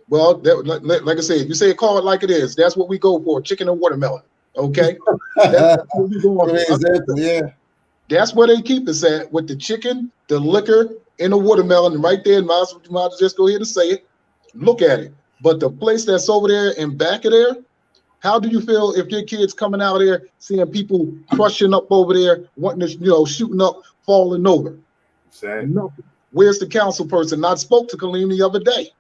Well, like I said, you say call it like it is. That's what we go for, chicken and watermelon. Okay? That's what we go exactly, yeah. That's where they keep us at, with the chicken, the liquor, and the watermelon. And right there, you might as well just go ahead and say it. Look at it. But the place that's over there and back of there, how do you feel if your kids coming out there seeing people crushing up over there, wanting to, shooting up, falling over? Sad. Nothing. Where's the council person? Not spoke to Kaleem the other day.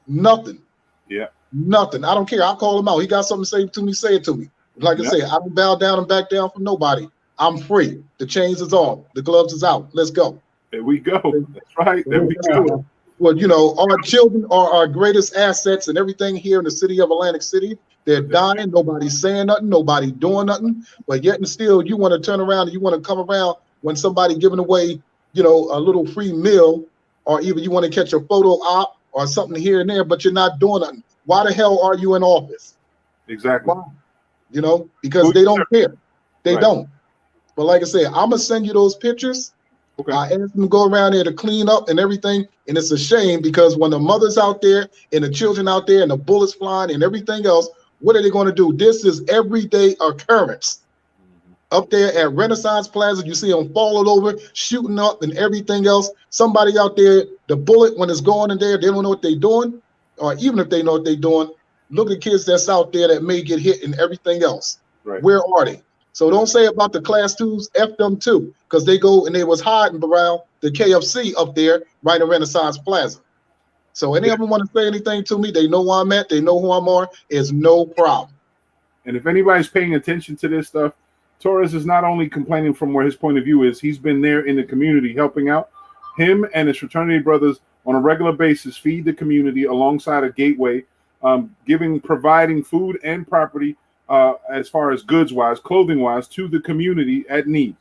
Nothing. Yeah. Nothing. I don't care. I'll call him out. He got something to say to me, say it to me. Like I say, I don't bow down and back down from nobody. I'm free. The chains is off. The gloves is out. Let's go. There we go. That's right. There we go. Well, our children are our greatest assets and everything here in the city of Atlantic City. They're dying. Nobody's saying nothing. Nobody doing nothing. But yet and still, you want to turn around and you want to come around when somebody giving away, a little free meal, or even you want to catch a photo op or something here and there, but you're not doing nothing. Why the hell are you in office? Exactly. Why? Because they don't care. They don't. But like I said, I'm gonna send you those pictures. Okay. I asked them to go around there to clean up and everything, and it's a shame because when the mothers out there and the children out there and the bullets flying and everything else, what are they going to do? This is everyday occurrence. Up there at Renaissance Plaza, you see them falling over, shooting up and everything else. Somebody out there, the bullet, when it's going in there, they don't know what they're doing. Or even if they know what they're doing, look at the kids that's out there that may get hit and everything else. Right. Where are they? So don't say about the class 2s, F them too, because they go and they was hiding around the KFC up there right in Renaissance Plaza. So any of them want to say anything to me, they know where I'm at, they know who I'm on, is no problem. And if anybody's paying attention to this stuff, Torres is not only complaining from where his point of view is, he's been there in the community helping out. Him and his fraternity brothers on a regular basis feed the community alongside a Gateway. providing food and property, as far as goods wise, clothing wise, to the community at need.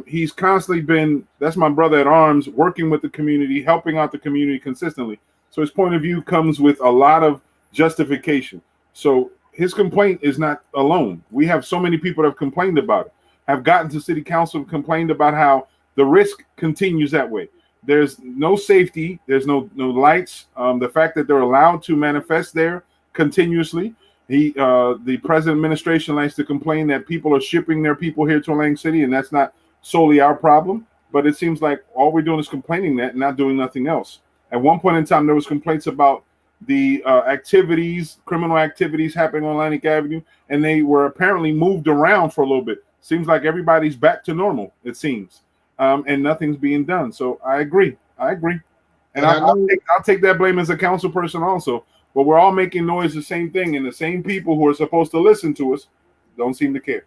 He's constantly been, that's my brother at arms, working with the community, helping out the community consistently. So his point of view comes with a lot of justification. So his complaint is not alone. We have so many people that have complained about it, have gotten to city council and complained about how the risk continues that way. There's no safety. There's no lights. The fact that they're allowed to manifest there continuously. The present administration likes to complain that people are shipping their people here to Atlantic City, and that's not solely our problem. But it seems like all we're doing is complaining that and not doing nothing else. At one point in time, there was complaints about the criminal activities happening on Atlantic Avenue, and they were apparently moved around for a little bit. Seems like everybody's back to normal, it seems, and nothing's being done. So I agree. And I'll take that blame as a council person also. But we're all making noise the same thing, and the same people who are supposed to listen to us don't seem to care.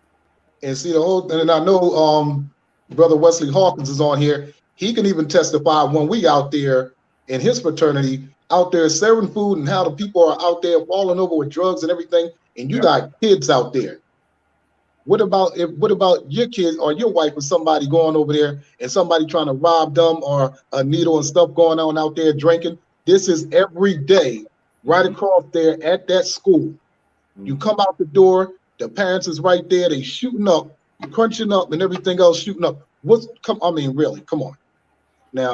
And see and I know Brother Wesley Hawkins is on here. He can even testify when we out there in his fraternity, out there serving food, and how the people are out there falling over with drugs and everything, and you got kids out there. What about your kids or your wife or somebody going over there and somebody trying to rob them, or a needle and stuff going on out there drinking? This is every day right across there at that school. You come out the door, the parents is right there, they shooting up, crunching up, and everything else shooting up. Come on. Now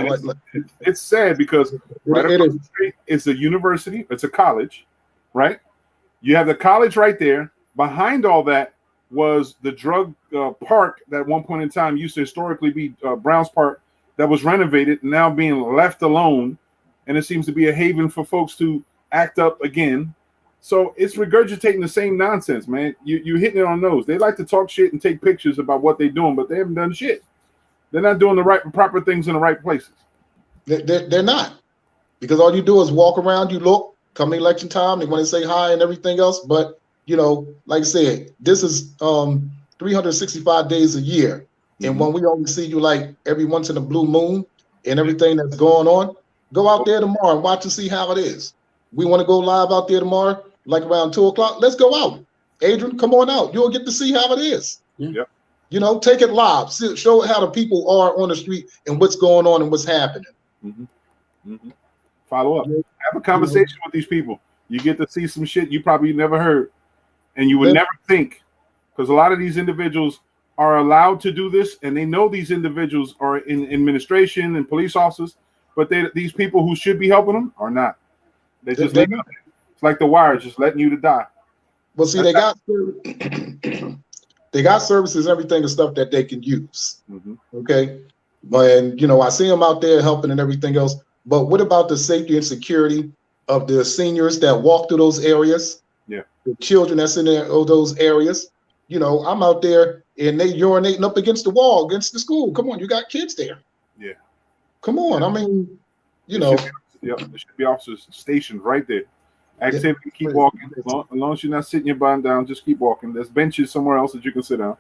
it's sad because right across the street is a university, it's a college, right? You have the college right there. Behind all that was the drug park that at one point in time used to historically be Browns Park, that was renovated, now being left alone, and it seems to be a haven for folks to act up again. So it's regurgitating the same nonsense, man. You hitting it on the nose. They like to talk shit and take pictures about what they're doing, but they haven't done shit. They're not doing the proper things in the right places. They're not, because all you do is walk around, you look, come election time, they want to say hi and everything else. But like I said, this is 365 days a year, and when we only see you like every once in a blue moon and everything that's going on, go out there tomorrow and watch and see how it is. We want to go live out there tomorrow, like around 2:00. Let's go out. Adrian, come on out. You'll get to see how it is. Yep. Take it live. Show how the people are on the street and what's going on and what's happening. Follow up. Have a conversation with these people. You get to see some shit you probably never heard, and you would never think, because a lot of these individuals are allowed to do this, and they know these individuals are in administration and police officers, but these people who should be helping them are not. They just leave it. It's like The Wire, just letting you to die. Well, see, they got services, everything and stuff that they can use. Okay, and I see them out there helping and everything else. But what about the safety and security of the seniors that walk through those areas? Yeah, the children that's in there, those areas. I'm out there and they urinating up against the wall, against the school. Come on, you got kids there. Yeah, come on. I mean, there should be officers stationed right there. Activity, keep walking. As long as you're not sitting your bum down, just keep walking. There's benches somewhere else that you can sit down.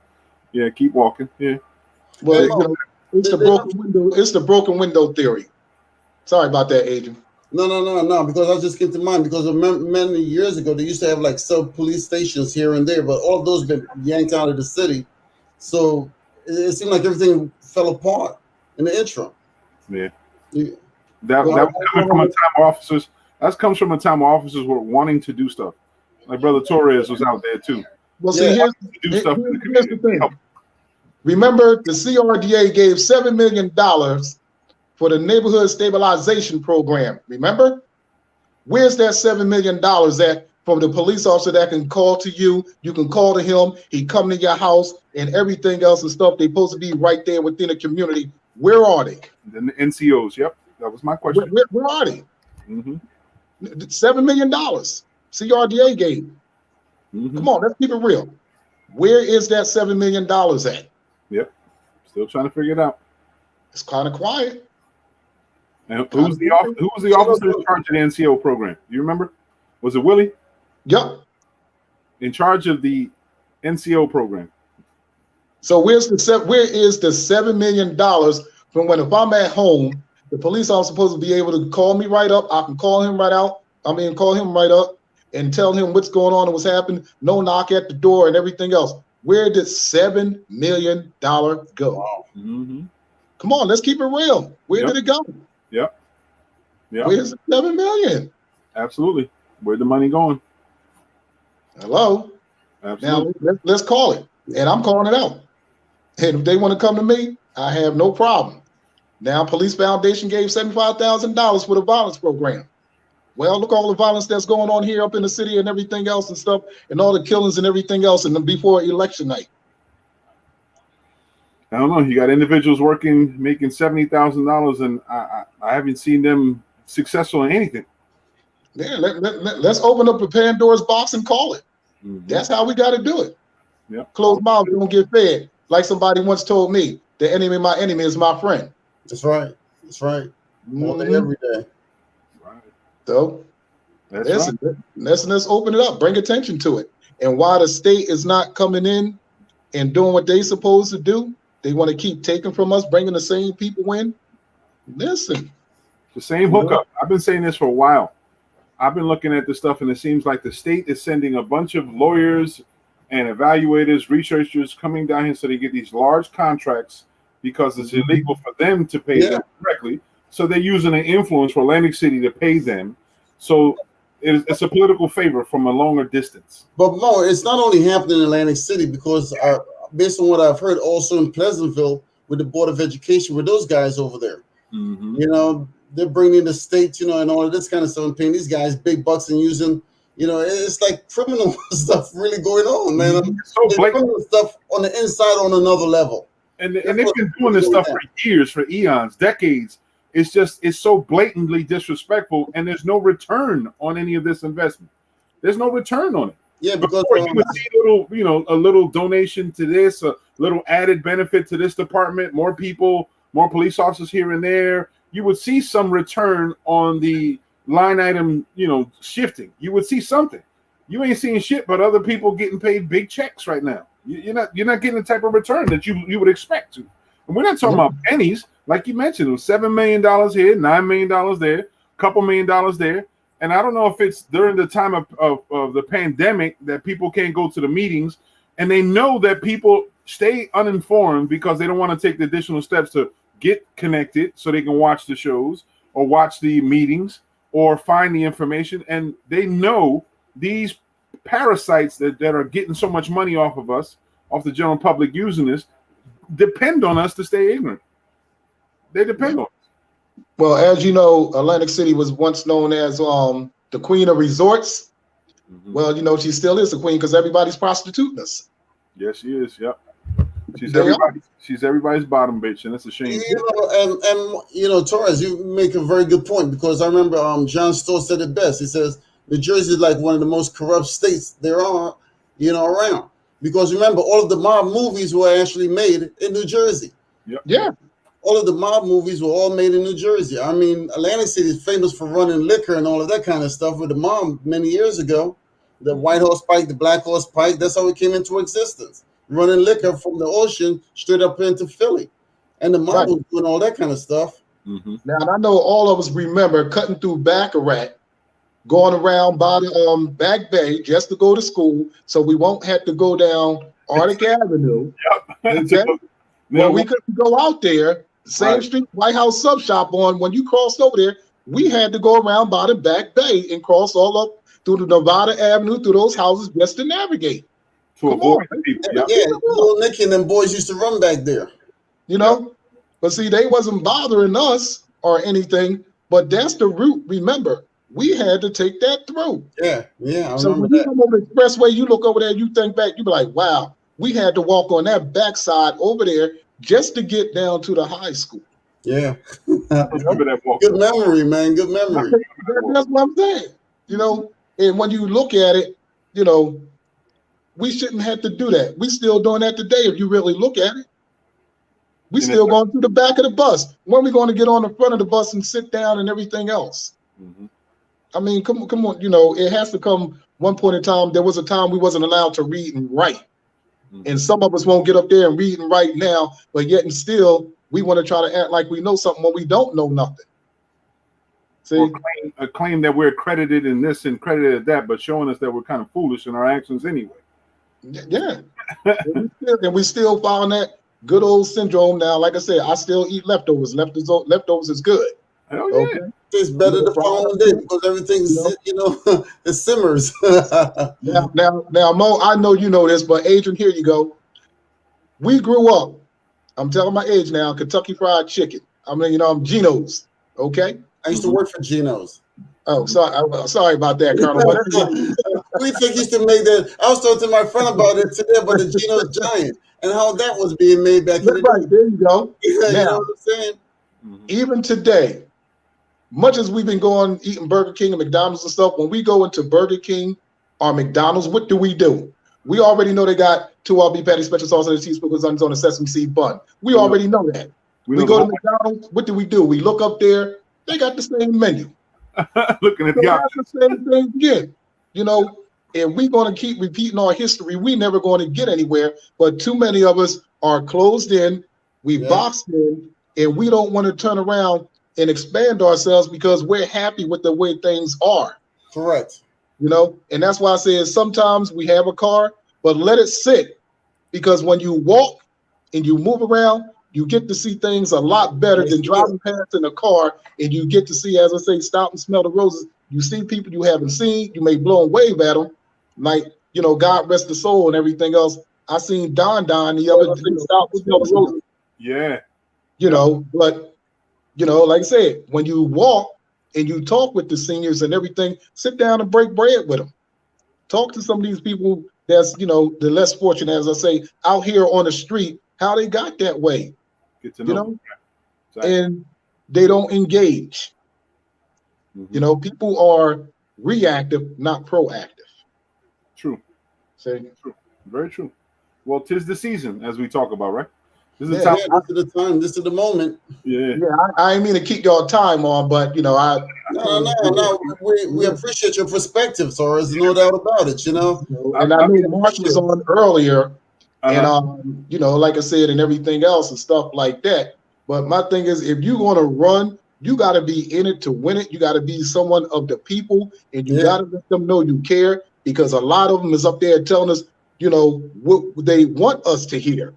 Yeah, keep walking. Yeah. Well, it's the broken window. It's the broken window theory. Sorry about that, Adrian. No. Because I just came to mind because many years ago they used to have like police stations here and there, but all of those been yanked out of the city. So it seemed like everything fell apart in the interim. Yeah. That was coming from a time where officers. That comes from a time where officers were wanting to do stuff. Like Brother Torres was out there too. Well, see, here's the thing. Remember, the CRDA gave $7 million for the neighborhood stabilization program. Remember? Where's that $7 million at from the police officer that can call to you? You can call to him. He come to your house and everything else and stuff. They're supposed to be right there within the community. Where are they? The NCOs. Yep, that was my question. Where are they? $7 million. CRDA gave. Come on, let's keep it real. Where is that $7 million at? Yep, still trying to figure it out. It's kind of quiet. And who was the officer in charge of the NCO program? Do you remember? Was it Willie? Yep. In charge of the NCO program. So where is the $7 million from when if I'm at home, the police officer supposed to be able to call me right up. I can call him right out. Call him right up and tell him what's going on and what's happening. No knock at the door and everything else. Where did $7 million go? Wow. Mm-hmm. Come on, let's keep it real. Where did it go? Yep. Where's the $7 million? Absolutely. Where'd the money going? Hello. Absolutely. Now let's call it, and I'm calling it out. And if they want to come to me, I have no problem. Now, Police Foundation gave $75,000 for the violence program. Well, look all the violence that's going on here up in the city and everything else and stuff, and all the killings and everything else, and then before election night. I don't know. You got individuals making $70,000, and I haven't seen them successful in anything. Yeah, let's open up a Pandora's box and call it. Mm-hmm. That's how we got to do it. Yep. Closed mouths don't get fed. Like somebody once told me, the enemy of my enemy is my friend. That's right. That's right. All day, Mhm. every day. Right. So That's right. let's open it up, bring attention to it. And while the state is not coming in and doing what they supposed to do, they want to keep taking from us, bringing the same people in. Listen. The same hookup. I've been saying this for a while. I've been looking at this stuff, and it seems like the state is sending a bunch of lawyers and evaluators, researchers coming down here so they get these large contracts because it's illegal for them to pay them directly. So they're using an influence for Atlantic City to pay them. So it's a political favor from a longer distance. But Mo, it's not only happening in Atlantic City because based on what I've heard, also in Pleasantville with the Board of Education, with those guys over there, Mm-hmm. you know, they're bringing in the state, you know, and all of this kind of stuff and paying these guys big bucks and using, you know, it's like criminal stuff really going on, man. So criminal stuff on the inside on another level. And they've been doing this stuff for years, for eons, decades. It's so blatantly disrespectful, and there's no return on any of this investment. There's no return on it. Yeah, because you would see a little donation to this, a little added benefit to this department, more people, more police officers here and there. You would see some return on the line item, shifting. You would see something. You ain't seeing shit, but other people getting paid big checks right now. You're not getting the type of return that you would expect to. And we're not talking about pennies, like you mentioned. It was $7 million here, $9 million there, a couple $1 million there. And I don't know if it's during the time of the pandemic that people can't go to the meetings, and they know that people stay uninformed because they don't want to take the additional steps to get connected so they can watch the shows or watch the meetings or find the information. And they know these parasites that are getting so much money off of us, off the general public using this, depend on us to stay ignorant. They depend on us. Well, as you know, Atlantic City was once known as the queen of resorts. Mm-hmm. Well, she still is the queen because everybody's prostituting us. Yes, she is. Yep. She's everybody's bottom bitch, and it's a shame. And Torres, you make a very good point because I remember John Stoll said it best. He says New Jersey is like one of the most corrupt states there are, around. Because remember, all of the mob movies were actually made in New Jersey. Yep. Yeah. All of the mob movies were all made in New Jersey. I mean, Atlantic City is famous for running liquor and all of that kind of stuff with the mob many years ago. The White Horse Pike, the Black Horse Pike, that's how it came into existence. Running liquor from the ocean straight up into Philly. And the mob was doing all that kind of stuff. Mm-hmm. Now, I know all of us remember cutting through Baccarat, going around by the Back Bay just to go to school so we won't have to go down Arctic Avenue. Yep. Okay? Well, we couldn't go out there. Same street, White House Sub Shop on. When you crossed over there, we had to go around by the Back Bay and cross all up through the Nevada Avenue, through those houses just to navigate. To avoid people. Yep. Yeah, Little Nicky and them boys used to run back there. But see, they wasn't bothering us or anything, but that's the route. Remember, we had to take that through. Yeah. I So when you come over the expressway, you look over there, you think back, you be like, wow, we had to walk on that backside over there just to get down to the high school. Yeah. Remember that walk. Good memory, man. Good memory. That's what I'm saying. And when you look at it, we shouldn't have to do that. We still doing that today if you really look at it. We still going through the back of the bus. When are we going to get on the front of the bus and sit down and everything else? Mm-hmm. I mean, come on, it has to come one point in time. There was a time we wasn't allowed to read and write. Mm-hmm. And some of us won't get up there and read and write now, but yet and still we want to try to act like we know something when we don't know nothing. See, or claim that we're accredited in this and credited at that, but showing us that we're kind of foolish in our actions anyway. yeah. and we still found that good old syndrome. Now, like I said, I still eat leftovers. Leftovers is good. Hell yeah. Okay. It's better the Fried following up, day because everything's, it simmers. Now, Mo, I know you know this, but Adrian, here you go. We grew up. I'm telling my age now. Kentucky Fried Chicken. I mean, I'm Geno's. Okay. I used to work for Geno's. Oh, sorry about that, Colonel. But anyway, We think used to make that. I was talking to my friend about it today about the Geno's Giant and how that was being made back in the right, day. there you go. You Now, know what I'm saying? even today, much as we've been going eating Burger King and McDonald's and stuff, when we go into Burger King or McDonald's, what do? We already know they got 2 all beef patty, special sauce, and a cheeseburger onions on a sesame seed bun. We already know that. We go to McDonald's, what do? We look up there, they got the same menu. Looking at So the that's the same thing again. If we're going to keep repeating our history, we're never going to get anywhere. But too many of us are closed in, boxed in, and we don't want to turn around and expand ourselves because we're happy with the way things are. Correct. And that's why I say sometimes we have a car, but let it sit, because when you walk and you move around, you get to see things a lot better than driving past in a car, and you get to see, as I say, stop and smell the roses. You see people you haven't seen. You may blow and wave at them, like, God rest the soul and everything else. I seen Don the other day. Stop and smell the roses. Yeah. But, like I said, when you walk and you talk with the seniors and everything, sit down and break bread with them. Talk to some of these people that's, the less fortunate, as I say, out here on the street, how they got that way. Get to know. Exactly. And they don't engage. People are reactive, not proactive. True. See? True. Very true. Well, 'tis the season, as we talk about, right? This is This is the time. This is the moment. Yeah. I ain't mean to keep y'all time on, but No. We appreciate your perspective, so there's no doubt about it. And I know Mark was on earlier, and like I said, and everything else and stuff like that. But my thing is, if you're going to run, you got to be in it to win it. You got to be someone of the people, and you got to let them know you care, because a lot of them is up there telling us, what they want us to hear.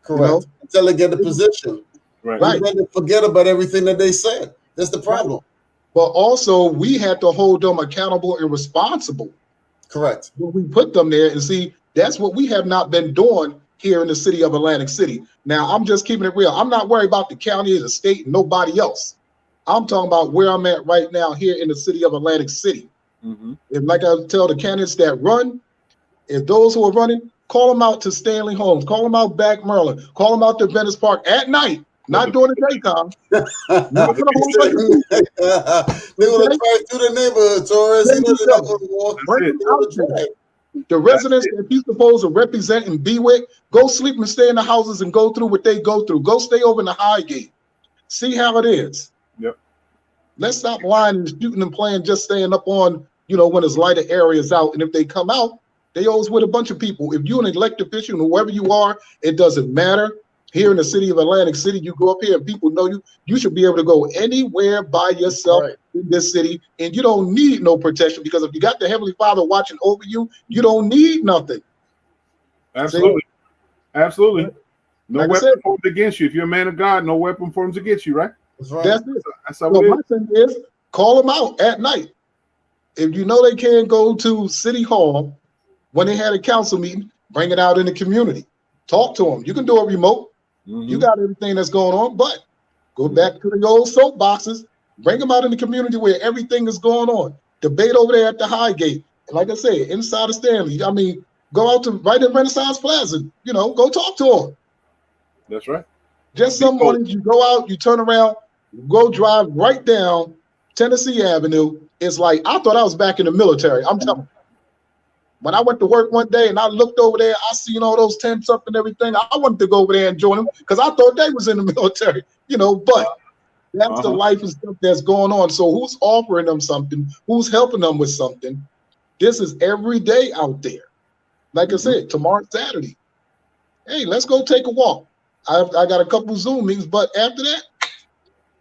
Correct. Until they get the position. Right. And then they forget about everything that they said. That's the problem. But also, we had to hold them accountable and responsible. Correct. When we put them there, and see, that's what we have not been doing here in the city of Atlantic City. Now, I'm just keeping it real. I'm not worried about the county, the state, and nobody else. I'm talking about where I'm at right now here in the city of Atlantic City. And like I tell the candidates that run, if those who are running, call them out to Stanley Homes, call them out back Maryland, call them out to Venice Park at night, not during the daytime. Not for the They're going to drive through the neighborhood, Torres. The residents that you're supposed to represent and be with, go sleep and stay in the houses and go through what they go through. Go stay over in the Highgate. See how it is. Yep. Let's stop lying and shooting and playing, just staying up on, when there's lighter areas out. And if they come out, they always with a bunch of people. If you're an elected official, whoever you are, it doesn't matter. Here in the city of Atlantic City, you go up here and people know you. You should be able to go anywhere by yourself in this city, and you don't need no protection, because if you got the Heavenly Father watching over you, you don't need nothing. Absolutely. See? Absolutely. No Like weapon formed against you. If you're a man of God, no weapon forms against you, right? That's right. That's it. That's how So it my is. thing is, call them out at night. If you know they can't go to City Hall when they had a council meeting, bring it out in the community. Talk to them. You can do it remote. You got everything that's going on, but go back to the old soapboxes. Bring them out in the community where everything is going on. Debate over there at the Highgate. And like I said, inside of Stanley. I mean, go out to right in Renaissance Plaza. Go talk to them. That's right. Just some mornings you go out, you turn around, go drive right down Tennessee Avenue. It's like, I thought I was back in the military. I'm telling you. When I went to work one day and I looked over there, I seen all those tents up and everything. I wanted to go over there and join them because I thought they was in the military, but that's the life and stuff that's going on. So who's offering them something? Who's helping them with something? This is every day out there. Like I said, tomorrow, Saturday. Hey, let's go take a walk. I got a couple of Zoom meetings, but after that,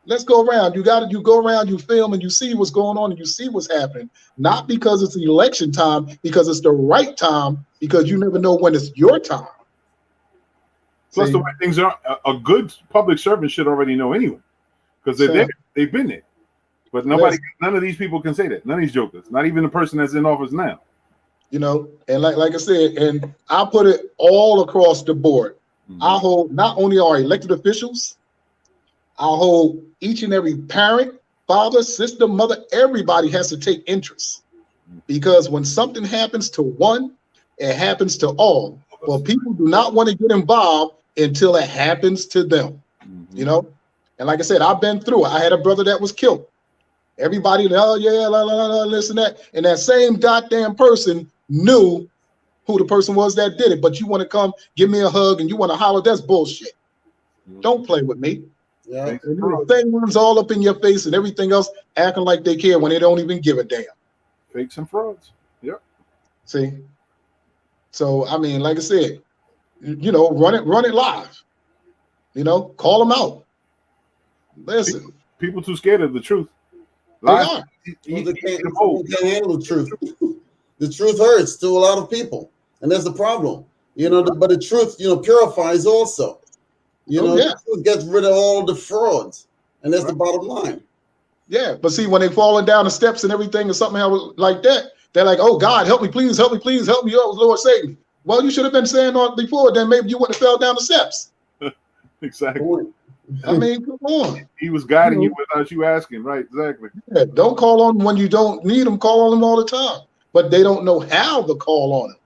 Let's go around. You go around, you film, and you see what's going on, and you see what's happening. Not because it's election time, because it's the right time, because you never know when it's your time. Plus, the way things are, a good public servant should already know anyway, because they're there. They've been there. But none of these people can say that. None of these jokers, not even the person that's in office now. You know, and like I said, and I put it all across the board. Mm-hmm. I hold not only our elected officials, I hold each and every parent, father, sister, mother, everybody has to take interest. Because when something happens to one, it happens to all. Well, people do not want to get involved until it happens to them. Mm-hmm. You know, and like I said, I've been through it. I had a brother that was killed. Everybody, oh yeah, la, la, la, la, listen that. And that same goddamn person knew who the person was that did it. But you want to come give me a hug and you want to holler, that's bullshit. Mm-hmm. Don't play with me. Yeah. And the thing runs all up in your face and everything else, acting like they care when they don't even give a damn. Fakes and frauds. Yep. See? So, I mean, like I said, you know, run it live. You know, call them out. Listen. People too scared of the truth. They are. They can't handle the truth. The truth hurts to a lot of people, and that's the problem. You know, but the truth, you know, purifies also. You know, the truth gets rid of all the frauds, and that's the bottom line. Yeah, but see, when they falling down the steps and everything or something like that, they're like, "Oh God, help me, please, help me, please, help me, oh Lord, save me." Well, you should have been saying that before. Then maybe you wouldn't have fell down the steps. Exactly. I mean, come on. He was guiding you without you asking, right? Exactly. Yeah, don't call on them when you don't need them. Call on them all the time, but they don't know how to call on them.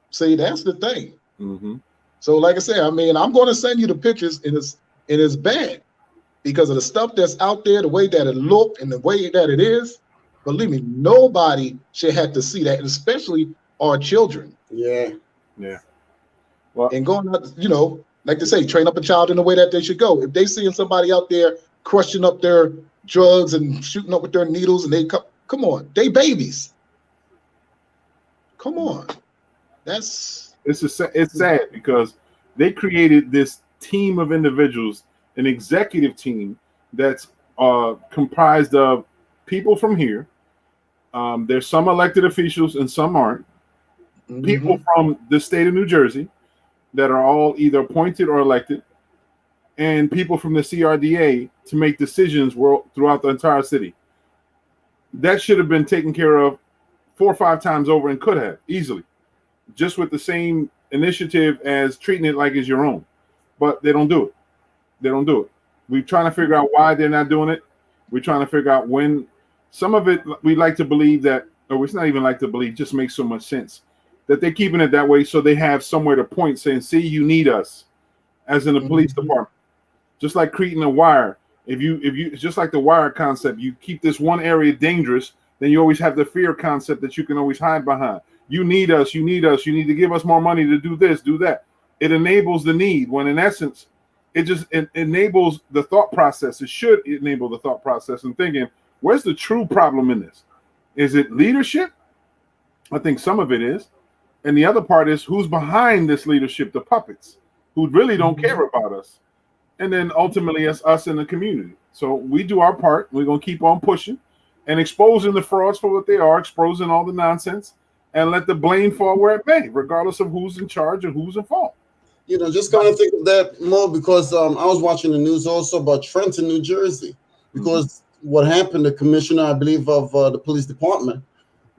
See, that's the thing. Mm-hmm. So, like I said, I mean, I'm going to send you the pictures, and it's bad because of the stuff that's out there, the way that it looked, and the way that it is. Believe me, nobody should have to see that, and especially our children. Yeah. Well, and going out, you know, like they say, train up a child in the way that they should go. If they seeing somebody out there crushing up their drugs and shooting up with their needles, and they come on, they babies. Come on, it's sad because they created this team of individuals, an executive team that's comprised of people from here. There's some elected officials and some aren't. Mm-hmm. People from the state of New Jersey that are all either appointed or elected, and people from the CRDA to make decisions throughout the entire city. That should have been taken care of 4 or 5 times over and could have easily, just with the same initiative as treating it like it's your own. But they don't do it. We're trying to figure out why they're not doing it. We're trying to figure out when. Some of it we like to believe that, or it's not even like to believe, just makes so much sense that they're keeping it that way so they have somewhere to point saying, see, you need us, as in the police department. Just like creating a wire. If you just like the wire concept, you keep this one area dangerous, then you always have the fear concept that you can always hide behind. You need us, you need to give us more money to do this, do that. It enables the need, when in essence, it enables the thought process. It should enable the thought process and thinking, where's the true problem in this? Is it leadership? I think some of it is. And the other part is who's behind this leadership, the puppets, who really don't care about us. And then ultimately it's us in the community. So we do our part. We're going to keep on pushing and exposing the frauds for what they are, exposing all the nonsense, and let the blame fall where it may, regardless of who's in charge and who's in fault. You know, just kind of think of that more because I was watching the news also about Trenton, New Jersey, because what happened, the commissioner, I believe, of the police department,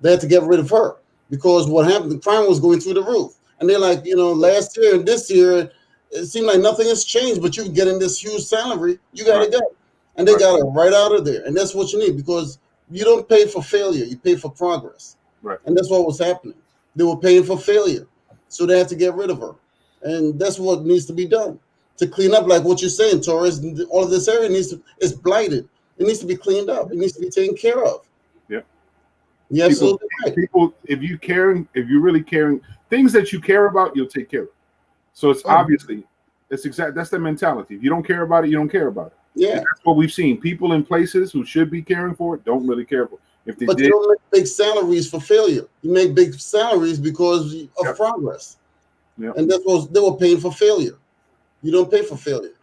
they had to get rid of her because what happened, the crime was going through the roof. And they're like, you know, last year and this year, it seemed like nothing has changed, but you're getting this huge salary, you got to go. And they got her right out of there. And that's what you need because you don't pay for failure, you pay for progress. Right. And that's what was happening. They were paying for failure. So they had to get rid of her. And that's what needs to be done to clean up, like what you're saying, Torres. All of this area is blighted. It needs to be cleaned up. It needs to be taken care of. Yeah. Yeah, absolutely right. People, if you're really caring, things that you care about, you'll take care of. So it's obviously, that's the mentality. If you don't care about it, you don't care about it. Yeah. And that's what we've seen. People in places who should be caring for it don't really care for it. If they but you don't make big salaries for failure. You make big salaries because of progress. Yep. And that's what they were paying for failure. You don't pay for failure.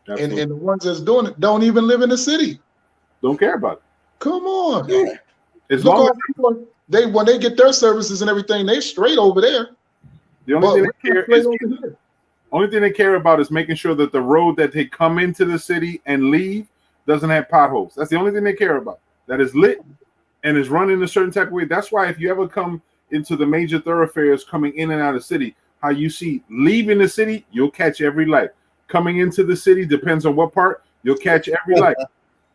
Absolutely. And the ones that's doing it don't even live in the city. Don't care about it. Come on. Yeah. As Look, long as all people, when they get their services and everything, they straight over there. the only But thing we're they care straight is over here. only thing they care about is making sure that the road that they come into the city and leave doesn't have potholes. That's the only thing they care about. That is lit and is run in a certain type of way. That's why if you ever come into the major thoroughfares coming in and out of the city, how you see leaving the city, you'll catch every light. Coming into the city, depends on what part, you'll catch every light,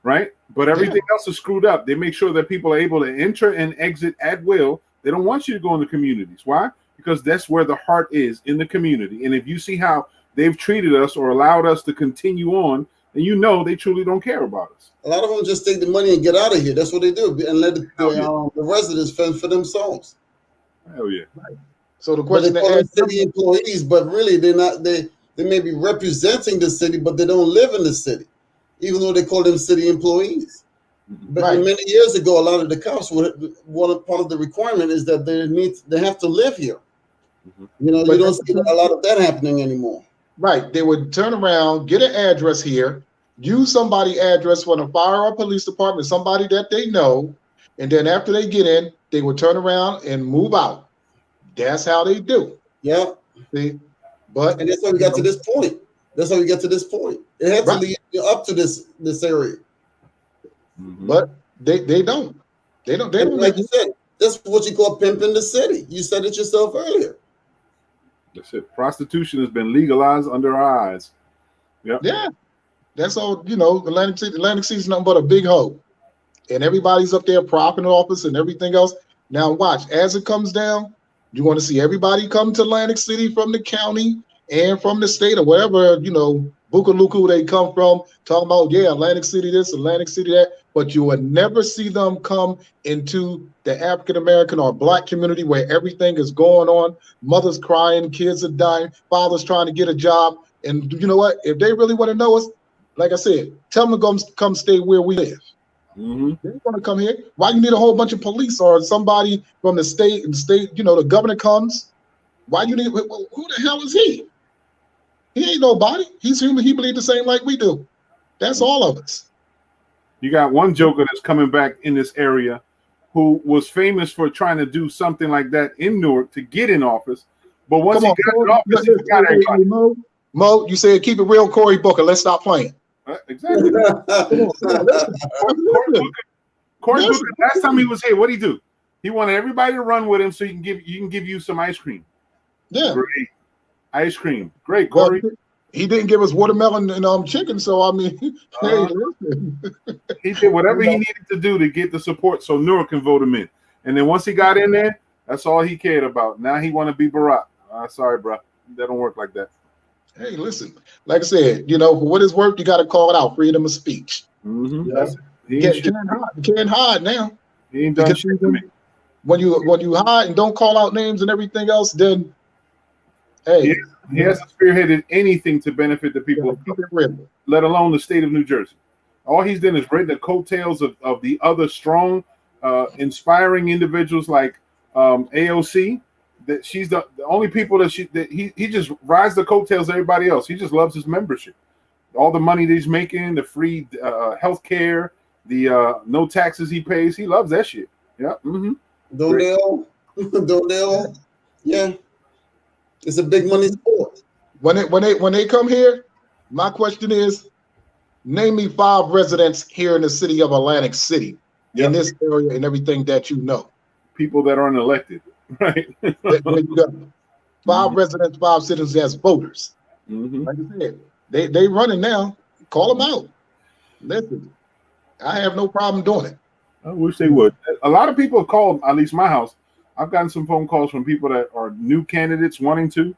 right? But everything else is screwed up. They make sure that people are able to enter and exit at will. They don't want you to go in the communities. Why? Because that's where the heart is, in the community. And if you see how they've treated us or allowed us to continue on, then you know they truly don't care about us. A lot of them just take the money and get out of here. That's what they do, and let the residents fend for themselves. Hell yeah. So the But question they to call them ask, city employees, but really they're not. They may be representing the city, but they don't live in the city, even though they call them city employees. But Right. many years ago, a lot of the cops were part of the requirement is that they have to live here. You know, But you don't see a lot of that happening anymore. right, they would turn around, get an address here, use somebody's address for the fire or police department, somebody that they know, and then after they get in, they would turn around and move out. That's how they do. Yeah, See, but and that's how we got to this point. That's how we get to this point. It had to Right. lead you up to this area. But they don't. They don't And like live. you said, that's what you call pimping the city. You said it yourself earlier. That's it. Prostitution has been legalized under our eyes. Yep. Yeah. That's all, Atlantic City is nothing but a big hole. And everybody's up there propping office and everything else. Now watch, as it comes down, you want to see everybody come to Atlantic City from the county and from the state or wherever, Bukaluku they come from, talking about, yeah, Atlantic City this, Atlantic City that, but you would never see them come into the African-American or Black community where everything is going on, mothers crying, kids are dying, fathers trying to get a job. And you know what? If they really want to know us, like I said, tell them to come stay where we live. They want to come here. Why you need a whole bunch of police or somebody from the state the governor comes? Why you need, who the hell is he? He ain't nobody. He's human. He believes the same like we do. That's all of us. You got one joker that's coming back in this area who was famous for trying to do something like that in Newark to get in office. But once he got in office, he forgot everybody. Mo, you said keep it real, Cory Booker. Let's stop playing. Exactly. Cory Booker, last time he was here, what'd he do? He wanted everybody to run with him so he can give you some ice cream. Yeah. Great. Ice cream. Great, Cory. Well, he didn't give us watermelon and chicken, so I mean, hey, listen. He did whatever he needed to do to get the support so Newark can vote him in. And then once he got in there, that's all he cared about. Now he want to be Barack. Sorry, bro. That don't work like that. Hey, listen. Like I said, for what it's worth, you got to call it out. Freedom of speech. That's it. You can't hide now. He ain't done shit to me. When you hide and don't call out names and everything else, then hey, he hasn't spearheaded anything to benefit the people, let alone the state of New Jersey. All he's done is ridden the coattails of the other strong, inspiring individuals like AOC. That she's the only people that he just rides the coattails of everybody else. He just loves his membership. All the money that he's making, the free health care, the no taxes he pays. He loves that shit. Yeah. Don't they all? Yeah. It's a big money sport. When they come here, my question is, name me 5 residents here in the city of Atlantic City, in this area and everything that you know. People that aren't elected, right? There you go. 5 residents, 5 citizens as voters. Like I said, they running now. Call them out. Listen, I have no problem doing it. I wish they would. A lot of people have called, at least my house. I've gotten some phone calls from people that are new candidates wanting to.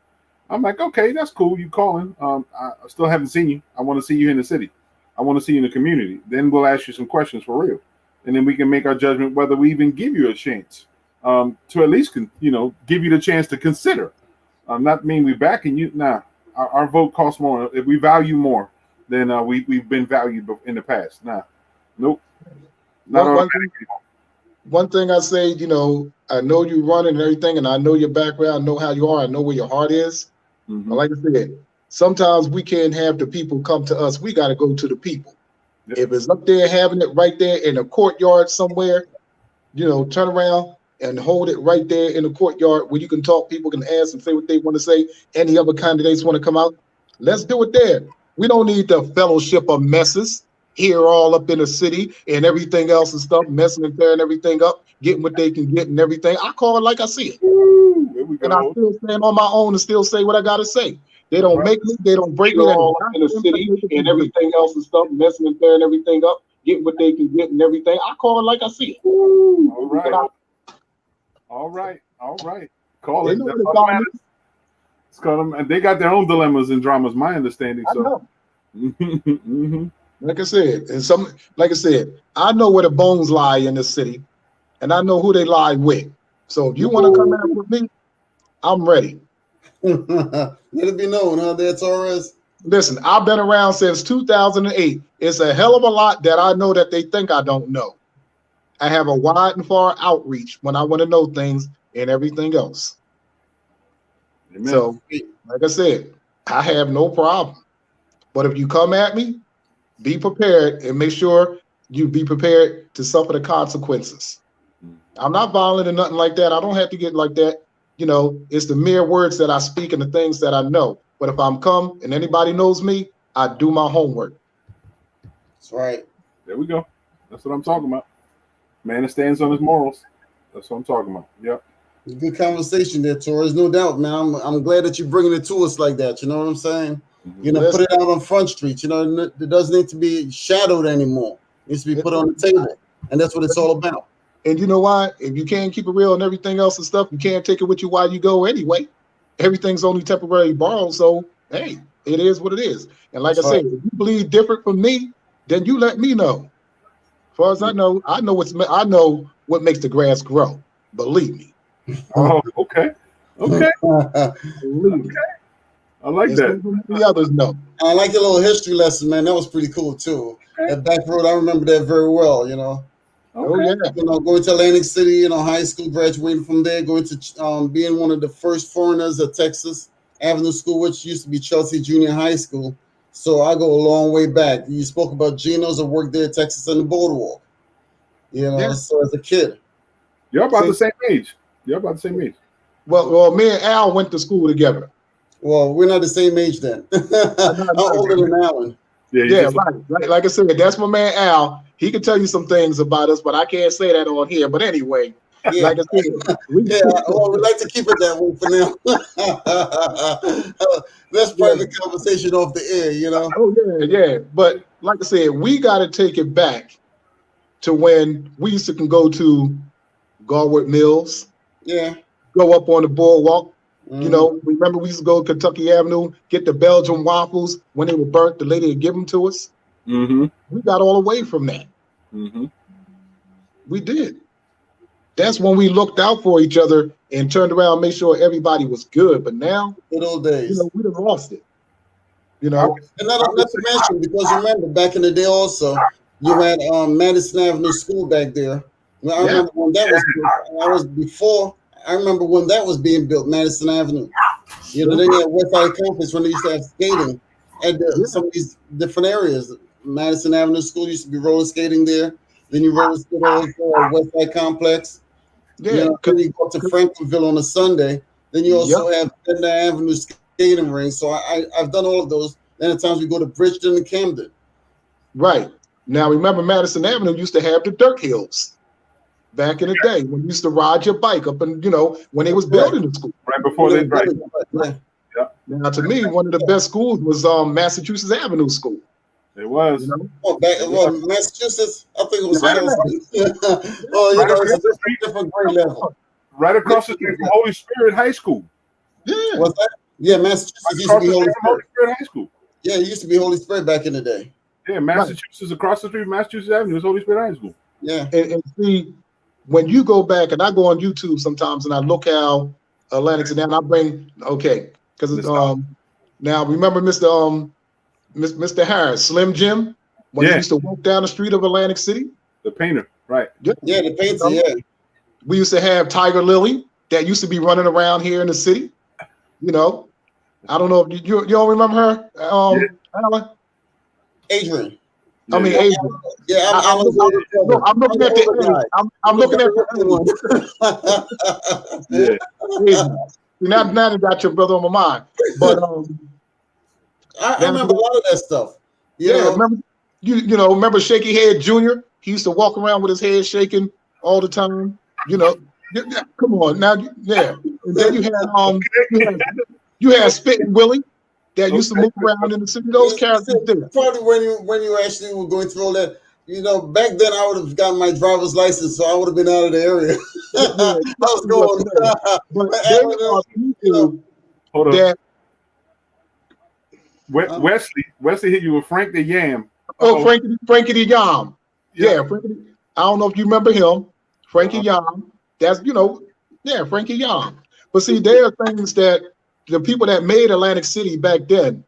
I'm like, okay, that's cool. You calling. I still haven't seen you. I want to see you in the city. I want to see you in the community. Then we'll ask you some questions for real. And then we can make our judgment whether we even give you a chance to at least, give you the chance to consider. Not mean we backing you. Nah, our vote costs more. If we value more than we've been valued in the past. Nah, nope. Not automatically. One thing I say, I know you running and everything, and I know your background, I know how you are, I know where your heart is. But like I said, sometimes we can't have the people come to us. We got to go to the people. Yep. If it's up there, having it right there in a courtyard somewhere, turn around and hold it right there in the courtyard where you can talk, people can ask and say what they want to say. Any other candidates want to come out, let's do it there. We don't need the fellowship of messes here all up in the city and everything else and stuff, messing and tearing everything up, getting what they can get and everything. I call it like I see it. There we go. And I still stand on my own and still say what I got to say. They don't make me, they don't break me. All up in the city and everything else and stuff, messing and tearing everything up, getting what they can get and everything. I call it like I see it. All right. All right. All right. Call it. That's all that matters. It's called them, and they got their own dilemmas and dramas, my understanding. So like I said, and like I said, I know where the bones lie in this city, and I know who they lie with. So if you want to come out with me, I'm ready. Let it be known, huh, there, Torres? Listen, I've been around since 2008. It's a hell of a lot that I know that they think I don't know. I have a wide and far outreach when I want to know things and everything else. Amen. So, like I said, I have no problem. But if you come at me, be prepared and make sure you be prepared to suffer the consequences. I'm not violent or nothing like that. I don't have to get like that. It's the mere words that I speak and the things that I know. But if I'm come and anybody knows me, I do my homework. That's right. There we go. That's what I'm talking about. Man that stands on his morals. That's what I'm talking about. Yep. Good conversation there, Torres. No doubt, man. I'm glad that you're bringing it to us like that. You know what I'm saying? Mm-hmm. Put it out on Front Street. It doesn't need to be shadowed anymore. It needs to be put on the table. And that's what it's all about. And you know why? If you can't keep it real and everything else and stuff, you can't take it with you while you go anyway. Everything's only temporarily borrowed. So, hey, it is what it is. And like I said, if you believe different from me, then you let me know. As far as I know what makes the grass grow. Believe me. Oh, okay. Okay. Believe me. I like that. The others know. I like the little history lesson, man. That was pretty cool too. Okay. That back road, I remember that very well. Okay. Oh yeah. Going to Atlantic City, high school, graduating from there, going to being one of the first foreigners at Texas Avenue School, which used to be Chelsea Junior High School. So I go a long way back. You spoke about Geno's. I worked there at Texas on the Boardwalk. So as a kid. You're about the same age. Well, me and Al went to school together. Well, we're not the same age then. I'm older than Alan. Yeah, right. Like I said, that's my man Al. He can tell you some things about us, but I can't say that on here. But anyway, like I said, we like to keep it that way for now. Let's private conversation off the air, Oh yeah. But like I said, we got to take it back to when we used to can go to Garwood Mills. Yeah. Go up on the boardwalk. Remember we used to go to Kentucky Avenue, get the Belgian waffles when they were burnt. The lady would give them to us. Mm-hmm. We got all away from that. Mm-hmm. We did. That's when we looked out for each other and turned around and made sure everybody was good. But now, good old days, we'd have lost it. And not to mention, because remember back in the day also, you had Madison Avenue School back there. I remember when that was. I remember when that was being built, Madison Avenue. They had West Side Campus when they used to have skating at some of these different areas. Madison Avenue School used to be roller skating there. Then you roller skate over West Side Complex. Yeah. Then you go to Franklinville on a Sunday. Then you also have Bender Avenue skating ring. So I've done all of those. Then at times we go to Bridgeton and Camden. Right. Now remember Madison Avenue used to have the dirt hills. Back in the day, when you used to ride your bike up and, when they was building the school. Right before they right. Yeah. Now, to me, one of the best schools was Massachusetts Avenue School. It was. Massachusetts, I think it was. It's a different grade level. Right across the street from Holy Spirit High School. Yeah. What's that? Yeah, Massachusetts used to be Holy Spirit High School. Yeah, it used to be Holy Spirit back in the day. Yeah, Massachusetts, across the street from Massachusetts Avenue is Holy Spirit High School. Yeah. And see, when you go back, and I go on YouTube sometimes, and I look how Atlantic, and then I bring because now remember Mr. Harris, Slim Jim, when he used to walk down the street of Atlantic City, the painter, right? Yeah, the painter. Yeah, we used to have Tiger Lily that used to be running around here in the city. I don't know if you don't remember her, Alan. Adrian. I mean, Yeah. Adrian. Yeah, I'm looking at the age. I'm looking at the age. Yeah. Adrian. Now you got your brother on my mind. But I remember a lot of that stuff. You know? remember remember Shaky Head Jr.? He used to walk around with his head shaking all the time. Come on now, yeah. And then you had Spitting Willie that used to move around in the city. Those characters there. Probably when you actually were going through all that. Back then I would have gotten my driver's license, so I would have been out of the area. I was going. But there are people Hold on. that. Wesley hit you with Frank the Yam. Oh, Frankie the Yam. Yeah, Frankie. I don't know if you remember him, Frankie Yam. That's Frankie Yam. But see, there are things that the people that made Atlantic City back then,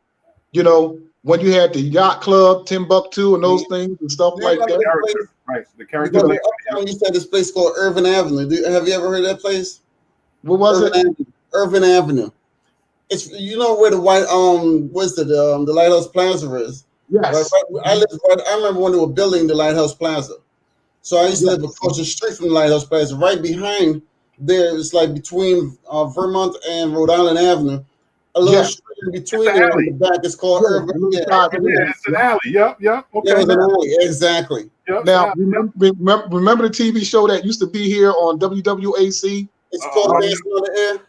when you had the yacht club, Timbuktu, and those things and stuff like that. Right, the character. You used to have this place called Irvin Avenue. Have you ever heard of that place? What was it? Irvin Avenue. It's where the white the Lighthouse Plaza is. Yes. I remember when they were building the Lighthouse Plaza. So I used to live across the street from the Lighthouse Plaza. Right behind there, it's like between Vermont and Rhode Island Avenue. A little street in between there in the back is called Irvin. Yeah, it's an alley. Yep. Okay. Yeah, it was an alley. Exactly. Yep, now, remember the TV show that used to be here on WWAC? It's called Dancing on the Air.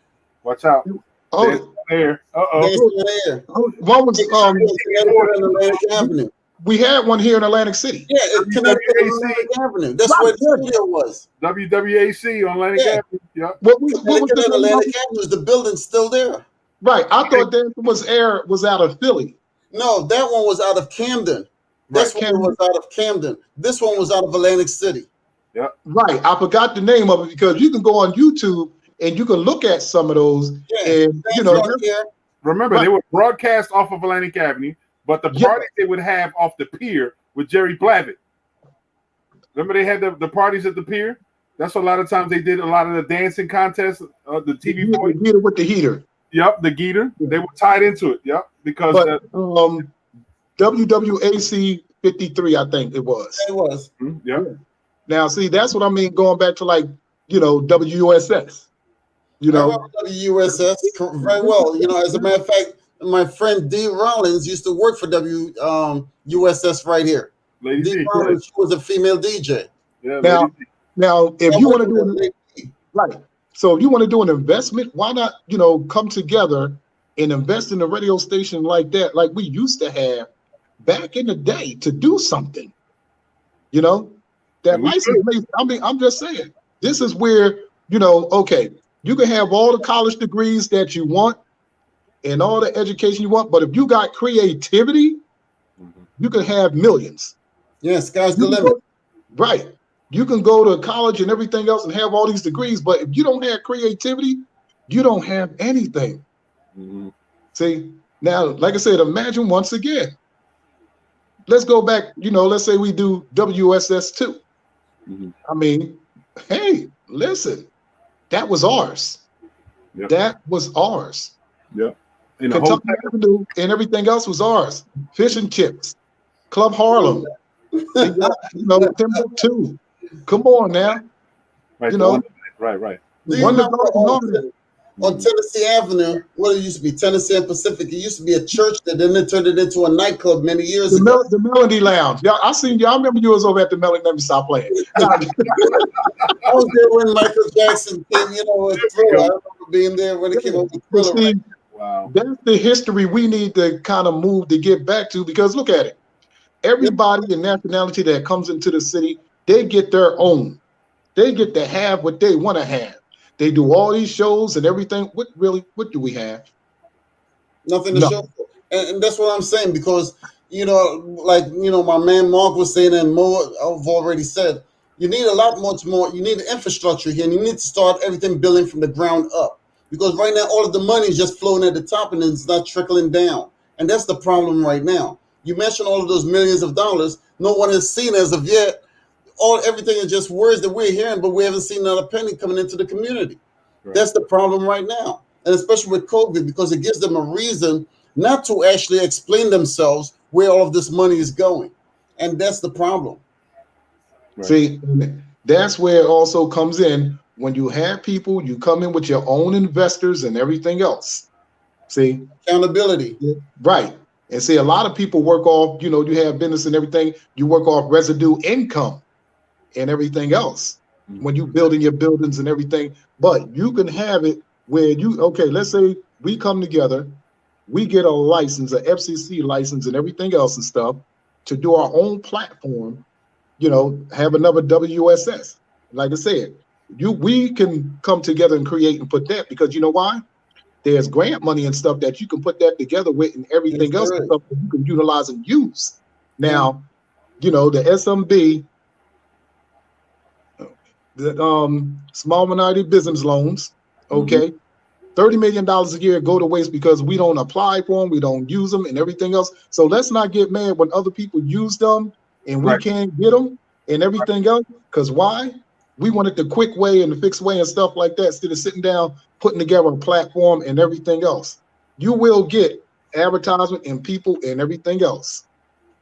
Watch out. Oh, Dancing on the Air. Dancing on the Air. What was Atlantic Avenue. We had one here in Atlantic City. Yeah, it's connected to Atlantic Avenue. That's where the studio was. WWAC on Atlantic Avenue. Yep. What was the Atlantic Avenue? The building's still there. Right. I thought that was out of Philly. No, that one was out of Camden. This one was out of Camden. This one was out of Atlantic City. Yeah. Right. I forgot the name of it because you can go on YouTube and you can look at some of those. Yeah. And remember, they were broadcast off of Atlantic Avenue, but the parties they would have off the pier with Jerry Blavitt. Remember they had the parties at the pier? That's a lot of times they did a lot of the dancing contests, the TV boys. With the heater. Yep, the Geeter. They were tied into it. Yep, because WWAC 53, I think it was. It was. Yeah. Now, see, that's what I mean. Going back to WUSS. WUSS very well. As a matter of fact, my friend Dee Rollins used to work for WUSS right here. Dee Rollins, she was a female DJ. Yeah. Now, if you want to do right. So if you want to do an investment, why not, come together and invest in a radio station like that, like we used to have back in the day to do something, that license. I'm just saying, this is where, okay, you can have all the college degrees that you want and all the education you want, but if you got creativity, you can have millions. Yeah, sky's the limit. Right. You can go to college and everything else and have all these degrees, but if you don't have creativity, you don't have anything. Mm-hmm. See, now, like I said, imagine once again, let's go back, let's say we do WSS 2. Mm-hmm. I mean, hey, listen, that was ours. Yep. That was ours. Yep. And Kentucky Avenue and everything else was ours. Fish and Chips, Club Harlem, Timbuktu. Come on now. Right. Right. On Tennessee Avenue, what it used to be, Tennessee and Pacific, it used to be a church that then they turned it into a nightclub many years ago. The Melody Lounge. I remember you was over at the Melody. Let me stop playing. I was there when Michael Jackson came, with Thriller. I remember being there when it came up with Thriller. Wow. That's the history we need to kind of move to get back to, because look at it. Everybody and nationality that comes into the city, they get their own. They get to have what they want to have. They do all these shows and everything. What do we have? Nothing to show for. And that's what I'm saying, because, my man Mark was saying, and Mo I've already said, you need a lot much more. You need infrastructure here, and you need to start everything building from the ground up. Because right now, all of the money is just flowing at the top and it's not trickling down. And that's the problem right now. You mentioned all of those millions of dollars. No one has seen as of yet. Everything is just words that we're hearing, but we haven't seen another penny coming into the community. Right. That's the problem right now. and especially with COVID, because it gives them a reason not to actually explain themselves where all of this money is going. And that's the problem. Right. See, that's where it also comes in. When you have people, you come in with your own investors and everything else. See, Accountability. right. And see, a lot of people work off, you have business and everything, you work off residue income and everything else when you building your buildings and everything. But you can have it where okay, let's say we come together, we get a license, an FCC license and everything else and stuff to do our own platform, have another WSS. Like I said, we can come together and create and put that, because you know why? There's grant money and stuff that you can put that together with, and everything else and stuff that you can utilize and use. Now, the SMB, the small minority business loans, okay, $30 million a year go to waste because we don't apply for them, we don't use them and everything else. So let's not get mad when other people use them and we can't get them and everything else. Because why? We wanted the quick way and the fixed way and stuff like that, instead of sitting down, putting together a platform and everything else. You will get advertisement and people and everything else.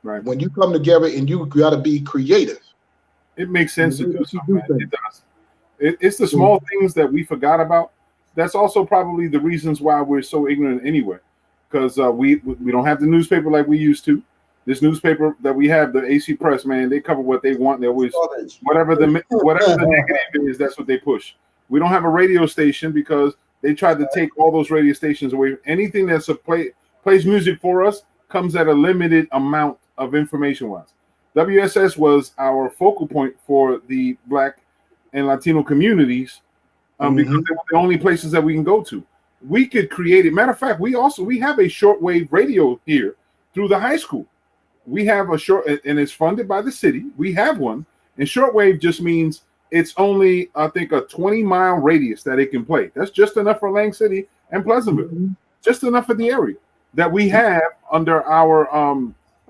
Right. When you come together, and you got to be creative. It makes sense to do so, man. It does. It's the small things that we forgot about. That's also probably the reasons why we're so ignorant anyway, because we don't have the newspaper like we used to. This newspaper that we have, the AC Press, man, they cover what they want. They always whatever the negative is, that's what they push. We don't have a radio station because they tried to take all those radio stations away. Anything that's plays music for us comes at a limited amount of information-wise. WSS was our focal point for the Black and Latino communities because they were the only places that we can go to. We could create it. Matter of fact, we have a shortwave radio here through the high school. We have a short, and it's funded by the city. We have one, and shortwave just means it's only, I think, a 20-mile radius that it can play. That's just enough for Lang City and Pleasantville, just enough for the area that we have under our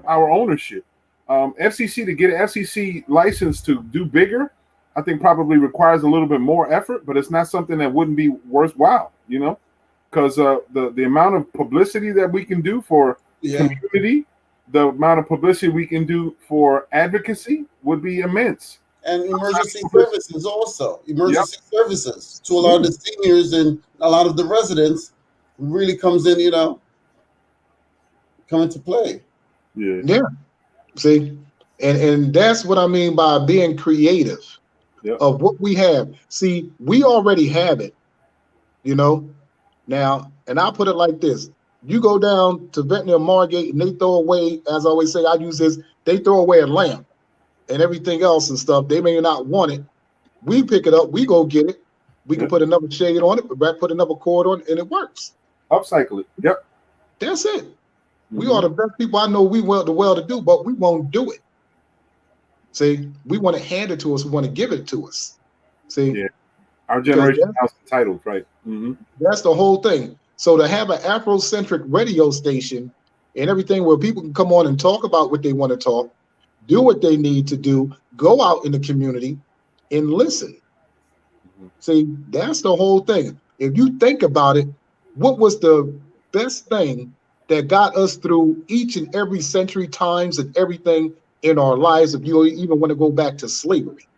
ownership. FCC, to get an FCC license to do bigger, I think probably requires a little bit more effort, but it's not something that wouldn't be worthwhile, because the amount of publicity that we can do for community, the amount of publicity we can do for advocacy would be immense. And emergency services also. Emergency services to a lot of the seniors and a lot of the residents really comes in, come into play. Yeah. See, and that's what I mean by being creative of what we have. See, we already have it, now, and I'll put it like this. You go down to Ventnor Margate and they throw away, as I always say, I use this, they throw away a lamp and everything else and stuff. They may not want it. We pick it up, we go get it. We can put another shade on it, put another cord on it, and it works. Upcycle it. Yep. That's it. We are the best people I know we want the world to do, but we won't do it. See, we want to hand it to us. We want to give it to us. See, our generation is entitled, right? That's the whole thing. So to have an Afrocentric radio station and everything where people can come on and talk about what they want to talk, do what they need to do, go out in the community and listen. See, that's the whole thing. If you think about it, what was the best thing that got us through each and every century times and everything in our lives, if you even want to go back to slavery?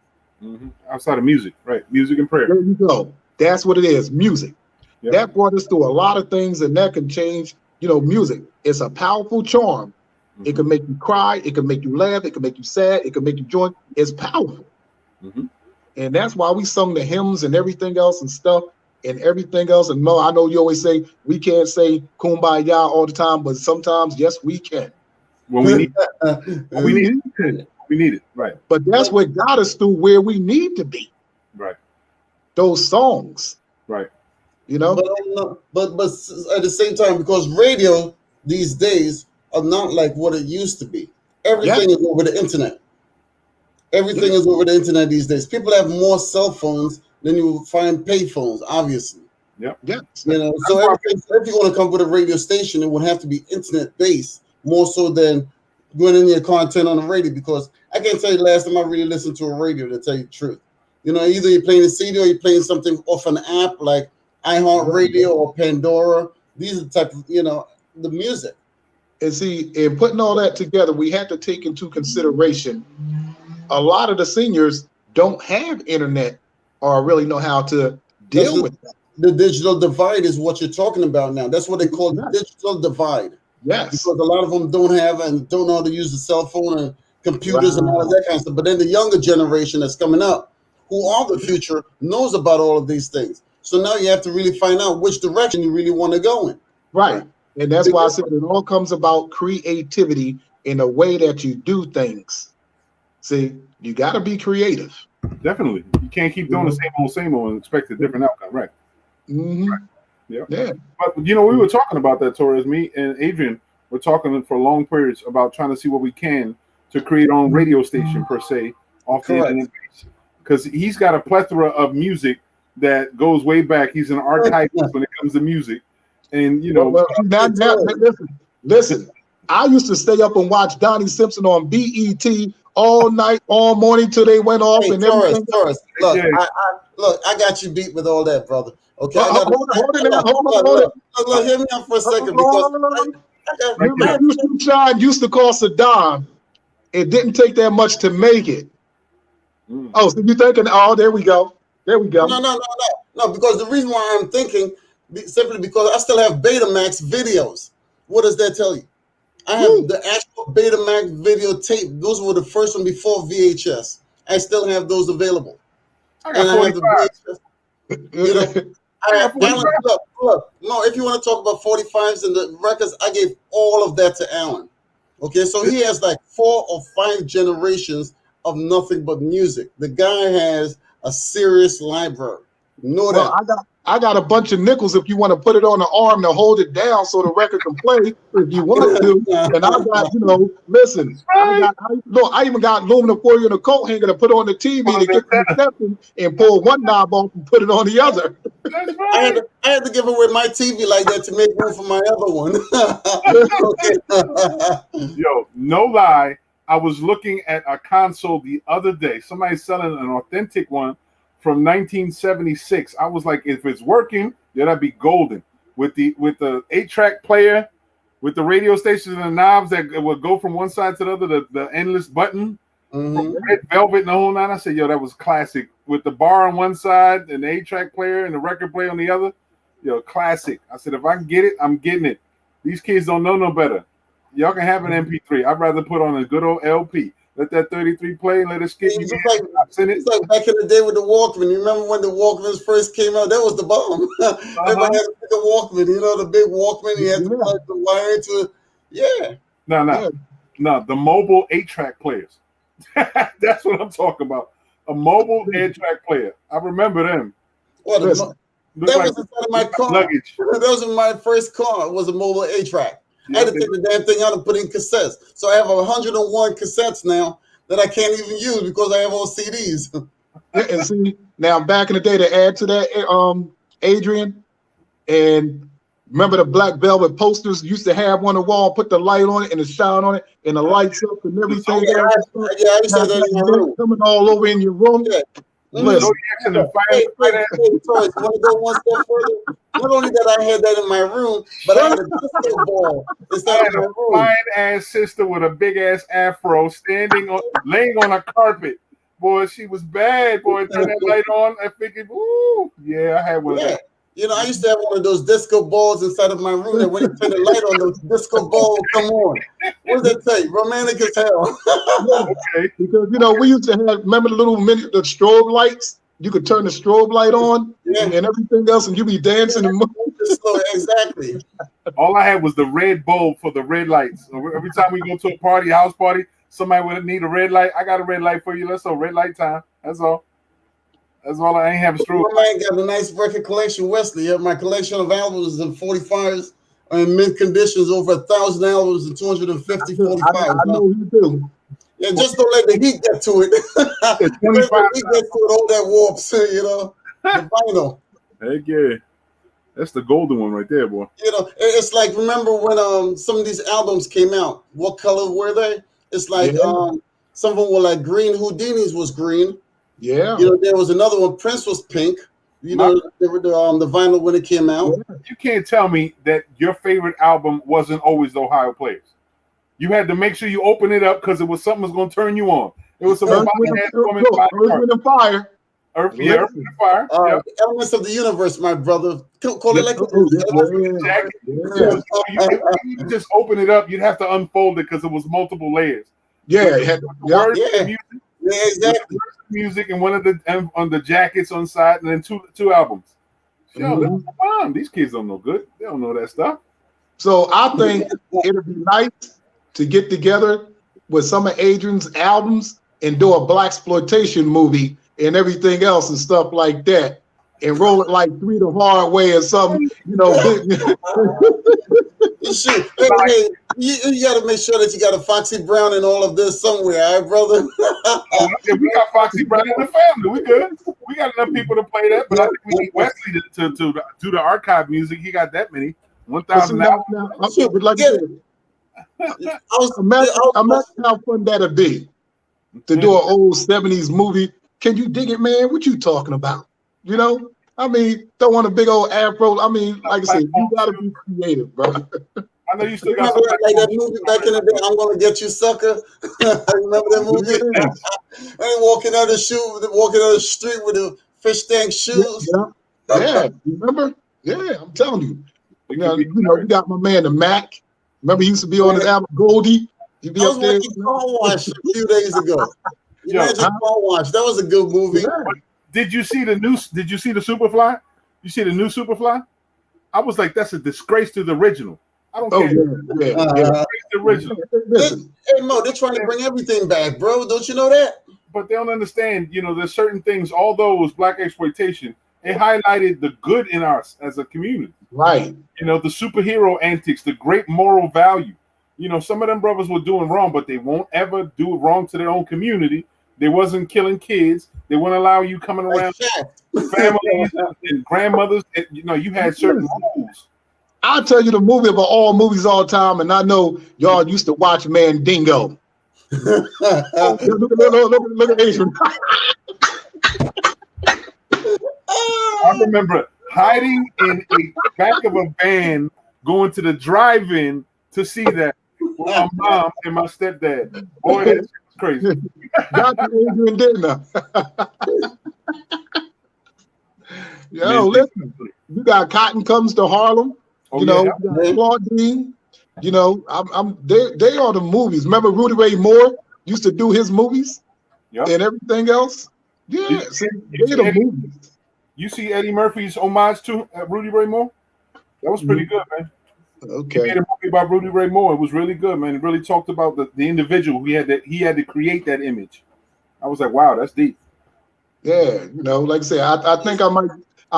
Outside of music, right? Music and prayer. There you go. That's what it is, music. That brought us through a lot of things, and that can change, music. It's a powerful charm. It can make you cry, it can make you laugh, it can make you sad, it can make you joy. It's powerful. And that's why we sung the hymns and everything else and stuff and everything else. And Mo, I know you always say we can't say kumbaya all the time, but sometimes, yes, we can. When we need it. We need it, right. But that's what got us through where we need to be. Right. Those songs. Right. But at the same time, because radio these days are not like what it used to be. Everything is over the internet. Everything is over the internet these days. People have more cell phones than you will find pay phones, obviously. Yeah. So everything, if you want to come with a radio station, it would have to be internet based more so than going in your content on the radio, because I can't tell you the last time I really listened to a radio, to tell you the truth. Either you're playing a CD or you're playing something off an app like iHeartRadio or Pandora. These are the type of, the music. And see, in putting all that together, we had to take into consideration a lot of the seniors don't have internet or really know how to deal with that. The digital divide is what you're talking about now. That's what they call the digital divide. Yes. Because a lot of them don't have and don't know how to use the cell phone and computers and all of that kind of stuff. But then the younger generation that's coming up, who are the future, knows about all of these things. So now you have to really find out which direction you really want to go in. Right. And that's why I said it all comes about creativity in the way that you do things. See, you got to be creative. Definitely. You can't keep doing the same old and expect a different outcome. Right. Mm-hmm. Right. Yeah. Yeah. But, we were talking about that, Torres. Me and Adrian were talking for long periods about trying to see what we can to create our own radio station, per se, off the internet. Because he's got a plethora of music that goes way back. He's an archivist when it comes to music. And, now, listen, I used to stay up and watch Donnie Simpson on BET all night, all morning till they went off. Hey, and Torres, everything. Look, I got you beat with all that, brother. Okay, hold on, hear me out for a second because remember Houston Shine used to call Saddam. It didn't take that much to make it. Oh, so you thinking? Oh, there we go. No, because the reason why I'm thinking simply because I still have Betamax videos. What does that tell you? I have the actual Betamax video tape. Those were the first one before VHS. I still have those available. I got 45. Look, no, if you want to talk about 45s and the records, I gave all of that to Alan. Okay, so he has like 4 or 5 generations of nothing but music. The guy has a serious library. I got a bunch of nickels if you want to put it on the arm to hold it down so the record can play if you want to. And I got, listen, I even got aluminum foil in a coat hanger to put on the TV to get the reception and pull one knob off and put it on the other. I had to give away my TV like that to make room for my other one. Yo, no lie. I was looking at a console the other day. Somebody's selling an authentic one from 1976. I was like, if it's working, then that'd be golden. With the 8-track player, with the radio stations and the knobs that would go from one side to the other, the endless button, from Red Velvet and the whole nine. I said, yo, that was classic. With the bar on one side and the 8-track player and the record player on the other, yo, classic. I said, if I can get it, I'm getting it. These kids don't know no better. Y'all can have an MP3. I'd rather put on a good old LP. Let that 33 play and let it skip. It's like back in the day with the Walkman. You remember when the Walkmans first came out? That was the bomb. Everybody had to pick a Walkman. The big Walkman. You had to plug the wire into it. No. The mobile 8-track players. That's what I'm talking about. A mobile 8-track player. I remember them. That was inside of my car. Luggage. That was in my first car. It was a mobile 8-track. I had to take the damn thing out and put in cassettes. So I have 101 cassettes now that I can't even use because I have all CDs. And see, now back in the day, to add to that, Adrian, and remember the Black Velvet posters used to have on the wall, put the light on it and the shine on it and the lights up and everything. I used to have that in my room. Coming all over in your room. Yeah. Listen. Hey, Torres, want to go one step further? Not only that I had that in my room, but I had a disco ball inside of my room. Fine ass sister with a big ass afro laying on a carpet. Boy, she was bad. Boy, turn that light on. I figured, ooh, yeah, I had one of that. I used to have one of those disco balls inside of my room that when you turn the light on, those disco balls come on. What does that say? Romantic as hell. Okay. Because, we used to have, remember the the strobe lights? You could turn the strobe light on and everything else, and you be dancing and moving. Exactly. All I had was the red bulb for the red lights. So every time we go to a house party, somebody would need a red light. I got a red light for you. Let's go. Red light time. That's all. That's all. I ain't have a strobe. I got a nice record collection, Wesley. My collection of albums and 45s are in mint conditions, over 1,000 albums and 250 45s. I know you do. Yeah, just don't let the heat get to it. Let the heat get to it, all that warps, the vinyl. Heck yeah. That's the golden one right there, boy. It's like, remember when some of these albums came out, what color were they? It's like some of them were like green. Houdini's was green. Yeah. There was another one, Prince was pink. You know, the vinyl when it came out. You can't tell me that your favorite album wasn't always the Ohio Players. You had to make sure you open it up because it was something was going to turn you on. It was some Earth, Wind, and Fire. Earth, Wind, and Fire. The Elements of the Universe, my brother. Call it like you just open it up, you'd have to unfold it because it was multiple layers. Yeah, exactly. Music and one of the on the jackets on side, and then two albums. Yo, that's bomb. These kids don't know good. They don't know that stuff. So I think it'd be nice to get together with some of Adrian's albums and do a blaxploitation movie and everything else and stuff like that, and roll it like Three the Hard Way or something, you know. Shit. Hey, you got to make sure that you got a Foxy Brown in all of this somewhere, all right, brother? If we got Foxy Brown in the family, we good. We got enough people to play that, but I think we need Wesley to do the archive music. He got that many. 1,000 albums. Imagine how fun that'd be to do an old 70s movie. Can you dig it, man? What you talking about? You know? I mean, don't want a big old afro. I mean, like I said, you gotta be creative, bro. I know you still got like that movie back in the day. I'm gonna get you, sucker. Remember that movie? I walking down the street with the fish tank shoes. Yeah. Remember? Yeah, I'm telling you. You got my man the Mac. Remember, he used to be on his album Goldie. He'd be I up there. was watching Car Wash a few days ago. Imagine Car Wash. That was a good movie. Yeah. Did you see the Superfly? You see the new Superfly? I was like, that's a disgrace to the original. I don't care. The original. Hey Mo, they're trying to bring everything back, bro. Don't you know that? But they don't understand. You know, there's certain things. Although it was black exploitation, it highlighted the good in us as a community. Right. You know, the superhero antics, the great moral value. You know, some of them brothers were doing wrong, but they won't ever do wrong to their own community. They wasn't killing kids. They wouldn't allow you coming around families and grandmothers. And, you know, you had certain rules. I'll tell you the movie about all movies all time, and I know y'all used to watch Mandingo. Look at Adrian. I remember hiding in the back of a van, going to the drive-in to see that with my mom and my stepdad. Boy, that's crazy. Dr. Adrian Didner. Yo, listen, you got Cotton Comes to Harlem. You know, Claudine. You know, they are the movies. Remember Rudy Ray Moore used to do his movies and everything else? Yeah, they're the movies. You see Eddie Murphy's homage to Rudy Ray Moore? That was pretty good, man. Okay. He made a movie about Rudy Ray Moore. It was really good, man. It really talked about the individual. He had to create that image. I was like, wow, that's deep. Yeah, you know, like I say, I think I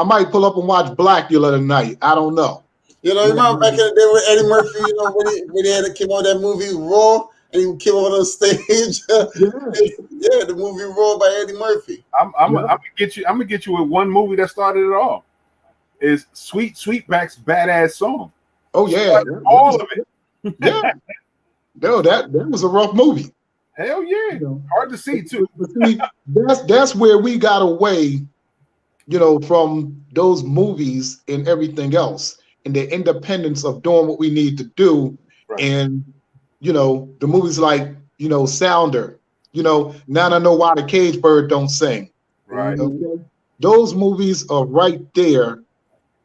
might pull up and watch Blackula tonight. I don't know. You know, remember back in the day with Eddie Murphy, you know, when he had to came on that movie Raw and he came on stage. Yeah, the movie Raw by Eddie Murphy. I'm gonna get you with one movie that started it all. Is Sweetback's Badass Song. Oh yeah, all of it. Yeah. No, that was a rough movie. Hell yeah. You know, hard to see too. But see, that's where we got away, you know, from those movies and everything else, and the independence of doing what we need to do. Right. And you know, the movies like, you know, Sounder, you know, Now I Know Why the Cage Bird Don't Sing. Right. Okay? Those movies are right there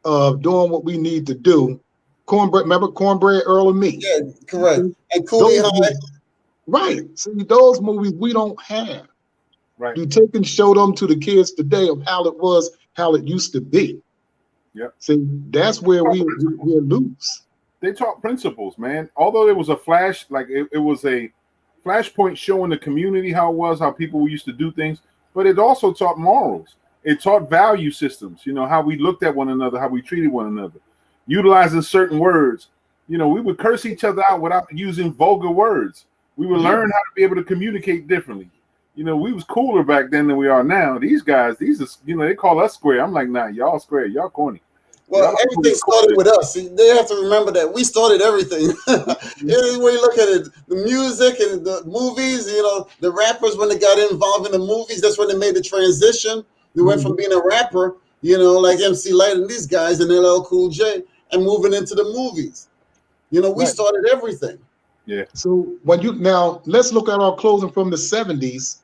of doing what we need to do. Cornbread, remember Cornbread, Earl and Me? Yeah, correct. And Coolie High. Right. See, those movies we don't have. Right. You take and show them to the kids today of how it was, how it used to be. Yep. See, that's where we lose. They taught principles, man. Although it was a flash, like it was a flashpoint showing the community how it was, how people used to do things, but it also taught morals. It taught value systems, you know, how we looked at one another, how we treated one another, utilizing certain words. You know, we would curse each other out without using vulgar words. We would learn how to be able to communicate differently. You know, we was cooler back then than we are now. These guys, you know, they call us square. I'm like, nah, y'all square, y'all corny. Well, everything started with us. They have to remember that we started everything. Any way you look at it, the music and the movies, you know, the rappers, when they got involved in the movies, that's when they made the transition. They went from being a rapper you know, like MC Light and these guys and LL Cool J, and moving into the movies. You know, we Right. started everything. Yeah. So when you now let's look at our clothing from the 70s,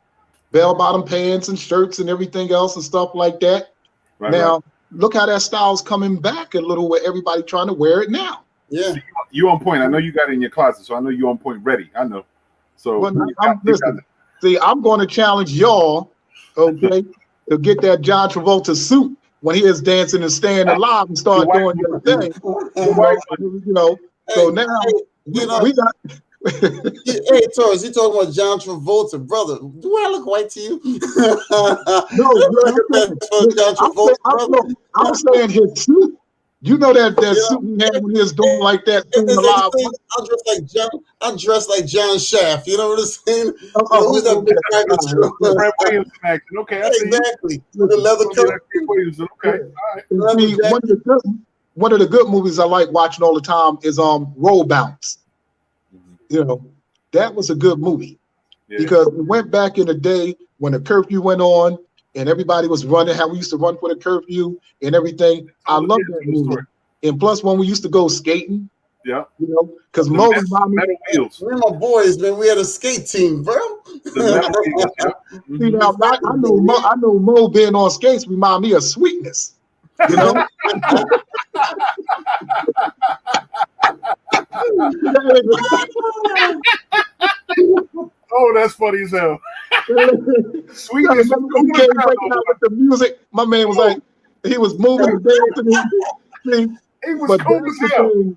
bell-bottom pants and shirts and everything else and stuff like that. Right. Now Right. look how that style's coming back a little where everybody trying to wear it now. Yeah. So you on point. I know you got it in your closet, so I know you on point ready. I know. So Well, you I'm, got it. listen, see, I'm going to challenge y'all, okay, to get that John Travolta suit when he is dancing and staying alive and start White doing your thing. White You know, so now you know, we got. hey, Taurus, you talking about John Travolta, brother? Do I look white to you? No, I'm saying his suit. You know that suit he had when he was doing like that, staying alive. I dress like John Shaft. You know what I'm saying? Who's that big guy? Fred Williamson action. Okay, I see exactly. With the leather coat. Williamson. Okay, all right. See, one of the good movies I like watching all the time is Roll Bounce. You know, that was a good movie because we went back in the day when the curfew went on and everybody was running, how we used to run for the curfew and everything. I love that movie. And plus, when we used to go skating, you know, because Mo was metal wheels. We're my boys, man. We had a skate team, bro. See, now I know Mo being on skates remind me of Sweetness. You know. Oh, that's funny as hell. Sweetness. He came breaking out with the music. My man was like, he was moving and dancing. He was cool as hell.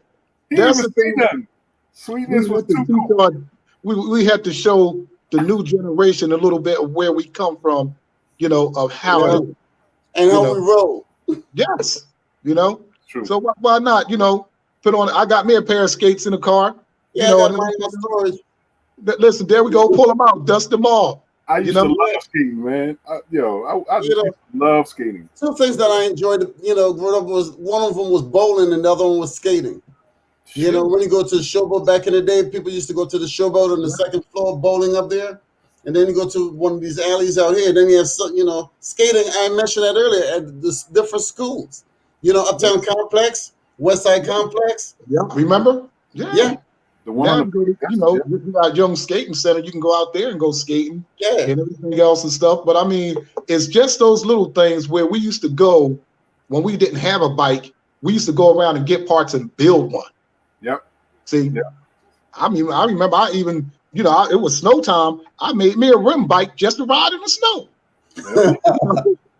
That's the thing. Sweetness was too cool. We had to show the new generation a little bit of where we come from, you know, of how it is. And how we roll. Yes. You know? True. So why not, you know, put on, I got me a pair of skates in the car. Yeah, you know, I got mine in storage. Listen, there we go. Pull them out, dust them all. I used to love skating, man. I love skating. Two things that I enjoyed, you know, growing up was one of them was bowling and the other one was skating. You know, when you go to the showboat back in the day, people used to go to the showboat on the second floor bowling up there. And then you go to one of these alleys out here. Then you have, you know, skating. I mentioned that earlier at the different schools. You know, Uptown Complex, West Side Complex. Yeah, remember? Yeah. The one you know, you got Young Skating Center. You can go out there and go skating. Yeah. And everything else and stuff. But I mean, it's just those little things where we used to go when we didn't have a bike. We used to go around and get parts and build one. Yep. See, I mean, I remember I even, you know, it was snow time. I made me a rim bike just to ride in the snow. Yeah.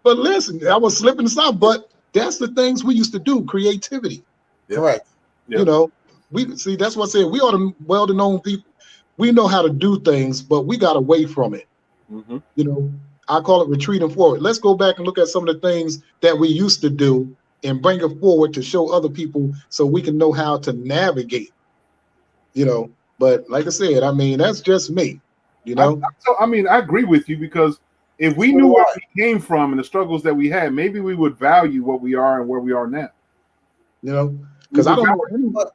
But listen, I was slipping and stuff. But that's the things we used to do. Creativity. Correct. You know, we see. That's what I said. We are the well-known people. We know how to do things, but we got away from it. You know, I call it retreating forward. Let's go back and look at some of the things that we used to do and bring it forward to show other people so we can know how to navigate. You know, but like I said, I mean, that's just me. You know, I mean, I agree with you because if we knew where we came from and the struggles that we had, maybe we would value what we are and where we are now. You know, because I don't know.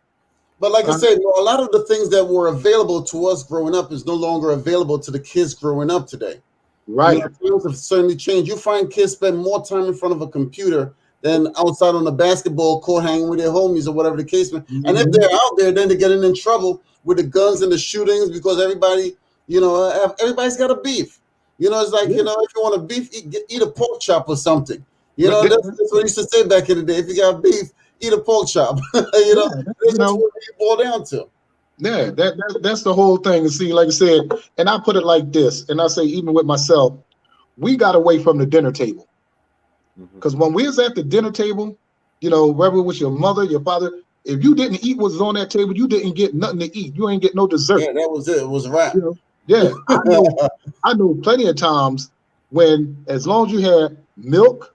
But like I said, a lot of the things that were available to us growing up is no longer available to the kids growing up today. Right. You know, things have certainly changed. You find kids spend more time in front of a computer than outside on the basketball court hanging with their homies or whatever the case may be. And if they're out there, then they're getting in trouble with the guns and the shootings because everybody, you know, everybody's got a beef. You know, it's like, you know, if you want a beef, eat a pork chop or something. You know, that's what I used to say back in the day. If you got beef, eat a pork chop. You know, that's what it boils down to. Yeah, that's the whole thing. And see, like I said, and I put it like this, and I say even with myself, we got away from the dinner table. Because when we was at the dinner table, you know, whether it was your mother, your father, if you didn't eat what was on that table, you didn't get nothing to eat. You ain't get no dessert. Yeah, that was it. It was a wrap. You know? Yeah, I know plenty of times when, as long as you had milk,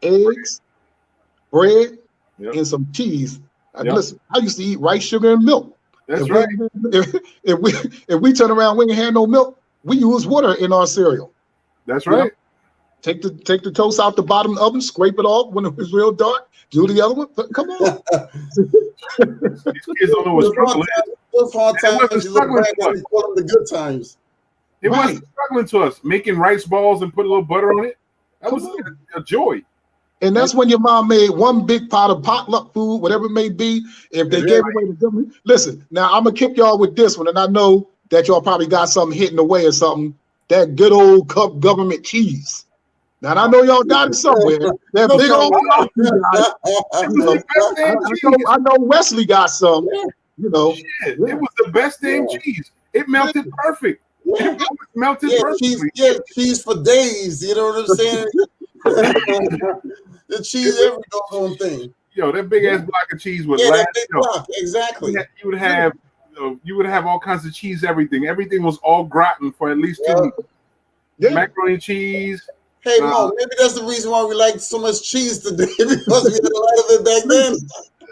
eggs, bread, and some cheese. Listen, I used to eat rice, sugar, and milk. That's right. If we turn around, we ain't had no milk. We use water in our cereal. That's right. You know? Take the toast out the bottom of the oven, scrape it off when it was real dark. Do the other one. Come on. These kids don't know what struggle is. Those hard times, you look back and call them the good times. It wasn't struggling to us. Making rice balls and put a little butter on it. That was a joy. And that's when your mom made one big pot of potluck food, whatever it may be. If they gave away the government, listen. Now I'm gonna kick y'all with this one, and I know that y'all probably got something hidden away or something. That good old cup government cheese. Now I know y'all got it somewhere. That big old block you got. I know Wesley got some. You know, shit, it was the best damn cheese. It melted perfect. It melted perfectly. Cheese for days. You know what I'm saying? The cheese, every doggone thing. Yo, that big ass block of cheese would that big block, exactly. You would have all kinds of cheese. Everything was all gratin for at least 2 weeks. Macaroni and cheese. Hey, Mo, maybe that's the reason why we like so much cheese today, because we had a lot of it back then.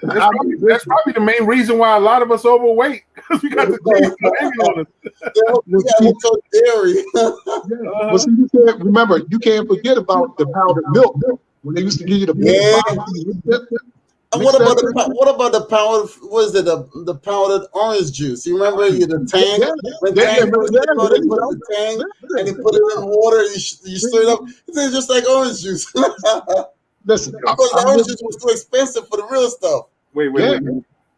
That's probably the main reason why a lot of us overweight, because we got the cheese on us. Dairy. Well, see, remember, you can't forget about the powdered milk when they used to give you the And what about the powdered? What is it? The powdered orange juice? You remember the tang? And you put it in water. And you stir it up. It's just like orange juice. Listen, because the orange juice was too expensive for the real stuff. Wait.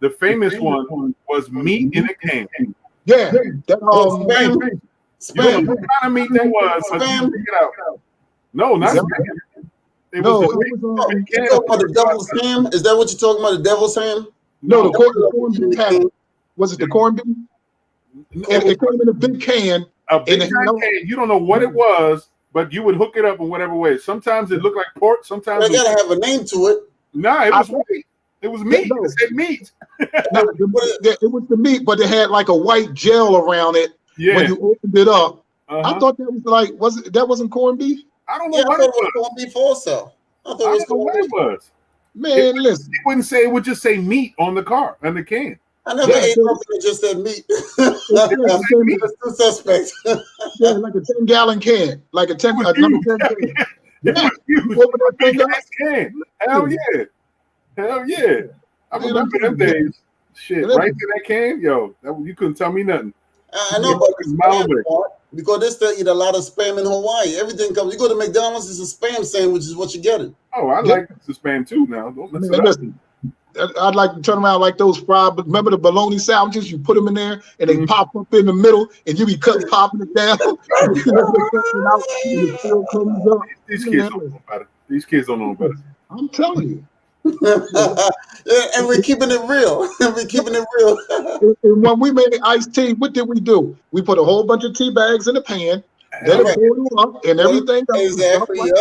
The famous one was meat in a can. Yeah, that Spam. You know what kind of meat that was? Spam. No, not spam. You talking about the devil's ham? Is that what you're talking about? The devil's ham? No, the corn beef packet. Was it the corn beef? It came in a big can. A big can. You don't know what it was, but you would hook it up in whatever way. Sometimes it looked like pork. Sometimes it gotta have a name to it. Nah, it was white. It was meat. It said meat. It was the meat, but it had like a white gel around it. Yeah. When you opened it up, I thought that was like, that wasn't corned beef? I don't know what it was. Corned beef also. I thought it was. Man, listen. It wouldn't say. It would just say meat on the can. I never ate something that just said meat. It's too suspect. Yeah, like a 10-gallon can, like a 10 can. Yeah, can. Hell yeah! I remember them days. Shit, right to that can, yo. You couldn't tell me nothing. I know, but because they still eat a lot of spam in Hawaii. Everything comes. You go to McDonald's, it's a spam sandwich, is what you're getting. Oh, I like the spam too. Now, listen. I'd like to turn around like those fried. Remember the bologna sandwiches? You put them in there, and they pop up in the middle, and you be popping it down. These kids don't know better. I'm telling you. And we're keeping it real. And when we made iced tea, what did we do? We put a whole bunch of tea bags in the pan, let it boil up, and everything. Exactly.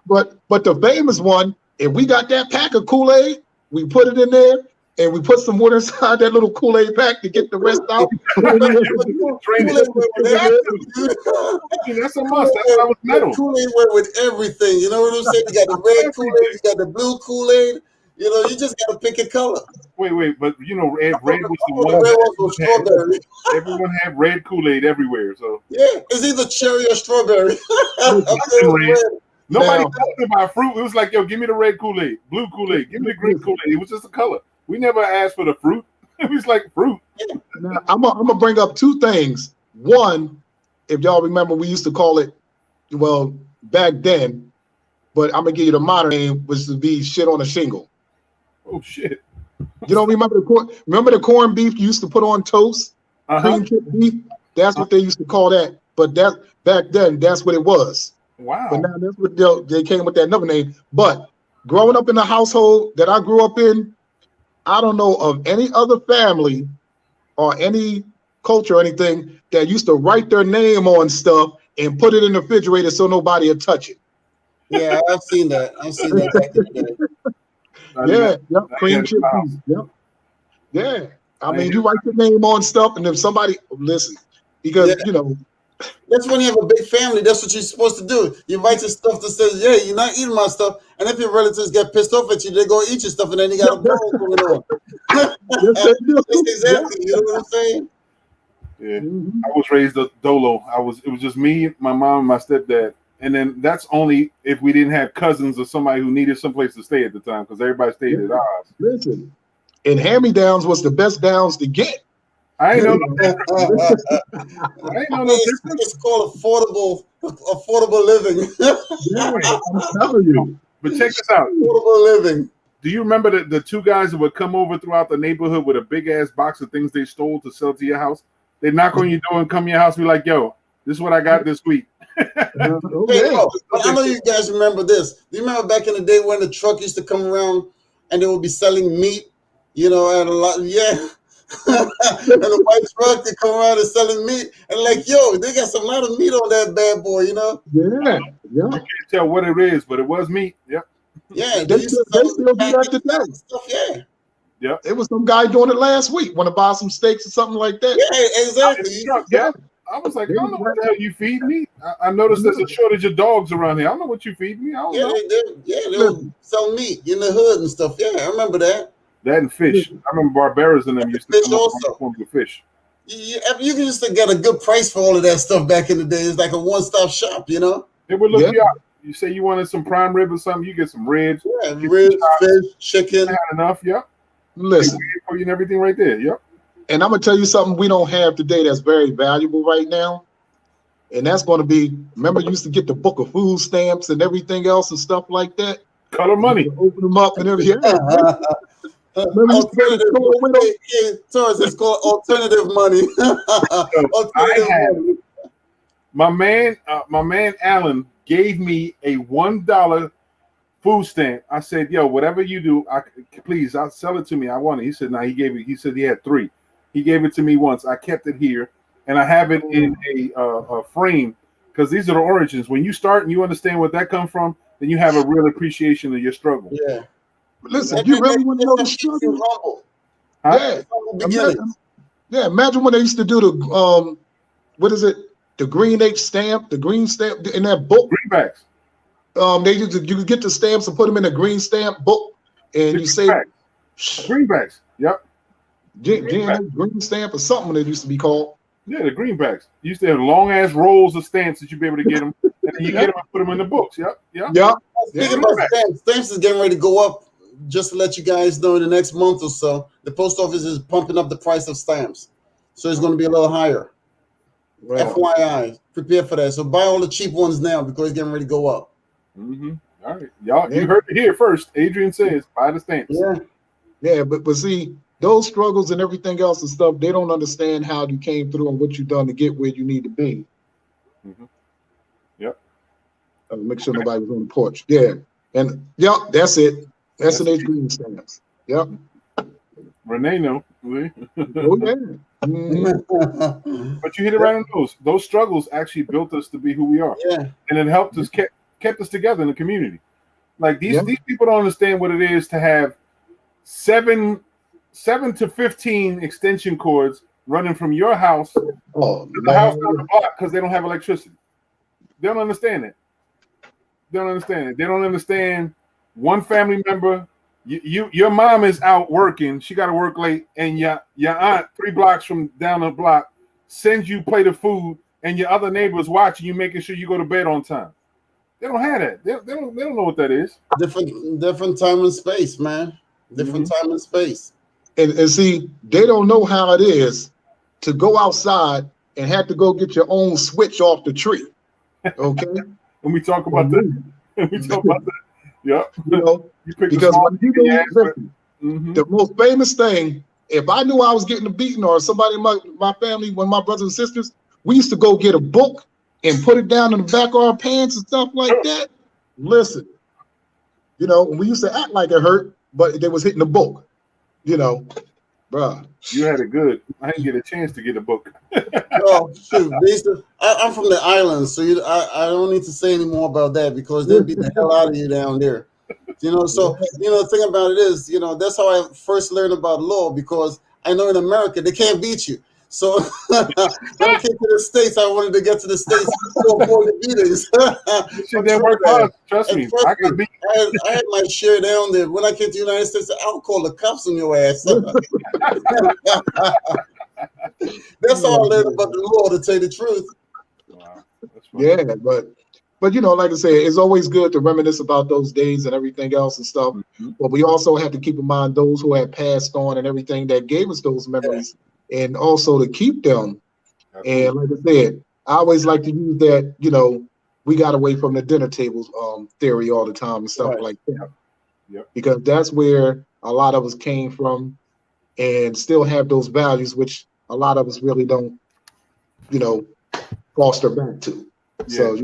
But the famous one, if we got that pack of Kool-Aid, we put it in there, and we put some water inside that little Kool-Aid pack to get the rest out. That's a must. That's why I was metal. Kool-Aid went with everything. You know what I'm saying? You got the red Kool-Aid, you got the blue Kool-Aid. You know, you just got to pick a color. Wait, but you know, red was the one. Red was strawberry. Everyone had red Kool-Aid everywhere. So yeah, it's either cherry or strawberry. Nobody talked about fruit. It was like, yo, give me the red Kool-Aid, blue Kool-Aid, give me the green Kool-Aid. It was just a color. We never asked for the fruit. It was like fruit. Now, I'm gonna bring up two things. One, if y'all remember, we used to call it, well, back then, but I'm gonna give you the modern name, was to be shit on a shingle. Oh shit! You don't remember the corned beef you used to put on toast? Cream chip beef. That's what they used to call that. But that back then, that's what it was. Wow. But now that's what they came with that another name. But growing up in the household that I grew up in, I don't know of any other family or any culture or anything that used to write their name on stuff and put it in the refrigerator so nobody would touch it. Yeah, I've seen that. Back in the day. Cream chip beef. Yep. Yeah. I mean, you write your name on stuff, and if somebody listen, because you know. That's when you have a big family. That's what you're supposed to do. You write your stuff that says, "Yeah, you're not eating my stuff." And if your relatives get pissed off at you, they go eat your stuff, and then you got a brawl going on. That's exactly. You know what I'm saying? Yeah, I was raised a dolo. It was just me, my mom, and my stepdad, and then that's only if we didn't have cousins or somebody who needed someplace to stay at the time, because everybody stayed at ours. Listen, and hand-me-downs was the best downs to get. I ain't know no different. I ain't know no different. It's called affordable living. Yeah, I'm telling you. But check this out. Affordable living. Do you remember the two guys that would come over throughout the neighborhood with a big ass box of things they stole to sell to your house? They knock on your door and come to your house and be like, yo, this is what I got this week. Hey, no, but I know you guys remember this. Do you remember back in the day when the truck used to come around and they would be selling meat, you know, and a lot, yeah. And the white truck, they come around and selling meat, and like, yo, they got some lot of meat on that bad boy, you know? Yeah, You can't tell what it is, but it was meat. Yep. Yeah, they still do that today. Stuff, yeah. Yep. It was some guy doing it last week. Want to buy some steaks or something like that? Yeah, exactly. Yeah. I was like, I don't know what the hell you feed me. I noticed there's a shortage of dogs around here. I don't know what you feed me. I don't know. They would sell meat in the hood and stuff. Yeah, I remember that. That and fish. I remember Barberas and them used to come up with forms of fish. You can just get a good price for all of that stuff back in the day. It's like a one-stop shop, you know? They would look you up. You say you wanted some prime rib or something, you get some ribs. Yeah, ribs, fish, chicken. Had enough, yep. Listen. For you and everything right there, yep. And I'm going to tell you something we don't have today that's very valuable right now. And that's going to be, remember you used to get the book of food stamps and everything else and stuff like that? Color money. Open them up and everything. It's called alternative money. Alternative money. My man Alan gave me a $1 food stamp. I said, "Yo, whatever you do, please, I'll sell it to me. I want it." He said, "No." He gave it. He said he had 3. He gave it to me once. I kept it here, and I have it in a frame because these are the origins. When you start and you understand where that come from, then you have a real appreciation of your struggle. Yeah. Listen, you really want to know the struggle? Yeah. Imagine when they used to do the what is it? The green stamp in that book. Greenbacks. You could get the stamps and put them in a green stamp book, and you say greenbacks. Yep. Green stamp or something that used to be called. Yeah, the greenbacks. You used to have long ass rolls of stamps that you'd be able to get them, and then you get them and put them in the books. Yep. Speaking about stamps is getting ready to go up. Just to let you guys know, in the next month or so, the post office is pumping up the price of stamps, so it's going to be a little higher. Right. FYI, prepare for that. So buy all the cheap ones now because it's getting ready to go up. Mm-hmm. All right, y'all, you heard it here first. Adrian says buy the stamps. Yeah, but see, those struggles and everything else and stuff, they don't understand how you came through and what you've done to get where you need to be. Mm-hmm. Yep. Make sure nobody was on the porch. Yeah, and that's it. That's an green stamps. Yep. Renee know. Oh yeah. Mm-hmm. But you hit it right on those struggles actually built us to be who we are. Yeah. And it helped us kept us together in the community. Like these people don't understand what it is to have 7 to 15 extension cords running from your house to the house on the block because they don't have electricity. They don't understand it. They don't understand it. They don't understand one family member. Your mom is out working. She got to work late, and your aunt 3 blocks from down the block sends you a plate of food, and your other neighbors watching you, making sure you go to bed on time. They don't have that. They don't know what that is. Different time and space, man. Different time and space. And see, they don't know how it is to go outside and have to go get your own switch off the tree. Okay. And we talk about that. Yeah. You know, because when you listen, the most famous thing, if I knew I was getting a beating or somebody in my family, one of my brothers and sisters, we used to go get a book and put it down in the back of our pants and stuff like that. Listen, you know, we used to act like it hurt, but they was hitting the book, you know, bruh. You had it good. I didn't get a chance to get a book. No, shoot. I'm from the islands, so I don't need to say any more about that because they'll beat the hell out of you down there. You know, so the thing about it is, that's how I first learned about law because I know in America they can't beat you. So when I came to the States, I wanted to get to the States to avoid the beatings. It didn't work hard. Trust me. I had my share down there. When I came to the United States, I'll call the cops on your ass. That's all I learned about the law, to tell you the truth. Wow. Yeah, but like I said, it's always good to reminisce about those days and everything else and stuff. But we also have to keep in mind those who have passed on and everything that gave us those memories and also to keep them. And like I said, I always like to use that, we got away from the dinner table theory all the time and stuff like that. Yep. Because that's where a lot of us came from and still have those values, which a lot of us really don't, foster back to. So,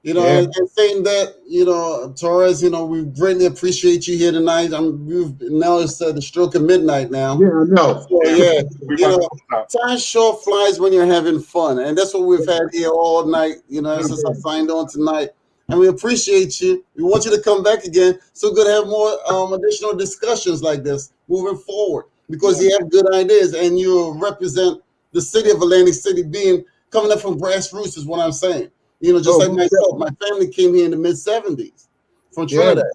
and saying that, Torres, we greatly appreciate you here tonight. Now it's the stroke of midnight now. Yeah, I know. So, time sure flies when you're having fun, and that's what we've had here all night. Since I signed on tonight, and we appreciate you. We want you to come back again, so we're gonna have more additional discussions like this moving forward, because you have good ideas and you represent the city of Atlantic City, coming up from grassroots is what I'm saying. Just like myself, my family came here in the mid-70s from Trinidad.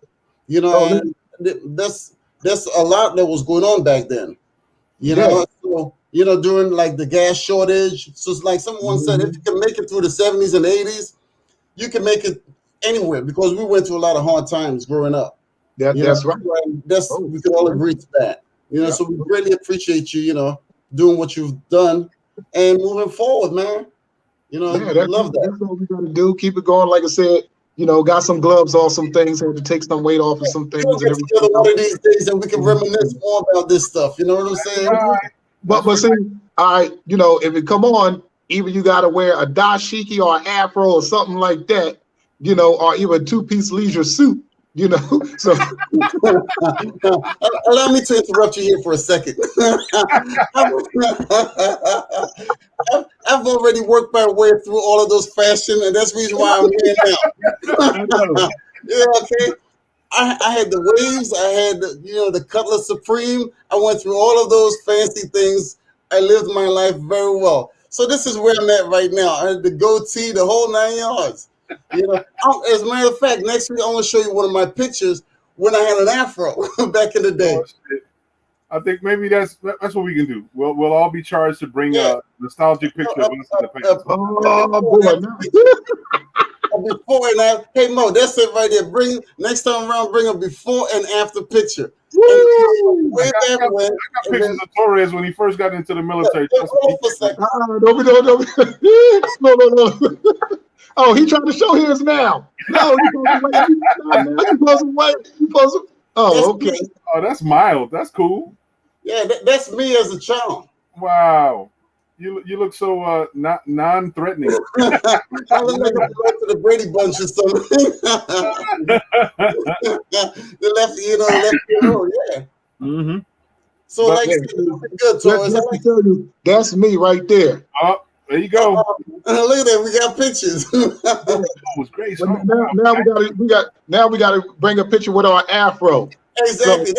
And that's a lot that was going on back then. So, during like the gas shortage. So it's like someone said, if you can make it through the 70s and 80s, you can make it anywhere, because we went through a lot of hard times growing up. That's right. We can all agree to that. So we really appreciate you, doing what you've done and moving forward, man. Love that. That's what we gotta do. Keep it going. Like I said, got some gloves off, some things, had to take some weight off of some things. We'll get together one of these days and we can reminisce more about this stuff. You know what I'm saying? But see, if it come on, either you gotta wear a dashiki or an afro or something like that, or even a two-piece leisure suit. So allow me to interrupt you here for a second. I've already worked my way through all of those fashion, and that's the reason why I'm here now. Okay. I had the waves, I had the Cutlass Supreme. I went through all of those fancy things. I lived my life very well. So this is where I'm at right now. I had the goatee, the whole 9 yards. As a matter of fact, next week I want to show you one of my pictures when I had an afro back in the day. I think maybe that's what we can do. We'll all be charged to bring a nostalgic picture of us in the picture. Before and after. Hey Mo, that's it right there. Next time around, bring a before and after picture. Way back when. I got pictures of Torres when he first got into the military. No. Oh, he trying to show his now. No, you're supposed to wait. Oh, okay. Oh, that's mild. That's cool. Yeah, that's me as a child. Wow. You look so non-threatening. I look like I'm going to the Brady Bunch or something. The left road, yeah. Mm-hmm. So, like, good, Torres. That's me right there. Oh, there you go. Look at that. We got pictures. That was great. Now we got to bring a picture with our afro. Exactly.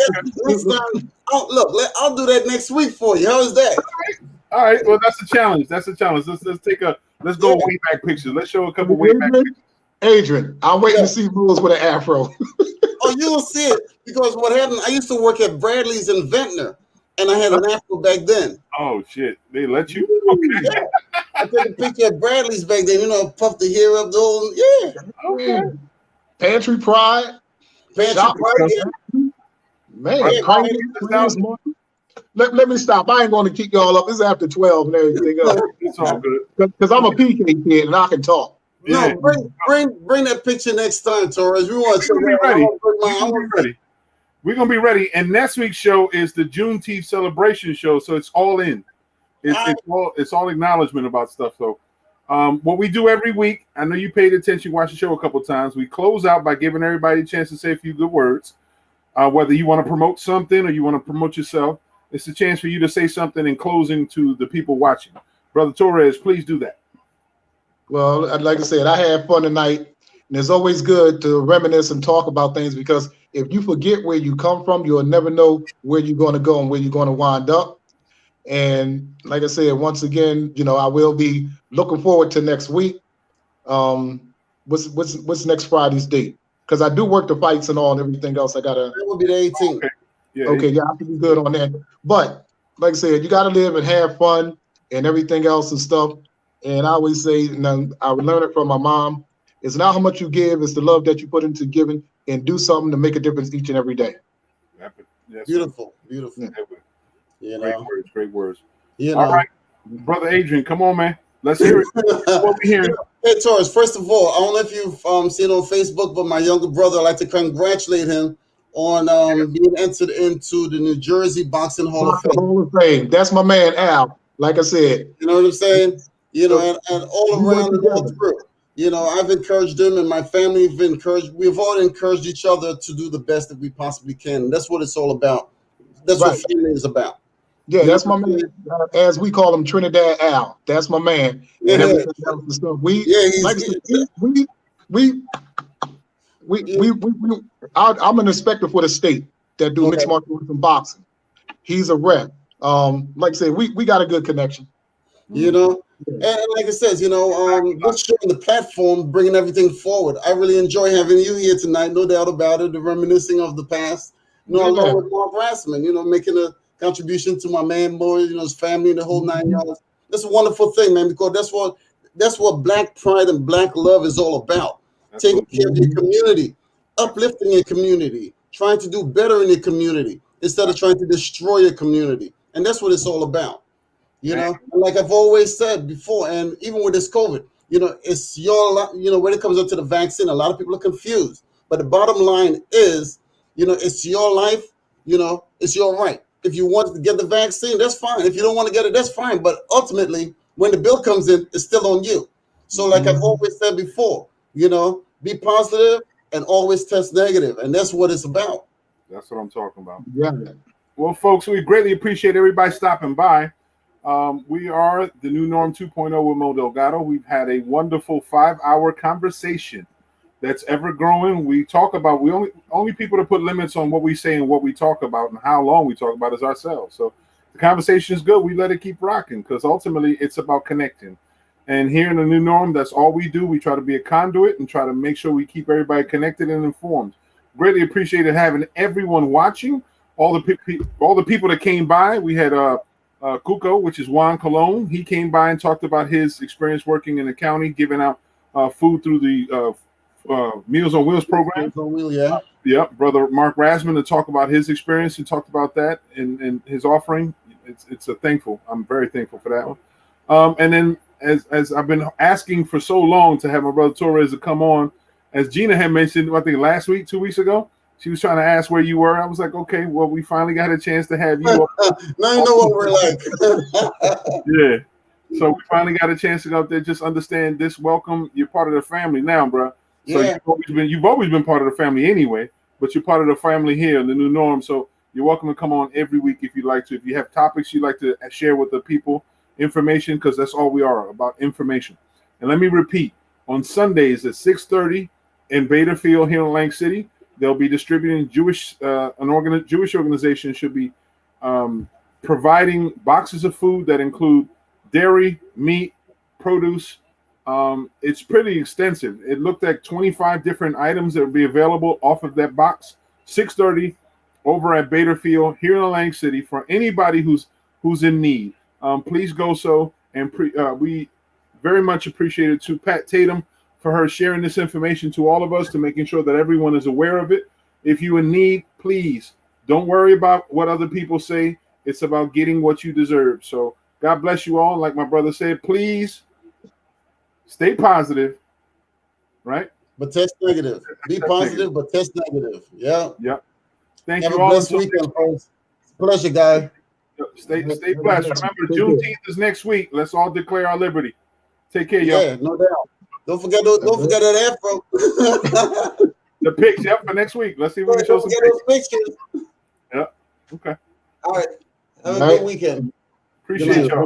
Next time, I'll do that next week for you. How is that? All right. Well, that's a challenge. Let's go way back pictures. Let's show a couple way back pictures. Adrian, I'm waiting to see Moles with an afro. Oh, you'll see it, because what happened? I used to work at Bradley's in Ventnor, and I had an afro back then. Oh shit! They let you? Okay. Yeah. I took a picture at Bradley's back then. Puff the hair up, though. Yeah. Okay. Pantry Pride. Man, let me stop. I ain't going to keep y'all up. It's after 12 and everything else. It's all good. Because I'm a PK kid and I can talk. No, bring that picture next time, Torres. We want to be ready. We're gonna be ready. And next week's show is the Juneteenth celebration show, so it's all in. It's all acknowledgement about stuff. So, what we do every week, I know you paid attention, watched the show a couple of times. We close out by giving everybody a chance to say a few good words. Whether you want to promote something or you want to promote yourself, it's a chance for you to say something in closing to the people watching. Brother Torres, please do that. Well, like I said, I had fun tonight, and it's always good to reminisce and talk about things, because if you forget where you come from, you'll never know where you're going to go and where you're going to wind up. And like I said, once again, I will be looking forward to next week. What's next Friday's date? Because I do work the fights and all and everything else. It will be the 18th. Okay. Yeah, I can be good on that. But like I said, you got to live and have fun and everything else and stuff. And I always say, and I learned it from my mom, it's not how much you give, it's the love that you put into giving, and do something to make a difference each and every day. Beautiful. Yeah. You Great know, words, great words. you All know. right, brother Adrian, come on, man. Let's hear it. What we hearing? Hey, Taurus, first of all, I don't know if you've seen on Facebook, but my younger brother, I'd like to congratulate him on being entered into the New Jersey Boxing Hall of Boxing Fame. Hall of Fame. That's my man, Al. Like I said, You know what I'm saying? You know, and all we work around and all together. through. You know, I've encouraged him and my family have encouraged, we've all encouraged each other to do the best that we possibly can. And that's what it's all about. That's Right. what family is about. Yeah, You know that's my what I'm man. saying? As we call him, Trinidad Al. That's my man. Yeah, And everything else and stuff. We, yeah, like I said, I'm an inspector for the state that do mixed okay. martial arts and boxing. He's a rep. Like I said, we got a good connection. You know, and like I said, you know, just showing the platform, bringing everything forward. I really enjoy having you here tonight, no doubt about it. The reminiscing of the past, you know, along with Mark Rassman, you know, making a contribution to my man Mo, you know, his family, and the whole 9 yards. That's a wonderful thing, man, because that's what Black pride and Black love is all about. Taking care of your community, uplifting your community, trying to do better in your community instead of trying to destroy your community, and that's what it's all about. You know, and like I've always said before, and even with this COVID, you know, it's you know, when it comes up to the vaccine, a lot of people are confused. But the bottom line is, you know, it's your life, you know, it's your right. If you want to get the vaccine, that's fine. If you don't want to get it, that's fine. But ultimately, when the bill comes in, it's still on you. So, like I've always said before, you know, be positive and always test negative. And that's what it's about. That's what I'm talking about. Yeah. Well, folks, we greatly appreciate everybody stopping by. We are the New Norm 2.0 with Mo Delgado. We've had a wonderful 5-hour conversation that's ever growing. We talk about, we only people to put limits on what we say and what we talk about and how long we talk about is ourselves. So the conversation is good. We let it keep rocking because ultimately it's about connecting. And here in the New Norm, that's all we do. We try to be a conduit and try to make sure we keep everybody connected and informed. Greatly appreciated having everyone watching. All the people that came by. We had Cuco, which is Juan Colon. He came by and talked about his experience working in the county, giving out food through the Meals on Wheels program. Meals on Wheels, yeah. Yeah, brother Mark Rassman to talk about his experience and talked about that and his offering. It's a thankful. I'm very thankful for that one. And then as I've been asking for so long to have my brother Torres to come on, as Gina had mentioned, I think last week, 2 weeks ago, she was trying to ask where you were. I was like, okay, well, we finally got a chance to have you. Now you know what we're like. Yeah. So we finally got a chance to go up there, just understand this. Welcome. You're part of the family now, bro. So Yeah. you've always been part of the family anyway, but you're part of the family here in the New Norm. So you're welcome to come on every week if you'd like to. If you have topics you'd like to share with the people, information, because that's all we are, about information. And let me repeat, on Sundays at 6:30 in Bader Field here in Lang City, they'll be distributing Jewish organization should be providing boxes of food that include dairy, meat, produce. It's pretty extensive. It looked like 25 different items that would be available off of that box. 6:30 over at Bader Field here in Lang City for anybody who's in need. Please go so, and we very much appreciate it to Pat Tatum for her sharing this information to all of us, to making sure that everyone is aware of it. If you're in need, please don't worry about what other people say. It's about getting what you deserve. So God bless you all. Like my brother said, please stay positive, right? But test negative. Be positive, but test negative. Yeah. Yep. Thank Have you a all. blessed weekend, folks. Pleasure, guy. Stay blessed. Remember, Juneteenth is next week. Let's all declare our liberty. Take care, y'all. Yeah, no doubt. Don't forget that afro. The pics, yep, for next week. Let's see if we can show some those pictures. Yep. Okay. All right. Have a good weekend. Appreciate y'all.